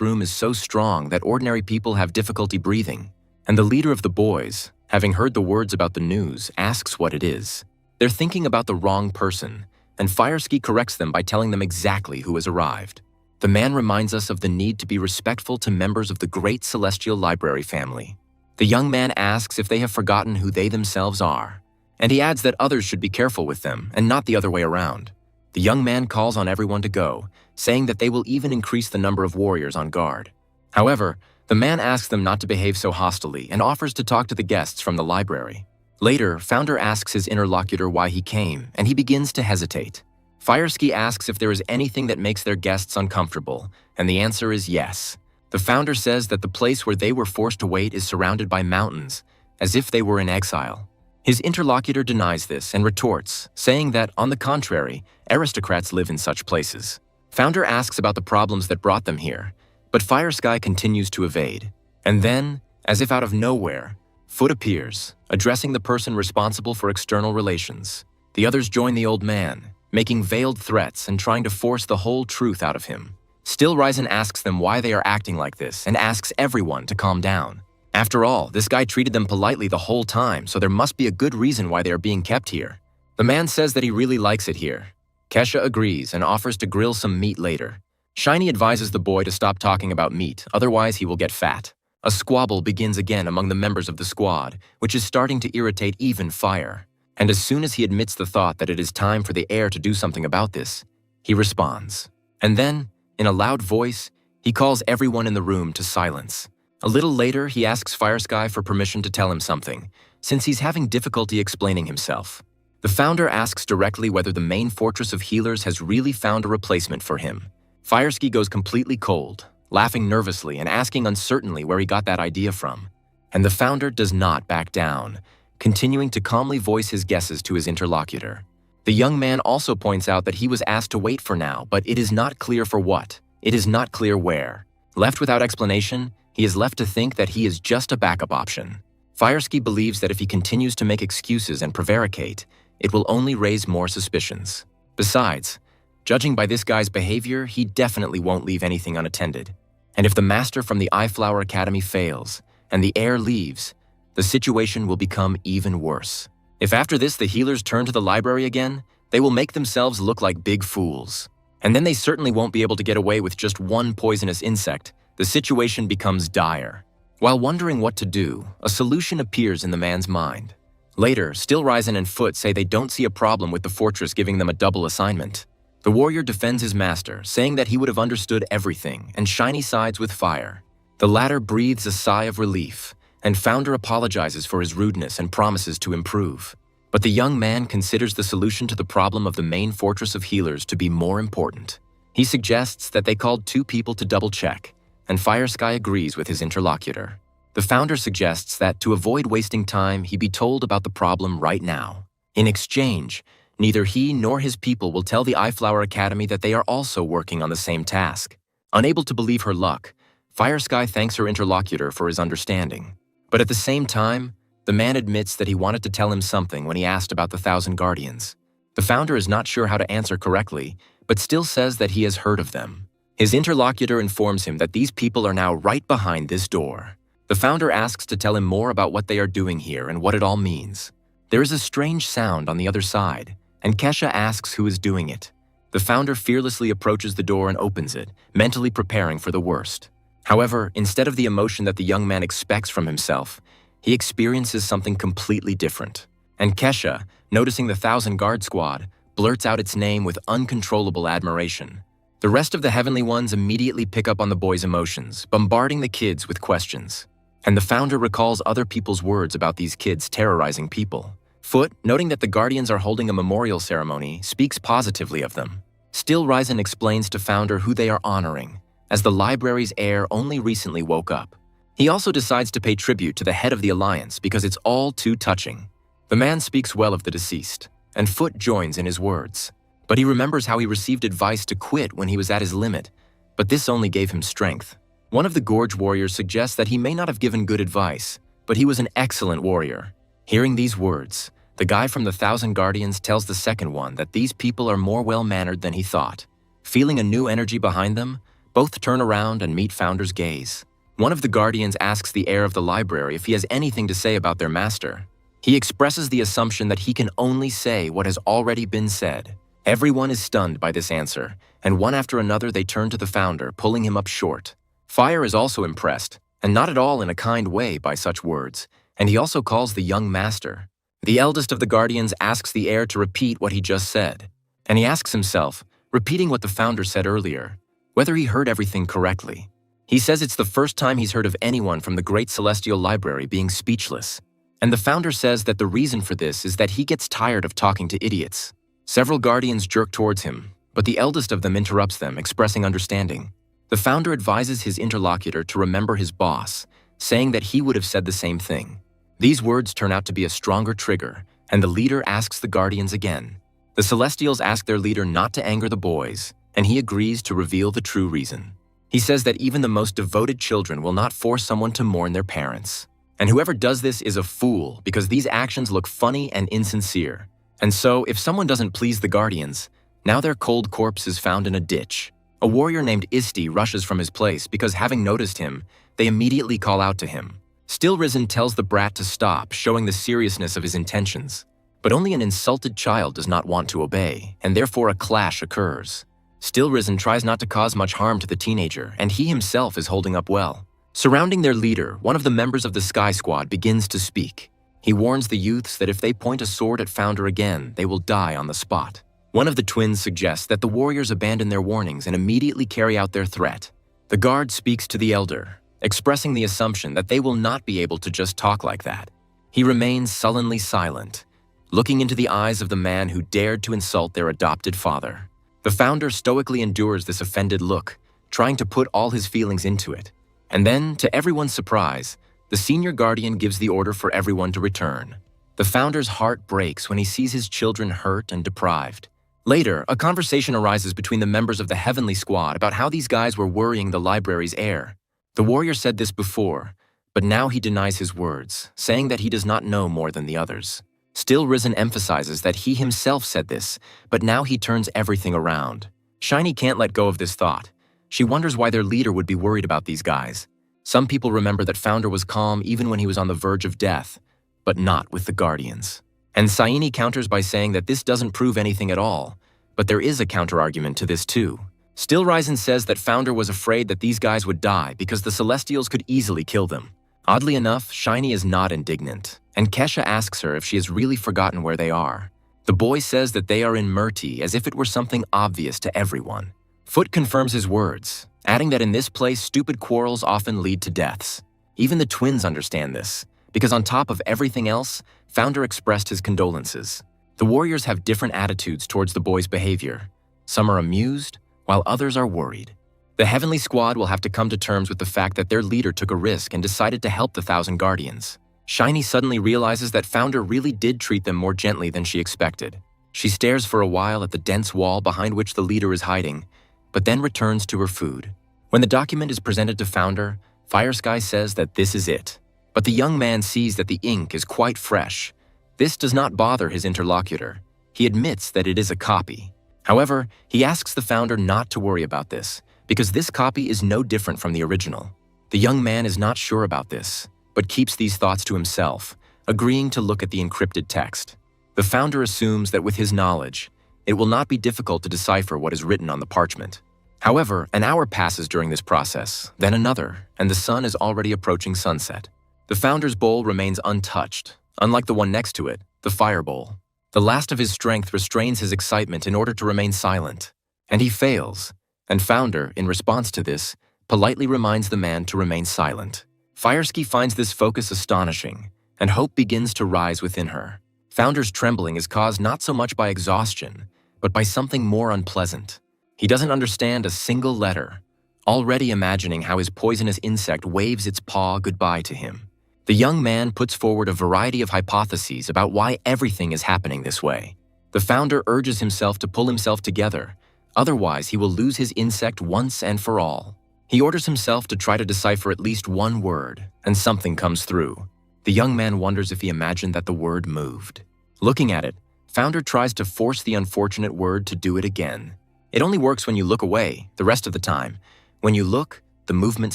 room is so strong that ordinary people have difficulty breathing, and the leader of the boys, having heard the words about the news, asks what it is. They're thinking about the wrong person, and Firesky corrects them by telling them exactly who has arrived. The man reminds us of the need to be respectful to members of the great celestial library family. The young man asks if they have forgotten who they themselves are, and he adds that others should be careful with them and not the other way around. The young man calls on everyone to go, saying that they will even increase the number of warriors on guard. However, the man asks them not to behave so hostilely and offers to talk to the guests from the library. Later, Founder asks his interlocutor why he came, and he begins to hesitate. Firesky asks if there is anything that makes their guests uncomfortable, and the answer is yes. The founder says that the place where they were forced to wait is surrounded by mountains, as if they were in exile. His interlocutor denies this and retorts, saying that, on the contrary, aristocrats live in such places. Founder asks about the problems that brought them here, but Firesky continues to evade. And then, as if out of nowhere, Foot appears, addressing the person responsible for external relations. The others join the old man, making veiled threats and trying to force the whole truth out of him. Still Risen asks them why they are acting like this and asks everyone to calm down. After all, this guy treated them politely the whole time, so there must be a good reason why they are being kept here. The man says that he really likes it here. Kesha agrees and offers to grill some meat later. Shiny advises the boy to stop talking about meat, otherwise he will get fat. A squabble begins again among the members of the squad, which is starting to irritate even Fire. And as soon as he admits the thought that it is time for the heir to do something about this, he responds. And then, in a loud voice, he calls everyone in the room to silence. A little later, he asks Firesky for permission to tell him something, since he's having difficulty explaining himself. The founder asks directly whether the main fortress of healers has really found a replacement for him. Firesky goes completely cold, laughing nervously and asking uncertainly where he got that idea from. And the founder does not back down, continuing to calmly voice his guesses to his interlocutor. The young man also points out that he was asked to wait for now, but it is not clear for what. It is not clear where. Left without explanation, he is left to think that he is just a backup option. Fireski believes that if he continues to make excuses and prevaricate, it will only raise more suspicions. Besides, judging by this guy's behavior, he definitely won't leave anything unattended. And if the master from the Eyeflower Academy fails, and the heir leaves, the situation will become even worse. If after this the healers turn to the library again, they will make themselves look like big fools. And then they certainly won't be able to get away with just one poisonous insect. The situation becomes dire. While wondering what to do, a solution appears in the man's mind. Later, Stillrisen and Foot say they don't see a problem with the fortress giving them a double assignment. The warrior defends his master, saying that he would have understood everything, and Shiny sides with Fire. The latter breathes a sigh of relief, and Founder apologizes for his rudeness and promises to improve. But the young man considers the solution to the problem of the main fortress of healers to be more important. He suggests that they called 2 people to double-check, and Firesky agrees with his interlocutor. The founder suggests that to avoid wasting time, he be told about the problem right now. In exchange, neither he nor his people will tell the Eyeflower Academy that they are also working on the same task. Unable to believe her luck, Firesky thanks her interlocutor for his understanding. But at the same time, the man admits that he wanted to tell him something when he asked about the 1,000 Guardians. The founder is not sure how to answer correctly, but still says that he has heard of them. His interlocutor informs him that these people are now right behind this door. The founder asks to tell him more about what they are doing here and what it all means. There is a strange sound on the other side, and Kesha asks who is doing it. The founder fearlessly approaches the door and opens it, mentally preparing for the worst. However, instead of the emotion that the young man expects from himself, he experiences something completely different. And Kesha, noticing the 1,000 Guard Squad, blurts out its name with uncontrollable admiration. The rest of the Heavenly Ones immediately pick up on the boy's emotions, bombarding the kids with questions. And the founder recalls other people's words about these kids terrorizing people. Foot, noting that the Guardians are holding a memorial ceremony, speaks positively of them. Stillrisen explains to Founder who they are honoring, as the library's heir only recently woke up. He also decides to pay tribute to the head of the Alliance because it's all too touching. The man speaks well of the deceased, and Foot joins in his words. But he remembers how he received advice to quit when he was at his limit, but this only gave him strength. One of the Gorge warriors suggests that he may not have given good advice, but he was an excellent warrior. Hearing these words, the guy from the 1,000 Guardians tells the second one that these people are more well-mannered than he thought. Feeling a new energy behind them, both turn around and meet Founder's gaze. One of the Guardians asks the heir of the library if he has anything to say about their master. He expresses the assumption that he can only say what has already been said. Everyone is stunned by this answer, and one after another they turn to the Founder, pulling him up short. Fire is also impressed, and not at all in a kind way by such words, and he also calls the young master. The eldest of the Guardians asks the heir to repeat what he just said, and he asks himself, repeating what the Founder said earlier, whether he heard everything correctly. He says it's the first time he's heard of anyone from the Great Celestial Library being speechless, and the Founder says that the reason for this is that he gets tired of talking to idiots. Several Guardians jerk towards him, but the eldest of them interrupts them, expressing understanding. The Founder advises his interlocutor to remember his boss, saying that he would have said the same thing. These words turn out to be a stronger trigger, and the leader asks the Guardians again. The Celestials ask their leader not to anger the boys, and he agrees to reveal the true reason. He says that even the most devoted children will not force someone to mourn their parents. And whoever does this is a fool because these actions look funny and insincere. And so, if someone doesn't please the Guardians, now their cold corpse is found in a ditch. A warrior named Isti rushes from his place because, having noticed him, they immediately call out to him. Stillrisen tells the brat to stop, showing the seriousness of his intentions. But only an insulted child does not want to obey, and therefore a clash occurs. Stillrisen tries not to cause much harm to the teenager, and he himself is holding up well. Surrounding their leader, one of the members of the Sky Squad begins to speak. He warns the youths that if they point a sword at Founder again, they will die on the spot. One of the twins suggests that the warriors abandon their warnings and immediately carry out their threat. The guard speaks to the elder, expressing the assumption that they will not be able to just talk like that. He remains sullenly silent, looking into the eyes of the man who dared to insult their adopted father. The Founder stoically endures this offended look, trying to put all his feelings into it. And then, to everyone's surprise, The senior guardian gives the order for everyone to return. The founder's heart breaks when he sees his children hurt and deprived. Later, a conversation arises between the members of the Heavenly Squad about how these guys were worrying the library's heir. The warrior said this before, but now he denies his words, saying that he does not know more than the others. Still, Risen emphasizes that he himself said this, but now he turns everything around. Shiny can't let go of this thought. She wonders why their leader would be worried about these guys. Some people remember that Founder was calm even when he was on the verge of death, but not with the Guardians. And Saini counters by saying that this doesn't prove anything at all, but there is a counterargument to this too. Still, Risen says that Founder was afraid that these guys would die because the Celestials could easily kill them. Oddly enough, Shiny is not indignant, and Kesha asks her if she has really forgotten where they are. The boy says that they are in Murti as if it were something obvious to everyone. Foot confirms his words, adding that in this place stupid quarrels often lead to deaths. Even the twins understand this, because on top of everything else, Founder expressed his condolences. The warriors have different attitudes towards the boy's behavior. Some are amused, while others are worried. The Heavenly Squad will have to come to terms with the fact that their leader took a risk and decided to help the 1,000 Guardians. Shiny suddenly realizes that Founder really did treat them more gently than she expected. She stares for a while at the dense wall behind which the leader is hiding, but then returns to her food. When the document is presented to Founder, Firesky says that this is it. But the young man sees that the ink is quite fresh. This does not bother his interlocutor. He admits that it is a copy. However, he asks the Founder not to worry about this, because this copy is no different from the original. The young man is not sure about this, but keeps these thoughts to himself, agreeing to look at the encrypted text. The Founder assumes that with his knowledge, it will not be difficult to decipher what is written on the parchment. However, an hour passes during this process, then another, and the sun is already approaching sunset. The Founder's bowl remains untouched, unlike the one next to it, the fire bowl. The last of his strength restrains his excitement in order to remain silent, and he fails, and Founder, in response to this, politely reminds the man to remain silent. Firesky finds this focus astonishing, and hope begins to rise within her. Founder's trembling is caused not so much by exhaustion, but by something more unpleasant. He doesn't understand a single letter, already imagining how his poisonous insect waves its paw goodbye to him. The young man puts forward a variety of hypotheses about why everything is happening this way. The Founder urges himself to pull himself together, otherwise he will lose his insect once and for all. He orders himself to try to decipher at least one word, and something comes through. The young man wonders if he imagined that the word moved. Looking at it, Founder tries to force the unfortunate word to do it again. It only works when you look away, the rest of the time. When you look, the movement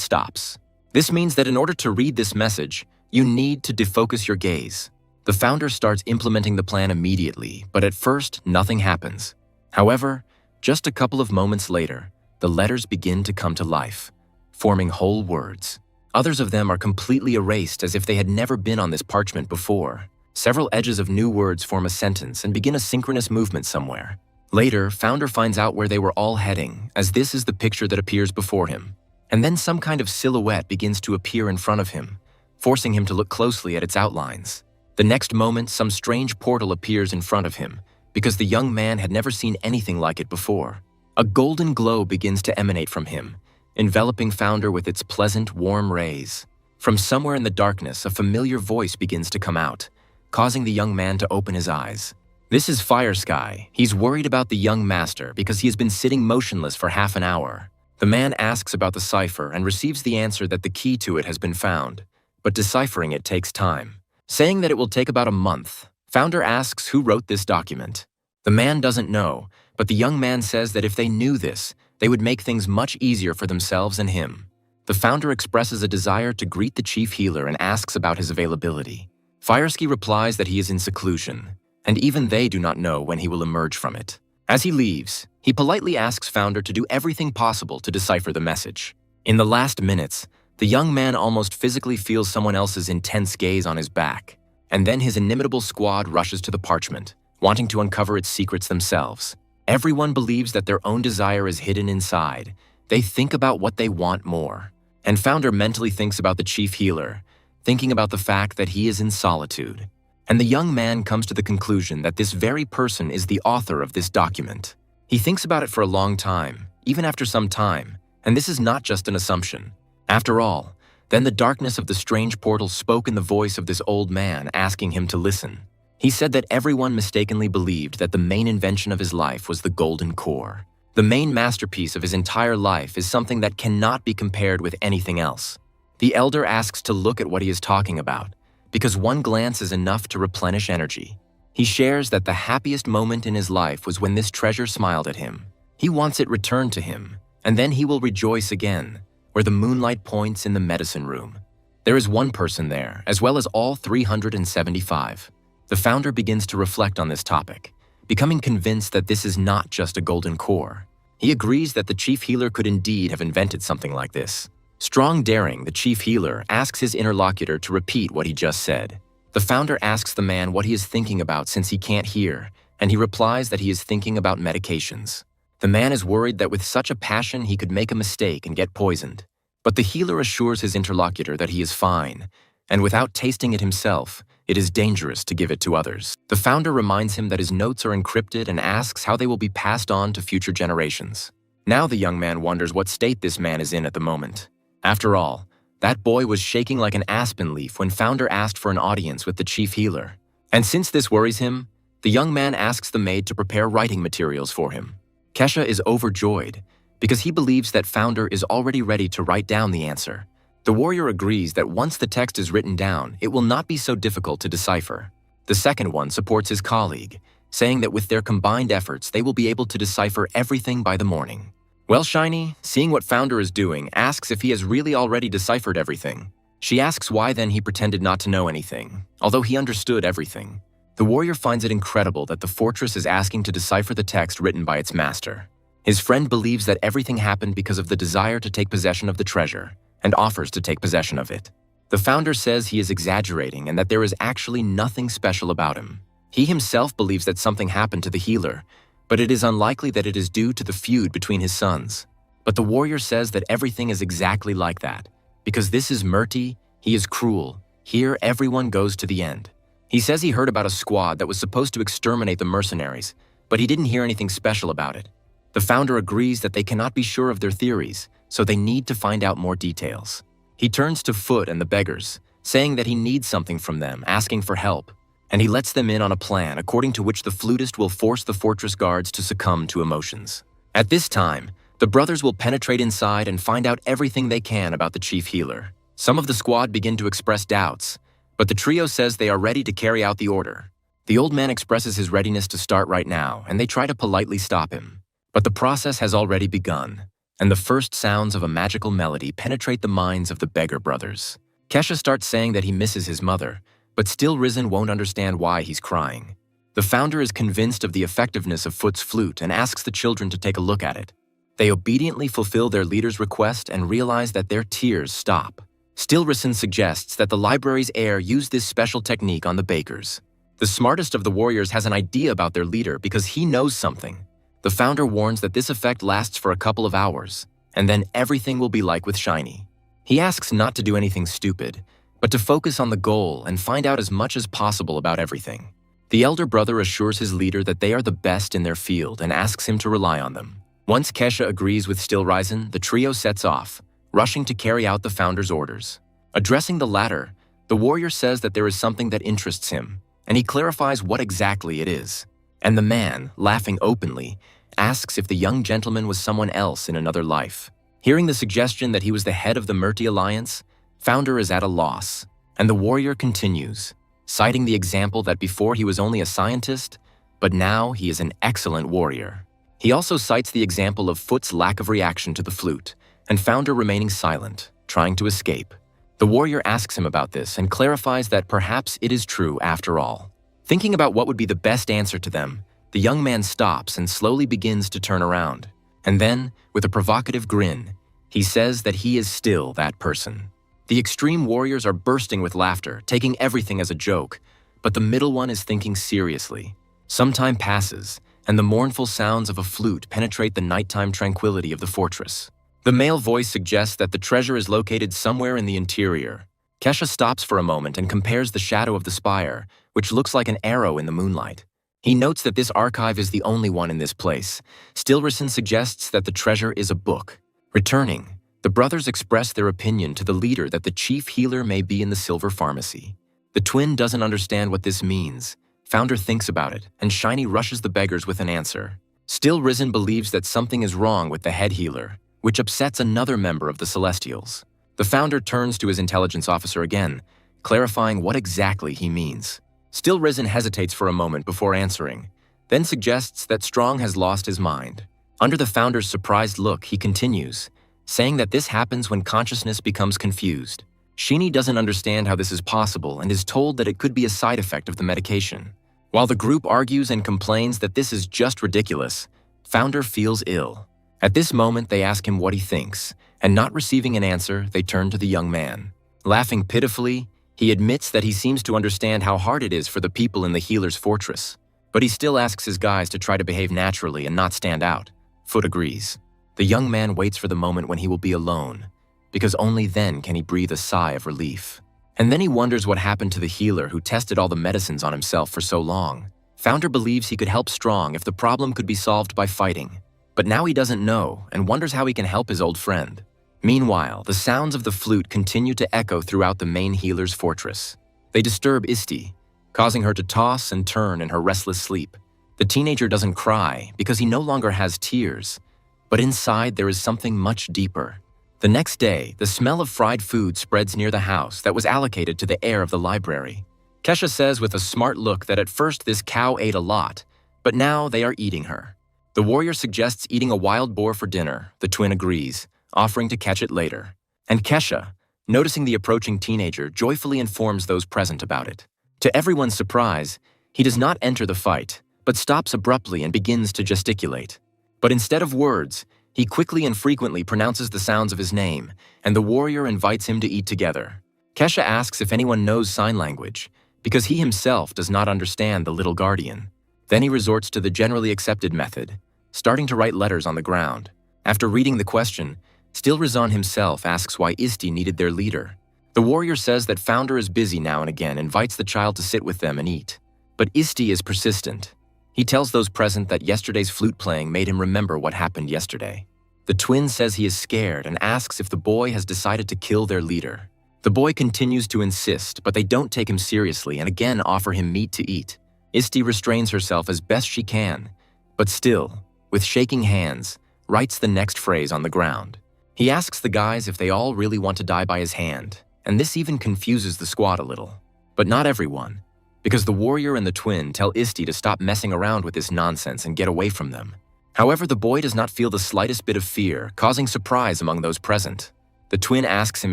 stops. This means that in order to read this message, you need to defocus your gaze. The Founder starts implementing the plan immediately, but at first, nothing happens. However, just a couple of moments later, the letters begin to come to life, forming whole words. Others of them are completely erased as if they had never been on this parchment before. Several edges of new words form a sentence and begin a synchronous movement somewhere. Later, Founder finds out where they were all heading, as this is the picture that appears before him. And then some kind of silhouette begins to appear in front of him, forcing him to look closely at its outlines. The next moment, some strange portal appears in front of him, because the young man had never seen anything like it before. A golden glow begins to emanate from him, enveloping Founder with its pleasant, warm rays. From somewhere in the darkness, a familiar voice begins to come out, causing the young man to open his eyes. This is Firesky. He's worried about the young master because he has been sitting motionless for half an hour. The man asks about the cipher and receives the answer that the key to it has been found, but deciphering it takes time. Saying that it will take about a month, Founder asks who wrote this document. The man doesn't know, but the young man says that if they knew this, they would make things much easier for themselves and him. The Founder expresses a desire to greet the chief healer and asks about his availability. Firesky replies that he is in seclusion, and even they do not know when he will emerge from it. As he leaves, he politely asks Founder to do everything possible to decipher the message. In the last minutes, the young man almost physically feels someone else's intense gaze on his back, and then his inimitable squad rushes to the parchment, wanting to uncover its secrets themselves. Everyone believes that their own desire is hidden inside. They think about what they want more. And Founder mentally thinks about the chief healer, thinking about the fact that he is in solitude. And the young man comes to the conclusion that this very person is the author of this document. He thinks about it for a long time, even after some time, and this is not just an assumption. After all, Then the darkness of the strange portal spoke in the voice of this old man, asking him to listen. He said that everyone mistakenly believed that the main invention of his life was the golden core. The main masterpiece of his entire life is something that cannot be compared with anything else. The elder asks to look at what he is talking about, because one glance is enough to replenish energy. He shares that the happiest moment in his life was when this treasure smiled at him. He wants it returned to him, and then he will rejoice again, where the moonlight points in the medicine room. There is one person there, as well as all 375. The founder begins to reflect on this topic, becoming convinced that this is not just a golden core. He agrees that the chief healer could indeed have invented something like this. Strong Daring, the chief healer, asks his interlocutor to repeat what he just said. The founder asks the man what he is thinking about since he can't hear, and he replies that he is thinking about medications. The man is worried that with such a passion he could make a mistake and get poisoned. But the healer assures his interlocutor that he is fine, and without tasting it himself, it is dangerous to give it to others. The founder reminds him that his notes are encrypted and asks how they will be passed on to future generations. Now the young man wonders what state this man is in at the moment. After all, that boy was shaking like an aspen leaf when founder asked for an audience with the chief healer. And since this worries him, the young man asks the maid to prepare writing materials for him. Kesha is overjoyed because he believes that founder is already ready to write down the answer. The warrior agrees that once the text is written down, it will not be so difficult to decipher. The second one supports his colleague, saying that with their combined efforts, they will be able to decipher everything by the morning. Well, Shiny, seeing what founder is doing, asks if he has really already deciphered everything. She asks why then he pretended not to know anything, although he understood everything. The warrior finds it incredible that the fortress is asking to decipher the text written by its master. His friend believes that everything happened because of the desire to take possession of the treasure, and offers to take possession of it. The founder says he is exaggerating and that there is actually nothing special about him. He himself believes that something happened to the healer, but it is unlikely that it is due to the feud between his sons. But the warrior says that everything is exactly like that. Because this is Murti, he is cruel. Here, everyone goes to the end. He says he heard about a squad that was supposed to exterminate the mercenaries, but he didn't hear anything special about it. The founder agrees that they cannot be sure of their theories, so they need to find out more details. He turns to Foot and the beggars, saying that he needs something from them, asking for help. And he lets them in on a plan according to which the flutist will force the fortress guards to succumb to emotions. At this time, the brothers will penetrate inside and find out everything they can about the chief healer. Some of the squad begin to express doubts, but the trio says they are ready to carry out the order. The old man expresses his readiness to start right now, and they try to politely stop him. But the process has already begun, and the first sounds of a magical melody penetrate the minds of the beggar brothers. Kesha starts saying that he misses his mother, but still Risen won't understand why he's crying. The founder is convinced of the effectiveness of Foot's flute and asks the children to take a look at it. They obediently fulfill their leader's request and realize that their tears stop. Still Risen suggests that the library's heir use this special technique on the bakers. The smartest of the warriors has an idea about their leader because he knows something. The founder warns that this effect lasts for a couple of hours, and then everything will be like with Shiny. He asks not to do anything stupid, but to focus on the goal and find out as much as possible about everything. The elder brother assures his leader that they are the best in their field and asks him to rely on them. Once Kesha agrees with Still Risen, the trio sets off, rushing to carry out the founder's orders. Addressing the latter, the warrior says that there is something that interests him, and he clarifies what exactly it is. And the man, laughing openly, asks if the young gentleman was someone else in another life. Hearing the suggestion that he was the head of the Murti Alliance, Founder is at a loss, and the warrior continues, citing the example that before he was only a scientist, but now he is an excellent warrior. He also cites the example of Foot's lack of reaction to the flute, and Founder remaining silent, trying to escape. The warrior asks him about this and clarifies that perhaps it is true after all. Thinking about what would be the best answer to them, the young man stops and slowly begins to turn around. And then, with a provocative grin, he says that he is still that person. The extreme warriors are bursting with laughter, taking everything as a joke, but the middle one is thinking seriously. Some time passes, and the mournful sounds of a flute penetrate the nighttime tranquility of the fortress. The male voice suggests that the treasure is located somewhere in the interior. Kesha stops for a moment and compares the shadow of the spire, which looks like an arrow in the moonlight. He notes that this archive is the only one in this place. Stilrison suggests that the treasure is a book. Returning, The brothers express their opinion to the leader that the chief healer may be in the Silver Pharmacy. The twin doesn't understand what this means. Founder thinks about it, and Shiny rushes the beggars with an answer. Still, Risen believes that something is wrong with the head healer, which upsets another member of the Celestials. The founder turns to his intelligence officer again, clarifying what exactly he means. Still, Risen hesitates for a moment before answering, then suggests that Strong has lost his mind. Under the founder's surprised look, he continues, saying that this happens when consciousness becomes confused. Shiny doesn't understand how this is possible and is told that it could be a side effect of the medication. While the group argues and complains that this is just ridiculous, Founder feels ill. At this moment, they ask him what he thinks, and not receiving an answer, they turn to the young man. Laughing pitifully, he admits that he seems to understand how hard it is for the people in the healer's fortress, but he still asks his guys to try to behave naturally and not stand out. Foot agrees. The young man waits for the moment when he will be alone, because only then can he breathe a sigh of relief. And then he wonders what happened to the healer who tested all the medicines on himself for so long. Founder believes he could help Strong if the problem could be solved by fighting, but now he doesn't know and wonders how he can help his old friend. Meanwhile, the sounds of the flute continue to echo throughout the main healer's fortress. They disturb Isti, causing her to toss and turn in her restless sleep. The teenager doesn't cry because he no longer has tears, but inside there is something much deeper. The next day, the smell of fried food spreads near the house that was allocated to the heir of the library. Kesha says with a smart look that at first this cow ate a lot, but now they are eating her. The warrior suggests eating a wild boar for dinner. The twin agrees, offering to catch it later. And Kesha, noticing the approaching teenager, joyfully informs those present about it. To everyone's surprise, he does not enter the fight, but stops abruptly and begins to gesticulate. But instead of words, he quickly and frequently pronounces the sounds of his name, and the warrior invites him to eat together. Kesha asks if anyone knows sign language, because he himself does not understand the little guardian. Then he resorts to the generally accepted method, starting to write letters on the ground. After reading the question, Still Rizan himself asks why Isti needed their leader. The warrior says that Founder is busy now and again, invites the child to sit with them and eat. But Isti is persistent. He tells those present that yesterday's flute playing made him remember what happened yesterday. The twin says he is scared and asks if the boy has decided to kill their leader. The boy continues to insist, but they don't take him seriously and again offer him meat to eat. Isti restrains herself as best she can, but still, with shaking hands, writes the next phrase on the ground. He asks the guys if they all really want to die by his hand, and this even confuses the squad a little. But not everyone, because the warrior and the twin tell Isti to stop messing around with this nonsense and get away from them. However, the boy does not feel the slightest bit of fear, causing surprise among those present. The twin asks him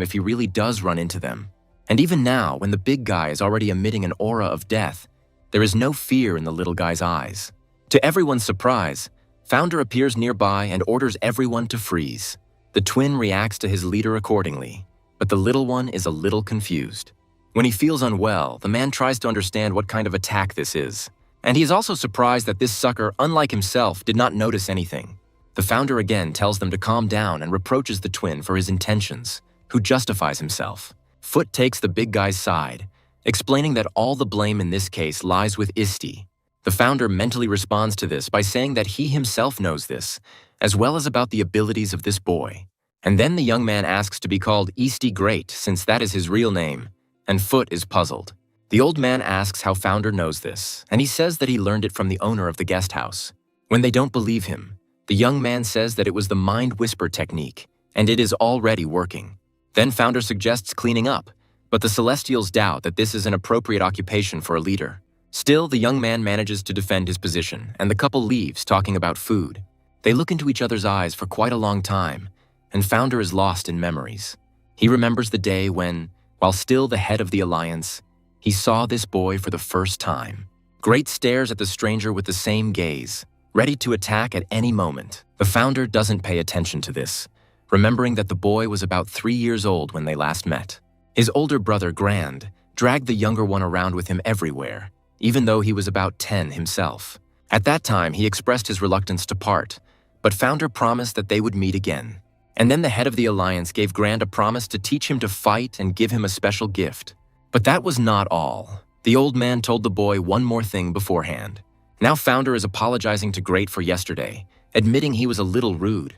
if he really does run into them. And even now, when the big guy is already emitting an aura of death, there is no fear in the little guy's eyes. To everyone's surprise, Founder appears nearby and orders everyone to freeze. The twin reacts to his leader accordingly, but the little one is a little confused. When he feels unwell, the man tries to understand what kind of attack this is. And he is also surprised that this sucker, unlike himself, did not notice anything. The founder again tells them to calm down and reproaches the twin for his intentions, who justifies himself. Foot takes the big guy's side, explaining that all the blame in this case lies with Isti. The founder mentally responds to this by saying that he himself knows this, as well as about the abilities of this boy. And then the young man asks to be called Isti Great, since that is his real name, and Foot is puzzled. The old man asks how Founder knows this, and he says that he learned it from the owner of the guest house. When they don't believe him, the young man says that it was the mind whisper technique, and it is already working. Then Founder suggests cleaning up, but the Celestials doubt that this is an appropriate occupation for a leader. Still, the young man manages to defend his position, and the couple leaves talking about food. They look into each other's eyes for quite a long time, and Founder is lost in memories. He remembers the day when, while still the head of the Alliance, he saw this boy for the first time. Great stares at the stranger with the same gaze, ready to attack at any moment. The founder doesn't pay attention to this, remembering that the boy was about 3 years old when they last met. His older brother, Grand, dragged the younger one around with him everywhere, even though he was about 10 himself. At that time, he expressed his reluctance to part, but Founder promised that they would meet again. And then the head of the Alliance gave Grand a promise to teach him to fight and give him a special gift. But that was not all. The old man told the boy one more thing beforehand. Now Founder is apologizing to Great for yesterday, admitting he was a little rude.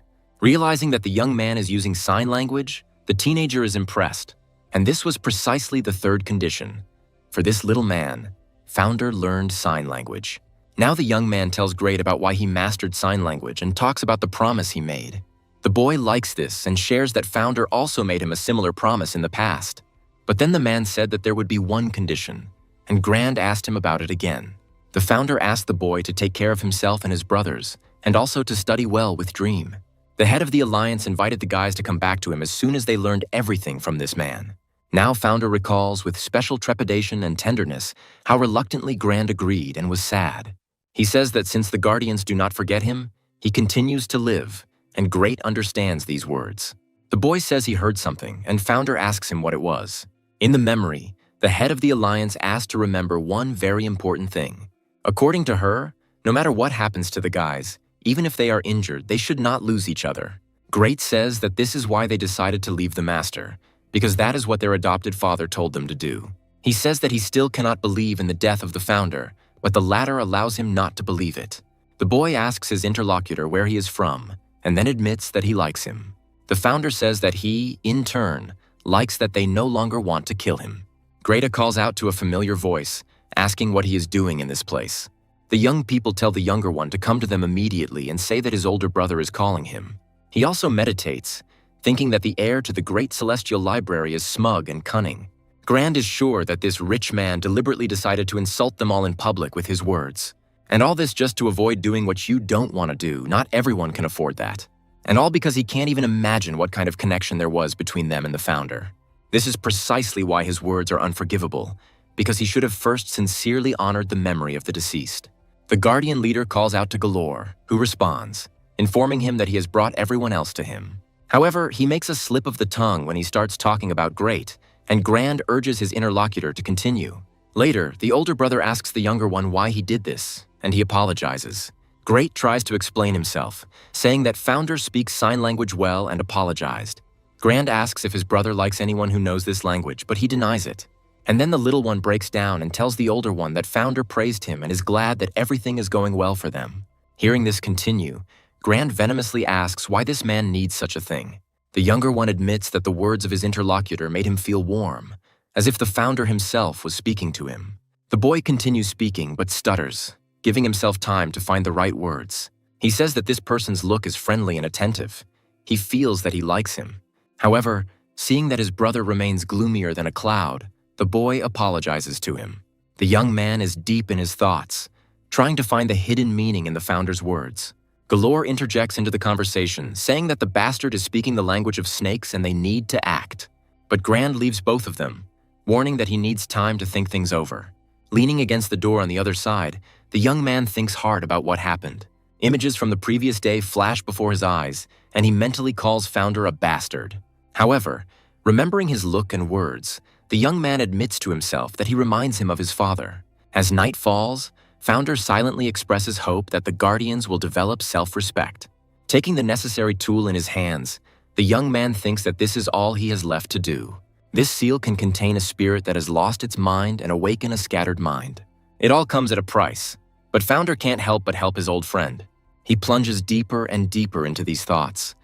Realizing that the young man is using sign language, the teenager is impressed. And this was precisely the third condition. For this little man, Founder learned sign language. Now the young man tells Great about why he mastered sign language and talks about the promise he made. The boy likes this and shares that Founder also made him a similar promise in the past. But then the man said that there would be one condition, and Grand asked him about it again. The Founder asked the boy to take care of himself and his brothers, and also to study well with Dream. The head of the Alliance invited the guys to come back to him as soon as they learned everything from this man. Now Founder recalls with special trepidation and tenderness how reluctantly Grand agreed and was sad. He says that since the Guardians do not forget him, he continues to live, and Great understands these words. The boy says he heard something, and Founder asks him what it was. In the memory, the head of the Alliance asked to remember one very important thing. According to her, no matter what happens to the guys, even if they are injured, they should not lose each other. Great says that this is why they decided to leave the Master, because that is what their adopted father told them to do. He says that he still cannot believe in the death of the Founder, but the latter allows him not to believe it. The boy asks his interlocutor where he is from, and then admits that he likes him. The Founder says that he, in turn, likes that they no longer want to kill him. Greta calls out to a familiar voice, asking what he is doing in this place. The young people tell the younger one to come to them immediately and say that his older brother is calling him. He also meditates, thinking that the heir to the great celestial library is smug and cunning. Grand is sure that this rich man deliberately decided to insult them all in public with his words. And all this just to avoid doing what you don't want to do. Not everyone can afford that. And all because he can't even imagine what kind of connection there was between them and the Founder. This is precisely why his words are unforgivable, because he should have first sincerely honored the memory of the deceased. The Guardian leader calls out to Galore, who responds, informing him that he has brought everyone else to him. However, he makes a slip of the tongue when he starts talking about Great, and Grand urges his interlocutor to continue. Later, the older brother asks the younger one why he did this, and he apologizes. Great tries to explain himself, saying that Founder speaks sign language well and apologized. Grand asks if his brother likes anyone who knows this language, but he denies it. And then the little one breaks down and tells the older one that Founder praised him and is glad that everything is going well for them. Hearing this continue, Grand venomously asks why this man needs such a thing. The younger one admits that the words of his interlocutor made him feel warm, as if the Founder himself was speaking to him. The boy continues speaking but stutters, giving himself time to find the right words. He says that this person's look is friendly and attentive. He feels that he likes him. However, seeing that his brother remains gloomier than a cloud, the boy apologizes to him. The young man is deep in his thoughts, trying to find the hidden meaning in the Founder's words. Galore interjects into the conversation, saying that the bastard is speaking the language of snakes and they need to act. But Grand leaves both of them, warning that he needs time to think things over. Leaning against the door on the other side, the young man thinks hard about what happened. Images from the previous day flash before his eyes, and he mentally calls Founder a bastard. However, remembering his look and words, the young man admits to himself that he reminds him of his father. As night falls, Founder silently expresses hope that the Guardians will develop self-respect. Taking the necessary tool in his hands, the young man thinks that this is all he has left to do. This seal can contain a spirit that has lost its mind and awaken a scattered mind. It all comes at a price, but Founder can't help but help his old friend. He plunges deeper and deeper into these thoughts,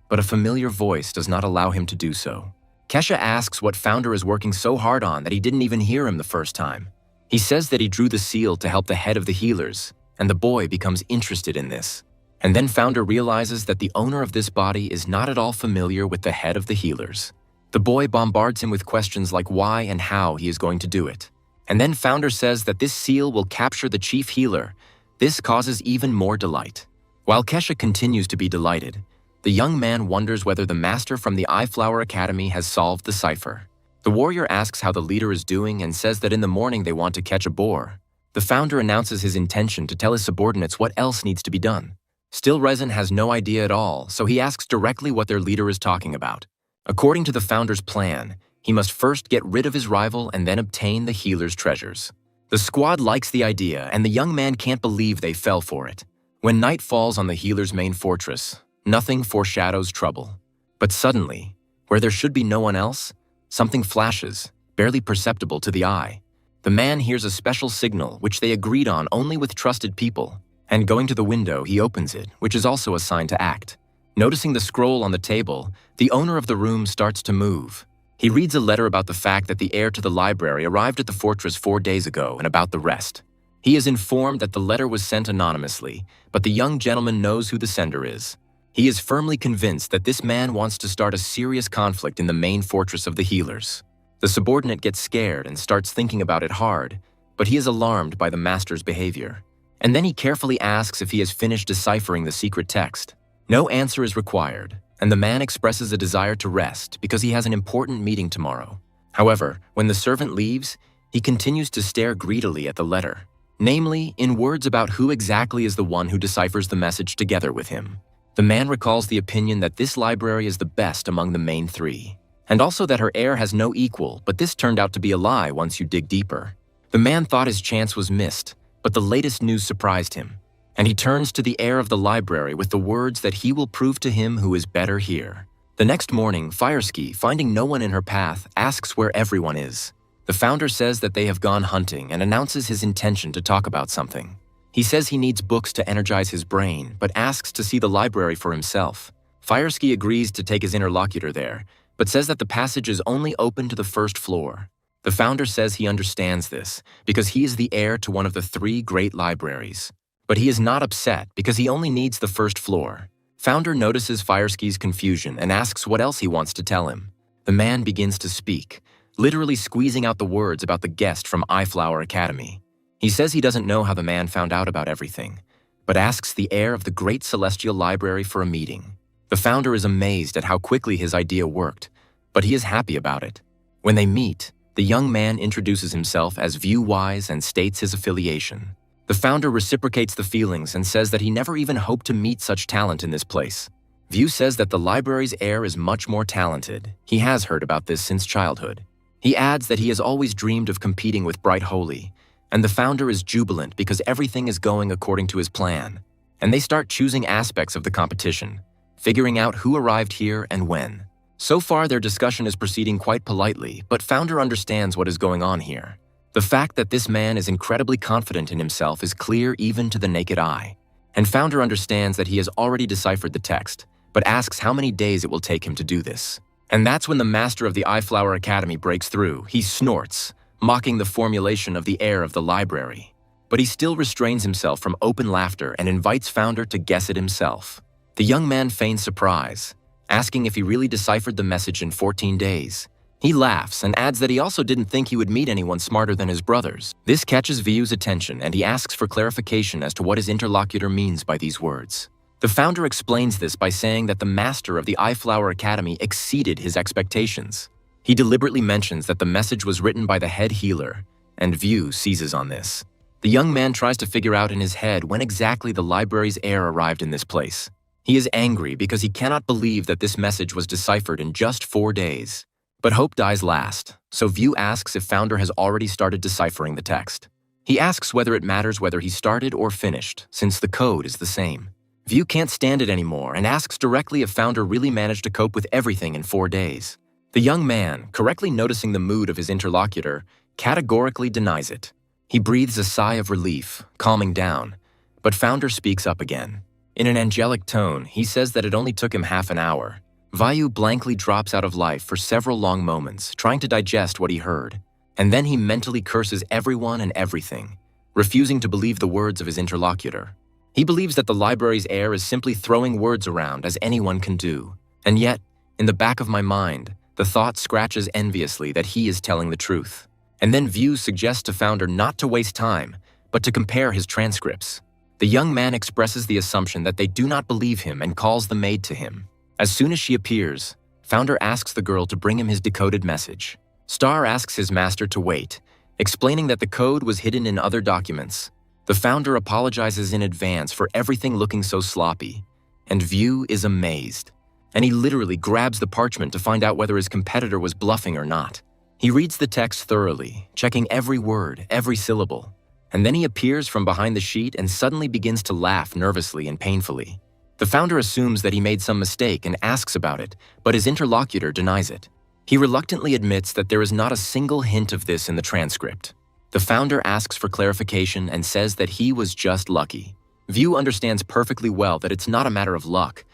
but a familiar voice does not allow him to do so. Kesha asks what Founder is working so hard on that he didn't even hear him the first time. He says that he drew the seal to help the head of the healers, and the boy becomes interested in this. And then Founder realizes that the owner of this body is not at all familiar with the head of the healers. The boy bombards him with questions like why and how he is going to do it. And then Founder says that this seal will capture the chief healer. This causes even more delight. While Kesha continues to be delighted, the young man wonders whether the master from the Eyeflower Academy has solved the cipher. The warrior asks how the leader is doing and says that in the morning they want to catch a boar. The Founder announces his intention to tell his subordinates what else needs to be done. Still Resin has no idea at all, so he asks directly what their leader is talking about. According to the Founder's plan, he must first get rid of his rival and then obtain the healer's treasures. The squad likes the idea, and the young man can't believe they fell for it. When night falls on the healer's main fortress, nothing foreshadows trouble. But suddenly, where there should be no one else, something flashes, barely perceptible to the eye. The man hears a special signal which they agreed on only with trusted people, and going to the window, he opens it, which is also a sign to act. Noticing the scroll on the table, the owner of the room starts to move. He reads a letter about the fact that the heir to the library arrived at the fortress 4 days ago and about the rest. He is informed that the letter was sent anonymously, but the young gentleman knows who the sender is. He is firmly convinced that this man wants to start a serious conflict in the main fortress of the healers. The subordinate gets scared and starts thinking about it hard, but he is alarmed by the master's behavior. And then he carefully asks if he has finished deciphering the secret text. No answer is required, and the man expresses a desire to rest because he has an important meeting tomorrow. However, when the servant leaves, he continues to stare greedily at the letter, namely, in words about who exactly is the one who deciphers the message together with him. The man recalls the opinion that this library is the best among the main three, and also that her heir has no equal, but this turned out to be a lie once you dig deeper. The man thought his chance was missed, but the latest news surprised him, and he turns to the heir of the library with the words that he will prove to him who is better here. The next morning, Fireski, finding no one in her path, asks where everyone is. The founder says that they have gone hunting and announces his intention to talk about something. He says he needs books to energize his brain, but asks to see the library for himself. Fireski agrees to take his interlocutor there, but says that the passage is only open to the first floor. The founder says he understands this, because he is the heir to one of the 3 great libraries. But he is not upset, because he only needs the first floor. Founder notices Fireski's confusion and asks what else he wants to tell him. The man begins to speak, literally squeezing out the words about the guest from Iflower Academy. He says he doesn't know how the man found out about everything, but asks the heir of the Great Celestial Library for a meeting. The founder is amazed at how quickly his idea worked, but he is happy about it. When they meet, the young man introduces himself as View-wise and states his affiliation. The founder reciprocates the feelings and says that he never even hoped to meet such talent in this place. View says that the library's heir is much more talented. He has heard about this since childhood. He adds that he has always dreamed of competing with Bright Holy, and the founder is jubilant because everything is going according to his plan. And they start choosing aspects of the competition, figuring out who arrived here and when. So far, their discussion is proceeding quite politely, but founder understands what is going on here. The fact that this man is incredibly confident in himself is clear even to the naked eye. And founder understands that he has already deciphered the text, but asks how many days it will take him to do this. And that's when the master of the Iflower Academy breaks through. He snorts, mocking the formulation of the heir of the library. But he still restrains himself from open laughter and invites founder to guess it himself. The young man feigns surprise, asking if he really deciphered the message in 14 days. He laughs and adds that he also didn't think he would meet anyone smarter than his brothers. This catches Vyu's attention, and he asks for clarification as to what his interlocutor means by these words. The founder explains this by saying that the master of the Iflower Academy exceeded his expectations. He deliberately mentions that the message was written by the head healer, and View seizes on this. The young man tries to figure out in his head when exactly the library's heir arrived in this place. He is angry because he cannot believe that this message was deciphered in just 4 days. But hope dies last, so View asks if founder has already started deciphering the text. He asks whether it matters whether he started or finished, since the code is the same. View can't stand it anymore and asks directly if founder really managed to cope with everything in 4 days. The young man, correctly noticing the mood of his interlocutor, categorically denies it. He breathes a sigh of relief, calming down, but founder speaks up again. In an angelic tone, he says that it only took him half an hour. Vayu blankly drops out of life for several long moments, trying to digest what he heard, and then he mentally curses everyone and everything, refusing to believe the words of his interlocutor. He believes that the library's heir is simply throwing words around as anyone can do, and yet, in the back of my mind, the thought scratches enviously that he is telling the truth. And then View suggests to founder not to waste time, but to compare his transcripts. The young man expresses the assumption that they do not believe him and calls the maid to him. As soon as she appears, founder asks the girl to bring him his decoded message. Star asks his master to wait, explaining that the code was hidden in other documents. The founder apologizes in advance for everything looking so sloppy, and View is amazed. And he literally grabs the parchment to find out whether his competitor was bluffing or not. He reads the text thoroughly, checking every word, every syllable. And then he appears from behind the sheet and suddenly begins to laugh nervously and painfully. The founder assumes that he made some mistake and asks about it, but his interlocutor denies it. He reluctantly admits that there is not a single hint of this in the transcript. The founder asks for clarification and says that he was just lucky. View understands perfectly well that it's not a matter of luck,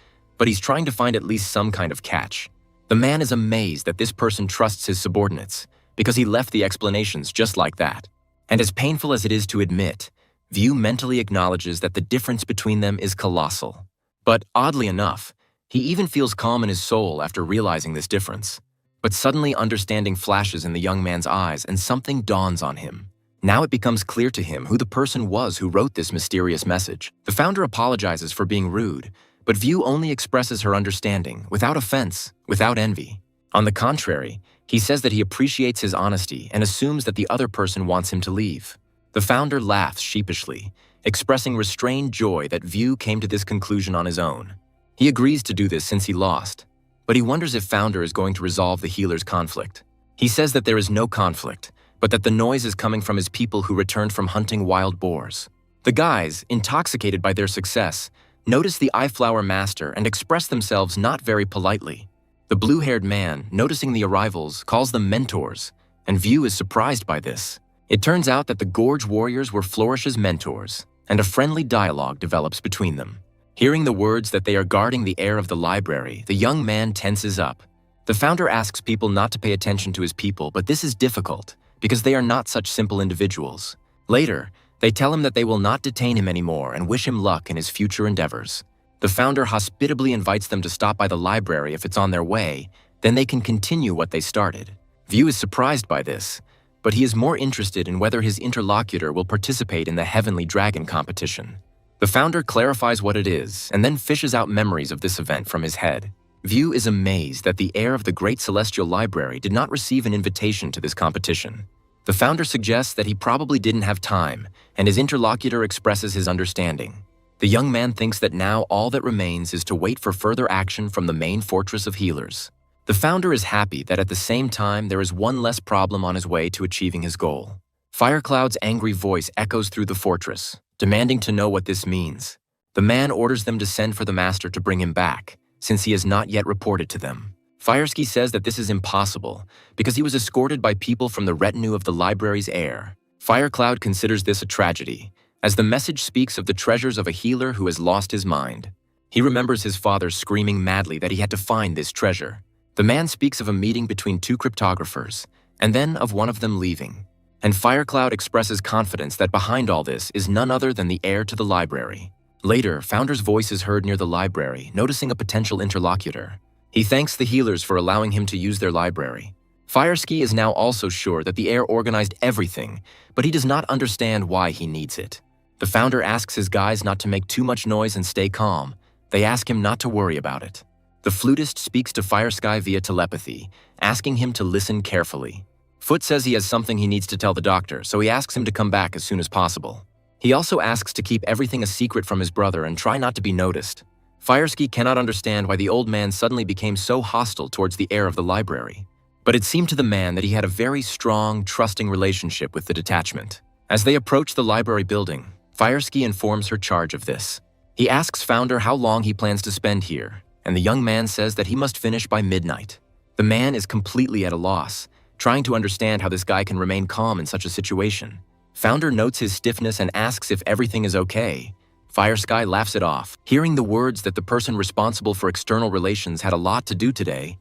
but he's trying to find at least some kind of catch. The man is amazed that this person trusts his subordinates, because he left the explanations just like that. And as painful as it is to admit, View mentally acknowledges that the difference between them is colossal. But oddly enough, he even feels calm in his soul after realizing this difference. But suddenly understanding flashes in the young man's eyes and something dawns on him. Now it becomes clear to him who the person was who wrote this mysterious message. The founder apologizes for being rude, but View only expresses her understanding, without offense, without envy. On the contrary, he says that he appreciates his honesty and assumes that the other person wants him to leave. The founder laughs sheepishly, expressing restrained joy that View came to this conclusion on his own. He agrees to do this since he lost, but he wonders if founder is going to resolve the healer's conflict. He says that there is no conflict, but that the noise is coming from his people who returned from hunting wild boars. The guys, intoxicated by their success, notice the Eyeflower Master and express themselves not very politely. The blue-haired man, noticing the arrivals, calls them mentors, and View is surprised by this. It turns out that the Gorge Warriors were Flourish's mentors, and a friendly dialogue develops between them. Hearing the words that they are guarding the heir of the library, the young man tenses up. The founder asks people not to pay attention to his people, but this is difficult, because they are not such simple individuals. Later, they tell him that they will not detain him anymore and wish him luck in his future endeavors. The founder hospitably invites them to stop by the library if it's on their way, then they can continue what they started. View is surprised by this, but he is more interested in whether his interlocutor will participate in the Heavenly Dragon competition. The founder clarifies what it is and then fishes out memories of this event from his head. View is amazed that the heir of the Great Celestial Library did not receive an invitation to this competition. The founder suggests that he probably didn't have time, and his interlocutor expresses his understanding. The young man thinks that now all that remains is to wait for further action from the main fortress of healers. The founder is happy that at the same time there is one less problem on his way to achieving his goal. Firecloud's angry voice echoes through the fortress, demanding to know what this means. The man orders them to send for the master to bring him back, since he has not yet reported to them. Fireski says that this is impossible because he was escorted by people from the retinue of the library's heir. Firecloud considers this a tragedy, as the message speaks of the treasures of a healer who has lost his mind. He remembers his father screaming madly that he had to find this treasure. The man speaks of a meeting between two cryptographers, and then of one of them leaving. And Firecloud expresses confidence that behind all this is none other than the heir to the library. Later, Founder's voice is heard near the library, noticing a potential interlocutor. He thanks the healers for allowing him to use their library. Fireski is now also sure that the heir organized everything, but he does not understand why he needs it. The founder asks his guys not to make too much noise and stay calm. They ask him not to worry about it. The flutist speaks to Firesky via telepathy, asking him to listen carefully. Foot says he has something he needs to tell the doctor, so he asks him to come back as soon as possible. He also asks to keep everything a secret from his brother and try not to be noticed. Fireski cannot understand why the old man suddenly became so hostile towards the heir of the library. But it seemed to the man that he had a very strong, trusting relationship with the detachment. As they approach the library building, Fireski informs her charge of this. He asks Founder how long he plans to spend here, and the young man says that he must finish by midnight. The man is completely at a loss, trying to understand how this guy can remain calm in such a situation. Founder notes his stiffness and asks if everything is okay. Firesky laughs it off. Hearing the words that the person responsible for external relations had a lot to do today,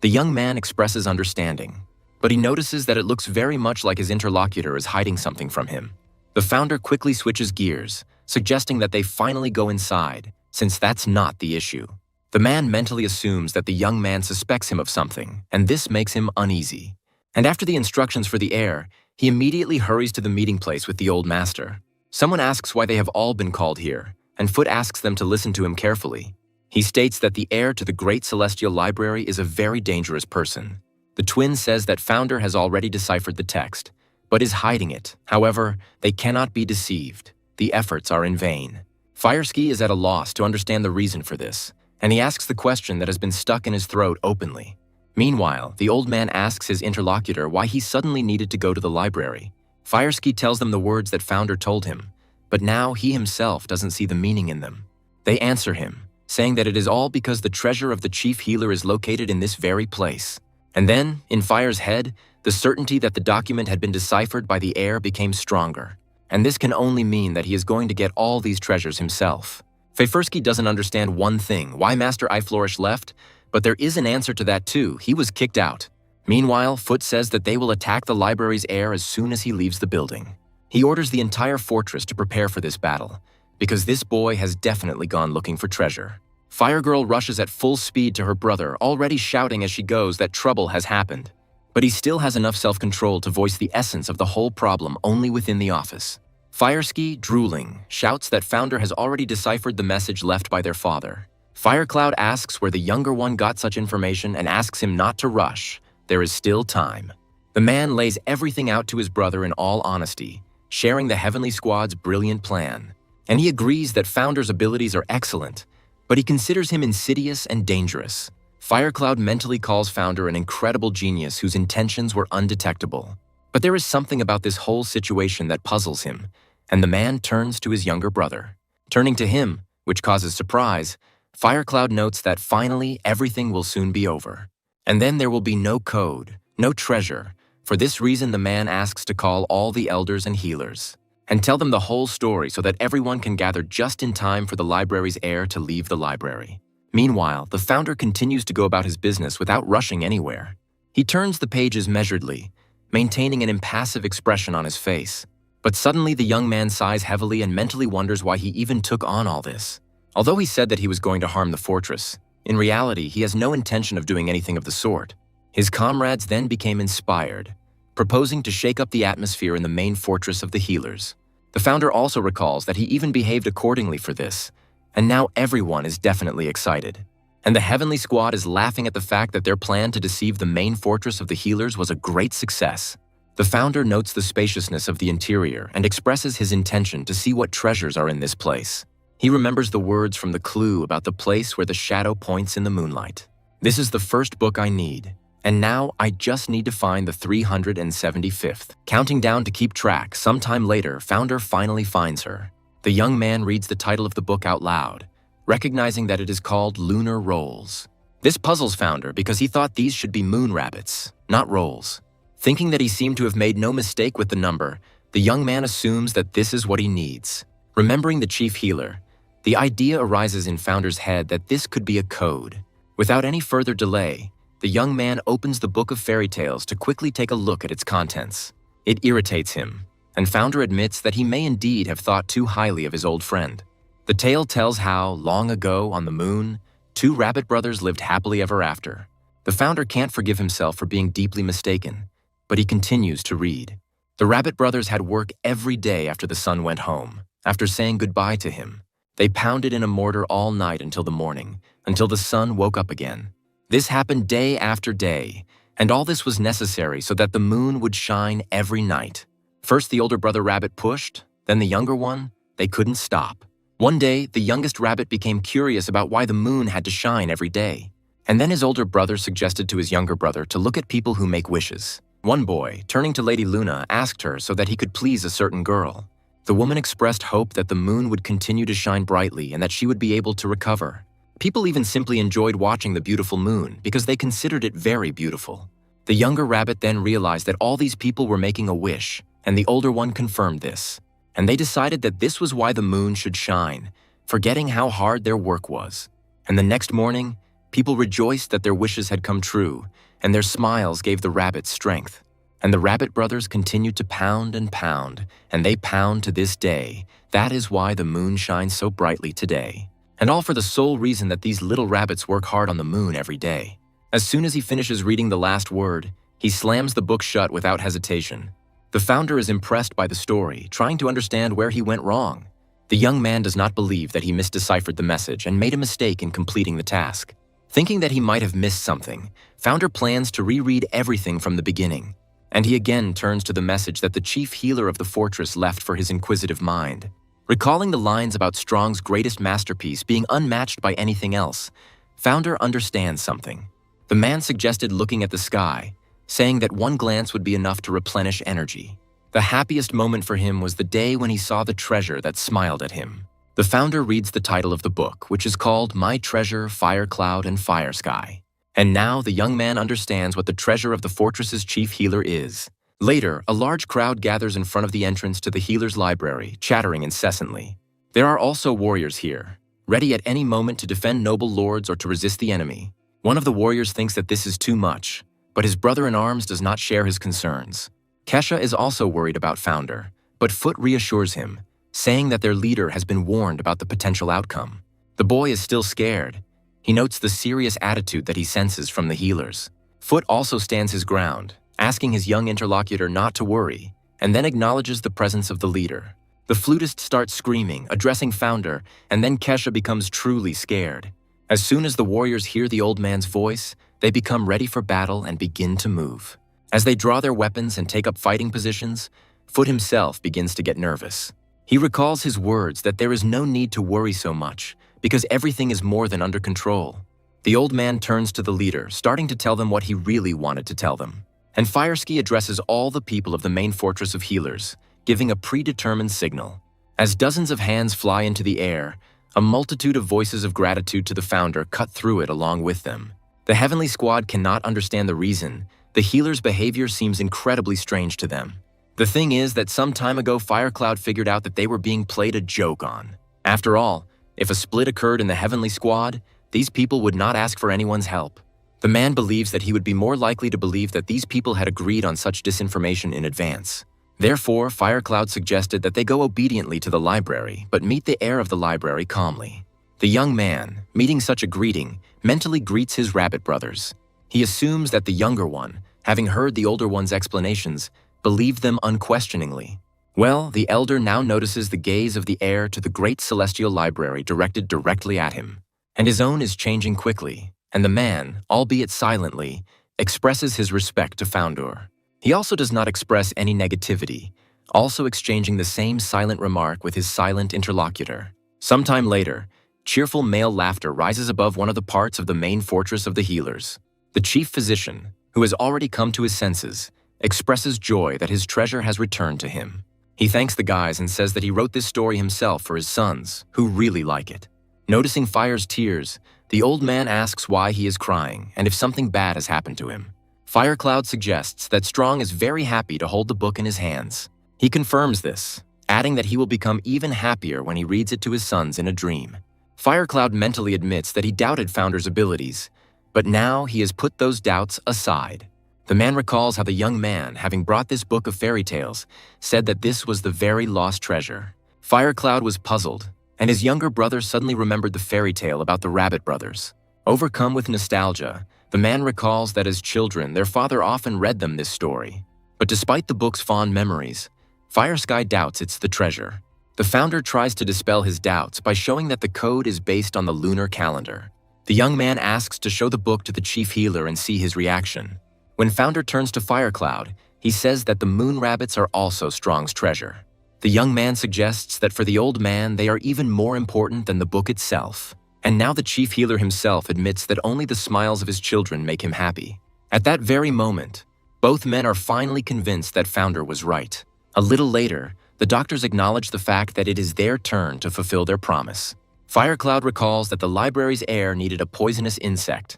the young man expresses understanding. But he notices that it looks very much like his interlocutor is hiding something from him. The founder quickly switches gears, suggesting that they finally go inside, since that's not the issue. The man mentally assumes that the young man suspects him of something, and this makes him uneasy. And after the instructions for the heir, he immediately hurries to the meeting place with the old master. Someone asks why they have all been called here, and Foot asks them to listen to him carefully. He states that the heir to the Great Celestial Library is a very dangerous person. The twin says that Founder has already deciphered the text, but is hiding it. However, they cannot be deceived. The efforts are in vain. Fireski is at a loss to understand the reason for this, and he asks the question that has been stuck in his throat openly. Meanwhile, the old man asks his interlocutor why he suddenly needed to go to the library. Fireski tells them the words that Founder told him, but now he himself doesn't see the meaning in them. They answer him, saying that it is all because the treasure of the chief healer is located in this very place. And then, in Fire's head, the certainty that the document had been deciphered by the heir became stronger. And this can only mean that he is going to get all these treasures himself. Fafersky doesn't understand one thing, why Master Iflourish left, but there is an answer to that too. He was kicked out. Meanwhile, Foot says that they will attack the library's heir as soon as he leaves the building. He orders the entire fortress to prepare for this battle, because this boy has definitely gone looking for treasure. Firegirl rushes at full speed to her brother, already shouting as she goes that trouble has happened. But he still has enough self-control to voice the essence of the whole problem only within the office. Fireski, drooling, shouts that Founder has already deciphered the message left by their father. Firecloud asks where the younger one got such information and asks him not to rush. There is still time. The man lays everything out to his brother in all honesty, sharing the Heavenly Squad's brilliant plan. And he agrees that Founder's abilities are excellent, but he considers him insidious and dangerous. Firecloud mentally calls Founder an incredible genius whose intentions were undetectable. But there is something about this whole situation that puzzles him, and the man turns to his younger brother. Turning to him, which causes surprise, Firecloud notes that finally everything will soon be over. And then there will be no code, no treasure. For this reason, the man asks to call all the elders and healers and tell them the whole story so that everyone can gather just in time for the library's heir to leave the library. Meanwhile, the Founder continues to go about his business without rushing anywhere. He turns the pages measuredly, maintaining an impassive expression on his face. But suddenly the young man sighs heavily and mentally wonders why he even took on all this. Although he said that he was going to harm the fortress, in reality he has no intention of doing anything of the sort. His comrades then became inspired, proposing to shake up the atmosphere in the main fortress of the healers. The Founder also recalls that he even behaved accordingly for this, and now everyone is definitely excited. And the Heavenly Squad is laughing at the fact that their plan to deceive the main fortress of the healers was a great success. The Founder notes the spaciousness of the interior and expresses his intention to see what treasures are in this place. He remembers the words from the clue about the place where the shadow points in the moonlight. This is the first book I need, and now I just need to find the 375th. Counting down to keep track, sometime later, Founder finally finds her. The young man reads the title of the book out loud, recognizing that it is called Lunar Rolls. This puzzles Founder because he thought these should be moon rabbits, not rolls. Thinking that he seemed to have made no mistake with the number, the young man assumes that this is what he needs. Remembering the chief healer, the idea arises in Founder's head that this could be a code. Without any further delay, the young man opens the book of fairy tales to quickly take a look at its contents. It irritates him, and Founder admits that he may indeed have thought too highly of his old friend. The tale tells how, long ago on the moon, two rabbit brothers lived happily ever after. The Founder can't forgive himself for being deeply mistaken, but he continues to read. The rabbit brothers had work every day after the sun went home, after saying goodbye to him. They pounded in a mortar all night until the morning, until the sun woke up again. This happened day after day, and all this was necessary so that the moon would shine every night. First the older brother rabbit pushed, then the younger one. They couldn't stop. One day, the youngest rabbit became curious about why the moon had to shine every day. And then his older brother suggested to his younger brother to look at people who make wishes. One boy, turning to Lady Luna, asked her so that he could please a certain girl. The woman expressed hope that the moon would continue to shine brightly and that she would be able to recover. People even simply enjoyed watching the beautiful moon because they considered it very beautiful. The younger rabbit then realized that all these people were making a wish, and the older one confirmed this. And they decided that this was why the moon should shine, forgetting how hard their work was. And the next morning, people rejoiced that their wishes had come true, and their smiles gave the rabbits strength. And the rabbit brothers continued to pound, and they pound to this day. That is why the moon shines so brightly today. And all for the sole reason that these little rabbits work hard on the moon every day. As soon as he finishes reading the last word, he slams the book shut without hesitation. The Founder is impressed by the story, trying to understand where he went wrong. The young man does not believe that he misdeciphered the message and made a mistake in completing the task. Thinking that he might have missed something, Founder plans to reread everything from the beginning. And he again turns to the message that the chief healer of the fortress left for his inquisitive mind. Recalling the lines about Strong's greatest masterpiece being unmatched by anything else, Founder understands something. The man suggested looking at the sky, saying that one glance would be enough to replenish energy. The happiest moment for him was the day when he saw the treasure that smiled at him. The Founder reads the title of the book, which is called My Treasure, Fire Cloud and Fire Sky. And now the young man understands what the treasure of the fortress's chief healer is. Later, a large crowd gathers in front of the entrance to the healer's library, chattering incessantly. There are also warriors here. ready at any moment to defend noble lords or to resist the enemy. One of the warriors thinks that this is too much, but his brother-in-arms does not share his concerns. Kesha is also worried about Founder, but Foot reassures him, saying that their leader has been warned about the potential outcome. The boy is still scared. He notes the serious attitude that he senses from the healers. Foot also stands his ground, asking his young interlocutor not to worry, and then acknowledges the presence of the leader. The flutist starts screaming, addressing Founder, and then Kesha becomes truly scared. As soon as the warriors hear the old man's voice, they become ready for battle and begin to move. As they draw their weapons and take up fighting positions, Foot himself begins to get nervous. He recalls his words that there is no need to worry so much, because everything is more than under control. The old man turns to the leader, starting to tell them what he really wanted to tell them. And Fireski addresses all the people of the main fortress of healers, giving a predetermined signal. As dozens of hands fly into the air, a multitude of voices of gratitude to the Founder cut through it along with them. The Heavenly Squad cannot understand the reason. The healer's behavior seems incredibly strange to them. The thing is that some time ago Firecloud figured out that they were being played a joke on. After all, if a split occurred in the Heavenly Squad, these people would not ask for anyone's help. The man believes that he would be more likely to believe that these people had agreed on such disinformation in advance. Therefore, Firecloud suggested that they go obediently to the library, but meet the heir of the library calmly. The young man, meeting such a greeting, mentally greets his rabbit brothers. He assumes that the younger one, having heard the older one's explanations, believed them unquestioningly. Well, the elder now notices the gaze of the heir to the great celestial library directed directly at him. And his own is changing quickly, and the man, albeit silently, expresses his respect to Founder. He also does not express any negativity, also exchanging the same silent remark with his silent interlocutor. Sometime later, cheerful male laughter rises above one of the parts of the main fortress of the healers. The chief physician, who has already come to his senses, expresses joy that his treasure has returned to him. He thanks the guys and says that he wrote this story himself for his sons, who really like it. Noticing Fire's tears, the old man asks why he is crying and if something bad has happened to him. Firecloud suggests that Strong is very happy to hold the book in his hands. He confirms this, adding that he will become even happier when he reads it to his sons in a dream. Firecloud mentally admits that he doubted Founder's abilities, but now he has put those doubts aside. The man recalls how the young man, having brought this book of fairy tales, said that this was the very lost treasure. Firecloud was puzzled, and his younger brother suddenly remembered the fairy tale about the Rabbit Brothers. Overcome with nostalgia, the man recalls that as children, their father often read them this story. But despite the book's fond memories, Firesky doubts it's the treasure. The Founder tries to dispel his doubts by showing that the code is based on the lunar calendar. The young man asks to show the book to the chief healer and see his reaction. When Founder turns to Firecloud, he says that the moon rabbits are also Strong's treasure. The young man suggests that for the old man, they are even more important than the book itself. And now the chief healer himself admits that only the smiles of his children make him happy. At that very moment, both men are finally convinced that Founder was right. A little later, the doctors acknowledge the fact that it is their turn to fulfill their promise. Firecloud recalls that the library's heir needed a poisonous insect.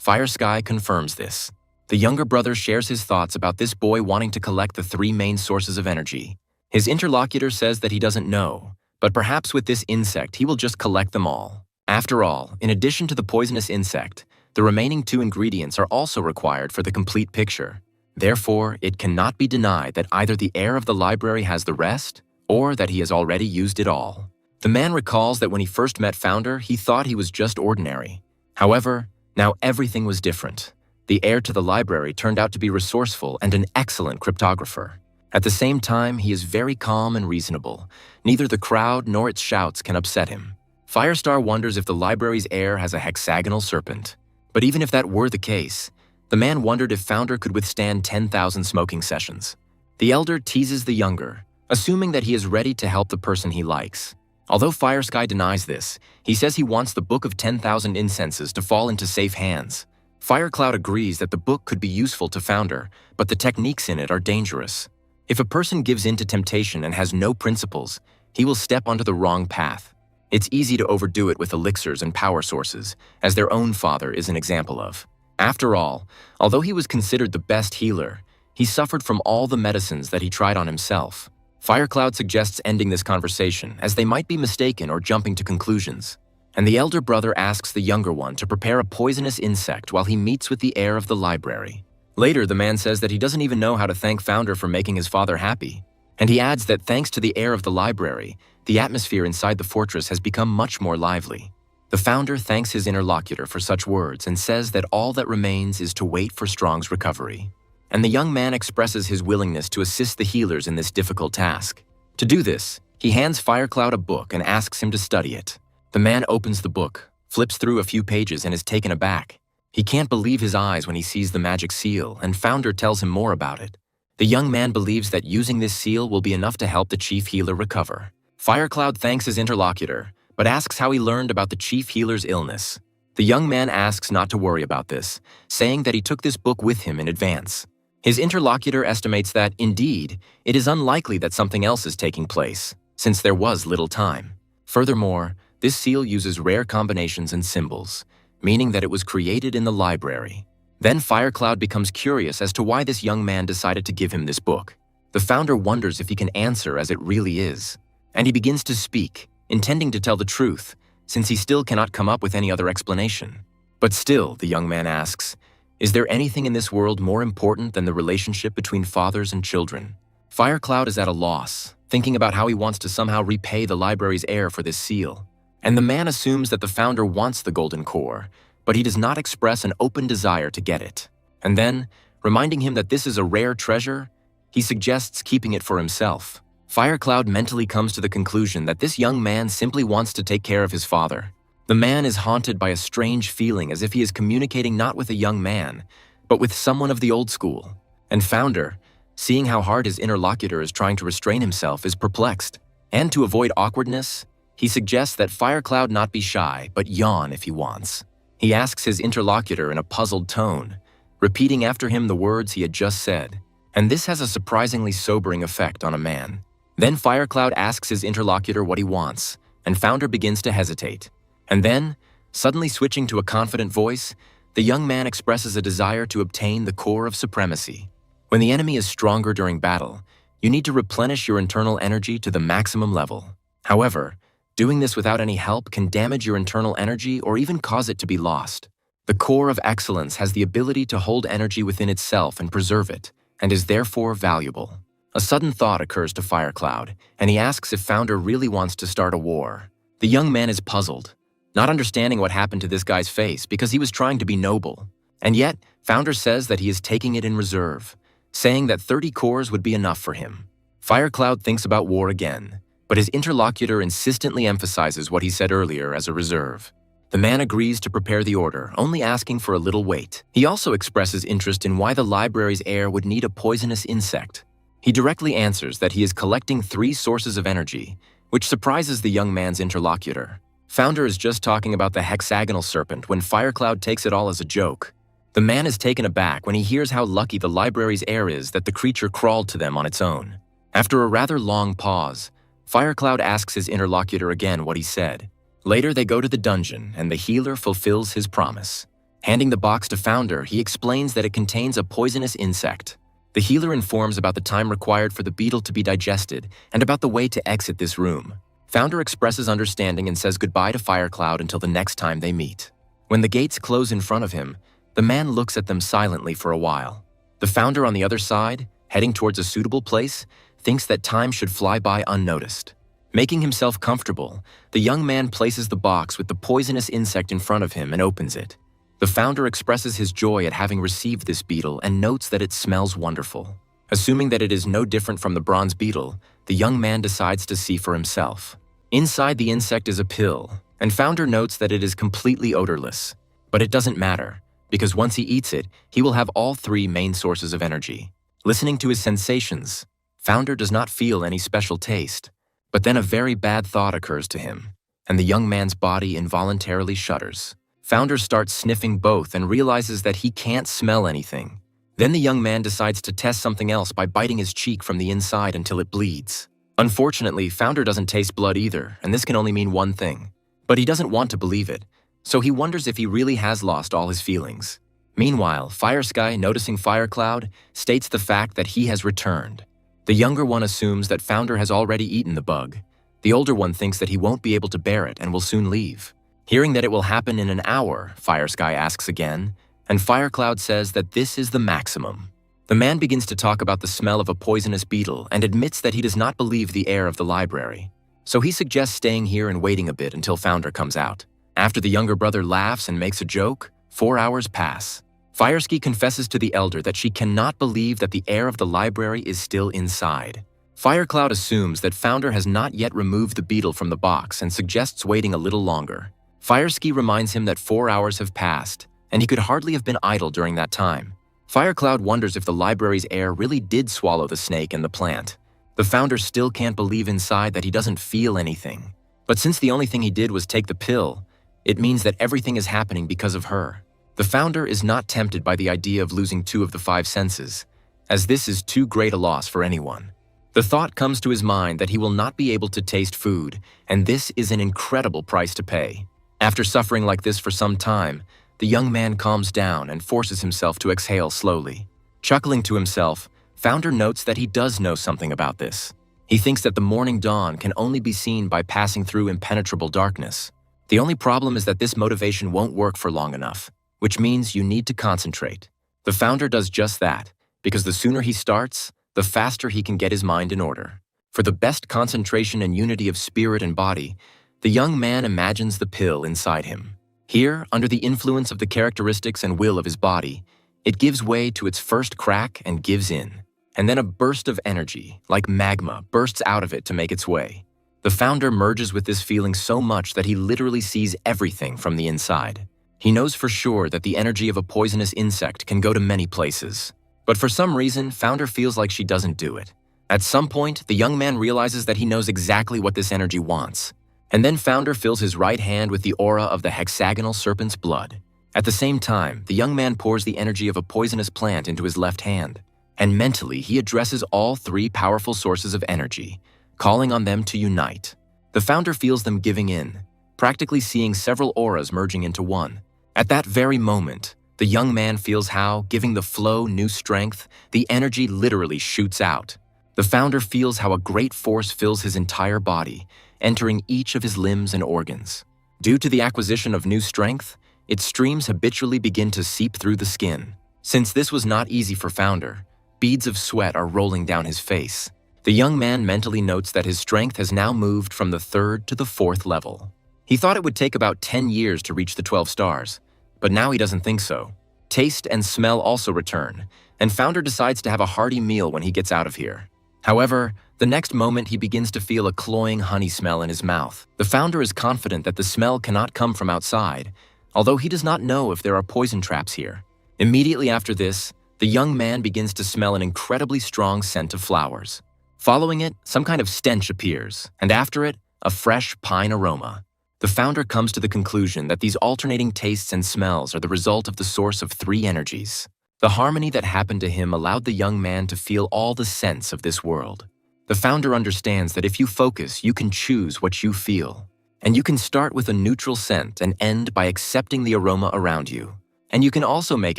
Firesky confirms this. The younger brother shares his thoughts about this boy wanting to collect the three main sources of energy. His interlocutor says that he doesn't know, but perhaps with this insect he will just collect them all. After all, in addition to the poisonous insect, the remaining two ingredients are also required for the complete picture. Therefore, it cannot be denied that either the heir of the library has the rest, or that he has already used it all. The man recalls that when he first met Founder, he thought he was just ordinary. However, now everything was different. The heir to the library turned out to be resourceful and an excellent cryptographer. At the same time, he is very calm and reasonable. Neither the crowd nor its shouts can upset him. Firestar wonders if the library's heir has a hexagonal serpent. But even if that were the case, the man wondered if Founder could withstand 10,000 smoking sessions. The elder teases the younger, assuming that he is ready to help the person he likes. Although Firesky denies this, he says he wants the Book of 10,000 Incenses to fall into safe hands. Firecloud agrees that the book could be useful to Founder, but the techniques in it are dangerous. If a person gives in to temptation and has no principles, he will step onto the wrong path. It's easy to overdo it with elixirs and power sources, as their own father is an example of. After all, although he was considered the best healer, he suffered from all the medicines that he tried on himself. Firecloud suggests ending this conversation, as they might be mistaken or jumping to conclusions. and the elder brother asks the younger one to prepare a poisonous insect while he meets with the heir of the library. Later, the man says that he doesn't even know how to thank Founder for making his father happy, and he adds that thanks to the heir of the library, the atmosphere inside the fortress has become much more lively. The Founder thanks his interlocutor for such words and says that all that remains is to wait for Strong's recovery. And the young man expresses his willingness to assist the healers in this difficult task. To do this, he hands Firecloud a book and asks him to study it. The man opens the book, flips through a few pages, and is taken aback. He can't believe his eyes when he sees the magic seal, and Founder tells him more about it. The young man believes that using this seal will be enough to help the chief healer recover. Firecloud thanks his interlocutor, but asks how he learned about the chief healer's illness. The young man asks not to worry about this, saying that he took this book with him in advance. His interlocutor estimates that, indeed, it is unlikely that something else is taking place, since there was little time. Furthermore, this seal uses rare combinations and symbols, meaning that it was created in the library. Then Firecloud becomes curious as to why this young man decided to give him this book. The Founder wonders if he can answer as it really is, and he begins to speak, intending to tell the truth, since he still cannot come up with any other explanation. But still, the young man asks, is there anything in this world more important than the relationship between fathers and children? Firecloud is at a loss, thinking about how he wants to somehow repay the library's heir for this seal. And the man assumes that the Founder wants the golden core, but he does not express an open desire to get it. And then, reminding him that this is a rare treasure, he suggests keeping it for himself. Firecloud mentally comes to the conclusion that this young man simply wants to take care of his father. The man is haunted by a strange feeling as if he is communicating not with a young man, but with someone of the old school. And Founder, seeing how hard his interlocutor is trying to restrain himself, is perplexed. And to avoid awkwardness, he suggests that Firecloud not be shy, but yawn if he wants. He asks his interlocutor in a puzzled tone, repeating after him the words he had just said. And this has a surprisingly sobering effect on a man. Then Firecloud asks his interlocutor what he wants, and Founder begins to hesitate. And then, suddenly switching to a confident voice, the young man expresses a desire to obtain the core of supremacy. When the enemy is stronger during battle, you need to replenish your internal energy to the maximum level. However, doing this without any help can damage your internal energy or even cause it to be lost. The core of excellence has the ability to hold energy within itself and preserve it, and is therefore valuable. A sudden thought occurs to Firecloud, and he asks if Founder really wants to start a war. The young man is puzzled, not understanding what happened to this guy's face because he was trying to be noble. And yet, Founder says that he is taking it in reserve, saying that 30 cores would be enough for him. Firecloud thinks about war again, but his interlocutor insistently emphasizes what he said earlier as a reserve. The man agrees to prepare the order, only asking for a little wait. He also expresses interest in why the library's heir would need a poisonous insect. He directly answers that he is collecting 3 sources of energy, which surprises the young man's interlocutor. Founder is just talking about the hexagonal serpent when Firecloud takes it all as a joke. The man is taken aback when he hears how lucky the library's heir is that the creature crawled to them on its own. After a rather long pause, Firecloud asks his interlocutor again what he said. Later, they go to the dungeon, and the healer fulfills his promise. Handing the box to Founder, he explains that it contains a poisonous insect. The healer informs about the time required for the beetle to be digested and about the way to exit this room. Founder expresses understanding and says goodbye to Firecloud until the next time they meet. When the gates close in front of him, the man looks at them silently for a while. The Founder on the other side, heading towards a suitable place, thinks that time should fly by unnoticed. Making himself comfortable, the young man places the box with the poisonous insect in front of him and opens it. The Founder expresses his joy at having received this beetle and notes that it smells wonderful. Assuming that it is no different from the bronze beetle, the young man decides to see for himself. Inside the insect is a pill, and Founder notes that it is completely odorless. But it doesn't matter, because once he eats it, he will have all 3 main sources of energy. Listening to his sensations, Founder does not feel any special taste. But then a very bad thought occurs to him, and the young man's body involuntarily shudders. Founder starts sniffing both and realizes that he can't smell anything. Then the young man decides to test something else by biting his cheek from the inside until it bleeds. Unfortunately, Founder doesn't taste blood either, and this can only mean one thing. But he doesn't want to believe it, so he wonders if he really has lost all his feelings. Meanwhile, Firesky, noticing Firecloud, states the fact that he has returned. The younger one assumes that Founder has already eaten the bug. The older one thinks that he won't be able to bear it and will soon leave. Hearing that it will happen in an hour, Firesky asks again, and Firecloud says that this is the maximum. The man begins to talk about the smell of a poisonous beetle and admits that he does not believe the air of the library. So he suggests staying here and waiting a bit until Founder comes out. After the younger brother laughs and makes a joke, 4 hours pass. Firesky confesses to the elder that she cannot believe that the air of the library is still inside. Firecloud assumes that Founder has not yet removed the beetle from the box and suggests waiting a little longer. Firesky reminds him that 4 hours have passed, and he could hardly have been idle during that time. Firecloud wonders if the library's air really did swallow the snake and the plant. The Founder still can't believe inside that he doesn't feel anything. But since the only thing he did was take the pill, it means that everything is happening because of her. The Founder is not tempted by the idea of losing 2 of the 5 senses, as this is too great a loss for anyone. The thought comes to his mind that he will not be able to taste food, and this is an incredible price to pay. After suffering like this for some time, the young man calms down and forces himself to exhale slowly. Chuckling to himself, Founder notes that he does know something about this. He thinks that the morning dawn can only be seen by passing through impenetrable darkness. The only problem is that this motivation won't work for long enough, which means you need to concentrate. The Founder does just that, because the sooner he starts, the faster he can get his mind in order. For the best concentration and unity of spirit and body, the young man imagines the pill inside him. Here, under the influence of the characteristics and will of his body, it gives way to its first crack and gives in. And then a burst of energy, like magma, bursts out of it to make its way. The Founder merges with this feeling so much that he literally sees everything from the inside. He knows for sure that the energy of a poisonous insect can go to many places. But for some reason, Founder feels like she doesn't do it. At some point, the young man realizes that he knows exactly what this energy wants. And then Founder fills his right hand with the aura of the hexagonal serpent's blood. At the same time, the young man pours the energy of a poisonous plant into his left hand. And mentally, he addresses all 3 powerful sources of energy, calling on them to unite. The Founder feels them giving in, practically seeing several auras merging into one. At that very moment, the young man feels how, giving the flow new strength, the energy literally shoots out. The Founder feels how a great force fills his entire body, entering each of his limbs and organs. Due to the acquisition of new strength, its streams habitually begin to seep through the skin. Since this was not easy for Founder, beads of sweat are rolling down his face. The young man mentally notes that his strength has now moved from the 3rd to the 4th level. He thought it would take about 10 years to reach the 12 stars, but now he doesn't think so. Taste and smell also return, and Founder decides to have a hearty meal when he gets out of here. However, the next moment he begins to feel a cloying honey smell in his mouth. The Founder is confident that the smell cannot come from outside, although he does not know if there are poison traps here. Immediately after this, the young man begins to smell an incredibly strong scent of flowers. Following it, some kind of stench appears, and after it, a fresh pine aroma. The Founder comes to the conclusion that these alternating tastes and smells are the result of the source of 3 energies. The harmony that happened to him allowed the young man to feel all the sense of this world. The Founder understands that if you focus, you can choose what you feel. And you can start with a neutral scent and end by accepting the aroma around you. And you can also make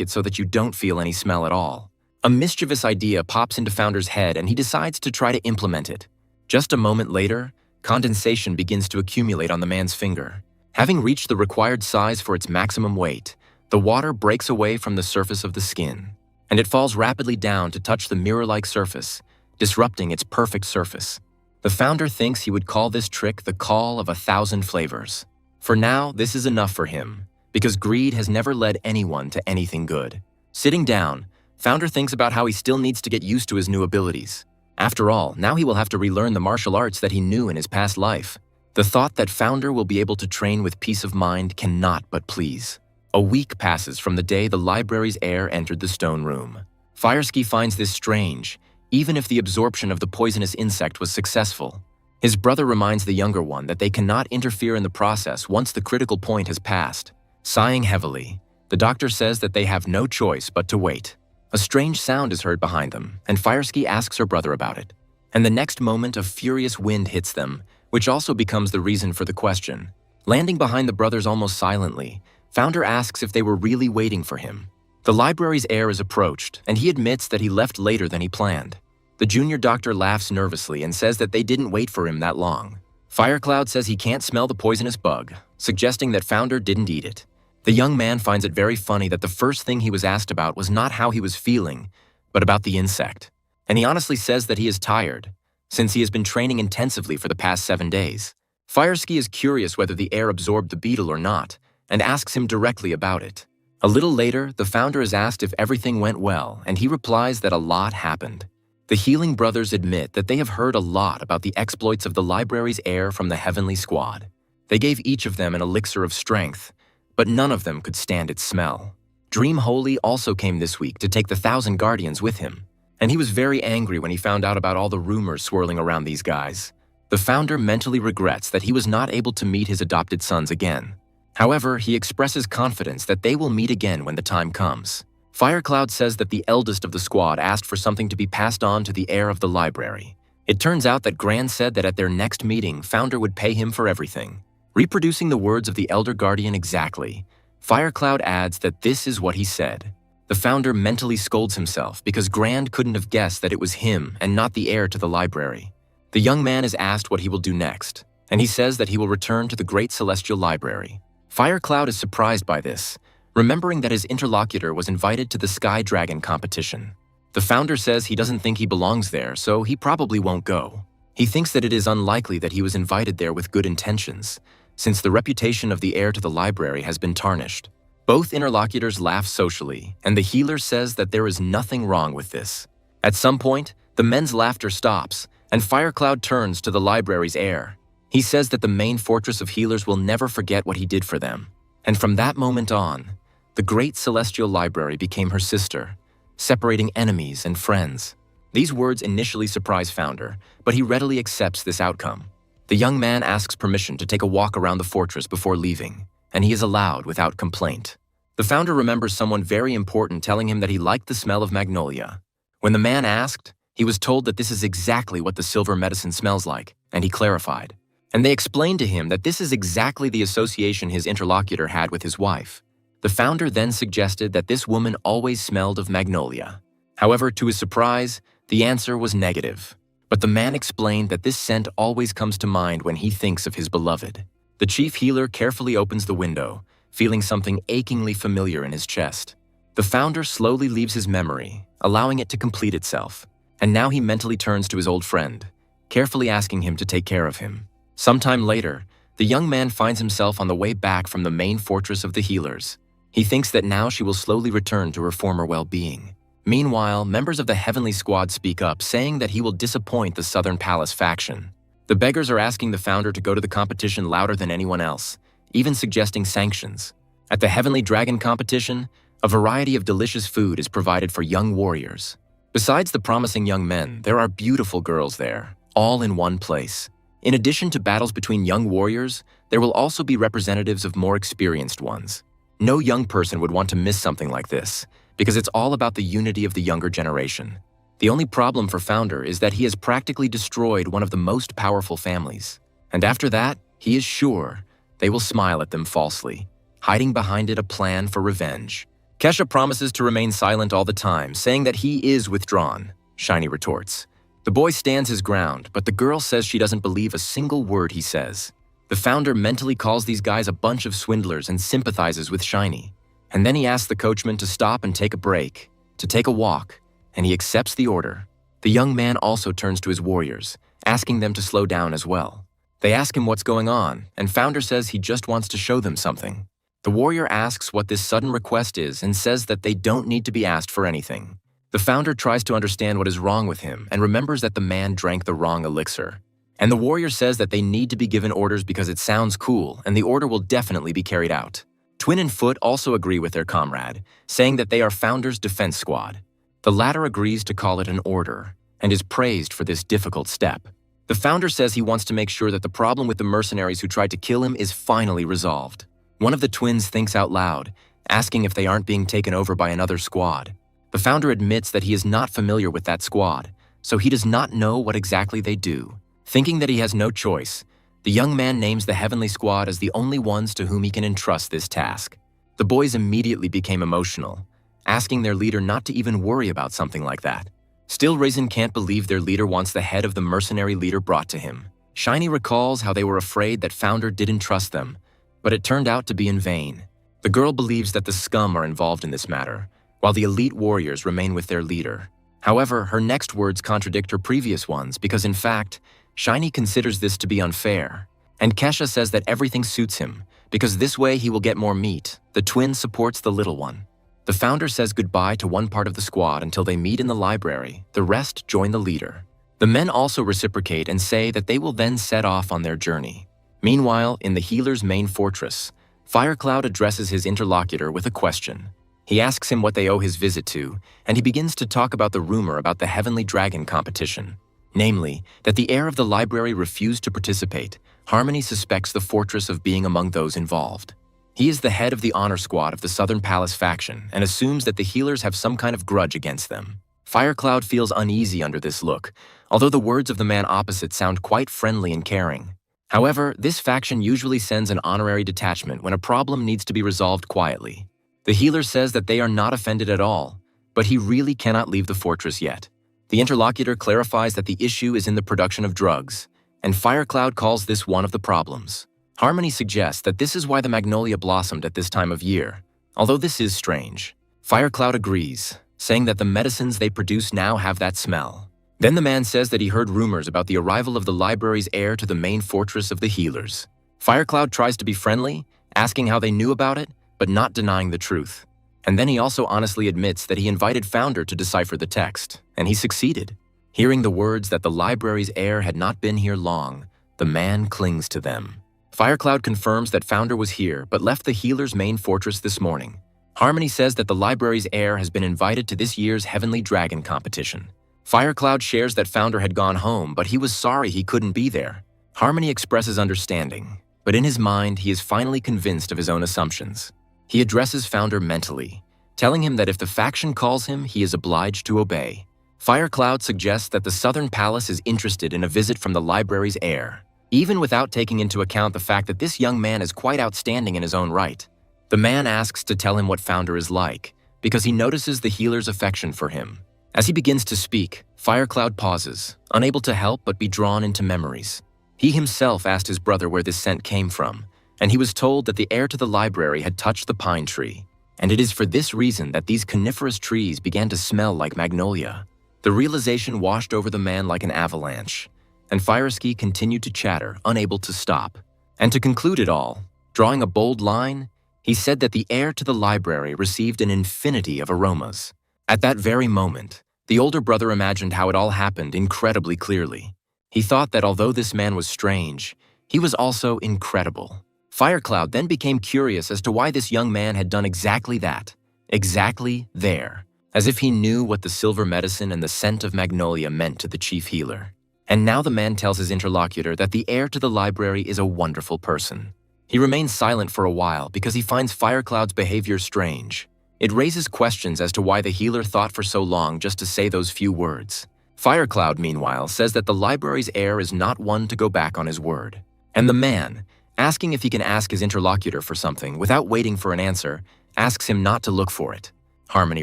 it so that you don't feel any smell at all. A mischievous idea pops into Founder's head and he decides to try to implement it. Just a moment later, condensation begins to accumulate on the man's finger. Having reached the required size for its maximum weight, the water breaks away from the surface of the skin, and it falls rapidly down to touch the mirror-like surface, disrupting its perfect surface. The Founder thinks he would call this trick the call of 1,000 flavors. For now, this is enough for him, because greed has never led anyone to anything good. Sitting down, Founder thinks about how he still needs to get used to his new abilities. After all, now he will have to relearn the martial arts that he knew in his past life. The thought that Founder will be able to train with peace of mind cannot but please. A week passes from the day the library's heir entered the stone room. Firesky finds this strange, even if the absorption of the poisonous insect was successful. His brother reminds the younger one that they cannot interfere in the process once the critical point has passed. Sighing heavily, the doctor says that they have no choice but to wait. A strange sound is heard behind them, and Firesky asks her brother about it. And the next moment, a furious wind hits them, which also becomes the reason for the question. Landing behind the brothers almost silently, Founder asks if they were really waiting for him. The library's heir is approached, and he admits that he left later than he planned. The junior doctor laughs nervously and says that they didn't wait for him that long. Firecloud says he can't smell the poisonous bug, suggesting that Founder didn't eat it. The young man finds it very funny that the first thing he was asked about was not how he was feeling, but about the insect. And he honestly says that he is tired, since he has been training intensively for the past 7 days. Fireski is curious whether the air absorbed the beetle or not, and asks him directly about it. A little later, the Founder is asked if everything went well, and he replies that a lot happened. The Healing Brothers admit that they have heard a lot about the exploits of the library's heir from the Heavenly Squad. They gave each of them an elixir of strength, but none of them could stand its smell. Dream Holy also came this week to take the 1,000 Guardians with him, and he was very angry when he found out about all the rumors swirling around these guys. The Founder mentally regrets that he was not able to meet his adopted sons again. However, he expresses confidence that they will meet again when the time comes. Firecloud says that the eldest of the squad asked for something to be passed on to the heir of the library. It turns out that Gran said that at their next meeting, Founder would pay him for everything. Reproducing the words of the Elder Guardian exactly, Firecloud adds that this is what he said. The Founder mentally scolds himself because Grand couldn't have guessed that it was him and not the heir to the library. The young man is asked what he will do next, and he says that he will return to the Great Celestial Library. Firecloud is surprised by this, remembering that his interlocutor was invited to the Sky Dragon competition. The Founder says he doesn't think he belongs there, so he probably won't go. He thinks that it is unlikely that he was invited there with good intentions, since the reputation of the heir to the library has been tarnished. Both interlocutors laugh socially, and the healer says that there is nothing wrong with this. At some point, the men's laughter stops, and Firecloud turns to the library's heir. He says that the main fortress of healers will never forget what he did for them. And from that moment on, the Great Celestial Library became her sister, separating enemies and friends. These words initially surprise Founder, but he readily accepts this outcome. The young man asks permission to take a walk around the fortress before leaving, and he is allowed without complaint. The Founder remembers someone very important telling him that he liked the smell of magnolia. When the man asked, he was told that this is exactly what the silver medicine smells like, and he clarified. And they explained to him that this is exactly the association his interlocutor had with his wife. The Founder then suggested that this woman always smelled of magnolia. However, to his surprise, the answer was negative. But the man explained that this scent always comes to mind when he thinks of his beloved. The chief healer carefully opens the window, feeling something achingly familiar in his chest. The Founder slowly leaves his memory, allowing it to complete itself. And now he mentally turns to his old friend, carefully asking him to take care of him. Sometime later, the young man finds himself on the way back from the main fortress of the healers. He thinks that now she will slowly return to her former well-being. Meanwhile, members of the Heavenly Squad speak up, saying that he will disappoint the Southern Palace faction. The beggars are asking the Founder to go to the competition louder than anyone else, even suggesting sanctions. At the Heavenly Dragon competition, a variety of delicious food is provided for young warriors. Besides the promising young men, there are beautiful girls there, all in one place. In addition to battles between young warriors, there will also be representatives of more experienced ones. No young person would want to miss something like this, because it's all about the unity of the younger generation. The only problem for Founder is that he has practically destroyed one of the most powerful families. And after that, he is sure they will smile at them falsely, hiding behind it a plan for revenge. Kesha promises to remain silent all the time, saying that he is withdrawn, Shiny retorts. The boy stands his ground, but the girl says she doesn't believe a single word he says. The Founder mentally calls these guys a bunch of swindlers and sympathizes with Shiny. And then he asks the coachman to stop and take a break, to take a walk, and he accepts the order. The young man also turns to his warriors, asking them to slow down as well. They ask him what's going on, and Founder says he just wants to show them something. The warrior asks what this sudden request is and says that they don't need to be asked for anything. The Founder tries to understand what is wrong with him and remembers that the man drank the wrong elixir. And the warrior says that they need to be given orders because it sounds cool and the order will definitely be carried out. Twin and Foot also agree with their comrade, saying that they are Founder's defense squad. The latter agrees to call it an order and is praised for this difficult step. The Founder says he wants to make sure that the problem with the mercenaries who tried to kill him is finally resolved. One of the twins thinks out loud, asking if they aren't being taken over by another squad. The Founder admits that he is not familiar with that squad, so he does not know what exactly they do. Thinking that he has no choice, the young man names the Heavenly Squad as the only ones to whom he can entrust this task. The boys immediately became emotional, asking their leader not to even worry about something like that. Still, Raisin can't believe their leader wants the head of the mercenary leader brought to him. Shiny recalls how they were afraid that Founder didn't trust them, but it turned out to be in vain. The girl believes that the scum are involved in this matter, while the elite warriors remain with their leader. However, her next words contradict her previous ones because, in fact, Shiny considers this to be unfair. And Kesha says that everything suits him, because this way he will get more meat. The twin supports the little one. The Founder says goodbye to one part of the squad until they meet in the library. The rest join the leader. The men also reciprocate and say that they will then set off on their journey. Meanwhile, in the healer's main fortress, Firecloud addresses his interlocutor with a question. He asks him what they owe his visit to, and he begins to talk about the rumor about the Heavenly Dragon competition. Namely, that the heir of the library refused to participate. Harmony suspects the fortress of being among those involved. He is the head of the honor squad of the Southern Palace faction and assumes that the healers have some kind of grudge against them. Firecloud feels uneasy under this look, although the words of the man opposite sound quite friendly and caring. However, this faction usually sends an honorary detachment when a problem needs to be resolved quietly. The healer says that they are not offended at all, but he really cannot leave the fortress yet. The interlocutor clarifies that the issue is in the production of drugs, and Firecloud calls this one of the problems. Harmony suggests that this is why the magnolia blossomed at this time of year, although this is strange. Firecloud agrees, saying that the medicines they produce now have that smell. Then the man says that he heard rumors about the arrival of the library's heir to the main fortress of the healers. Firecloud tries to be friendly, asking how they knew about it, but not denying the truth. And then he also honestly admits that he invited Founder to decipher the text, and he succeeded. Hearing the words that the library's heir had not been here long, the man clings to them. Firecloud confirms that Founder was here but left the healer's main fortress this morning. Harmony says that the library's heir has been invited to this year's Heavenly Dragon competition. Firecloud shares that Founder had gone home, but he was sorry he couldn't be there. Harmony expresses understanding, but in his mind he is finally convinced of his own assumptions. He addresses Founder mentally, telling him that if the faction calls him, he is obliged to obey. Firecloud suggests that the Southern Palace is interested in a visit from the library's heir, even without taking into account the fact that this young man is quite outstanding in his own right. The man asks to tell him what Founder is like, because he notices the healer's affection for him. As he begins to speak, Firecloud pauses, unable to help but be drawn into memories. He himself asked his brother where this scent came from, and he was told that the heir to the library had touched the pine tree, and it is for this reason that these coniferous trees began to smell like magnolia. The realization washed over the man like an avalanche, and Firesky continued to chatter, unable to stop. And to conclude it all, drawing a bold line, he said that the heir to the library received an infinity of aromas. At that very moment, the older brother imagined how it all happened incredibly clearly. He thought that although this man was strange, he was also incredible. Firecloud then became curious as to why this young man had done exactly that, exactly there, as if he knew what the silver medicine and the scent of magnolia meant to the chief healer. And now the man tells his interlocutor that the heir to the library is a wonderful person. He remains silent for a while because he finds Firecloud's behavior strange. It raises questions as to why the healer thought for so long just to say those few words. Firecloud, meanwhile, says that the library's heir is not one to go back on his word. And the man, asking if he can ask his interlocutor for something without waiting for an answer, asks him not to look for it. Harmony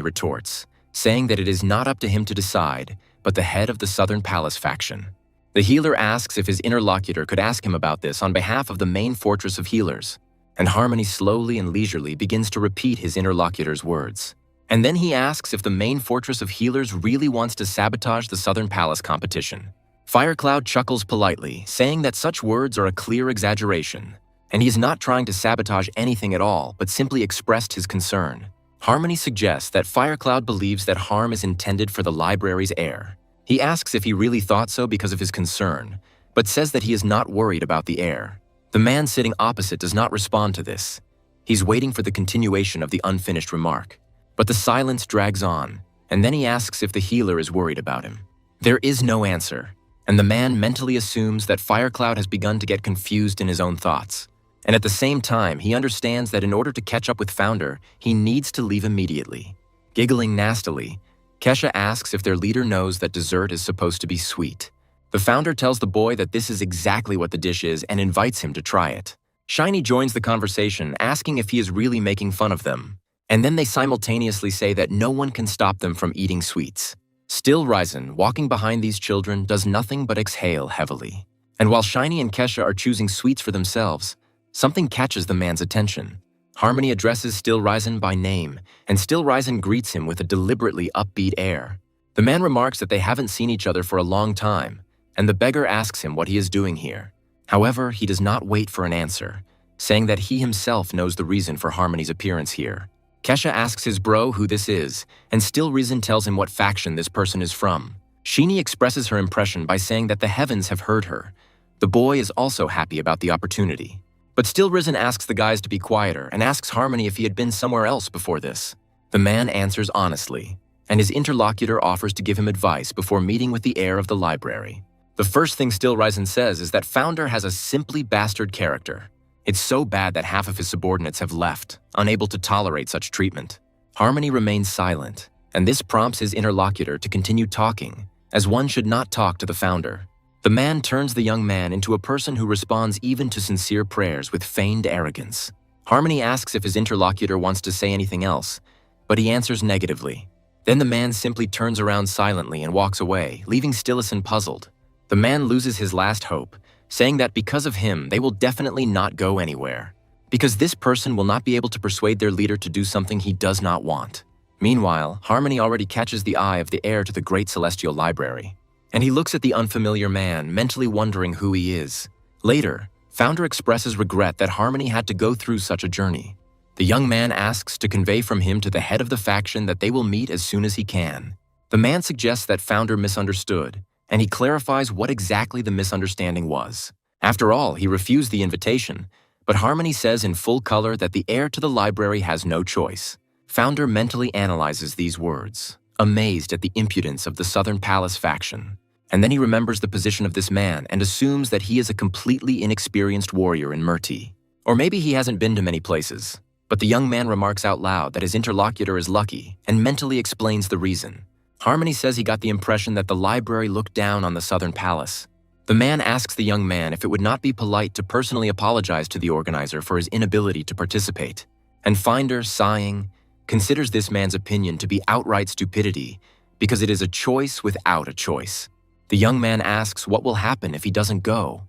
retorts, saying that it is not up to him to decide, but the head of the Southern Palace faction. The healer asks if his interlocutor could ask him about this on behalf of the main fortress of healers, and Harmony slowly and leisurely begins to repeat his interlocutor's words. And then he asks if the main fortress of healers really wants to sabotage the Southern Palace competition. Firecloud chuckles politely, saying that such words are a clear exaggeration, and he is not trying to sabotage anything at all, but simply expressed his concern. Harmony suggests that Firecloud believes that harm is intended for the library's heir. He asks if he really thought so because of his concern, but says that he is not worried about the heir. The man sitting opposite does not respond to this. He's waiting for the continuation of the unfinished remark. But the silence drags on, and then he asks if the healer is worried about him. There is no answer, and the man mentally assumes that Firecloud has begun to get confused in his own thoughts. And at the same time, he understands that in order to catch up with Founder, he needs to leave immediately. Giggling nastily, Kesha asks if their leader knows that dessert is supposed to be sweet. The Founder tells the boy that this is exactly what the dish is and invites him to try it. Shiny joins the conversation, asking if he is really making fun of them. And then they simultaneously say that no one can stop them from eating sweets. Still Ryzen, walking behind these children, does nothing but exhale heavily. And while Shiny and Kesha are choosing sweets for themselves, something catches the man's attention. Harmony addresses Still Risen by name, and Still Risen greets him with a deliberately upbeat air. The man remarks that they haven't seen each other for a long time, and the beggar asks him what he is doing here. However, he does not wait for an answer, saying that he himself knows the reason for Harmony's appearance here. Kesha asks his bro who this is, and Still Risen tells him what faction this person is from. Shiny expresses her impression by saying that the heavens have heard her. The boy is also happy about the opportunity. But Still Risen asks the guys to be quieter and asks Harmony if he had been somewhere else before this. The man answers honestly, and his interlocutor offers to give him advice before meeting with the heir of the library. The first thing Still Risen says is that Founder has a simply bastard character. It's so bad that half of his subordinates have left, unable to tolerate such treatment. Harmony remains silent, and this prompts his interlocutor to continue talking, as one should not talk to the Founder. The man turns the young man into a person who responds even to sincere prayers with feigned arrogance. Harmony asks if his interlocutor wants to say anything else, but he answers negatively. Then the man simply turns around silently and walks away, leaving Stillison puzzled. The man loses his last hope, saying that because of him, they will definitely not go anywhere, because this person will not be able to persuade their leader to do something he does not want. Meanwhile, Harmony already catches the eye of the heir to the Great Celestial Library, and he looks at the unfamiliar man, mentally wondering who he is. Later, Founder expresses regret that Harmony had to go through such a journey. The young man asks to convey from him to the head of the faction that they will meet as soon as he can. The man suggests that Founder misunderstood, and he clarifies what exactly the misunderstanding was. After all, he refused the invitation, but Harmony says in full color that the heir to the library has no choice. Founder mentally analyzes these words, amazed at the impudence of the Southern Palace faction. And then he remembers the position of this man and assumes that he is a completely inexperienced warrior in Murti. Or maybe he hasn't been to many places. But the young man remarks out loud that his interlocutor is lucky and mentally explains the reason. Harmony says he got the impression that the library looked down on the Southern Palace. The man asks the young man if it would not be polite to personally apologize to the organizer for his inability to participate. And Finder, sighing, considers this man's opinion to be outright stupidity because it is a choice without a choice. The young man asks what will happen if he doesn't go.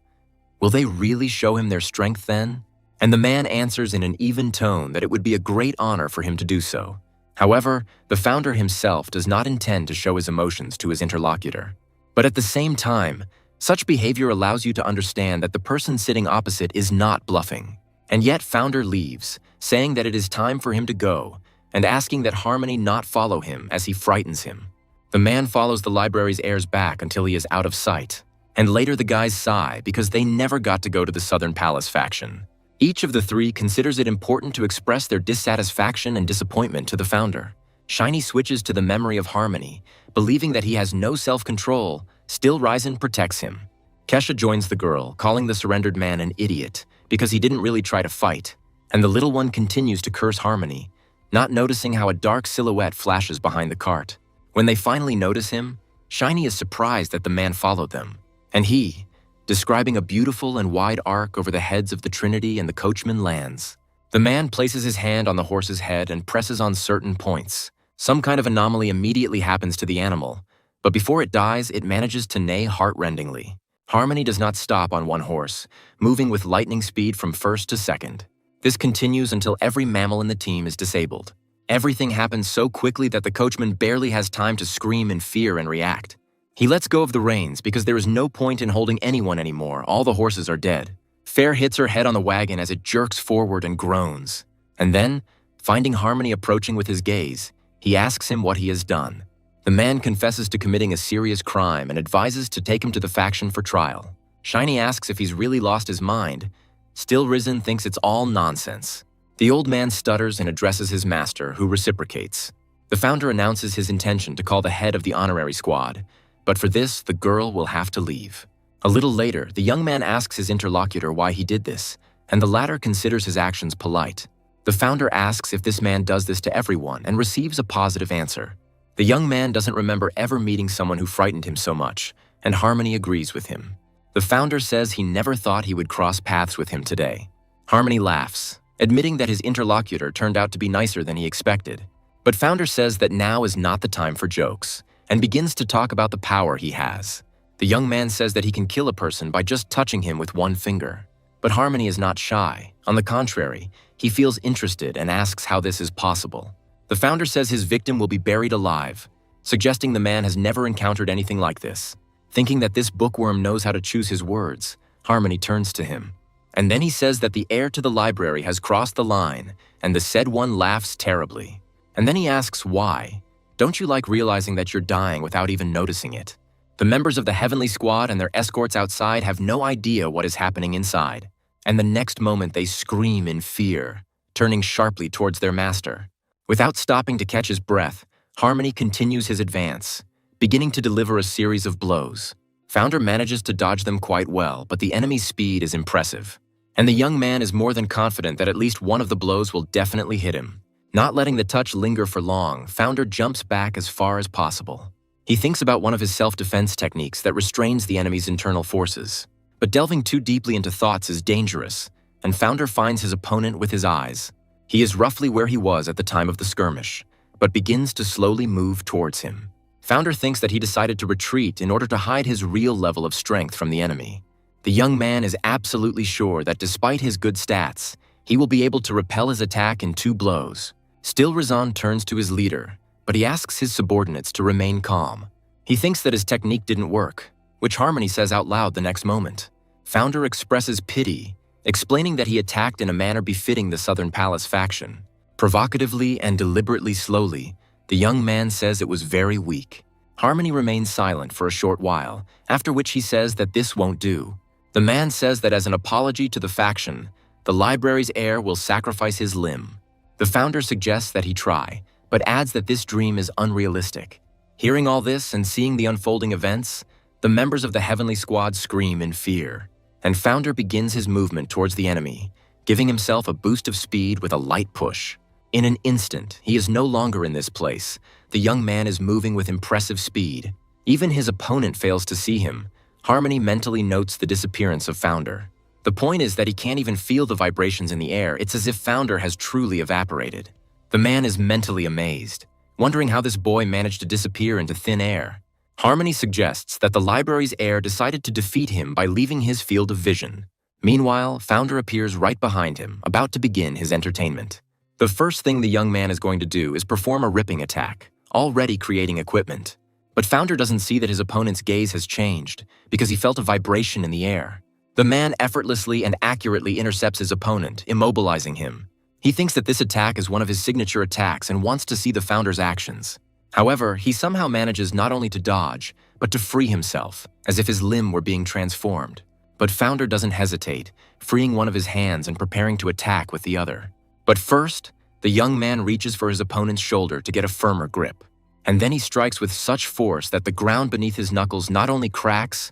Will they really show him their strength then? And the man answers in an even tone that it would be a great honor for him to do so. However, the Founder himself does not intend to show his emotions to his interlocutor. But at the same time, such behavior allows you to understand that the person sitting opposite is not bluffing. And yet Founder leaves, saying that it is time for him to go, and asking that Harmony not follow him as he frightens him. The man follows the library's heirs back until he is out of sight, and later the guys sigh because they never got to go to the Southern Palace faction. Each of the three considers it important to express their dissatisfaction and disappointment to the Founder. Shiny switches to the memory of Harmony, believing that he has no self-control. Still Risen protects him. Kesha joins the girl, calling the surrendered man an idiot because he didn't really try to fight, and the little one continues to curse Harmony, not noticing how a dark silhouette flashes behind the cart. When they finally notice him, Shiny is surprised that the man followed them, and he, describing a beautiful and wide arc over the heads of the Trinity and the coachman, lands. The man places his hand on the horse's head and presses on certain points. Some kind of anomaly immediately happens to the animal, but before it dies, it manages to neigh heart-rendingly. Harmony does not stop on one horse, moving with lightning speed from first to second. This continues until every mammal in the team is disabled. Everything happens so quickly that the coachman barely has time to scream in fear and react. He lets go of the reins because there is no point in holding anyone anymore. All the horses are dead. Fair hits her head on the wagon as it jerks forward and groans. And then, finding Harmony approaching with his gaze, he asks him what he has done. The man confesses to committing a serious crime and advises to take him to the faction for trial. Shiny asks if he's really lost his mind. Still Risen thinks it's all nonsense. The old man stutters and addresses his master, who reciprocates. The Founder announces his intention to call the head of the honorary squad, but for this, the girl will have to leave. A little later, the young man asks his interlocutor why he did this, and the latter considers his actions polite. The Founder asks if this man does this to everyone and receives a positive answer. The young man doesn't remember ever meeting someone who frightened him so much, and Harmony agrees with him. The Founder says he never thought he would cross paths with him today. Harmony laughs, admitting that his interlocutor turned out to be nicer than he expected. But Founder says that now is not the time for jokes, and begins to talk about the power he has. The young man says that he can kill a person by just touching him with one finger. But Harmony is not shy. On the contrary, he feels interested and asks how this is possible. The founder says his victim will be buried alive, suggesting the man has never encountered anything like this. Thinking that this bookworm knows how to choose his words, Harmony turns to him. And then he says that the heir to the library has crossed the line, and the said one laughs terribly. And then he asks why. Don't you like realizing that you're dying without even noticing it? The members of the Heavenly Squad and their escorts outside have no idea what is happening inside. And the next moment they scream in fear, turning sharply towards their master. Without stopping to catch his breath, Harmony continues his advance, beginning to deliver a series of blows. Founder manages to dodge them quite well, but the enemy's speed is impressive. And the young man is more than confident that at least one of the blows will definitely hit him. Not letting the touch linger for long, Founder jumps back as far as possible. He thinks about one of his self-defense techniques that restrains the enemy's internal forces. But delving too deeply into thoughts is dangerous, and Founder finds his opponent with his eyes. He is roughly where he was at the time of the skirmish, but begins to slowly move towards him. Founder thinks that he decided to retreat in order to hide his real level of strength from the enemy. The young man is absolutely sure that despite his good stats, he will be able to repel his attack in 2 blows. Still, Razan turns to his leader, but he asks his subordinates to remain calm. He thinks that his technique didn't work, which Harmony says out loud the next moment. Founder expresses pity, explaining that he attacked in a manner befitting the Southern Palace faction. Provocatively and deliberately slowly, the young man says it was very weak. Harmony remains silent for a short while, after which he says that this won't do. The man says that as an apology to the faction, the library's heir will sacrifice his limb. The founder suggests that he try, but adds that this dream is unrealistic. Hearing all this and seeing the unfolding events, the members of the Heavenly Squad scream in fear, and Founder begins his movement towards the enemy, giving himself a boost of speed with a light push. In an instant, he is no longer in this place. The young man is moving with impressive speed. Even his opponent fails to see him. Harmony mentally notes the disappearance of Founder. The point is that he can't even feel the vibrations in the air. It's as if Founder has truly evaporated. The man is mentally amazed, wondering how this boy managed to disappear into thin air. Harmony suggests that the library's heir decided to defeat him by leaving his field of vision. Meanwhile, Founder appears right behind him, about to begin his entertainment. The first thing the young man is going to do is perform a ripping attack, already creating equipment. But Founder doesn't see that his opponent's gaze has changed, because he felt a vibration in the air. The man effortlessly and accurately intercepts his opponent, immobilizing him. He thinks that this attack is one of his signature attacks and wants to see the Founder's actions. However, he somehow manages not only to dodge, but to free himself, as if his limb were being transformed. But Founder doesn't hesitate, freeing one of his hands and preparing to attack with the other. But first, the young man reaches for his opponent's shoulder to get a firmer grip. And then he strikes with such force that the ground beneath his knuckles not only cracks,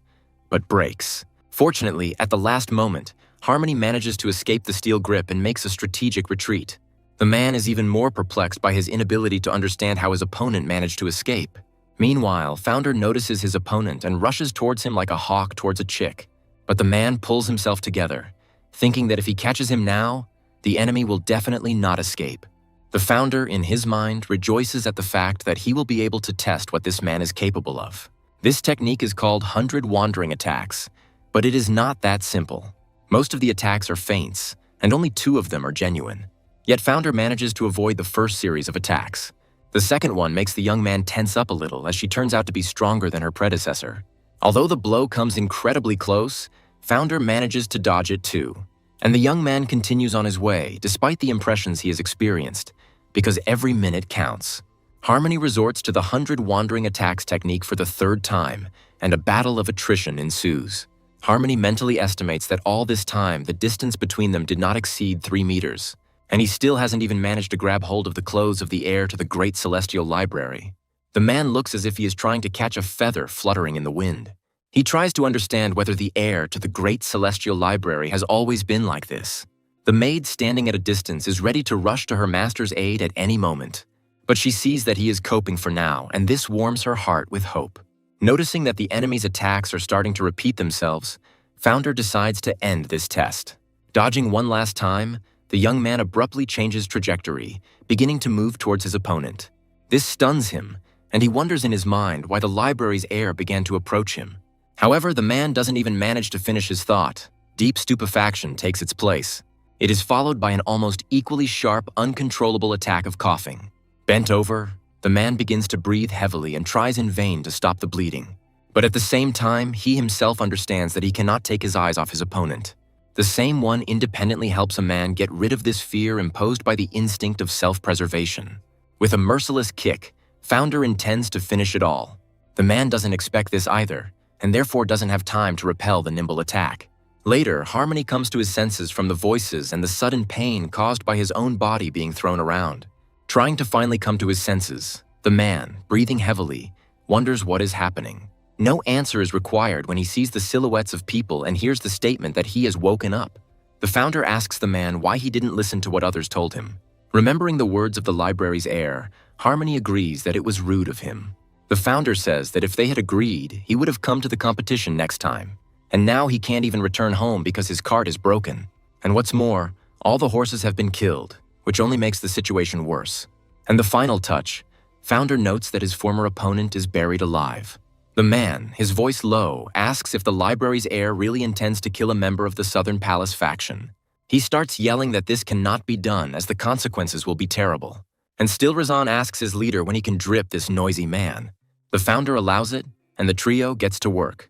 but breaks. Fortunately, at the last moment, Harmony manages to escape the steel grip and makes a strategic retreat. The man is even more perplexed by his inability to understand how his opponent managed to escape. Meanwhile, Founder notices his opponent and rushes towards him like a hawk towards a chick. But the man pulls himself together, thinking that if he catches him now, the enemy will definitely not escape. The Founder, in his mind, rejoices at the fact that he will be able to test what this man is capable of. This technique is called 100 Wandering Attacks, but it is not that simple. Most of the attacks are feints, and only 2 of them are genuine. Yet Founder manages to avoid the first series of attacks. The second one makes the young man tense up a little as she turns out to be stronger than her predecessor. Although the blow comes incredibly close, Founder manages to dodge it too. And the young man continues on his way, despite the impressions he has experienced, because every minute counts. Harmony resorts to the 100 Wandering Attacks technique for the 3rd time, and a battle of attrition ensues. Harmony mentally estimates that all this time, the distance between them did not exceed 3 meters, and he still hasn't even managed to grab hold of the clothes of the heir to the Great Celestial Library. The man looks as if he is trying to catch a feather fluttering in the wind. He tries to understand whether the heir to the Great Celestial Library has always been like this. The maid standing at a distance is ready to rush to her master's aid at any moment. But she sees that he is coping for now, and this warms her heart with hope. Noticing that the enemy's attacks are starting to repeat themselves, Founder decides to end this test. Dodging one last time, the young man abruptly changes trajectory, beginning to move towards his opponent. This stuns him, and he wonders in his mind why the library's heir began to approach him. However, the man doesn't even manage to finish his thought. Deep stupefaction takes its place. It is followed by an almost equally sharp, uncontrollable attack of coughing. Bent over, the man begins to breathe heavily and tries in vain to stop the bleeding. But at the same time, he himself understands that he cannot take his eyes off his opponent. The same one independently helps a man get rid of this fear imposed by the instinct of self-preservation. With a merciless kick, Founder intends to finish it all. The man doesn't expect this either, and therefore doesn't have time to repel the nimble attack. Later, Harmony comes to his senses from the voices and the sudden pain caused by his own body being thrown around. Trying to finally come to his senses, the man, breathing heavily, wonders what is happening. No answer is required when he sees the silhouettes of people and hears the statement that he has woken up. The Founder asks the man why he didn't listen to what others told him. Remembering the words of the library's heir, Harmony agrees that it was rude of him. The Founder says that if they had agreed, he would have come to the competition next time. And now he can't even return home because his cart is broken. And what's more, all the horses have been killed, which only makes the situation worse. And the final touch, Founder notes that his former opponent is buried alive. The man, his voice low, asks if the library's heir really intends to kill a member of the Southern Palace faction. He starts yelling that this cannot be done as the consequences will be terrible. And still Razan asks his leader when he can drip this noisy man. The Founder allows it, and the trio gets to work.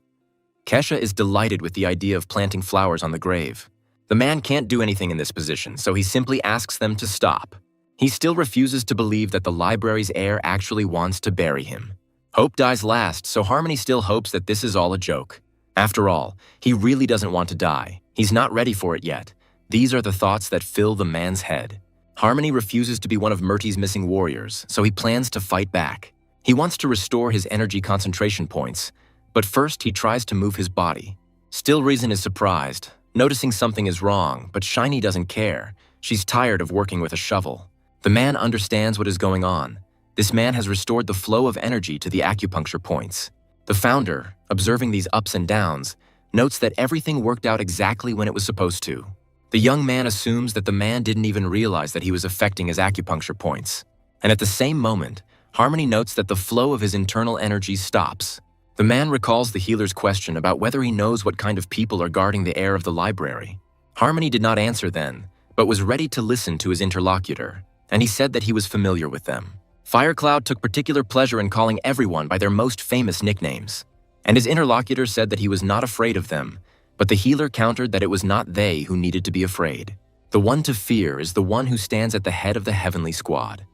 Kesha is delighted with the idea of planting flowers on the grave. The man can't do anything in this position, so he simply asks them to stop. He still refuses to believe that the library's heir actually wants to bury him. Hope dies last, so Harmony still hopes that this is all a joke. After all, he really doesn't want to die. He's not ready for it yet. These are the thoughts that fill the man's head. Harmony refuses to be one of Murty's missing warriors, so he plans to fight back. He wants to restore his energy concentration points, but first he tries to move his body. Still Reason is surprised, noticing something is wrong, but Shiny doesn't care. She's tired of working with a shovel. The man understands what is going on. This man has restored the flow of energy to the acupuncture points. The Founder, observing these ups and downs, notes that everything worked out exactly when it was supposed to. The young man assumes that the man didn't even realize that he was affecting his acupuncture points. And at the same moment, Harmony notes that the flow of his internal energy stops. The man recalls the healer's question about whether he knows what kind of people are guarding the heir of the library. Harmony did not answer then, but was ready to listen to his interlocutor, and he said that he was familiar with them. Firecloud took particular pleasure in calling everyone by their most famous nicknames, and his interlocutor said that he was not afraid of them, but the healer countered that it was not they who needed to be afraid. The one to fear is the one who stands at the head of the heavenly squad,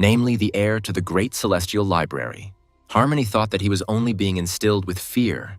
namely the heir to the great celestial library. Harmony thought that he was only being instilled with fear,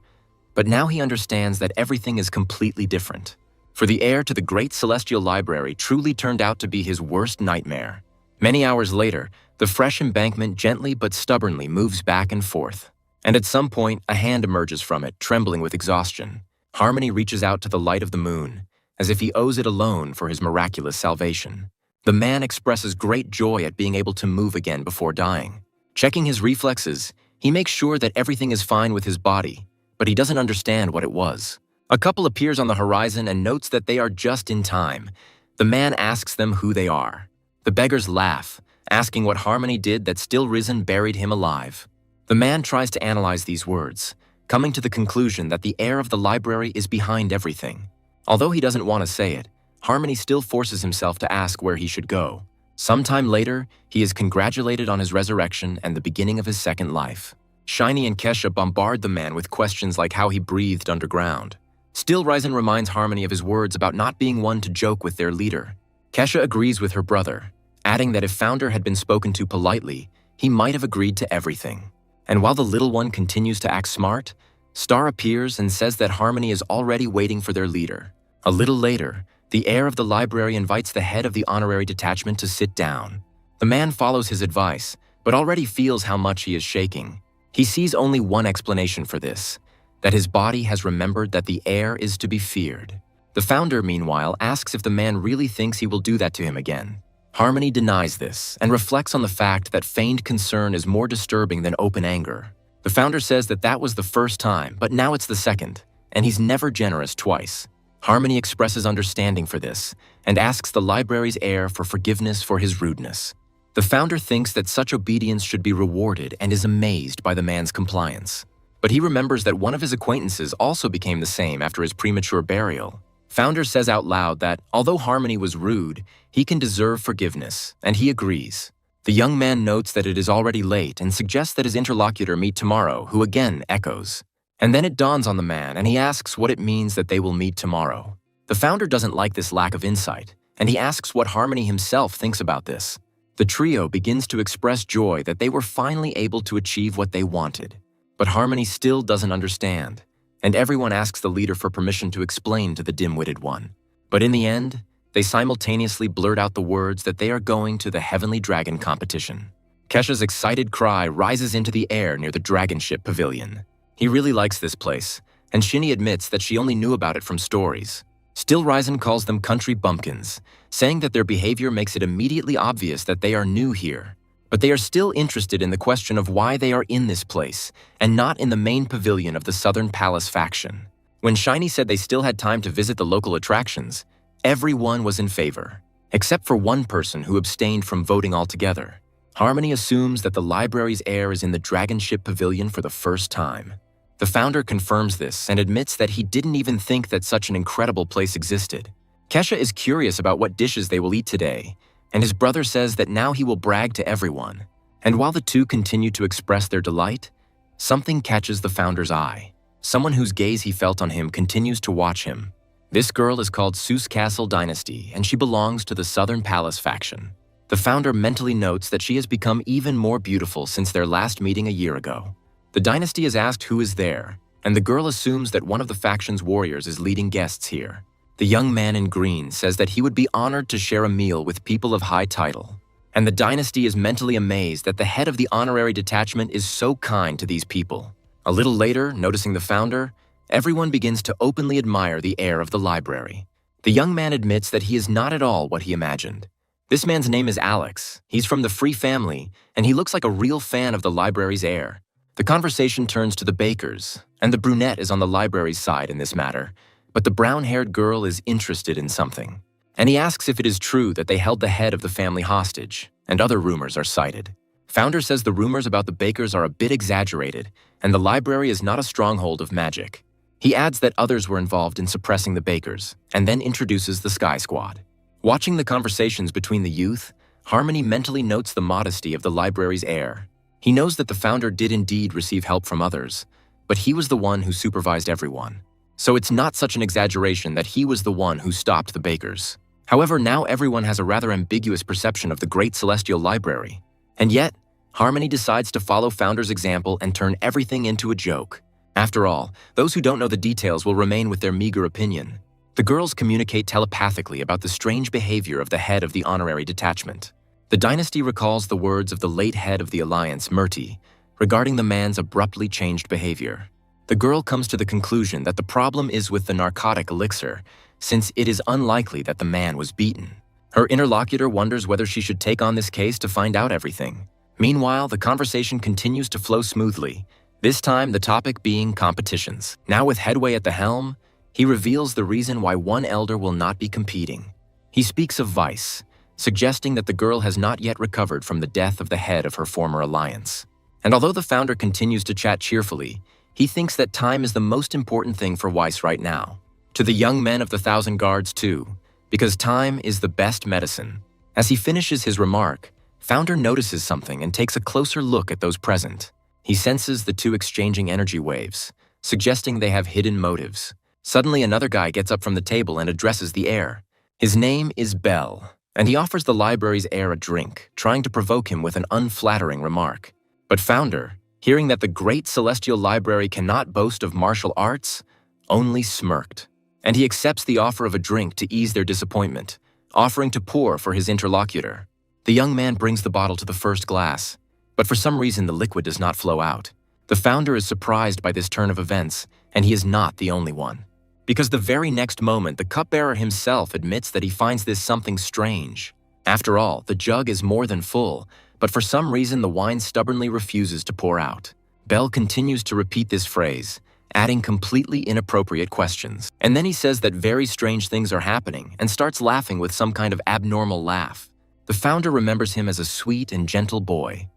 but now he understands that everything is completely different. For the heir to the great celestial library truly turned out to be his worst nightmare. Many hours later, the fresh embankment gently but stubbornly moves back and forth, and at some point, a hand emerges from it, trembling with exhaustion. Harmony reaches out to the light of the moon, as if he owes it alone for his miraculous salvation. The man expresses great joy at being able to move again before dying. Checking his reflexes, he makes sure that everything is fine with his body, but he doesn't understand what it was. A couple appears on the horizon and notes that they are just in time. The man asks them who they are. The beggars laugh, asking what Harmony did that Still Risen buried him alive. The man tries to analyze these words, coming to the conclusion that the heir of the library is behind everything. Although he doesn't want to say it, Harmony still forces himself to ask where he should go. Sometime later, he is congratulated on his resurrection and the beginning of his second life. Shiny and Kesha bombard the man with questions like how he breathed underground. Still Risen reminds Harmony of his words about not being one to joke with their leader. Kesha agrees with her brother, adding that if Founder had been spoken to politely, he might have agreed to everything. And while the little one continues to act smart, Star appears and says that Harmony is already waiting for their leader. A little later, the heir of the library invites the head of the honorary detachment to sit down. The man follows his advice, but already feels how much he is shaking. He sees only one explanation for this, that his body has remembered that the heir is to be feared. The Founder, meanwhile, asks if the man really thinks he will do that to him again. Harmony denies this and reflects on the fact that feigned concern is more disturbing than open anger. The Founder says that that was the first time, but now it's the second, and he's never generous twice. Harmony expresses understanding for this and asks the library's heir for forgiveness for his rudeness. The Founder thinks that such obedience should be rewarded and is amazed by the man's compliance. But he remembers that one of his acquaintances also became the same after his premature burial. Founder says out loud that, although Harmony was rude, he can deserve forgiveness, and he agrees. The young man notes that it is already late and suggests that his interlocutor meet tomorrow, who again echoes. And then it dawns on the man, and he asks what it means that they will meet tomorrow. The founder doesn't like this lack of insight, and he asks what Harmony himself thinks about this. The trio begins to express joy that they were finally able to achieve what they wanted. But Harmony still doesn't understand, and everyone asks the leader for permission to explain to the dim-witted one. But in the end, they simultaneously blurt out the words that they are going to the Heavenly Dragon competition. Kesha's excited cry rises into the air near the dragon ship pavilion. He really likes this place, and Shinny admits that she only knew about it from stories. Still Ryzen calls them country bumpkins, saying that their behavior makes it immediately obvious that they are new here. But they are still interested in the question of why they are in this place, and not in the main pavilion of the Southern Palace faction. When Shiny said they still had time to visit the local attractions, everyone was in favor, except for one person who abstained from voting altogether. Harmony assumes that the library's heir is in the Dragon Ship Pavilion for the first time. The founder confirms this and admits that he didn't even think that such an incredible place existed. Kesha is curious about what dishes they will eat today, and his brother says that now he will brag to everyone. And while the two continue to express their delight, something catches the founder's eye. Someone whose gaze he felt on him continues to watch him. This girl is called Seuss Castle Dynasty, and she belongs to the Southern Palace faction. The founder mentally notes that she has become even more beautiful since their last meeting a year ago. The dynasty is asked who is there, and the girl assumes that one of the faction's warriors is leading guests here. The young man in green says that he would be honored to share a meal with people of high title. And the dynasty is mentally amazed that the head of the honorary detachment is so kind to these people. A little later, noticing the founder, everyone begins to openly admire the heir of the library. The young man admits that he is not at all what he imagined. This man's name is Alex. He's from the Free family, and he looks like a real fan of the library's heir. The conversation turns to the bakers, and the brunette is on the library's side in this matter, but the brown-haired girl is interested in something. And he asks if it is true that they held the head of the family hostage, and other rumors are cited. Founder says the rumors about the bakers are a bit exaggerated, and the library is not a stronghold of magic. He adds that others were involved in suppressing the bakers, and then introduces the Sky Squad. Watching the conversations between the youth, Harmony mentally notes the modesty of the library's heir. He knows that the founder did indeed receive help from others, but he was the one who supervised everyone. So it's not such an exaggeration that he was the one who stopped the bakers. However, now everyone has a rather ambiguous perception of the Great Celestial Library. And yet, Harmony decides to follow Founder's example and turn everything into a joke. After all, those who don't know the details will remain with their meager opinion. The girls communicate telepathically about the strange behavior of the head of the honorary detachment. The dynasty recalls the words of the late head of the alliance, Murti, regarding the man's abruptly changed behavior. The girl comes to the conclusion that the problem is with the narcotic elixir, since it is unlikely that the man was beaten. Her interlocutor wonders whether she should take on this case to find out everything. Meanwhile, the conversation continues to flow smoothly, this time the topic being competitions. Now with Headway at the helm, he reveals the reason why one elder will not be competing. He speaks of vice, suggesting that the girl has not yet recovered from the death of the head of her former alliance. And although the founder continues to chat cheerfully, he thinks that time is the most important thing for Weiss right now. To the young men of the 1,000 Guards too, because time is the best medicine. As he finishes his remark, Founder notices something and takes a closer look at those present. He senses the two exchanging energy waves, suggesting they have hidden motives. Suddenly another guy gets up from the table and addresses the heir. His name is Bell, and he offers the library's heir a drink, trying to provoke him with an unflattering remark. But Founder, hearing that the Great Celestial Library cannot boast of martial arts, only smirked. And he accepts the offer of a drink to ease their disappointment, offering to pour for his interlocutor. The young man brings the bottle to the first glass, but for some reason the liquid does not flow out. The founder is surprised by this turn of events, and he is not the only one. Because the very next moment, the cupbearer himself admits that he finds this something strange. After all, the jug is more than full, but for some reason the wine stubbornly refuses to pour out. Bell continues to repeat this phrase, adding completely inappropriate questions. And then he says that very strange things are happening and starts laughing with some kind of abnormal laugh. The founder remembers him as a sweet and gentle boy,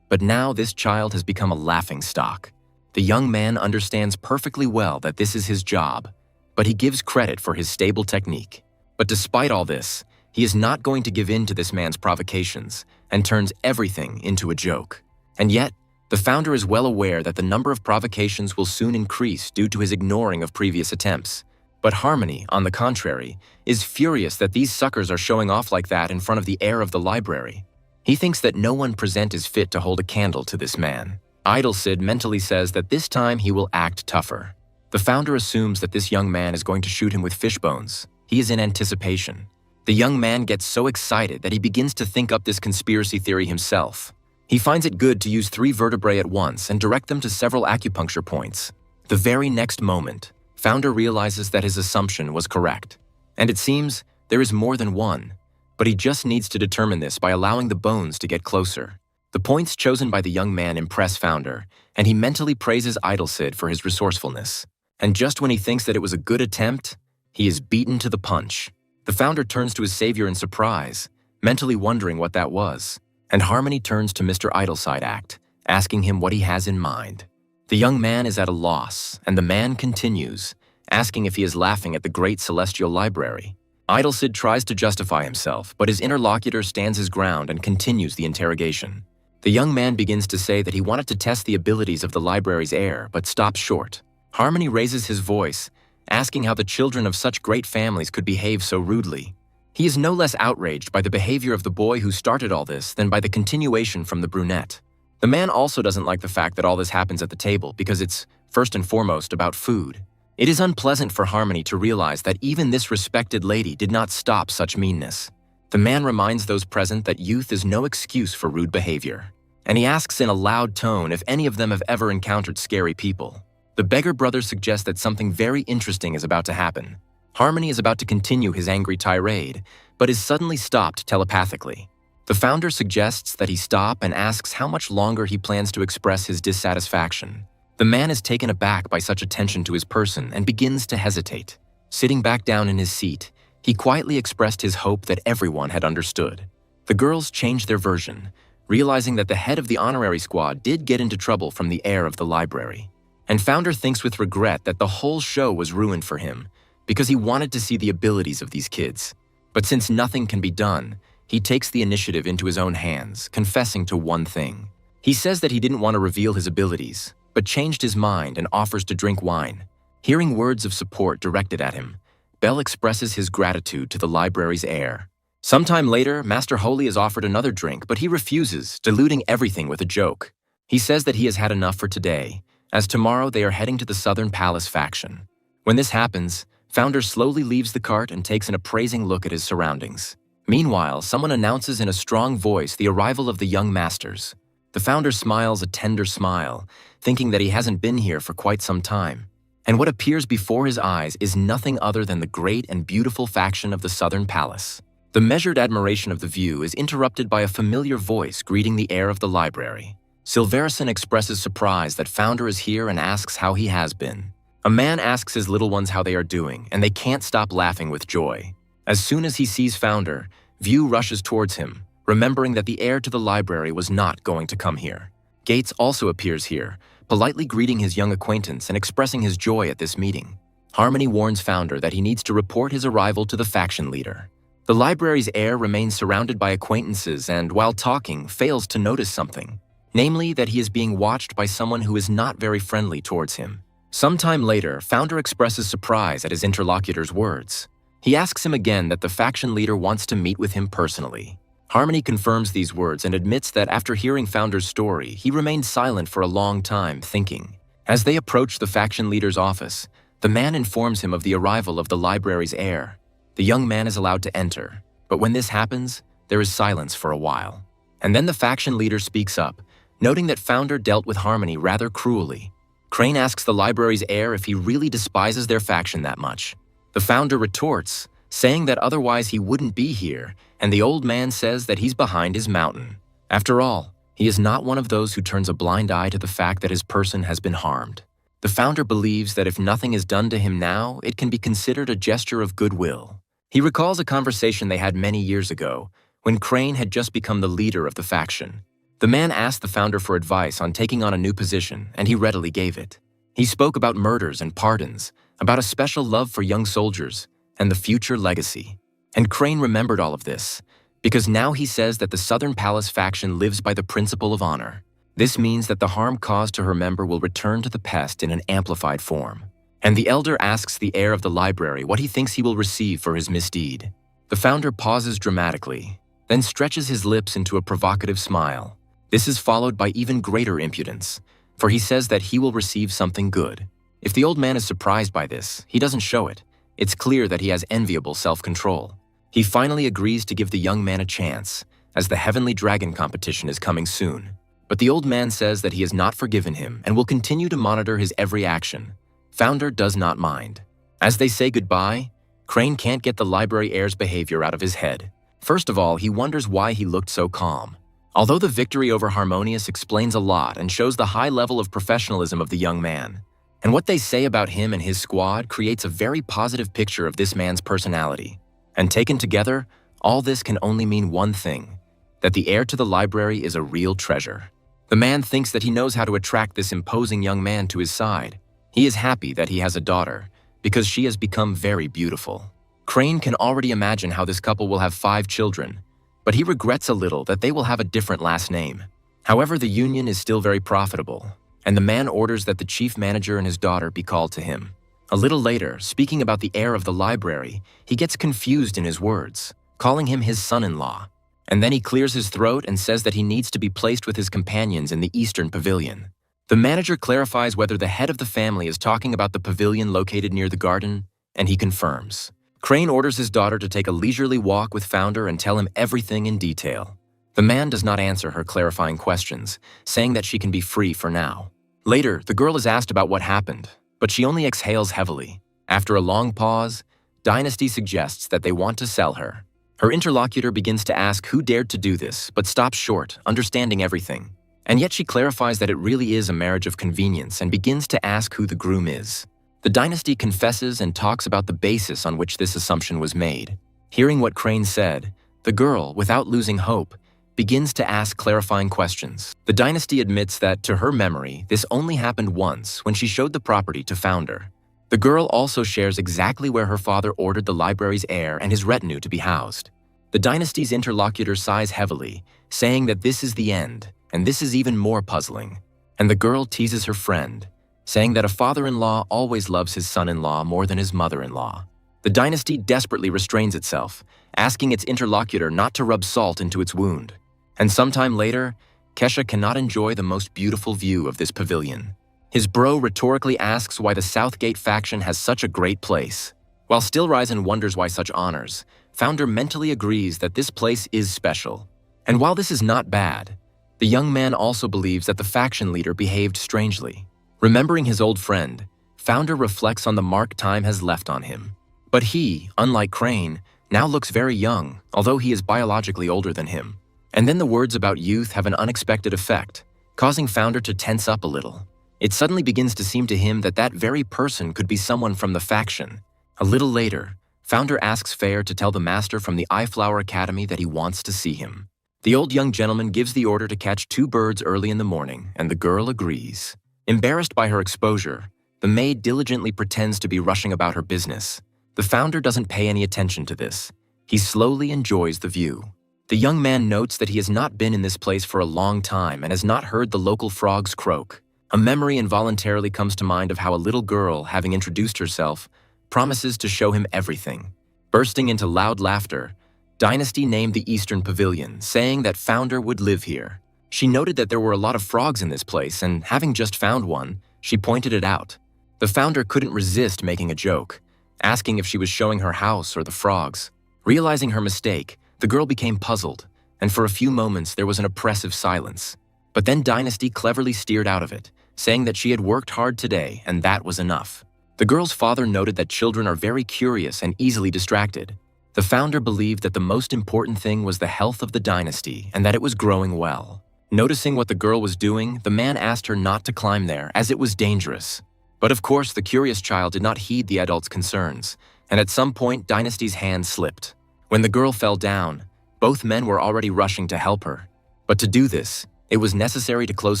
but now this child has become a laughingstock. The young man understands perfectly well that this is his job, but he gives credit for his stable technique. But despite all this, he is not going to give in to this man's provocations and turns everything into a joke. And yet, the founder is well aware that the number of provocations will soon increase due to his ignoring of previous attempts. But Harmony, on the contrary, is furious that these suckers are showing off like that in front of the heir of the library. He thinks that no one present is fit to hold a candle to this man. Idle Sid mentally says that this time he will act tougher. The founder assumes that this young man is going to shoot him with fish bones. He is in anticipation. The young man gets so excited that he begins to think up this conspiracy theory himself. He finds it good to use 3 vertebrae at once and direct them to several acupuncture points. The very next moment, Founder realizes that his assumption was correct. And it seems there is more than one, but he just needs to determine this by allowing the bones to get closer. The points chosen by the young man impress Founder, and he mentally praises Idle Sid for his resourcefulness. And just when he thinks that it was a good attempt, he is beaten to the punch. The founder turns to his savior in surprise, mentally wondering what that was. And Harmony turns to Mr. Idleside Act, asking him what he has in mind. The young man is at a loss, and the man continues, asking if he is laughing at the great celestial library. Idlesid tries to justify himself, but his interlocutor stands his ground and continues the interrogation. The young man begins to say that he wanted to test the abilities of the library's heir, but stops short. Harmony raises his voice, asking how the children of such great families could behave so rudely. He is no less outraged by the behavior of the boy who started all this than by the continuation from the brunette. The man also doesn't like the fact that all this happens at the table because it's, first and foremost, about food. It is unpleasant for Harmony to realize that even this respected lady did not stop such meanness. The man reminds those present that youth is no excuse for rude behavior, and he asks in a loud tone if any of them have ever encountered scary people. The beggar brother suggests that something very interesting is about to happen. Harmony is about to continue his angry tirade, but is suddenly stopped telepathically. The founder suggests that he stop and asks how much longer he plans to express his dissatisfaction. The man is taken aback by such attention to his person and begins to hesitate. Sitting back down in his seat, he quietly expressed his hope that everyone had understood. The girls changed their version, realizing that the head of the honorary squad did get into trouble from the heir of the library. And Founder thinks with regret that the whole show was ruined for him because he wanted to see the abilities of these kids. But since nothing can be done, he takes the initiative into his own hands, confessing to one thing. He says that he didn't want to reveal his abilities, but changed his mind and offers to drink wine. Hearing words of support directed at him, Bell expresses his gratitude to the library's heir. Sometime later, Master Holy is offered another drink, but he refuses, diluting everything with a joke. He says that he has had enough for today, as tomorrow they are heading to the Southern Palace faction. When this happens, Founder slowly leaves the cart and takes an appraising look at his surroundings. Meanwhile, someone announces in a strong voice the arrival of the young masters. The founder smiles a tender smile, thinking that he hasn't been here for quite some time. And what appears before his eyes is nothing other than the great and beautiful faction of the Southern Palace. The measured admiration of the view is interrupted by a familiar voice greeting the heir of the library. Silverison expresses surprise that Founder is here and asks how he has been. A man asks his little ones how they are doing, and they can't stop laughing with joy. As soon as he sees Founder, View rushes towards him, remembering that the heir to the library was not going to come here. Gates also appears here, politely greeting his young acquaintance and expressing his joy at this meeting. Harmony warns Founder that he needs to report his arrival to the faction leader. The library's heir remains surrounded by acquaintances and, while talking, fails to notice something. Namely, that he is being watched by someone who is not very friendly towards him. Sometime later, Founder expresses surprise at his interlocutor's words. He asks him again that the faction leader wants to meet with him personally. Harmony confirms these words and admits that after hearing Founder's story, he remained silent for a long time, thinking. As they approach the faction leader's office, the man informs him of the arrival of the library's heir. The young man is allowed to enter, but when this happens, there is silence for a while. And then the faction leader speaks up, noting that Founder dealt with Harmony rather cruelly. Crane asks the library's heir if he really despises their faction that much. The founder retorts, saying that otherwise he wouldn't be here, and the old man says that he's behind his mountain. After all, he is not one of those who turns a blind eye to the fact that his person has been harmed. The founder believes that if nothing is done to him now, it can be considered a gesture of goodwill. He recalls a conversation they had many years ago, when Crane had just become the leader of the faction. The man asked the founder for advice on taking on a new position, and he readily gave it. He spoke about murders and pardons, about a special love for young soldiers, and the future legacy. And Crane remembered all of this, because now he says that the Southern Palace faction lives by the principle of honor. This means that the harm caused to her member will return to the pest in an amplified form. And the elder asks the heir of the library what he thinks he will receive for his misdeed. The founder pauses dramatically, then stretches his lips into a provocative smile. This is followed by even greater impudence, for he says that he will receive something good. If the old man is surprised by this, he doesn't show it. It's clear that he has enviable self-control. He finally agrees to give the young man a chance, as the Heavenly Dragon competition is coming soon. But the old man says that he has not forgiven him and will continue to monitor his every action. Founder does not mind. As they say goodbye, Crane can't get the library heir's behavior out of his head. First of all, he wonders why he looked so calm. Although the victory over Harmonious explains a lot and shows the high level of professionalism of the young man, and what they say about him and his squad creates a very positive picture of this man's personality. And taken together, all this can only mean one thing, that the heir to the library is a real treasure. The man thinks that he knows how to attract this imposing young man to his side. He is happy that he has a daughter, because she has become very beautiful. Crane can already imagine how this couple will have 5 children, but he regrets a little that they will have a different last name. However, the union is still very profitable, and the man orders that the chief manager and his daughter be called to him. A little later, speaking about the heir of the library, he gets confused in his words, calling him his son-in-law. And then he clears his throat and says that he needs to be placed with his companions in the Eastern Pavilion. The manager clarifies whether the head of the family is talking about the pavilion located near the garden, and he confirms. Crane orders his daughter to take a leisurely walk with Founder and tell him everything in detail. The man does not answer her clarifying questions, saying that she can be free for now. Later, the girl is asked about what happened, but she only exhales heavily. After a long pause, Dynasty suggests that they want to sell her. Her interlocutor begins to ask who dared to do this, but stops short, understanding everything. And yet she clarifies that it really is a marriage of convenience and begins to ask who the groom is. The Dynasty confesses and talks about the basis on which this assumption was made. Hearing what Crane said, the girl, without losing hope, begins to ask clarifying questions. The Dynasty admits that, to her memory, this only happened once when she showed the property to Founder. The girl also shares exactly where her father ordered the library's heir and his retinue to be housed. The Dynasty's interlocutor sighs heavily, saying that this is the end, and this is even more puzzling. And the girl teases her friend, saying that a father-in-law always loves his son-in-law more than his mother-in-law. The Dynasty desperately restrains itself, asking its interlocutor not to rub salt into its wound. And sometime later, Kesha cannot enjoy the most beautiful view of this pavilion. His bro rhetorically asks why the Southgate faction has such a great place. While Stillrisen wonders why such honors, Founder mentally agrees that this place is special. And while this is not bad, the young man also believes that the faction leader behaved strangely. Remembering his old friend, Founder reflects on the mark time has left on him. But he, unlike Crane, now looks very young, although he is biologically older than him. And then the words about youth have an unexpected effect, causing Founder to tense up a little. It suddenly begins to seem to him that that very person could be someone from the faction. A little later, Founder asks Fair to tell the master from the Eyeflower Academy that he wants to see him. The old young gentleman gives the order to catch 2 birds early in the morning, and the girl agrees. Embarrassed by her exposure, the maid diligently pretends to be rushing about her business. The Founder doesn't pay any attention to this. He slowly enjoys the view. The young man notes that he has not been in this place for a long time and has not heard the local frogs croak. A memory involuntarily comes to mind of how a little girl, having introduced herself, promises to show him everything. Bursting into loud laughter, Dynasty named the Eastern Pavilion, saying that Founder would live here. She noted that there were a lot of frogs in this place, and having just found one, she pointed it out. The Founder couldn't resist making a joke, asking if she was showing her house or the frogs. Realizing her mistake, the girl became puzzled, and for a few moments there was an oppressive silence. But then Dynasty cleverly steered out of it, saying that she had worked hard today and that was enough. The girl's father noted that children are very curious and easily distracted. The Founder believed that the most important thing was the health of the Dynasty and that it was growing well. Noticing what the girl was doing, the man asked her not to climb there as it was dangerous. But of course, the curious child did not heed the adult's concerns, and at some point Dynasty's hand slipped. When the girl fell down, both men were already rushing to help her. But to do this, It was necessary to close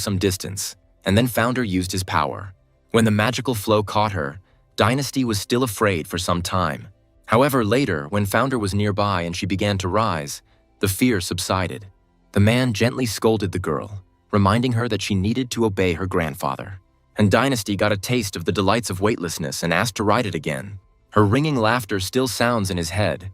some distance, and then Founder used his power. When the magical flow caught her, Dynasty was still afraid for some time. However, later, when Founder was nearby and she began to rise, the fear subsided. The man gently scolded the girl, reminding her that she needed to obey her grandfather. And Dynasty got a taste of the delights of weightlessness and asked to ride it again. Her ringing laughter still sounds in his head,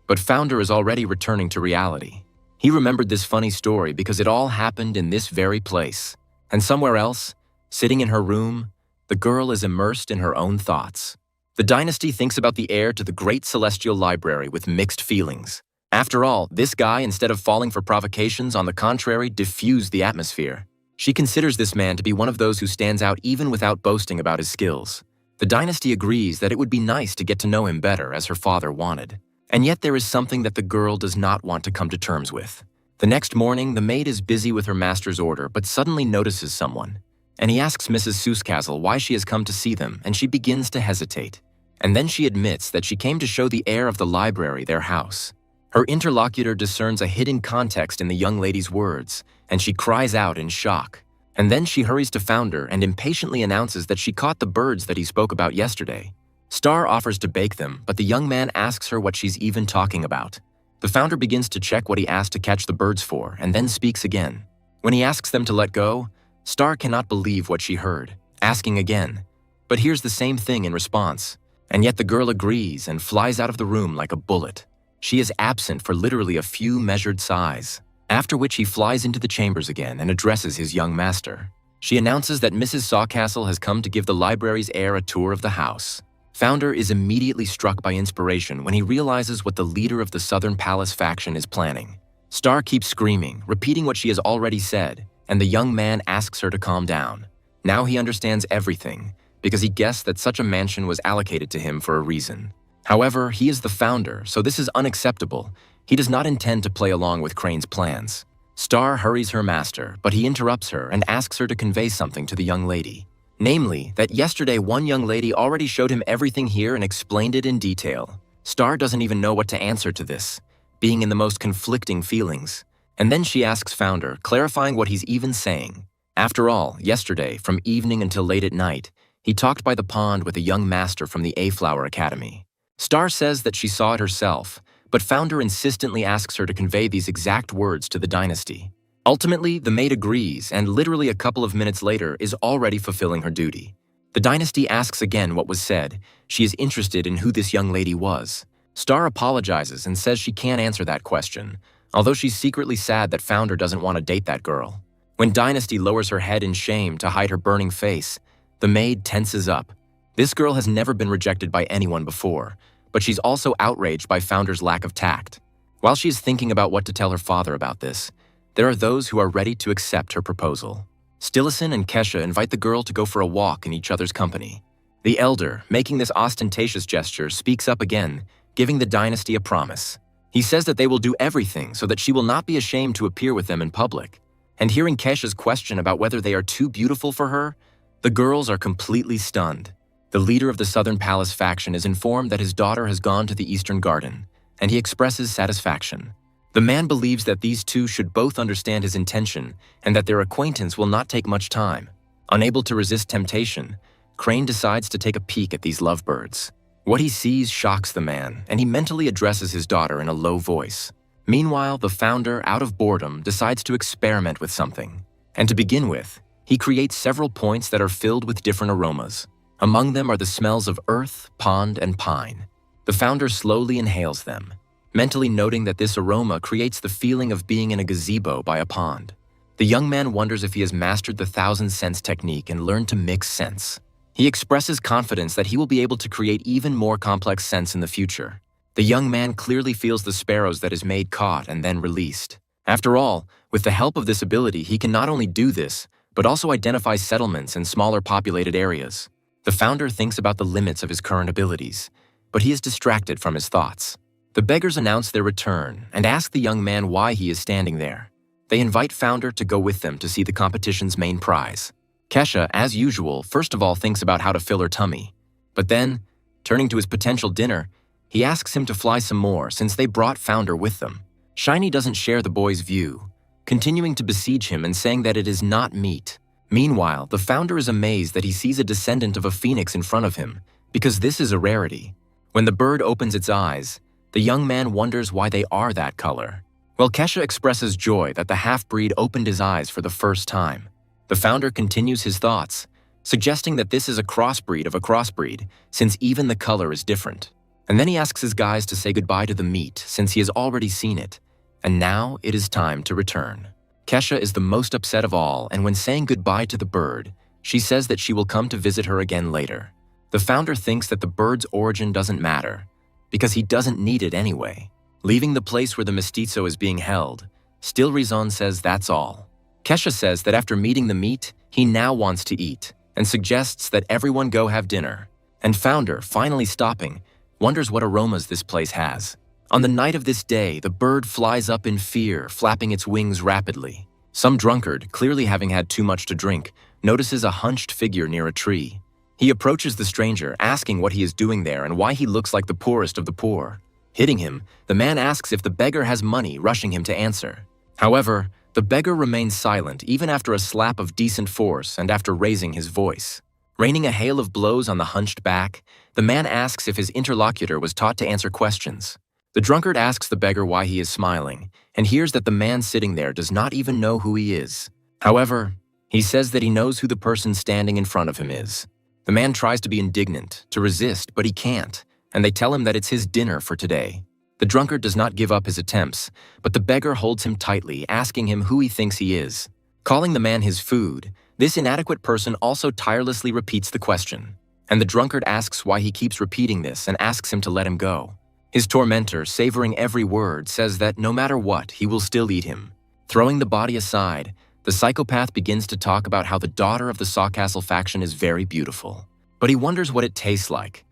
but Founder is already returning to reality. He remembered this funny story because it all happened in this very place. And somewhere else, sitting in her room, the girl is immersed in her own thoughts. The Dynasty thinks about the heir to the great celestial library with mixed feelings. After all, this guy, instead of falling for provocations, on the contrary, diffused the atmosphere. She considers this man to be one of those who stands out even without boasting about his skills. The Dynasty agrees that it would be nice to get to know him better, as her father wanted. And yet there is something that the girl does not want to come to terms with. The next morning, the maid is busy with her master's order, but suddenly notices someone. And he asks Mrs. Seusscastle why she has come to see them, and she begins to hesitate. And then she admits that she came to show the heir of the library their house. Her interlocutor discerns a hidden context in the young lady's words, and she cries out in shock. And then she hurries to Founder and impatiently announces that she caught the birds that he spoke about yesterday. Star offers to bake them, but the young man asks her what she's even talking about. The Founder begins to check what he asked to catch the birds for, and then speaks again. When he asks them to let go, Star cannot believe what she heard, asking again, but hears the same thing in response. And yet the girl agrees and flies out of the room like a bullet. She is absent for literally a few measured sighs, after which he flies into the chambers again and addresses his young master. She announces that Mrs. Sawcastle has come to give the library's heir a tour of the house. Founder is immediately struck by inspiration when he realizes what the leader of the Southern Palace faction is planning. Star keeps screaming, repeating what she has already said, and the young man asks her to calm down. Now he understands everything, because he guessed that such a mansion was allocated to him for a reason. However, he is the Founder, so this is unacceptable. He does not intend to play along with Crane's plans. Star hurries her master, but he interrupts her and asks her to convey something to the young lady. Namely, that yesterday one young lady already showed him everything here and explained it in detail. Star doesn't even know what to answer to this, being in the most conflicting feelings. And then she asks Founder, clarifying what he's even saying. After all, yesterday, from evening until late at night, he talked by the pond with a young master from the A-Flower Academy. Star says that she saw it herself, but Founder insistently asks her to convey these exact words to the Dynasty. Ultimately, the maid agrees, and literally a couple of minutes later is already fulfilling her duty. The Dynasty asks again what was said. She is interested in who this young lady was. Star apologizes and says she can't answer that question, although she's secretly sad that Founder doesn't want to date that girl. When Dynasty lowers her head in shame to hide her burning face, the maid tenses up. This girl has never been rejected by anyone before, but she's also outraged by Founder's lack of tact. While she's thinking about what to tell her father about this, there are those who are ready to accept her proposal. Stillison and Kesha invite the girl to go for a walk in each other's company. The elder, making this ostentatious gesture, speaks up again, giving the Dynasty a promise. He says that they will do everything so that she will not be ashamed to appear with them in public. And hearing Kesha's question about whether they are too beautiful for her, the girls are completely stunned. The leader of the Southern Palace faction is informed that his daughter has gone to the Eastern Garden, and he expresses satisfaction. The man believes that these two should both understand his intention and that their acquaintance will not take much time. Unable to resist temptation, Crane decides to take a peek at these lovebirds. What he sees shocks the man, and he mentally addresses his daughter in a low voice. Meanwhile, the Founder, out of boredom, decides to experiment with something. And to begin with, he creates several points that are filled with different aromas. Among them are the smells of earth, pond, and pine. The Founder slowly inhales them, mentally noting that this aroma creates the feeling of being in a gazebo by a pond. The young man wonders if he has mastered the thousand scents technique and learned to mix scents. He expresses confidence that he will be able to create even more complex scents in the future. The young man clearly feels the sparrows that his maid caught and then released. After all, with the help of this ability, he can not only do this, but also identify settlements and smaller populated areas. The Founder thinks about the limits of his current abilities, but he is distracted from his thoughts. The beggars announce their return and ask the young man why he is standing there. They invite Founder to go with them to see the competition's main prize. Kesha, as usual, first of all thinks about how to fill her tummy. But then, turning to his potential dinner, he asks him to fly some more since they brought Founder with them. Shiny doesn't share the boy's view, continuing to besiege him and saying that it is not meat. Meanwhile, the founder is amazed that he sees a descendant of a phoenix in front of him, because this is a rarity. When the bird opens its eyes, the young man wonders why they are that color. While Kesha expresses joy that the half-breed opened his eyes for the first time, the founder continues his thoughts, suggesting that this is a crossbreed of a crossbreed, since even the color is different. And then he asks his guys to say goodbye to the meat, since he has already seen it, and now it is time to return. Kesha is the most upset of all, and when saying goodbye to the bird, she says that she will come to visit her again later. The founder thinks that the bird's origin doesn't matter, because he doesn't need it anyway. Leaving the place where the mestizo is being held, still Rizon says that's all. Kesha says that after meeting the meat, he now wants to eat, and suggests that everyone go have dinner. And founder, finally stopping, wonders what aromas this place has. On the night of this day, the bird flies up in fear, flapping its wings rapidly. Some drunkard, clearly having had too much to drink, notices a hunched figure near a tree. He approaches the stranger, asking what he is doing there and why he looks like the poorest of the poor. Hitting him, the man asks if the beggar has money, rushing him to answer. However, the beggar remains silent even after a slap of decent force and after raising his voice. Raining a hail of blows on the hunched back, the man asks if his interlocutor was taught to answer questions. The drunkard asks the beggar why he is smiling, and hears that the man sitting there does not even know who he is. However, he says that he knows who the person standing in front of him is. The man tries to be indignant, to resist, but he can't, and they tell him that it's his dinner for today. The drunkard does not give up his attempts, but the beggar holds him tightly, asking him who he thinks he is. Calling the man his food, this inadequate person also tirelessly repeats the question, and the drunkard asks why he keeps repeating this and asks him to let him go. His tormentor, savoring every word, says that no matter what, he will still eat him. Throwing the body aside, the psychopath begins to talk about how the daughter of the Sawcastle faction is very beautiful. But he wonders what it tastes like.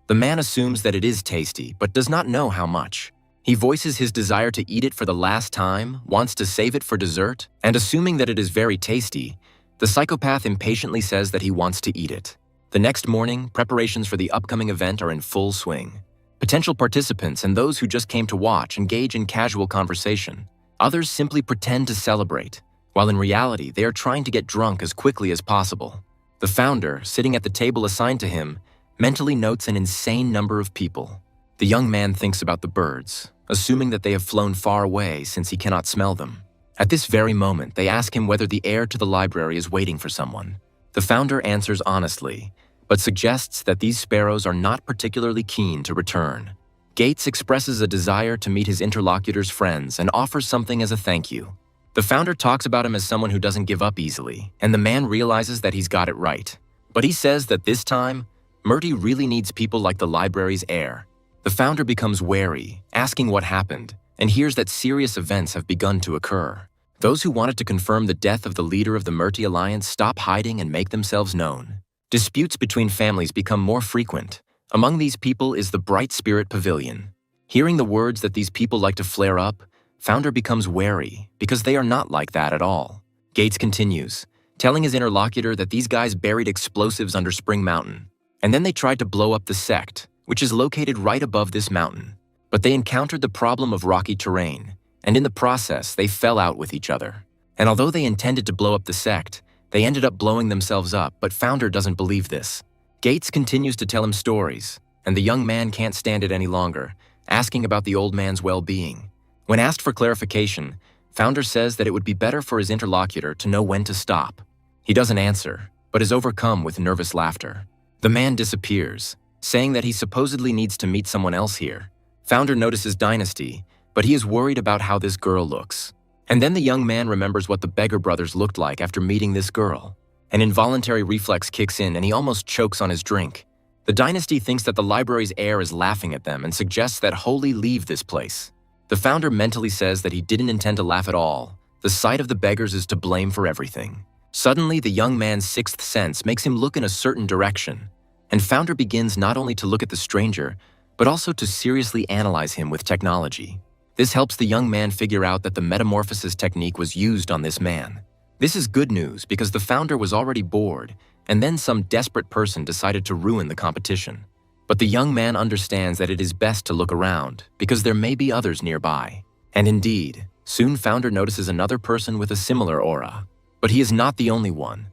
The man assumes that it is tasty, but does not know how much. He voices his desire to eat it for the last time, wants to save it for dessert, and assuming that it is very tasty, the psychopath impatiently says that he wants to eat it. The next morning, preparations for the upcoming event are in full swing. Potential participants and those who just came to watch engage in casual conversation. Others simply pretend to celebrate, while in reality they are trying to get drunk as quickly as possible. The founder, sitting at the table assigned to him, mentally notes an insane number of people. The young man thinks about the birds, assuming that they have flown far away since he cannot smell them. At this very moment, they ask him whether the heir to the library is waiting for someone. The founder answers honestly, but suggests that these sparrows are not particularly keen to return. Gates expresses a desire to meet his interlocutor's friends and offers something as a thank you. The founder talks about him as someone who doesn't give up easily, and the man realizes that he's got it right. But he says that this time, Murty really needs people like the library's heir. The founder becomes wary, asking what happened, and hears that serious events have begun to occur. Those who wanted to confirm the death of the leader of the Murty Alliance stop hiding and make themselves known. Disputes between families become more frequent. Among these people is the Bright Spirit Pavilion. Hearing the words that these people like to flare up, Founder becomes wary because they are not like that at all. Gates continues, telling his interlocutor that these guys buried explosives under Spring Mountain, and then they tried to blow up the sect, which is located right above this mountain. But they encountered the problem of rocky terrain, and in the process, they fell out with each other. And although they intended to blow up the sect, they ended up blowing themselves up, but Founder doesn't believe this. Gates continues to tell him stories, and the young man can't stand it any longer, asking about the old man's well-being. When asked for clarification, Founder says that it would be better for his interlocutor to know when to stop. He doesn't answer, but is overcome with nervous laughter. The man disappears, saying that he supposedly needs to meet someone else here. Founder notices Dynasty, but he is worried about how this girl looks. And then the young man remembers what the Beggar brothers looked like after meeting this girl. An involuntary reflex kicks in and he almost chokes on his drink. The Dynasty thinks that the library's heir is laughing at them and suggests that Holy leave this place. The founder mentally says that he didn't intend to laugh at all. The sight of the beggars is to blame for everything. Suddenly, the young man's sixth sense makes him look in a certain direction, and Founder begins not only to look at the stranger, but also to seriously analyze him with technology. This helps the young man figure out that the metamorphosis technique was used on this man. This is good news because the founder was already bored, and then some desperate person decided to ruin the competition. But the young man understands that it is best to look around because there may be others nearby. And indeed, Soon Founder notices another person with a similar aura. But he is not the only one.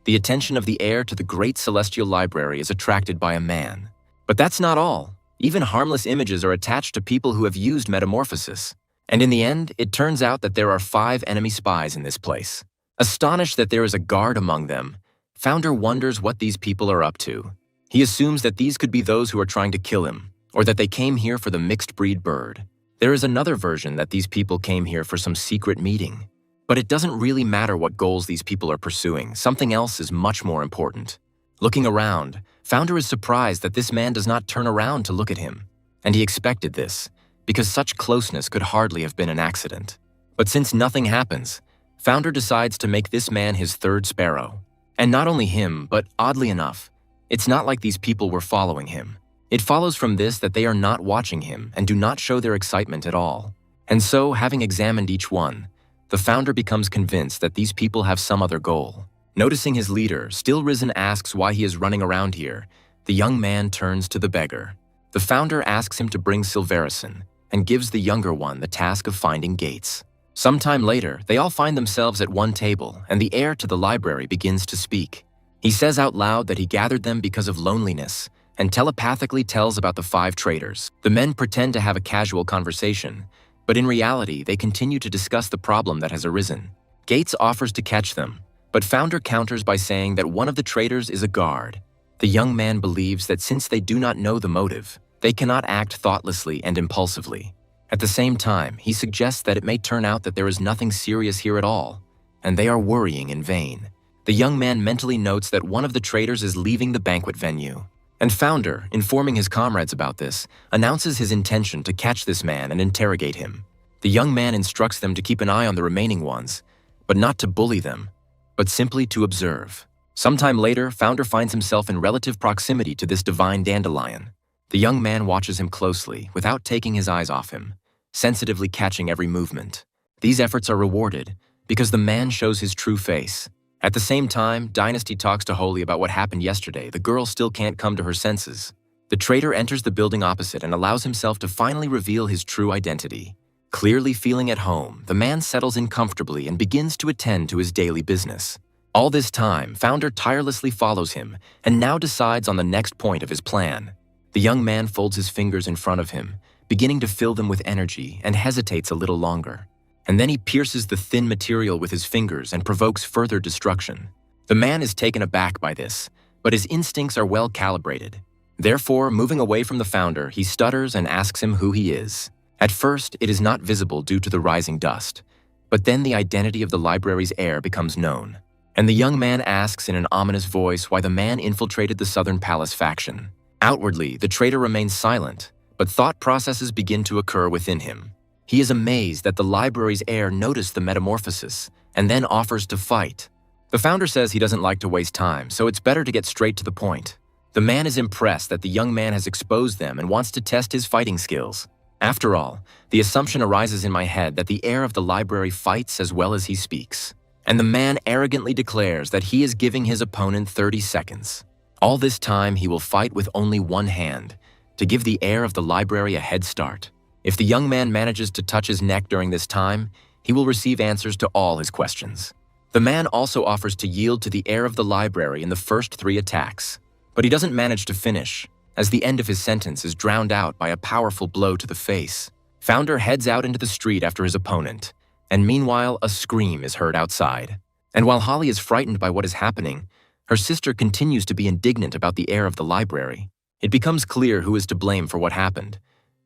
The attention of the heir to the great celestial library is attracted by a man. But that's not all. Even harmless images are attached to people who have used metamorphosis. And in the end, it turns out that there are 5 enemy spies in this place. Astonished that there is a guard among them, Founder wonders what these people are up to. He assumes that these could be those who are trying to kill him, or that they came here for the mixed breed bird. There is another version that these people came here for some secret meeting. But it doesn't really matter what goals these people are pursuing. Something else is much more important. Looking around, Founder is surprised that this man does not turn around to look at him. And he expected this, because such closeness could hardly have been an accident. But since nothing happens, Founder decides to make this man his third sparrow. And not only him, but oddly enough, it's not like these people were following him. It follows from this that they are not watching him and do not show their excitement at all. And so, having examined each one, the Founder becomes convinced that these people have some other goal. Noticing his leader, Still Risen asks why he is running around here, the young man turns to the beggar. The Founder asks him to bring Silverison and gives the younger one the task of finding Gates. Sometime later, they all find themselves at one table, and the heir to the library begins to speak. He says out loud that he gathered them because of loneliness, and telepathically tells about the 5 traitors. The men pretend to have a casual conversation, but in reality, they continue to discuss the problem that has arisen. Gates offers to catch them, but Founder counters by saying that one of the traitors is a guard. The young man believes that since they do not know the motive, they cannot act thoughtlessly and impulsively. At the same time, he suggests that it may turn out that there is nothing serious here at all, and they are worrying in vain. The young man mentally notes that one of the traitors is leaving the banquet venue. And Founder, informing his comrades about this, announces his intention to catch this man and interrogate him. The young man instructs them to keep an eye on the remaining ones, but not to bully them, but simply to observe. Sometime later, Founder finds himself in relative proximity to this divine dandelion. The young man watches him closely, without taking his eyes off him, sensitively catching every movement. These efforts are rewarded, because the man shows his true face. At the same time, Dynasty talks to Holy about what happened yesterday. The girl still can't come to her senses. The traitor enters the building opposite and allows himself to finally reveal his true identity. Clearly feeling at home, the man settles in comfortably and begins to attend to his daily business. All this time, Founder tirelessly follows him and now decides on the next point of his plan. The young man folds his fingers in front of him, beginning to fill them with energy, and hesitates a little longer. And then he pierces the thin material with his fingers and provokes further destruction. The man is taken aback by this, but his instincts are well calibrated. Therefore, moving away from the Founder, he stutters and asks him who he is. At first, it is not visible due to the rising dust, but then the identity of the library's heir becomes known. And the young man asks in an ominous voice why the man infiltrated the Southern Palace faction. Outwardly, the traitor remains silent, but thought processes begin to occur within him. He is amazed that the library's heir noticed the metamorphosis and then offers to fight. The Founder says he doesn't like to waste time, so it's better to get straight to the point. The man is impressed that the young man has exposed them and wants to test his fighting skills. After all, the assumption arises in my head that the heir of the library fights as well as he speaks. And the man arrogantly declares that he is giving his opponent 30 seconds. All this time, he will fight with only one hand, to give the heir of the library a head start. If the young man manages to touch his neck during this time, he will receive answers to all his questions. The man also offers to yield to the heir of the library in the first 3 attacks, but he doesn't manage to finish, as the end of his sentence is drowned out by a powerful blow to the face. Founder heads out into the street after his opponent, and meanwhile, a scream is heard outside. And while Holly is frightened by what is happening, her sister continues to be indignant about the heir of the library. It becomes clear who is to blame for what happened,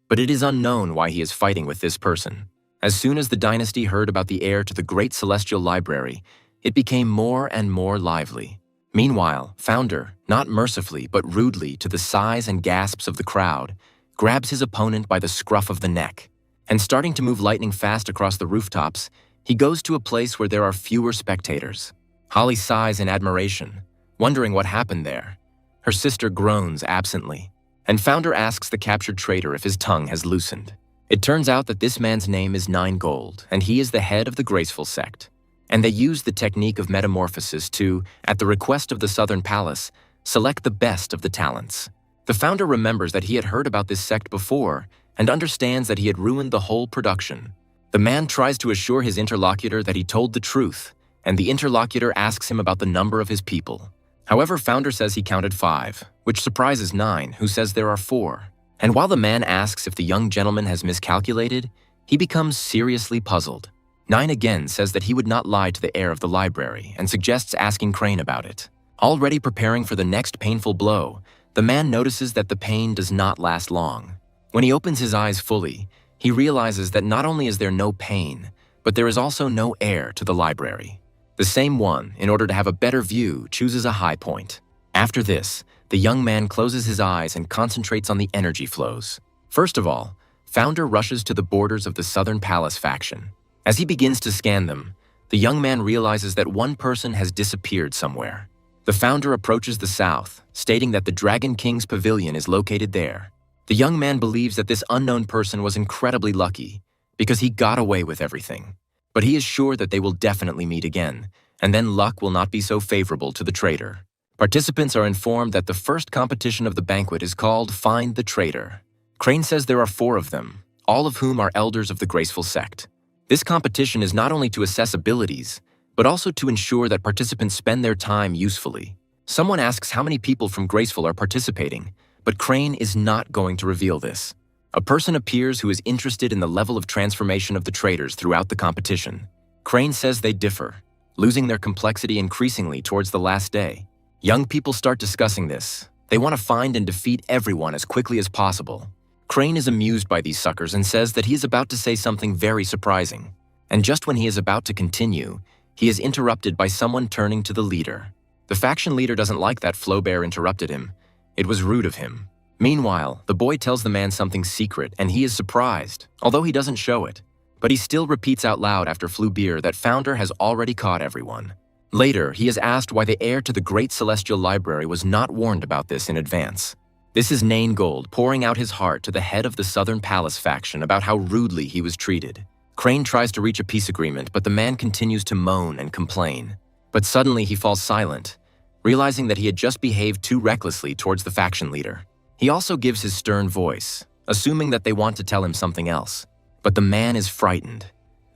but it is unknown why he is fighting with this person. As soon as the dynasty heard about the heir to the great celestial library, it became more and more lively. Meanwhile, Founder, not mercifully but rudely to the sighs and gasps of the crowd, grabs his opponent by the scruff of the neck. And starting to move lightning fast across the rooftops, he goes to a place where there are fewer spectators. Holly sighs in admiration, wondering what happened there. Her sister groans absently, and Founder asks the captured traitor if his tongue has loosened. It turns out that this man's name is Nine Gold, and he is the head of the Graceful sect. And they use the technique of metamorphosis to, at the request of the Southern Palace, select the best of the talents. The Founder remembers that he had heard about this sect before, and understands that he had ruined the whole production. The man tries to assure his interlocutor that he told the truth, and the interlocutor asks him about the number of his people. However, Founder says he counted 5, which surprises 9, who says there are 4. And while the man asks if the young gentleman has miscalculated, he becomes seriously puzzled. 9 again says that he would not lie to the heir of the library and suggests asking Crane about it. Already preparing for the next painful blow, the man notices that the pain does not last long. When he opens his eyes fully, he realizes that not only is there no pain, but there is also no heir to the library. The same one, in order to have a better view, chooses a high point. After this, the young man closes his eyes and concentrates on the energy flows. First of all, Founder rushes to the borders of the Southern Palace faction. As he begins to scan them, the young man realizes that one person has disappeared somewhere. The Founder approaches the south, stating that the Dragon King's pavilion is located there. The young man believes that this unknown person was incredibly lucky because he got away with everything. But he is sure that they will definitely meet again, and then luck will not be so favorable to the traitor. Participants are informed that the first competition of the banquet is called Find the Traitor. Crane says there are 4 of them, all of whom are elders of the Graceful Sect. This competition is not only to assess abilities, but also to ensure that participants spend their time usefully. Someone asks how many people from Graceful are participating, but Crane is not going to reveal this. A person appears who is interested in the level of transformation of the traitors throughout the competition. Crane says they differ, losing their complexity increasingly towards the last day. Young people start discussing this. They want to find and defeat everyone as quickly as possible. Crane is amused by these suckers and says that he is about to say something very surprising. And just when he is about to continue, he is interrupted by someone turning to the leader. The faction leader doesn't like that Flaubert interrupted him. It was rude of him. Meanwhile, the boy tells the man something secret and he is surprised, although he doesn't show it. But he still repeats out loud after Flaubert that Founder has already caught everyone. Later, he is asked why the heir to the Great Celestial Library was not warned about this in advance. This is Naingold pouring out his heart to the head of the Southern Palace faction about how rudely he was treated. Crane tries to reach a peace agreement, but the man continues to moan and complain. But suddenly he falls silent, realizing that he had just behaved too recklessly towards the faction leader. He also gives his stern voice, assuming that they want to tell him something else. But the man is frightened,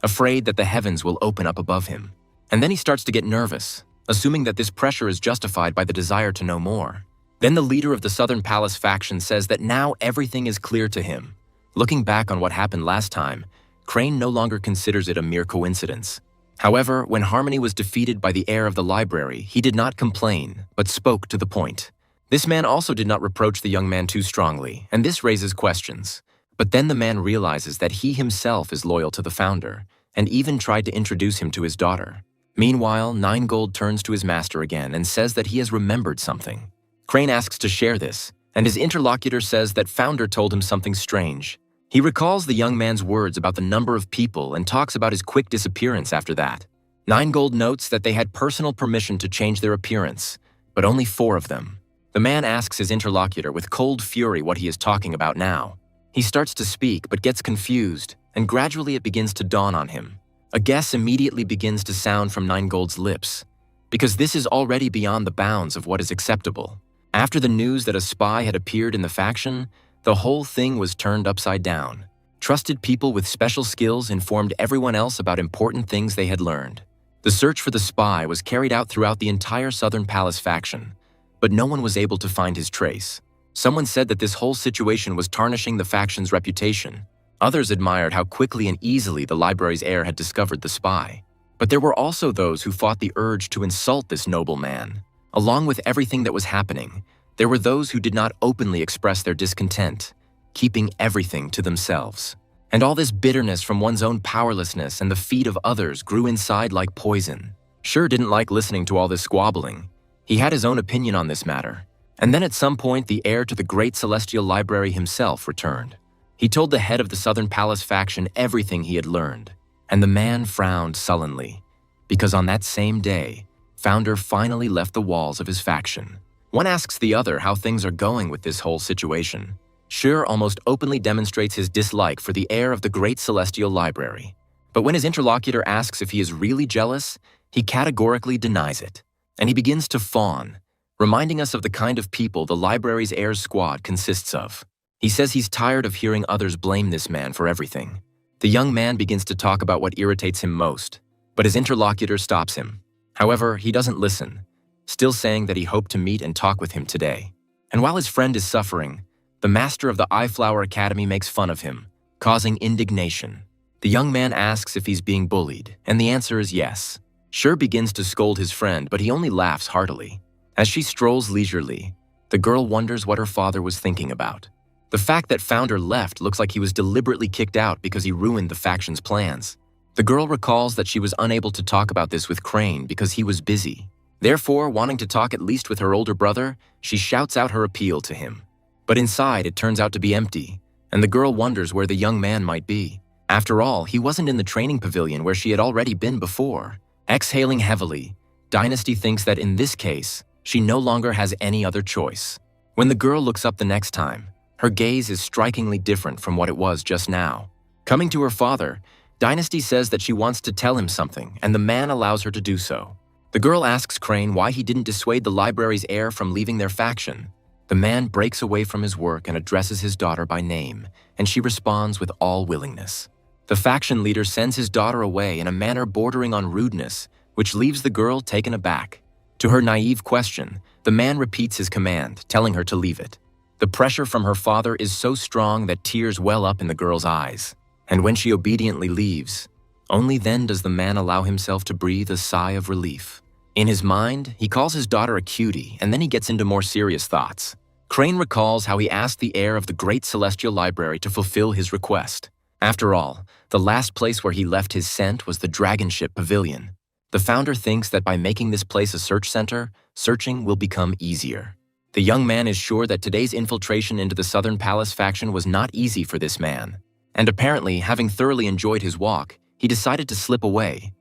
afraid that the heavens will open up above him. And then he starts to get nervous, assuming that this pressure is justified by the desire to know more. Then the leader of the Southern Palace faction says that now everything is clear to him. Looking back on what happened last time, Crane no longer considers it a mere coincidence. However, when Harmony was defeated by the heir of the library, he did not complain, but spoke to the point. This man also did not reproach the young man too strongly, and this raises questions. But then the man realizes that he himself is loyal to the Founder, and even tried to introduce him to his daughter. Meanwhile, Naingold turns to his master again and says that he has remembered something. Crane asks to share this, and his interlocutor says that Founder told him something strange. He recalls the young man's words about the number of people and talks about his quick disappearance after that. Naingold notes that they had personal permission to change their appearance, but only 4 of them. The man asks his interlocutor with cold fury what he is talking about now. He starts to speak but gets confused, and gradually it begins to dawn on him. A guess immediately begins to sound from Naingold's lips, because this is already beyond the bounds of what is acceptable. After the news that a spy had appeared in the faction, the whole thing was turned upside down. Trusted people with special skills informed everyone else about important things they had learned. The search for the spy was carried out throughout the entire Southern Palace faction, but no one was able to find his trace. Someone said that this whole situation was tarnishing the faction's reputation. Others admired how quickly and easily the library's heir had discovered the spy. But there were also those who fought the urge to insult this noble man. Along with everything that was happening, there were those who did not openly express their discontent, keeping everything to themselves. And all this bitterness from one's own powerlessness and the feet of others grew inside like poison. Sure didn't like listening to all this squabbling. He had his own opinion on this matter. And then at some point, the heir to the Great Celestial Library himself returned. He told the head of the Southern Palace faction everything he had learned, and the man frowned sullenly, because on that same day, Founder finally left the walls of his faction. One asks the other how things are going with this whole situation. Shur almost openly demonstrates his dislike for the heir of the Great Celestial Library. But when his interlocutor asks if he is really jealous, he categorically denies it, and he begins to fawn, reminding us of the kind of people the library's heirs squad consists of. He says he's tired of hearing others blame this man for everything. The young man begins to talk about what irritates him most, but his interlocutor stops him. However, he doesn't listen, still saying that he hoped to meet and talk with him today. And while his friend is suffering, the master of the Eyeflower Academy makes fun of him, causing indignation. The young man asks if he's being bullied, and the answer is yes. Sure begins to scold his friend, but he only laughs heartily. As she strolls leisurely, the girl wonders what her father was thinking about. The fact that Founder left looks like he was deliberately kicked out because he ruined the faction's plans. The girl recalls that she was unable to talk about this with Crane because he was busy. Therefore, wanting to talk at least with her older brother, she shouts out her appeal to him. But inside, it turns out to be empty, and the girl wonders where the young man might be. After all, he wasn't in the training pavilion where she had already been before. Exhaling heavily, Dynasty thinks that in this case, she no longer has any other choice. When the girl looks up the next time, her gaze is strikingly different from what it was just now. Coming to her father, Dynasty says that she wants to tell him something, and the man allows her to do so. The girl asks Crane why he didn't dissuade the library's heir from leaving their faction. The man breaks away from his work and addresses his daughter by name, and she responds with all willingness. The faction leader sends his daughter away in a manner bordering on rudeness, which leaves the girl taken aback. To her naive question, the man repeats his command, telling her to leave it. The pressure from her father is so strong that tears well up in the girl's eyes, and when she obediently leaves, only then does the man allow himself to breathe a sigh of relief. In his mind, he calls his daughter a cutie, and then he gets into more serious thoughts. Crane recalls how he asked the heir of the Great Celestial Library to fulfill his request. After all, the last place where he left his scent was the Dragonship Pavilion. The founder thinks that by making this place a search center, searching will become easier. The young man is sure that today's infiltration into the Southern Palace faction was not easy for this man. And apparently, having thoroughly enjoyed his walk, he decided to slip away.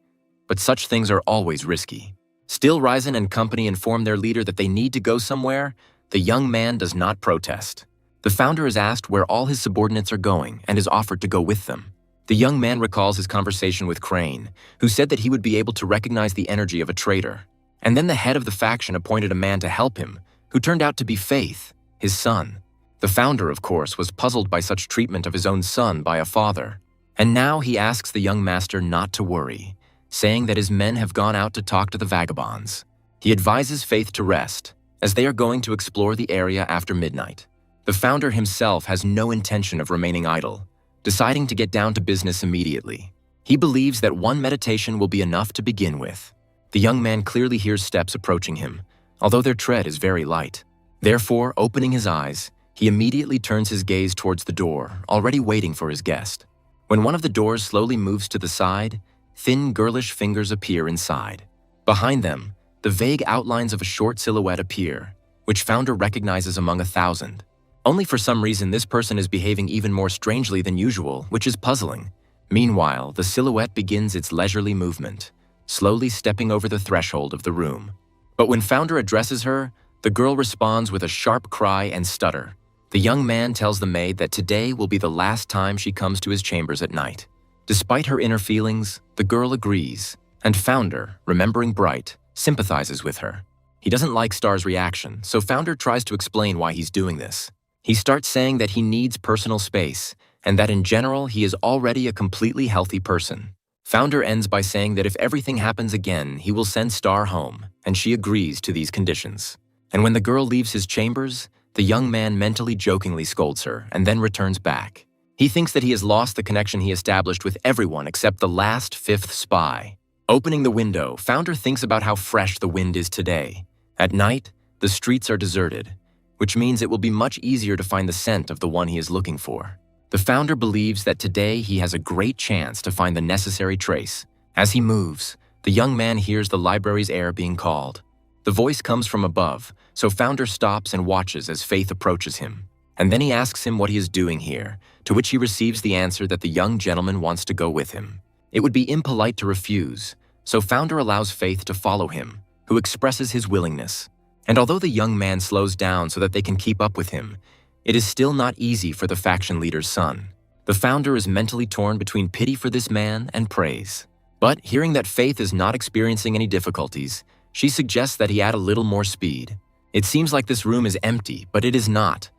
But such things are always risky. Still, Ryzen and company inform their leader that they need to go somewhere. The young man does not protest. The founder is asked where all his subordinates are going and is offered to go with them. The young man recalls his conversation with Crane, who said that he would be able to recognize the energy of a traitor. And then the head of the faction appointed a man to help him, who turned out to be Faith, his son. The founder, of course, was puzzled by such treatment of his own son by a father. And now he asks the young master not to worry, saying that his men have gone out to talk to the vagabonds. He advises Faith to rest, as they are going to explore the area after midnight. The founder himself has no intention of remaining idle, deciding to get down to business immediately. He believes that one meditation will be enough to begin with. The young man clearly hears steps approaching him, although their tread is very light. Therefore, opening his eyes, he immediately turns his gaze towards the door, already waiting for his guest. When one of the doors slowly moves to the side, thin, girlish fingers appear inside. Behind them, the vague outlines of a short silhouette appear, which Founder recognizes among 1,000. Only for some reason this person is behaving even more strangely than usual, which is puzzling. Meanwhile, the silhouette begins its leisurely movement, slowly stepping over the threshold of the room. But when Founder addresses her, the girl responds with a sharp cry and stutter. The young man tells the maid that today will be the last time she comes to his chambers at night. Despite her inner feelings, the girl agrees, and Founder, remembering Bright, sympathizes with her. He doesn't like Star's reaction, so Founder tries to explain why he's doing this. He starts saying that he needs personal space, and that in general he is already a completely healthy person. Founder ends by saying that if everything happens again, he will send Star home, and she agrees to these conditions. And when the girl leaves his chambers, the young man mentally jokingly scolds her and then returns back. He thinks that he has lost the connection he established with everyone except the last 5th spy. Opening the window, Founder thinks about how fresh the wind is today. At night, the streets are deserted, which means it will be much easier to find the scent of the one he is looking for. The Founder believes that today he has a great chance to find the necessary trace. As he moves, the young man hears the library's heir being called. The voice comes from above, so Founder stops and watches as Faith approaches him. And then he asks him what he is doing here, to which he receives the answer that the young gentleman wants to go with him. It would be impolite to refuse, so Founder allows Faith to follow him, who expresses his willingness. And although the young man slows down so that they can keep up with him, it is still not easy for the faction leader's son. The Founder is mentally torn between pity for this man and praise. But hearing that Faith is not experiencing any difficulties, she suggests that he add a little more speed. It seems like this room is empty, but it is not.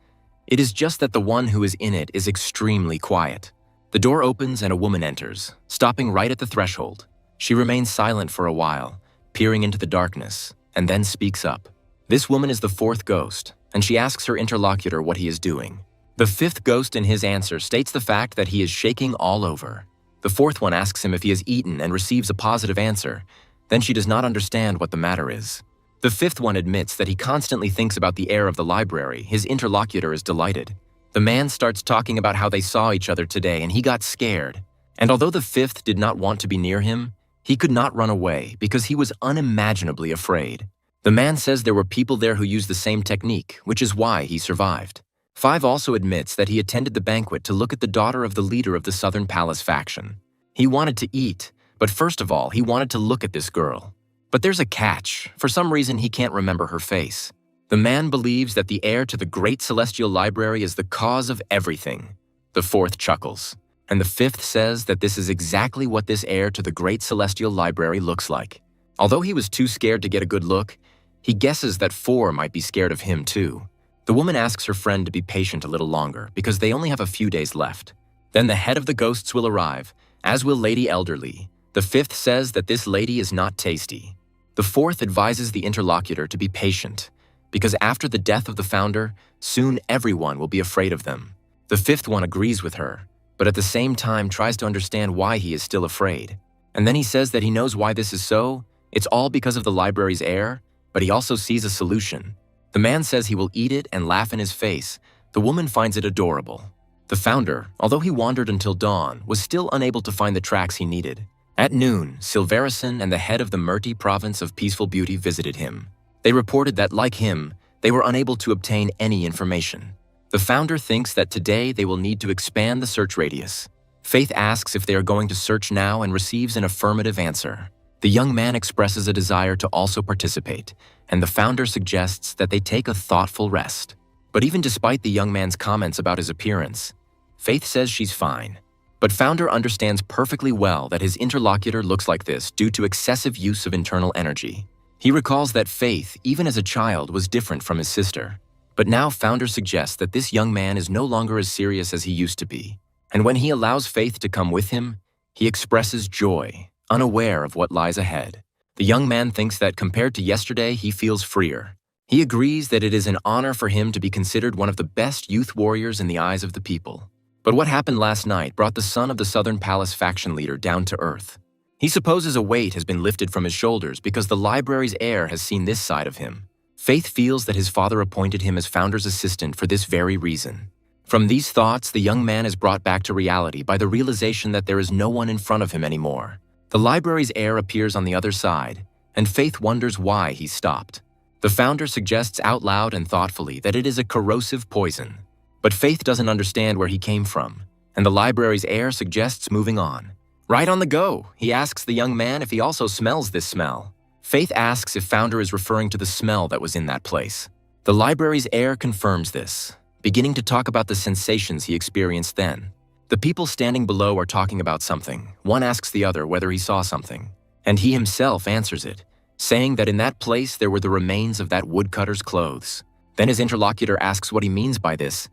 It is just that the one who is in it is extremely quiet. The door opens and a woman enters, stopping right at the threshold. She remains silent for a while, peering into the darkness, and then speaks up. This woman is the fourth ghost, and she asks her interlocutor what he is doing. The fifth ghost in his answer states the fact that he is shaking all over. The fourth one asks him if he has eaten and receives a positive answer. Then she does not understand what the matter is. The fifth one admits that he constantly thinks about the air of the library. His interlocutor is delighted. The man starts talking about how they saw each other today and he got scared. And although the fifth did not want to be near him, he could not run away because he was unimaginably afraid. The man says there were people there who used the same technique, which is why he survived. 5 also admits that he attended the banquet to look at the daughter of the leader of the Southern Palace faction. He wanted to eat, but first of all, he wanted to look at this girl. But there's a catch. For some reason, he can't remember her face. The man believes that the heir to the great celestial library is the cause of everything. The fourth chuckles. And the fifth says that this is exactly what this heir to the great celestial library looks like. Although he was too scared to get a good look, he guesses that 4 might be scared of him too. The woman asks her friend to be patient a little longer because they only have a few days left. Then the head of the ghosts will arrive, as will Lady Elderly. The fifth says that this lady is not tasty. The fourth advises the interlocutor to be patient, because after the death of the founder, soon everyone will be afraid of them. The fifth one agrees with her, but at the same time tries to understand why he is still afraid. And then he says that he knows why this is so. It's all because of the library's air, but he also sees a solution. The man says he will eat it and laugh in his face. The woman finds it adorable. The founder, although he wandered until dawn, was still unable to find the tracks he needed. At noon, Silverison and the head of the Murti province of Peaceful Beauty visited him. They reported that, like him, they were unable to obtain any information. The founder thinks that today they will need to expand the search radius. Faith asks if they are going to search now and receives an affirmative answer. The young man expresses a desire to also participate, and the founder suggests that they take a thoughtful rest. But even despite the young man's comments about his appearance, Faith says she's fine. But founder understands perfectly well that his interlocutor looks like this due to excessive use of internal energy. He recalls that Faith, even as a child, was different from his sister. But now founder suggests that this young man is no longer as serious as he used to be. And when he allows Faith to come with him, he expresses joy, unaware of what lies ahead. The young man thinks that compared to yesterday, he feels freer. He agrees that it is an honor for him to be considered one of the best youth warriors in the eyes of the people. But what happened last night brought the son of the Southern Palace faction leader down to earth. He supposes a weight has been lifted from his shoulders because the library's heir has seen this side of him. Faith feels that his father appointed him as founder's assistant for this very reason. From these thoughts, the young man is brought back to reality by the realization that there is no one in front of him anymore. The library's heir appears on the other side, and Faith wonders why he stopped. The founder suggests out loud and thoughtfully that it is a corrosive poison. But Faith doesn't understand where he came from, and the library's heir suggests moving on. Right on the go, he asks the young man if he also smells this smell. Faith asks if founder is referring to the smell that was in that place. The library's heir confirms this, beginning to talk about the sensations he experienced then. The people standing below are talking about something. One asks the other whether he saw something, and he himself answers it, saying that in that place there were the remains of that woodcutter's clothes. Then his interlocutor asks what he means by this.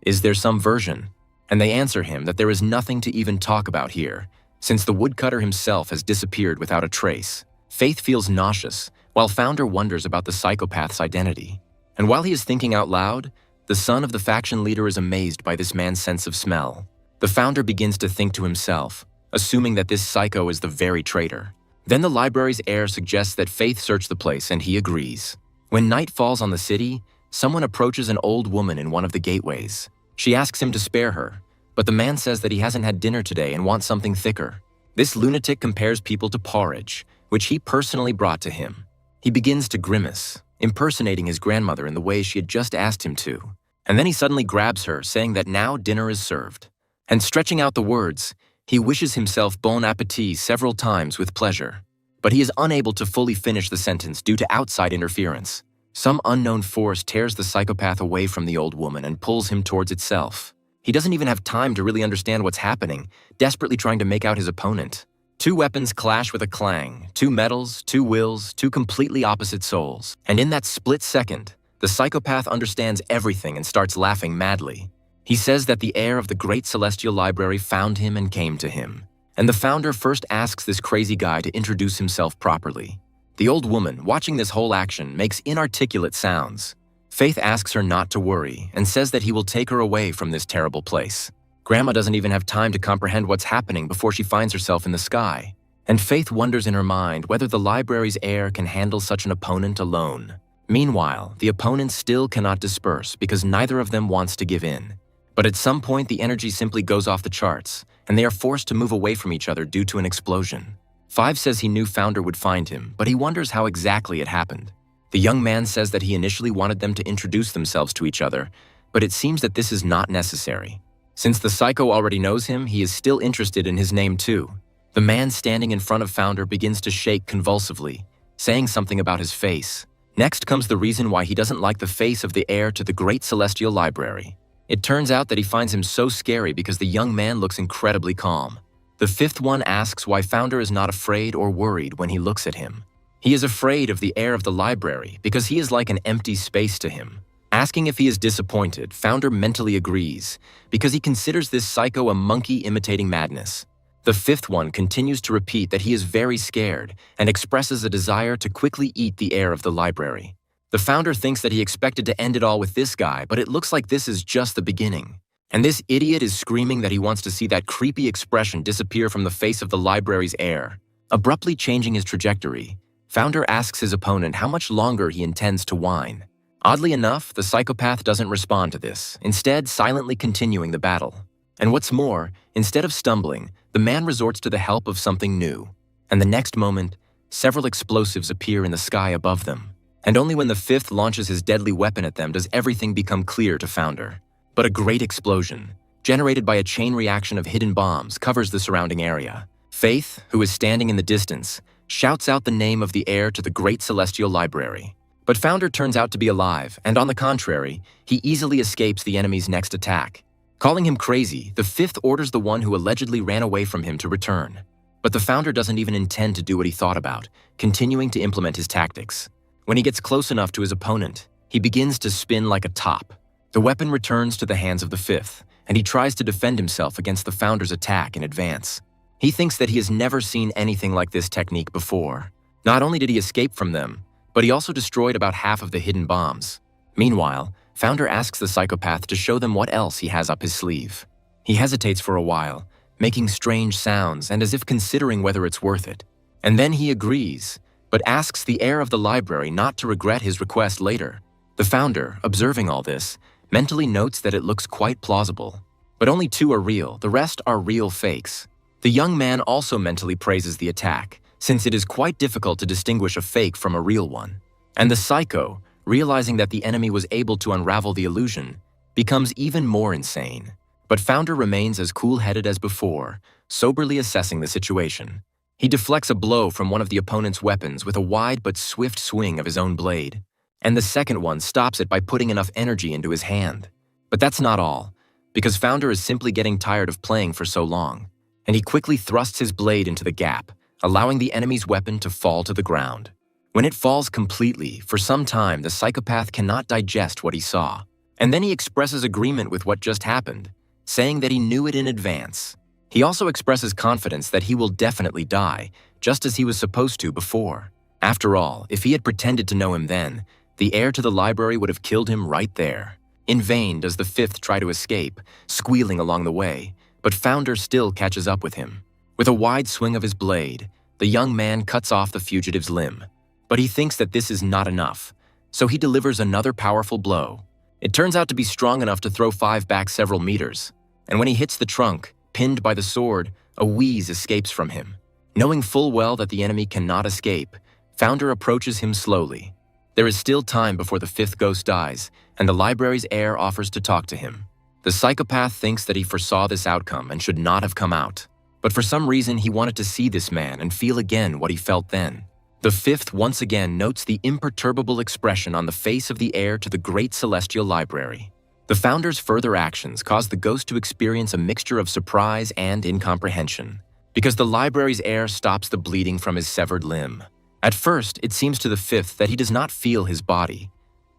Is there some version? And they answer him that there is nothing to even talk about here, since the woodcutter himself has disappeared without a trace. Faith feels nauseous, while founder wonders about the psychopath's identity. And while he is thinking out loud, the son of the faction leader is amazed by this man's sense of smell. The founder begins to think to himself, assuming that this psycho is the very traitor. Then the library's heir suggests that Faith search the place, and he agrees. When night falls on the city, someone approaches an old woman in one of the gateways. She asks him to spare her, but the man says that he hasn't had dinner today and wants something thicker. This lunatic compares people to porridge, which he personally brought to him. He begins to grimace, impersonating his grandmother in the way she had just asked him to. And then he suddenly grabs her, saying that now dinner is served. And stretching out the words, he wishes himself bon appetit several times with pleasure. But he is unable to fully finish the sentence due to outside interference. Some unknown force tears the psychopath away from the old woman and pulls him towards itself. He doesn't even have time to really understand what's happening, desperately trying to make out his opponent. 2 weapons clash with a clang, 2 metals, 2 wills, 2 completely opposite souls. And in that split second, the psychopath understands everything and starts laughing madly. He says that the heir of the great celestial library found him and came to him. And the founder first asks this crazy guy to introduce himself properly. The old woman, watching this whole action, makes inarticulate sounds. Faith asks her not to worry and says that he will take her away from this terrible place. Grandma doesn't even have time to comprehend what's happening before she finds herself in the sky. And Faith wonders in her mind whether the library's heir can handle such an opponent alone. Meanwhile, the opponents still cannot disperse because neither of them wants to give in. But at some point, the energy simply goes off the charts, and they are forced to move away from each other due to an explosion. Five says he knew Founder would find him, but he wonders how exactly it happened. The young man says that he initially wanted them to introduce themselves to each other, but it seems that this is not necessary. Since the psycho already knows him, he is still interested in his name too. The man standing in front of Founder begins to shake convulsively, saying something about his face. Next comes the reason why he doesn't like the face of the heir to the great celestial library. It turns out that he finds him so scary because the young man looks incredibly calm. The fifth one asks why Founder is not afraid or worried when he looks at him. He is afraid of the heir of the library because he is like an empty space to him. Asking if he is disappointed, Founder mentally agrees because he considers this psycho a monkey imitating madness. The fifth one continues to repeat that he is very scared and expresses a desire to quickly eat the heir of the library. The founder thinks that he expected to end it all with this guy, but it looks like this is just the beginning. And this idiot is screaming that he wants to see that creepy expression disappear from the face of the library's heir. Abruptly changing his trajectory, Founder asks his opponent how much longer he intends to whine. Oddly enough, the psychopath doesn't respond to this, instead silently continuing the battle. And what's more, instead of stumbling, the man resorts to the help of something new. And the next moment, several explosives appear in the sky above them. And only when the fifth launches his deadly weapon at them does everything become clear to Founder. But a great explosion, generated by a chain reaction of hidden bombs, covers the surrounding area. Faith, who is standing in the distance, shouts out the name of the heir to the great celestial library. But Founder turns out to be alive, and on the contrary, he easily escapes the enemy's next attack. Calling him crazy, the fifth orders the one who allegedly ran away from him to return. But the Founder doesn't even intend to do what he thought about, continuing to implement his tactics. When he gets close enough to his opponent, he begins to spin like a top. The weapon returns to the hands of the fifth, and he tries to defend himself against the Founder's attack in advance. He thinks that he has never seen anything like this technique before. Not only did he escape from them, but he also destroyed about half of the hidden bombs. Meanwhile, Founder asks the psychopath to show them what else he has up his sleeve. He hesitates for a while, making strange sounds and as if considering whether it's worth it. And then he agrees, but asks the heir of the library not to regret his request later. The Founder, observing all this, mentally notes that it looks quite plausible. But only two are real, the rest are real fakes. The young man also mentally praises the attack, since it is quite difficult to distinguish a fake from a real one. And the psycho, realizing that the enemy was able to unravel the illusion, becomes even more insane. But Founder remains as cool-headed as before, soberly assessing the situation. He deflects a blow from one of the opponent's weapons with a wide but swift swing of his own blade, and the second one stops it by putting enough energy into his hand. But that's not all, because Founder is simply getting tired of playing for so long, and he quickly thrusts his blade into the gap, allowing the enemy's weapon to fall to the ground. When it falls completely, for some time the psychopath cannot digest what he saw, and then he expresses agreement with what just happened, saying that he knew it in advance. He also expresses confidence that he will definitely die, just as he was supposed to before. After all, if he had pretended to know him then, the heir to the library would have killed him right there. In vain does the fifth try to escape, squealing along the way, but Founder still catches up with him. With a wide swing of his blade, the young man cuts off the fugitive's limb. But he thinks that this is not enough, so he delivers another powerful blow. It turns out to be strong enough to throw Five back several meters, and when he hits the trunk, pinned by the sword, a wheeze escapes from him. Knowing full well that the enemy cannot escape, Founder approaches him slowly. There is still time before the fifth ghost dies, and the library's heir offers to talk to him. The psychopath thinks that he foresaw this outcome and should not have come out, but for some reason he wanted to see this man and feel again what he felt then. The fifth once again notes the imperturbable expression on the face of the heir to the great celestial library. The Founder's further actions cause the ghost to experience a mixture of surprise and incomprehension, because the library's heir stops the bleeding from his severed limb. At first, it seems to the fifth that he does not feel his body,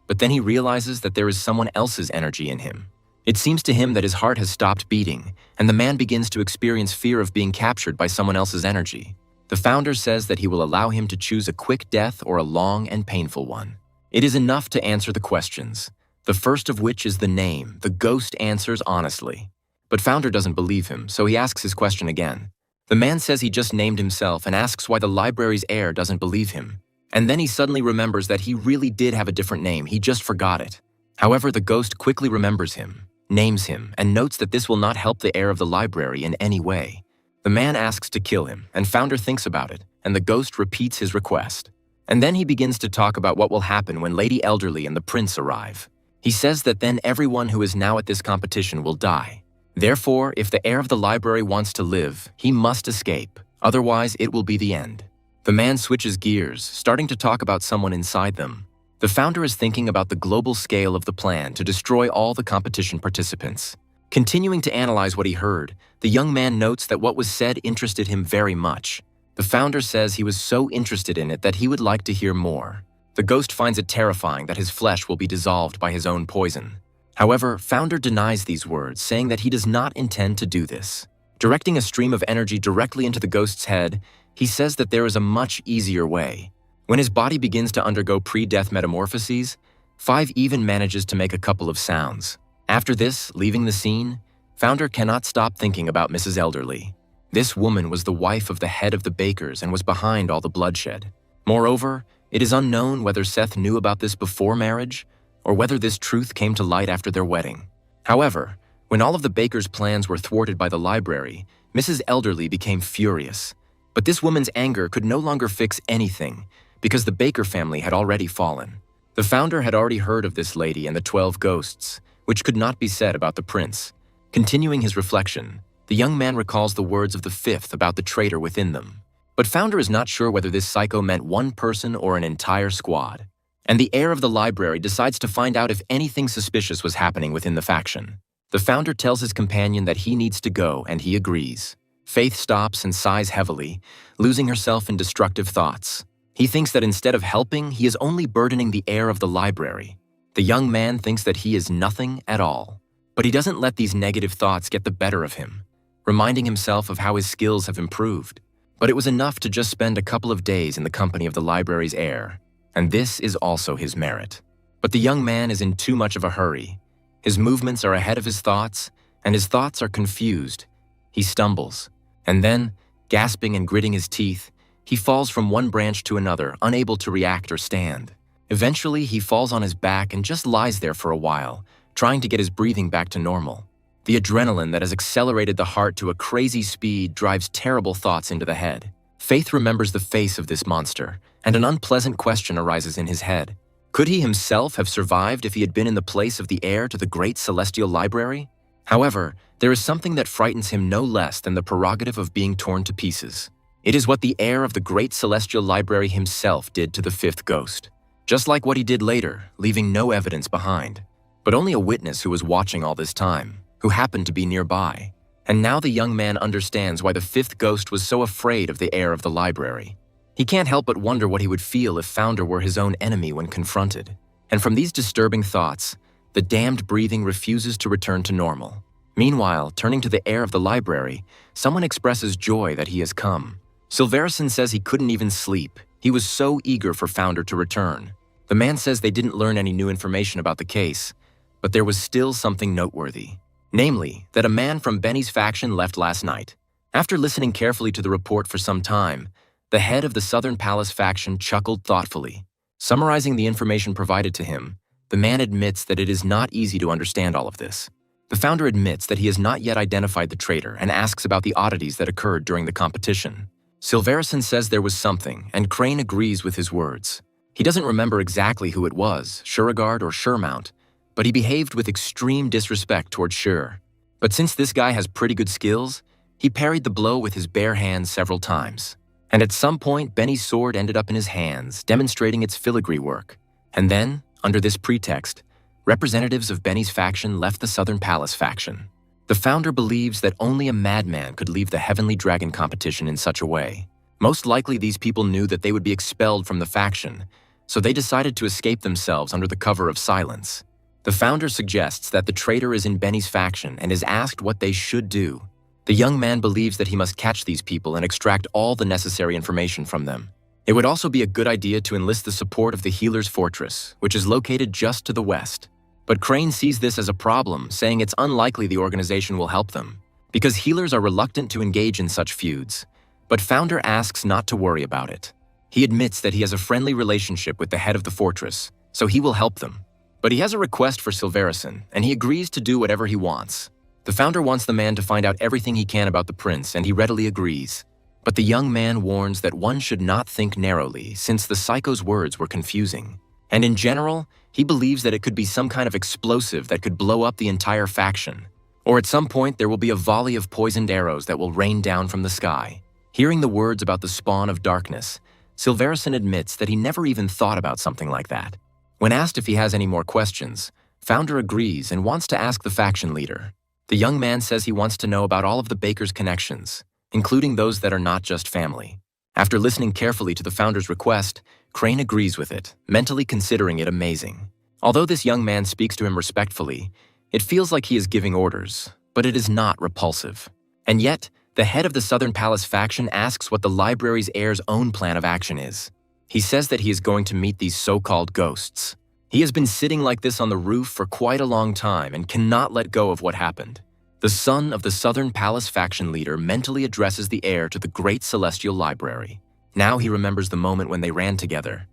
but then he realizes that there is someone else's energy in him. It seems to him that his heart has stopped beating, and the man begins to experience fear of being captured by someone else's energy. The founder says that he will allow him to choose a quick death or a long and painful one. It is enough to answer the questions, the first of which is the name. The ghost answers honestly. But founder doesn't believe him, so he asks his question again. The man says he just named himself and asks why the library's heir doesn't believe him. And then he suddenly remembers that he really did have a different name, he just forgot it. However, the ghost quickly remembers him, names him, and notes that this will not help the heir of the library in any way. The man asks to kill him, and founder thinks about it, and the ghost repeats his request. And then he begins to talk about what will happen when Lady Elderly and the prince arrive. He says that then everyone who is now at this competition will die. Therefore, if the heir of the library wants to live, he must escape, otherwise it will be the end. The man switches gears, starting to talk about someone inside them. The founder is thinking about the global scale of the plan to destroy all the competition participants. Continuing to analyze what he heard, the young man notes that what was said interested him very much. The founder says he was so interested in it that he would like to hear more. The ghost finds it terrifying that his flesh will be dissolved by his own poison. However, founder denies these words, saying that he does not intend to do this. Directing a stream of energy directly into the ghost's head, he says that there is a much easier way. When his body begins to undergo pre-death metamorphoses, 5 even manages to make a couple of sounds. After this, leaving the scene, founder cannot stop thinking about Mrs. Elderly. This woman was the wife of the head of the bakers and was behind all the bloodshed. Moreover, it is unknown whether Seth knew about this before marriage, or whether this truth came to light after their wedding. However, when all of the bakers' plans were thwarted by the library, Mrs. Elderly became furious. But this woman's anger could no longer fix anything, because the Baker family had already fallen. The founder had already heard of this lady and the 12 ghosts, which could not be said about the prince. Continuing his reflection, the young man recalls the words of the 5th about the traitor within them. But founder is not sure whether this psycho meant one person or an entire squad. And the heir of the library decides to find out if anything suspicious was happening within the faction. The founder tells his companion that he needs to go, and he agrees. Faith stops and sighs heavily, losing herself in destructive thoughts. He thinks that instead of helping, he is only burdening the heir of the library. The young man thinks that he is nothing at all. But he doesn't let these negative thoughts get the better of him, reminding himself of how his skills have improved. But it was enough to just spend a couple of days in the company of the library's heir, and this is also his merit. But the young man is in too much of a hurry. His movements are ahead of his thoughts, and his thoughts are confused. He stumbles, and then, gasping and gritting his teeth, he falls from one branch to another, unable to react or stand. Eventually, he falls on his back and just lies there for a while, trying to get his breathing back to normal. The adrenaline that has accelerated the heart to a crazy speed drives terrible thoughts into the head. Faith remembers the face of this monster, and an unpleasant question arises in his head. Could he himself have survived if he had been in the place of the heir to the great celestial library? However, there is something that frightens him no less than the prerogative of being torn to pieces. It is what the heir of the great celestial library himself did to the 5th ghost. Just like what he did later, leaving no evidence behind. But only a witness who was watching all this time, who happened to be nearby. And now the young man understands why the 5th ghost was so afraid of the heir of the library. He can't help but wonder what he would feel if founder were his own enemy when confronted. And from these disturbing thoughts, the damned breathing refuses to return to normal. Meanwhile, turning to the heir of the library, someone expresses joy that he has come. Silverison says he couldn't even sleep. He was so eager for founder to return. The man says they didn't learn any new information about the case, but there was still something noteworthy. Namely, that a man from Benny's faction left last night. After listening carefully to the report for some time, the head of the Southern Palace faction chuckled thoughtfully. Summarizing the information provided to him, the man admits that it is not easy to understand all of this. The founder admits that he has not yet identified the traitor and asks about the oddities that occurred during the competition. Silverison says there was something, and Crane agrees with his words. He doesn't remember exactly who it was, Shurigard or Shermount, but he behaved with extreme disrespect towards Shur. But since this guy has pretty good skills, he parried the blow with his bare hands several times. And at some point, Benny's sword ended up in his hands, demonstrating its filigree work. And then, under this pretext, representatives of Benny's faction left the Southern Palace faction. The founder believes that only a madman could leave the Heavenly Dragon competition in such a way. Most likely these people knew that they would be expelled from the faction, so they decided to escape themselves under the cover of silence. The founder suggests that the traitor is in Benny's faction and is asked what they should do. The young man believes that he must catch these people and extract all the necessary information from them. It would also be a good idea to enlist the support of the Healer's Fortress, which is located just to the west. But Crane sees this as a problem, saying it's unlikely the organization will help them, because healers are reluctant to engage in such feuds. But Founder asks not to worry about it. He admits that he has a friendly relationship with the head of the fortress, so he will help them. But he has a request for Silverison, and he agrees to do whatever he wants. The founder wants the man to find out everything he can about the prince, and he readily agrees. But the young man warns that one should not think narrowly, since the psycho's words were confusing. And in general, he believes that it could be some kind of explosive that could blow up the entire faction. Or at some point, there will be a volley of poisoned arrows that will rain down from the sky. Hearing the words about the spawn of darkness, Silverison admits that he never even thought about something like that. When asked if he has any more questions, Founder agrees and wants to ask the faction leader. The young man says he wants to know about all of the Baker's connections, including those that are not just family. After listening carefully to the founder's request, Crane agrees with it, mentally considering it amazing. Although this young man speaks to him respectfully, it feels like he is giving orders, but it is not repulsive. And yet, the head of the Southern Palace faction asks what the library's heir's own plan of action is. He says that he is going to meet these so-called ghosts. He has been sitting like this on the roof for quite a long time and cannot let go of what happened. The son of the Southern Palace faction leader mentally addresses the heir to the Great Celestial Library. Now he remembers the moment when they ran together.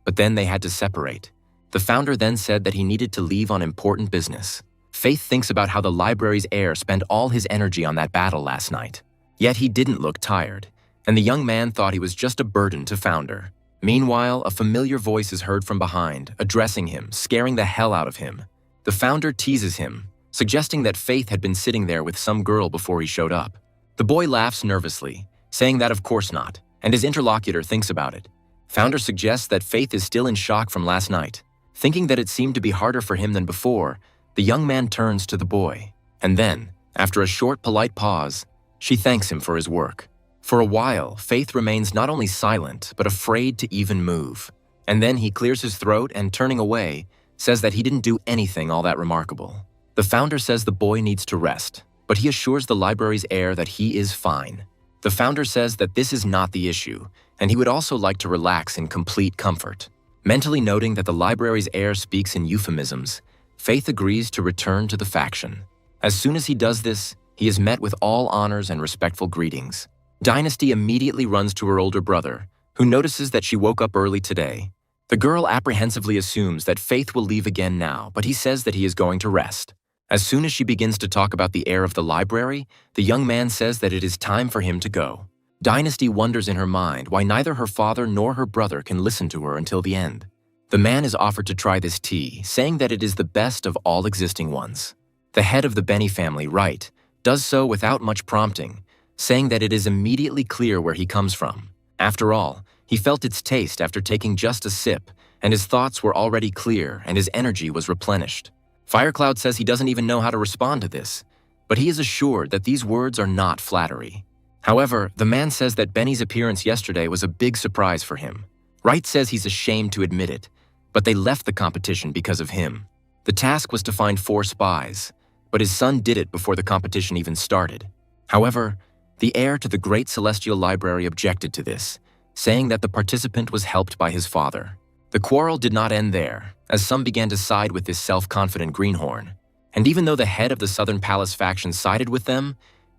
But then they had to separate. The founder then said that he needed to leave on important business. Faith thinks about how the library's heir spent all his energy on that battle last night. Yet he didn't look tired, and the young man thought he was just a burden to Founder. Meanwhile, a familiar voice is heard from behind, addressing him, scaring the hell out of him. The founder teases him, suggesting that Faith had been sitting there with some girl before he showed up. The boy laughs nervously, saying that of course not, and his interlocutor thinks about it. Founder suggests that Faith is still in shock from last night. Thinking that it seemed to be harder for him than before, the young man turns to the boy. And then, after a short, polite pause, she thanks him for his work. For a while, Faith remains not only silent, but afraid to even move. And then he clears his throat and, turning away, says that he didn't do anything all that remarkable. The founder says the boy needs to rest, but he assures the library's heir that he is fine. The founder says that this is not the issue, and he would also like to relax in complete comfort. Mentally noting that the library's heir speaks in euphemisms, Faith agrees to return to the faction. As soon as he does this, he is met with all honors and respectful greetings. Dynasty immediately runs to her older brother, who notices that she woke up early today. The girl apprehensively assumes that Faith will leave again now, but he says that he is going to rest. As soon as she begins to talk about the heir of the library, the young man says that it is time for him to go. Dynasty wonders in her mind why neither her father nor her brother can listen to her until the end. The man is offered to try this tea, saying that it is the best of all existing ones. The head of the Benny family, Wright, does so without much prompting, saying that it is immediately clear where he comes from. After all, he felt its taste after taking just a sip, and his thoughts were already clear and his energy was replenished. Firecloud says he doesn't even know how to respond to this, but he is assured that these words are not flattery. However, the man says that Benny's appearance yesterday was a big surprise for him. Wright says he's ashamed to admit it, but they left the competition because of him. The task was to find 4 spies, but his son did it before the competition even started. However, the heir to the Great Celestial Library objected to this, saying that the participant was helped by his father. The quarrel did not end there, as some began to side with this self-confident greenhorn. And even though the head of the Southern Palace faction sided with them,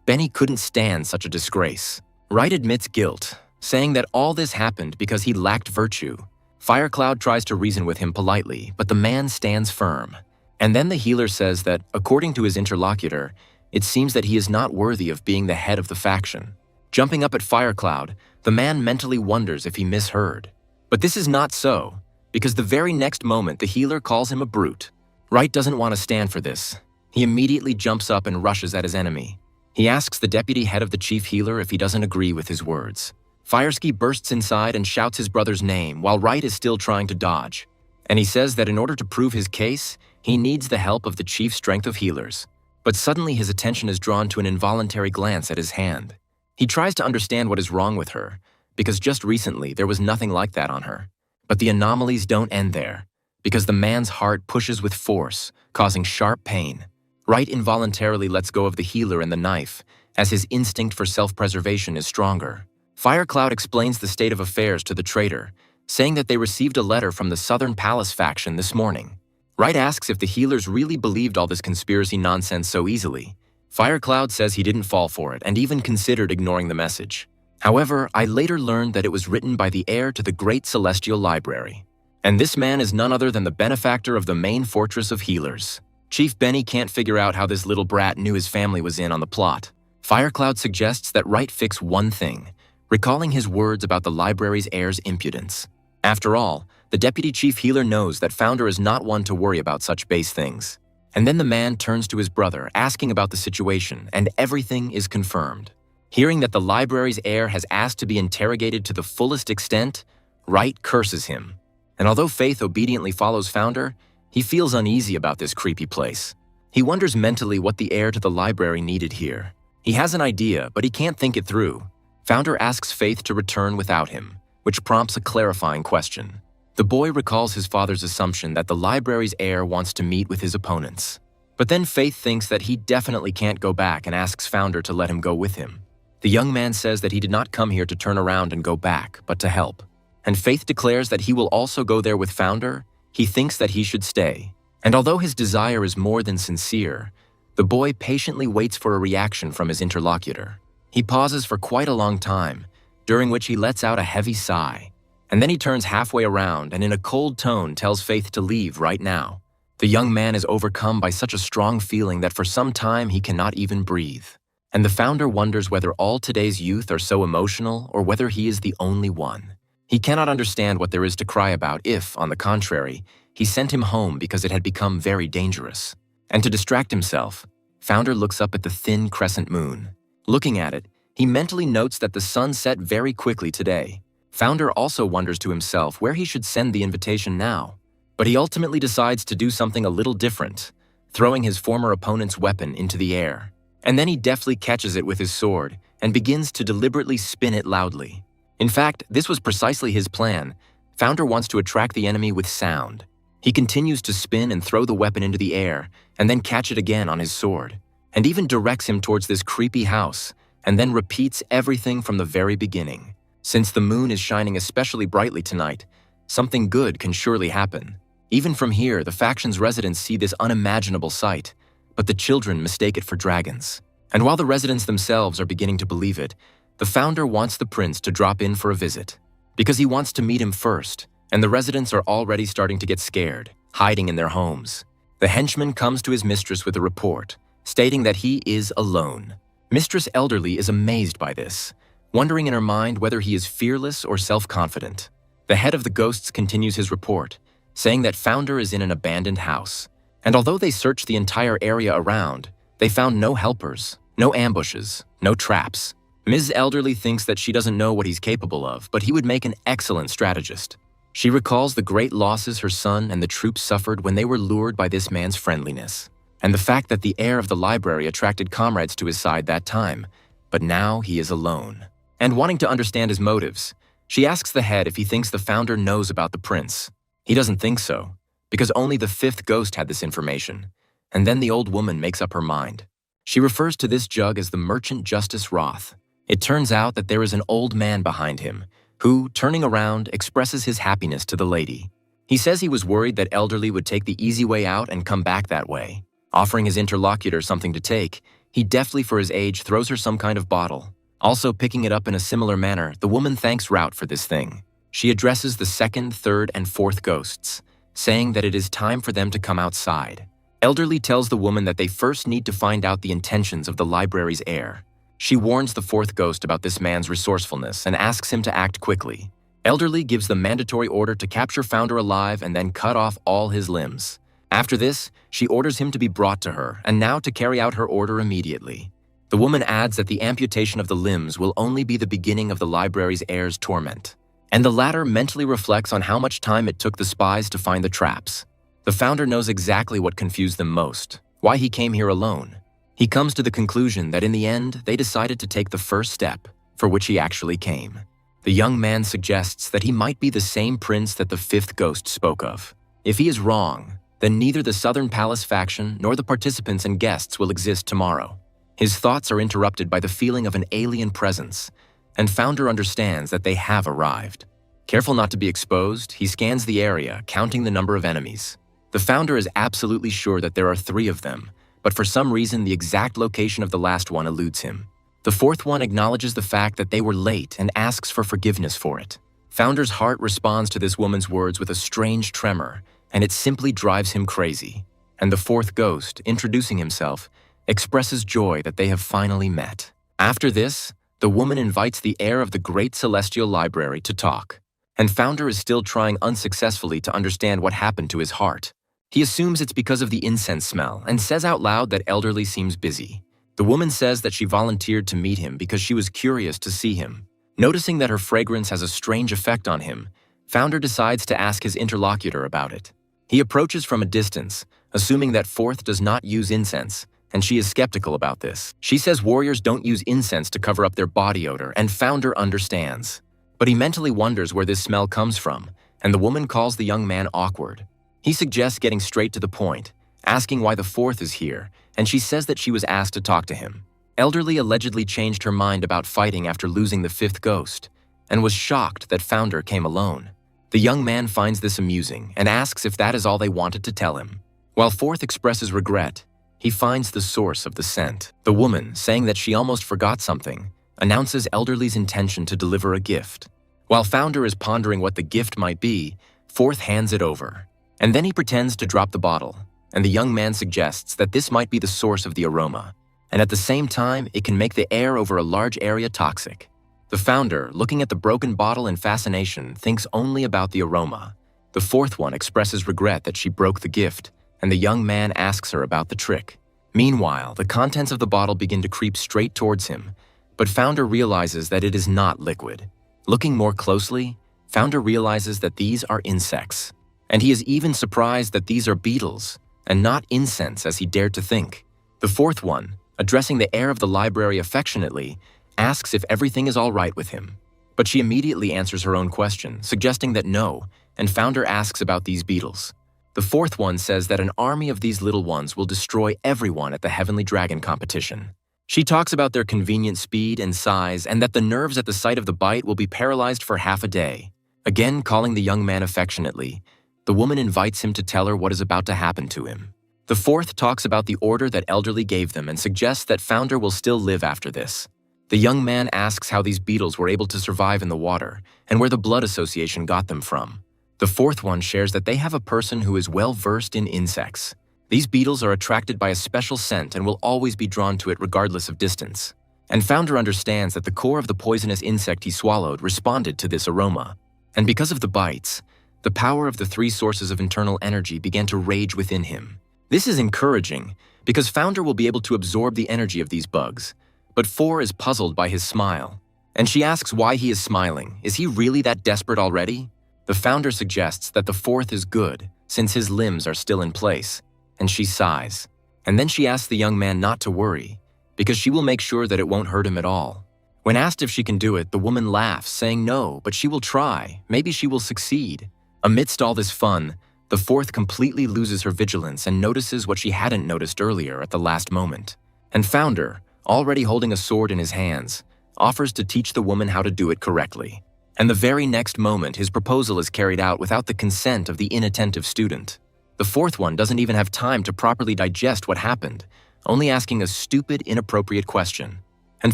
Benny couldn't stand such a disgrace. Wright admits guilt, saying that all this happened because he lacked virtue. Firecloud tries to reason with him politely, but the man stands firm. And then the healer says that, according to his interlocutor, it seems that he is not worthy of being the head of the faction. Jumping up at Firecloud, the man mentally wonders if he misheard. But this is not so, because the very next moment the healer calls him a brute. Wright doesn't want to stand for this. He immediately jumps up and rushes at his enemy. He asks the deputy head of the chief healer if he doesn't agree with his words. Fireski bursts inside and shouts his brother's name while Wright is still trying to dodge. And he says that in order to prove his case, he needs the help of the chief strength of healers. But suddenly his attention is drawn to an involuntary glance at his hand. He tries to understand what is wrong with her, because just recently there was nothing like that on her. But the anomalies don't end there. because the man's heart pushes with force, causing sharp pain. Right involuntarily lets go of the healer and the knife, as his instinct for self-preservation is stronger. Firecloud explains the state of affairs to the traitor, saying that they received a letter from the Southern Palace faction this morning. Right asks if the healers really believed all this conspiracy nonsense so easily. Firecloud says he didn't fall for it and even considered ignoring the message. However, I later learned that it was written by the heir to the Great Celestial Library. And this man is none other than the benefactor of the main fortress of healers. Chief Benny can't figure out how this little brat knew his family was in on the plot. Firecloud suggests that Wright fix one thing, recalling his words about the library's heir's impudence. After all, the deputy chief healer knows that Founder is not one to worry about such base things. And then the man turns to his brother, asking about the situation, and everything is confirmed. Hearing that the library's heir has asked to be interrogated to the fullest extent, Wright curses him. And although Faith obediently follows Founder, he feels uneasy about this creepy place. He wonders mentally what the heir to the library needed here. He has an idea, but he can't think it through. Founder asks Faith to return without him, which prompts a clarifying question. The boy recalls his father's assumption that the library's heir wants to meet with his opponents. But then Faith thinks that he definitely can't go back and asks Founder to let him go with him. The young man says that he did not come here to turn around and go back, but to help. And Faith declares that he will also go there with Founder. He thinks that he should stay. And although his desire is more than sincere, the boy patiently waits for a reaction from his interlocutor. He pauses for quite a long time, during which he lets out a heavy sigh. And then he turns halfway around and in a cold tone tells Faith to leave right now. The young man is overcome by such a strong feeling that for some time he cannot even breathe. And the Founder wonders whether all today's youth are so emotional or whether he is the only one. He cannot understand what there is to cry about if, on the contrary, he sent him home because it had become very dangerous. And to distract himself, Founder looks up at the thin crescent moon. Looking at it, he mentally notes that the sun set very quickly today. Founder also wonders to himself where he should send the invitation now. But he ultimately decides to do something a little different, throwing his former opponent's weapon into the air. And then he deftly catches it with his sword and begins to deliberately spin it loudly. In fact, this was precisely his plan. Founder wants to attract the enemy with sound. He continues to spin and throw the weapon into the air, and then catch it again on his sword, and even directs him towards this creepy house, and then repeats everything from the very beginning. Since the moon is shining especially brightly tonight, something good can surely happen. Even from here, the faction's residents see this unimaginable sight, but the children mistake it for dragons. And while the residents themselves are beginning to believe it, the Founder wants the prince to drop in for a visit, because he wants to meet him first, and the residents are already starting to get scared, hiding in their homes. The henchman comes to his mistress with a report, stating that he is alone. Mistress Elderly is amazed by this, wondering in her mind whether he is fearless or self-confident. The head of the ghosts continues his report, saying that Founder is in an abandoned house. And although they searched the entire area around, they found no helpers, no ambushes, no traps. Ms. Elderly thinks that she doesn't know what he's capable of, but he would make an excellent strategist. She recalls the great losses her son and the troops suffered when they were lured by this man's friendliness, and the fact that the heir of the library attracted comrades to his side that time, but now he is alone. And wanting to understand his motives, she asks the head if he thinks the Founder knows about the prince. He doesn't think so, because only the fifth ghost had this information. And then the old woman makes up her mind. She refers to this jug as the Merchant Justice Roth. It turns out that there is an old man behind him, who, turning around, expresses his happiness to the lady. He says he was worried that Elderly would take the easy way out and come back that way. Offering his interlocutor something to take, he deftly for his age throws her some kind of bottle. Also picking it up in a similar manner, the woman thanks Rout for this thing. She addresses the second, third, and fourth ghosts, saying that it is time for them to come outside. Elderly tells the woman that they first need to find out the intentions of the library's heir. She warns the fourth ghost about this man's resourcefulness and asks him to act quickly. Elderly gives the mandatory order to capture Founder alive and then cut off all his limbs. After this, she orders him to be brought to her and now to carry out her order immediately. The woman adds that the amputation of the limbs will only be the beginning of the library's heir's torment. And the latter mentally reflects on how much time it took the spies to find the traps. The Founder knows exactly what confused them most, why he came here alone. He comes to the conclusion that in the end, they decided to take the first step, for which he actually came. The young man suggests that he might be the same prince that the fifth ghost spoke of. If he is wrong, then neither the Southern Palace faction nor the participants and guests will exist tomorrow. His thoughts are interrupted by the feeling of an alien presence, and Founder understands that they have arrived. Careful not to be exposed, he scans the area, counting the number of enemies. The Founder is absolutely sure that there are 3 of them, but for some reason the exact location of the last one eludes him. The 4th one acknowledges the fact that they were late and asks for forgiveness for it. Founder's heart responds to this woman's words with a strange tremor, and it simply drives him crazy. And the 4th ghost, introducing himself, expresses joy that they have finally met. After this, the woman invites the heir of the Great Celestial Library to talk, and Founder is still trying unsuccessfully to understand what happened to his heart. He assumes it's because of the incense smell and says out loud that Elderly seems busy. The woman says that she volunteered to meet him because she was curious to see him. Noticing that her fragrance has a strange effect on him, Founder decides to ask his interlocutor about it. He approaches from a distance, assuming that 4th does not use incense, and she is skeptical about this. She says warriors don't use incense to cover up their body odor, and Founder understands. But he mentally wonders where this smell comes from, and the woman calls the young man awkward. He suggests getting straight to the point, asking why the 4th is here, and she says that she was asked to talk to him. Elderly allegedly changed her mind about fighting after losing the 5th ghost, and was shocked that Founder came alone. The young man finds this amusing and asks if that is all they wanted to tell him. While 4th expresses regret, he finds the source of the scent. The woman, saying that she almost forgot something, announces Elderly's intention to deliver a gift. While Founder is pondering what the gift might be, 4th hands it over. And then he pretends to drop the bottle, and the young man suggests that this might be the source of the aroma, and at the same time, it can make the air over a large area toxic. The Founder, looking at the broken bottle in fascination, thinks only about the aroma. The 4th one expresses regret that she broke the gift, and the young man asks her about the trick. Meanwhile, the contents of the bottle begin to creep straight towards him, but Founder realizes that it is not liquid. Looking more closely, Founder realizes that these are insects, and he is even surprised that these are beetles, and not incense as he dared to think. The 4th one, addressing the heir of the library affectionately, asks if everything is all right with him. But she immediately answers her own question, suggesting that no, and Founder asks about these beetles. The 4th one says that an army of these little ones will destroy everyone at the Heavenly Dragon competition. She talks about their convenient speed and size and that the nerves at the sight of the bite will be paralyzed for half a day. Again calling the young man affectionately, the woman invites him to tell her what is about to happen to him. The 4th talks about the order that Elderly gave them and suggests that Founder will still live after this. The young man asks how these beetles were able to survive in the water and where the blood association got them from. The 4th one shares that they have a person who is well versed in insects. These beetles are attracted by a special scent and will always be drawn to it regardless of distance. And Founder understands that the core of the poisonous insect he swallowed responded to this aroma. And because of the bites, the power of the 3 sources of internal energy began to rage within him. This is encouraging because Founder will be able to absorb the energy of these bugs, but 4 is puzzled by his smile. And she asks why he is smiling. Is he really that desperate already? The Founder suggests that the 4th is good since his limbs are still in place, and she sighs. And then she asks the young man not to worry because she will make sure that it won't hurt him at all. When asked if she can do it, the woman laughs, saying no, but she will try. Maybe she will succeed. Amidst all this fun, the 4th completely loses her vigilance and notices what she hadn't noticed earlier at the last moment. And Founder, already holding a sword in his hands, offers to teach the woman how to do it correctly. And the very next moment, his proposal is carried out without the consent of the inattentive student. The 4th one doesn't even have time to properly digest what happened, only asking a stupid, inappropriate question. And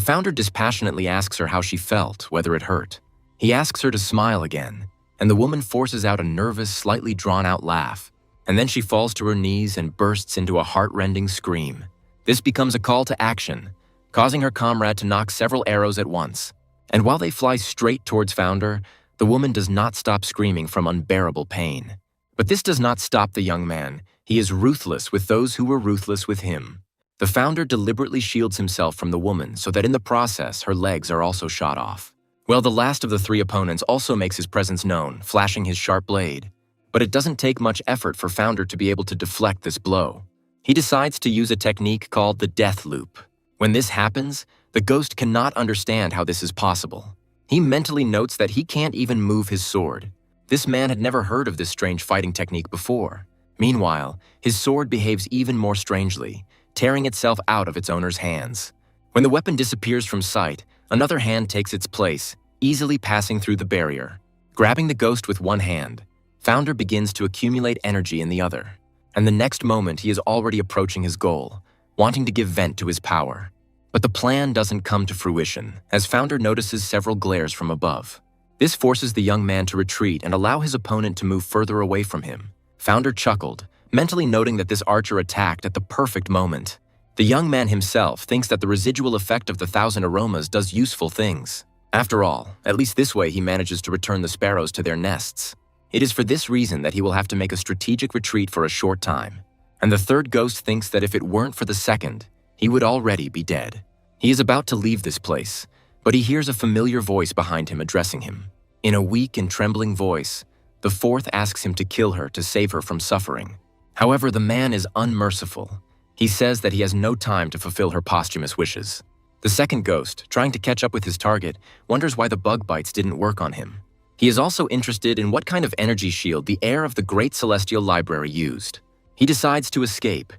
Founder dispassionately asks her how she felt, whether it hurt. He asks her to smile again, and the woman forces out a nervous, slightly drawn-out laugh, and then she falls to her knees and bursts into a heart-rending scream. This becomes a call to action, causing her comrade to knock several arrows at once. And while they fly straight towards Founder, the woman does not stop screaming from unbearable pain. But this does not stop the young man. He is ruthless with those who were ruthless with him. The Founder deliberately shields himself from the woman so that in the process her legs are also shot off. Well, the last of the 3 opponents also makes his presence known, flashing his sharp blade. But it doesn't take much effort for Founder to be able to deflect this blow. He decides to use a technique called the death loop. When this happens, the ghost cannot understand how this is possible. He mentally notes that he can't even move his sword. This man had never heard of this strange fighting technique before. Meanwhile, his sword behaves even more strangely, tearing itself out of its owner's hands. When the weapon disappears from sight, another hand takes its place, easily passing through the barrier. Grabbing the ghost with one hand, Founder begins to accumulate energy in the other. And the next moment he is already approaching his goal, wanting to give vent to his power. But the plan doesn't come to fruition, as Founder notices several glares from above. This forces the young man to retreat and allow his opponent to move further away from him. Founder chuckled, mentally noting that this archer attacked at the perfect moment. The young man himself thinks that the residual effect of the 1,000 aromas does useful things. After all, at least this way he manages to return the sparrows to their nests. It is for this reason that he will have to make a strategic retreat for a short time. And the third ghost thinks that if it weren't for the second, he would already be dead. He is about to leave this place, but he hears a familiar voice behind him addressing him. In a weak and trembling voice, the fourth asks him to kill her to save her from suffering. However, the man is unmerciful. He says that he has no time to fulfill her posthumous wishes. The second ghost, trying to catch up with his target, wonders why the bug bites didn't work on him. He is also interested in what kind of energy shield the heir of the Great Celestial Library used. He decides to escape,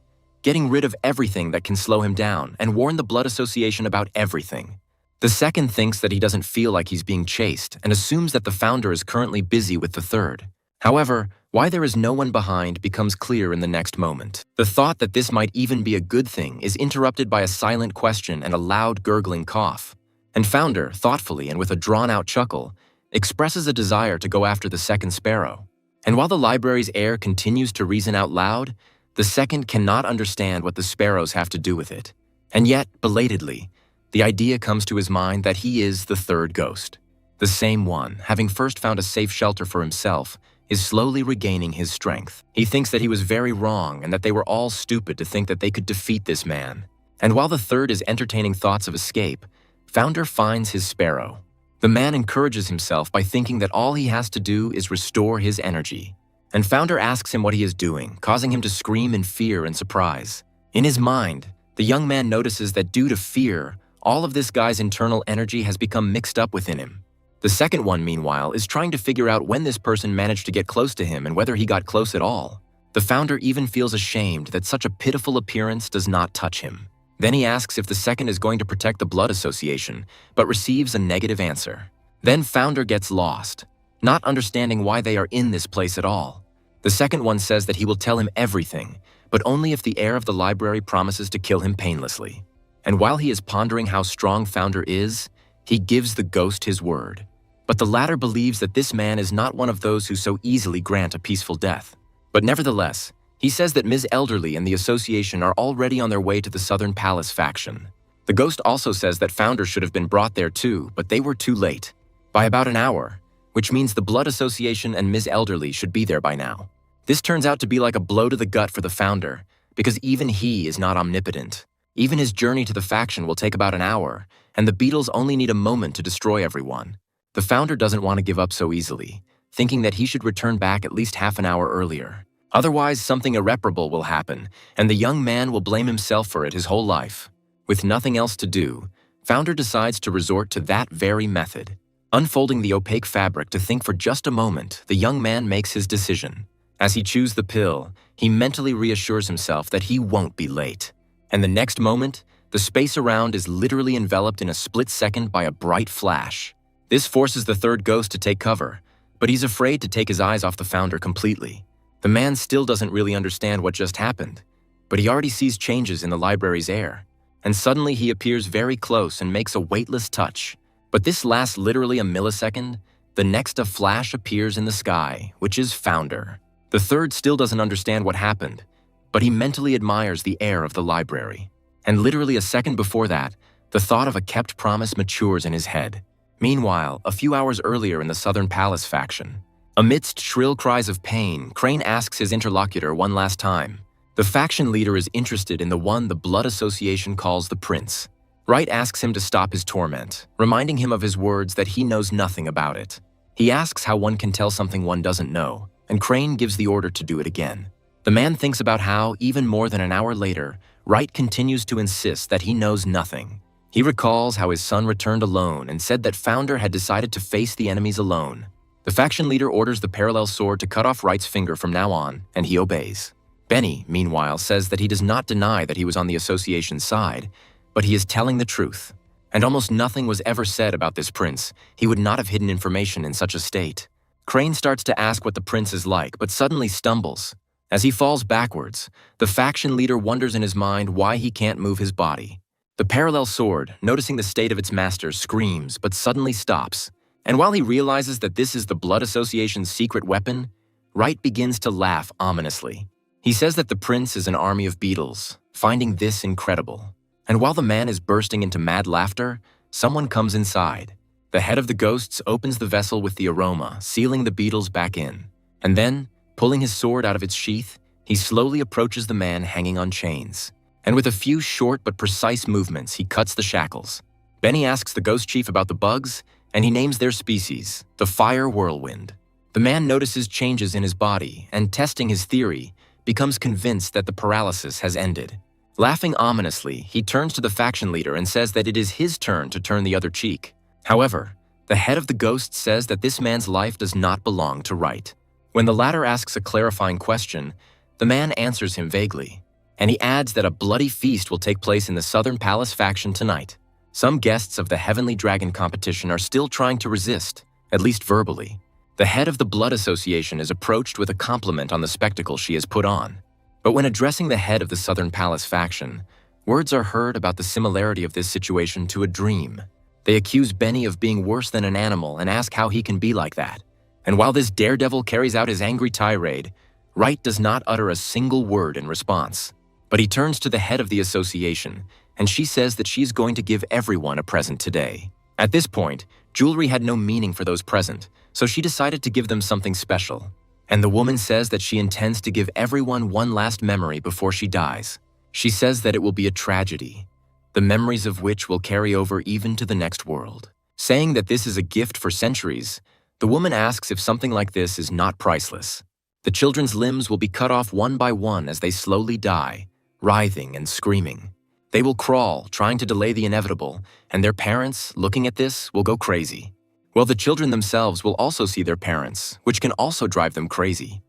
getting rid of everything that can slow him down and warn the Blood Association about everything. The second thinks that he doesn't feel like he's being chased and assumes that the founder is currently busy with the third. However, why there is no one behind becomes clear in the next moment. The thought that this might even be a good thing is interrupted by a silent question and a loud gurgling cough. And Founder, thoughtfully and with a drawn-out chuckle, expresses a desire to go after the second sparrow. And while the library's heir continues to reason out loud, the second cannot understand what the sparrows have to do with it. And yet, belatedly, the idea comes to his mind that he is the third ghost. The same one, having first found a safe shelter for himself, is slowly regaining his strength. He thinks that he was very wrong and that they were all stupid to think that they could defeat this man. And while the third is entertaining thoughts of escape, Founder finds his sparrow. The man encourages himself by thinking that all he has to do is restore his energy. And Founder asks him what he is doing, causing him to scream in fear and surprise. In his mind, the young man notices that due to fear, all of this guy's internal energy has become mixed up within him. The second one, meanwhile, is trying to figure out when this person managed to get close to him and whether he got close at all. The founder even feels ashamed that such a pitiful appearance does not touch him. Then he asks if the second is going to protect the Blood Association, but receives a negative answer. Then Founder gets lost, not understanding why they are in this place at all. The second one says that he will tell him everything, but only if the heir of the library promises to kill him painlessly. And while he is pondering how strong Founder is, he gives the ghost his word. But the latter believes that this man is not one of those who so easily grant a peaceful death. But nevertheless, he says that Ms. Elderly and the association are already on their way to the Southern Palace faction. The ghost also says that Founder should have been brought there too, but they were too late. By about an hour, which means the Blood Association and Ms. Elderly should be there by now. This turns out to be like a blow to the gut for the founder, because even he is not omnipotent. Even his journey to the faction will take about an hour, and the beetles only need a moment to destroy everyone. The founder doesn't want to give up so easily, thinking that he should return back at least half an hour earlier. Otherwise, something irreparable will happen, and the young man will blame himself for it his whole life. With nothing else to do, Founder decides to resort to that very method. Unfolding the opaque fabric to think for just a moment, the young man makes his decision. As he chews the pill, he mentally reassures himself that he won't be late. And the next moment, the space around is literally enveloped in a split second by a bright flash. This forces the third ghost to take cover, but he's afraid to take his eyes off the founder completely. The man still doesn't really understand what just happened, but he already sees changes in the library's air. And suddenly he appears very close and makes a weightless touch. But this lasts literally a millisecond. The next a flash appears in the sky, which is Founder. The third still doesn't understand what happened, but he mentally admires the air of the library. And literally a second before that, the thought of a kept promise matures in his head. Meanwhile, a few hours earlier in the Southern Palace faction, amidst shrill cries of pain, Crane asks his interlocutor one last time. The faction leader is interested in the one the Blood Association calls the Prince. Wright asks him to stop his torment, reminding him of his words that he knows nothing about it. He asks how one can tell something one doesn't know, and Crane gives the order to do it again. The man thinks about how, even more than an hour later, Wright continues to insist that he knows nothing. He recalls how his son returned alone and said that Founder had decided to face the enemies alone. The faction leader orders the parallel sword to cut off Wright's finger from now on, and he obeys. Benny, meanwhile, says that he does not deny that he was on the association's side, but he is telling the truth. And almost nothing was ever said about this prince. He would not have hidden information in such a state. Crane starts to ask what the prince is like, but suddenly stumbles. As he falls backwards, the faction leader wonders in his mind why he can't move his body. The parallel sword, noticing the state of its master, screams, but suddenly stops. And while he realizes that this is the Blood Association's secret weapon, Wright begins to laugh ominously. He says that the prince is an army of beetles, finding this incredible. And while the man is bursting into mad laughter, someone comes inside. The head of the ghosts opens the vessel with the aroma, sealing the beetles back in. And then, pulling his sword out of its sheath, he slowly approaches the man hanging on chains. And with a few short but precise movements, he cuts the shackles. Benny asks the ghost chief about the bugs, and he names their species, the fire whirlwind. The man notices changes in his body, and testing his theory, becomes convinced that the paralysis has ended. Laughing ominously, he turns to the faction leader and says that it is his turn to turn the other cheek. However, the head of the ghosts says that this man's life does not belong to Wright. When the latter asks a clarifying question, the man answers him vaguely, and he adds that a bloody feast will take place in the Southern Palace faction tonight. Some guests of the Heavenly Dragon competition are still trying to resist, at least verbally. The head of the Blood Association is approached with a compliment on the spectacle she has put on. But when addressing the head of the Southern Palace faction, words are heard about the similarity of this situation to a dream. They accuse Benny of being worse than an animal and ask how he can be like that. And while this daredevil carries out his angry tirade, Wright does not utter a single word in response. But he turns to the head of the association, and she says that she is going to give everyone a present today. At this point, jewelry had no meaning for those present, so she decided to give them something special. And the woman says that she intends to give everyone one last memory before she dies. She says that it will be a tragedy, the memories of which will carry over even to the next world. Saying that this is a gift for centuries, the woman asks if something like this is not priceless. The children's limbs will be cut off one by one as they slowly die, writhing and screaming. They will crawl, trying to delay the inevitable, and their parents, looking at this, will go crazy. Well, the children themselves will also see their parents, which can also drive them crazy.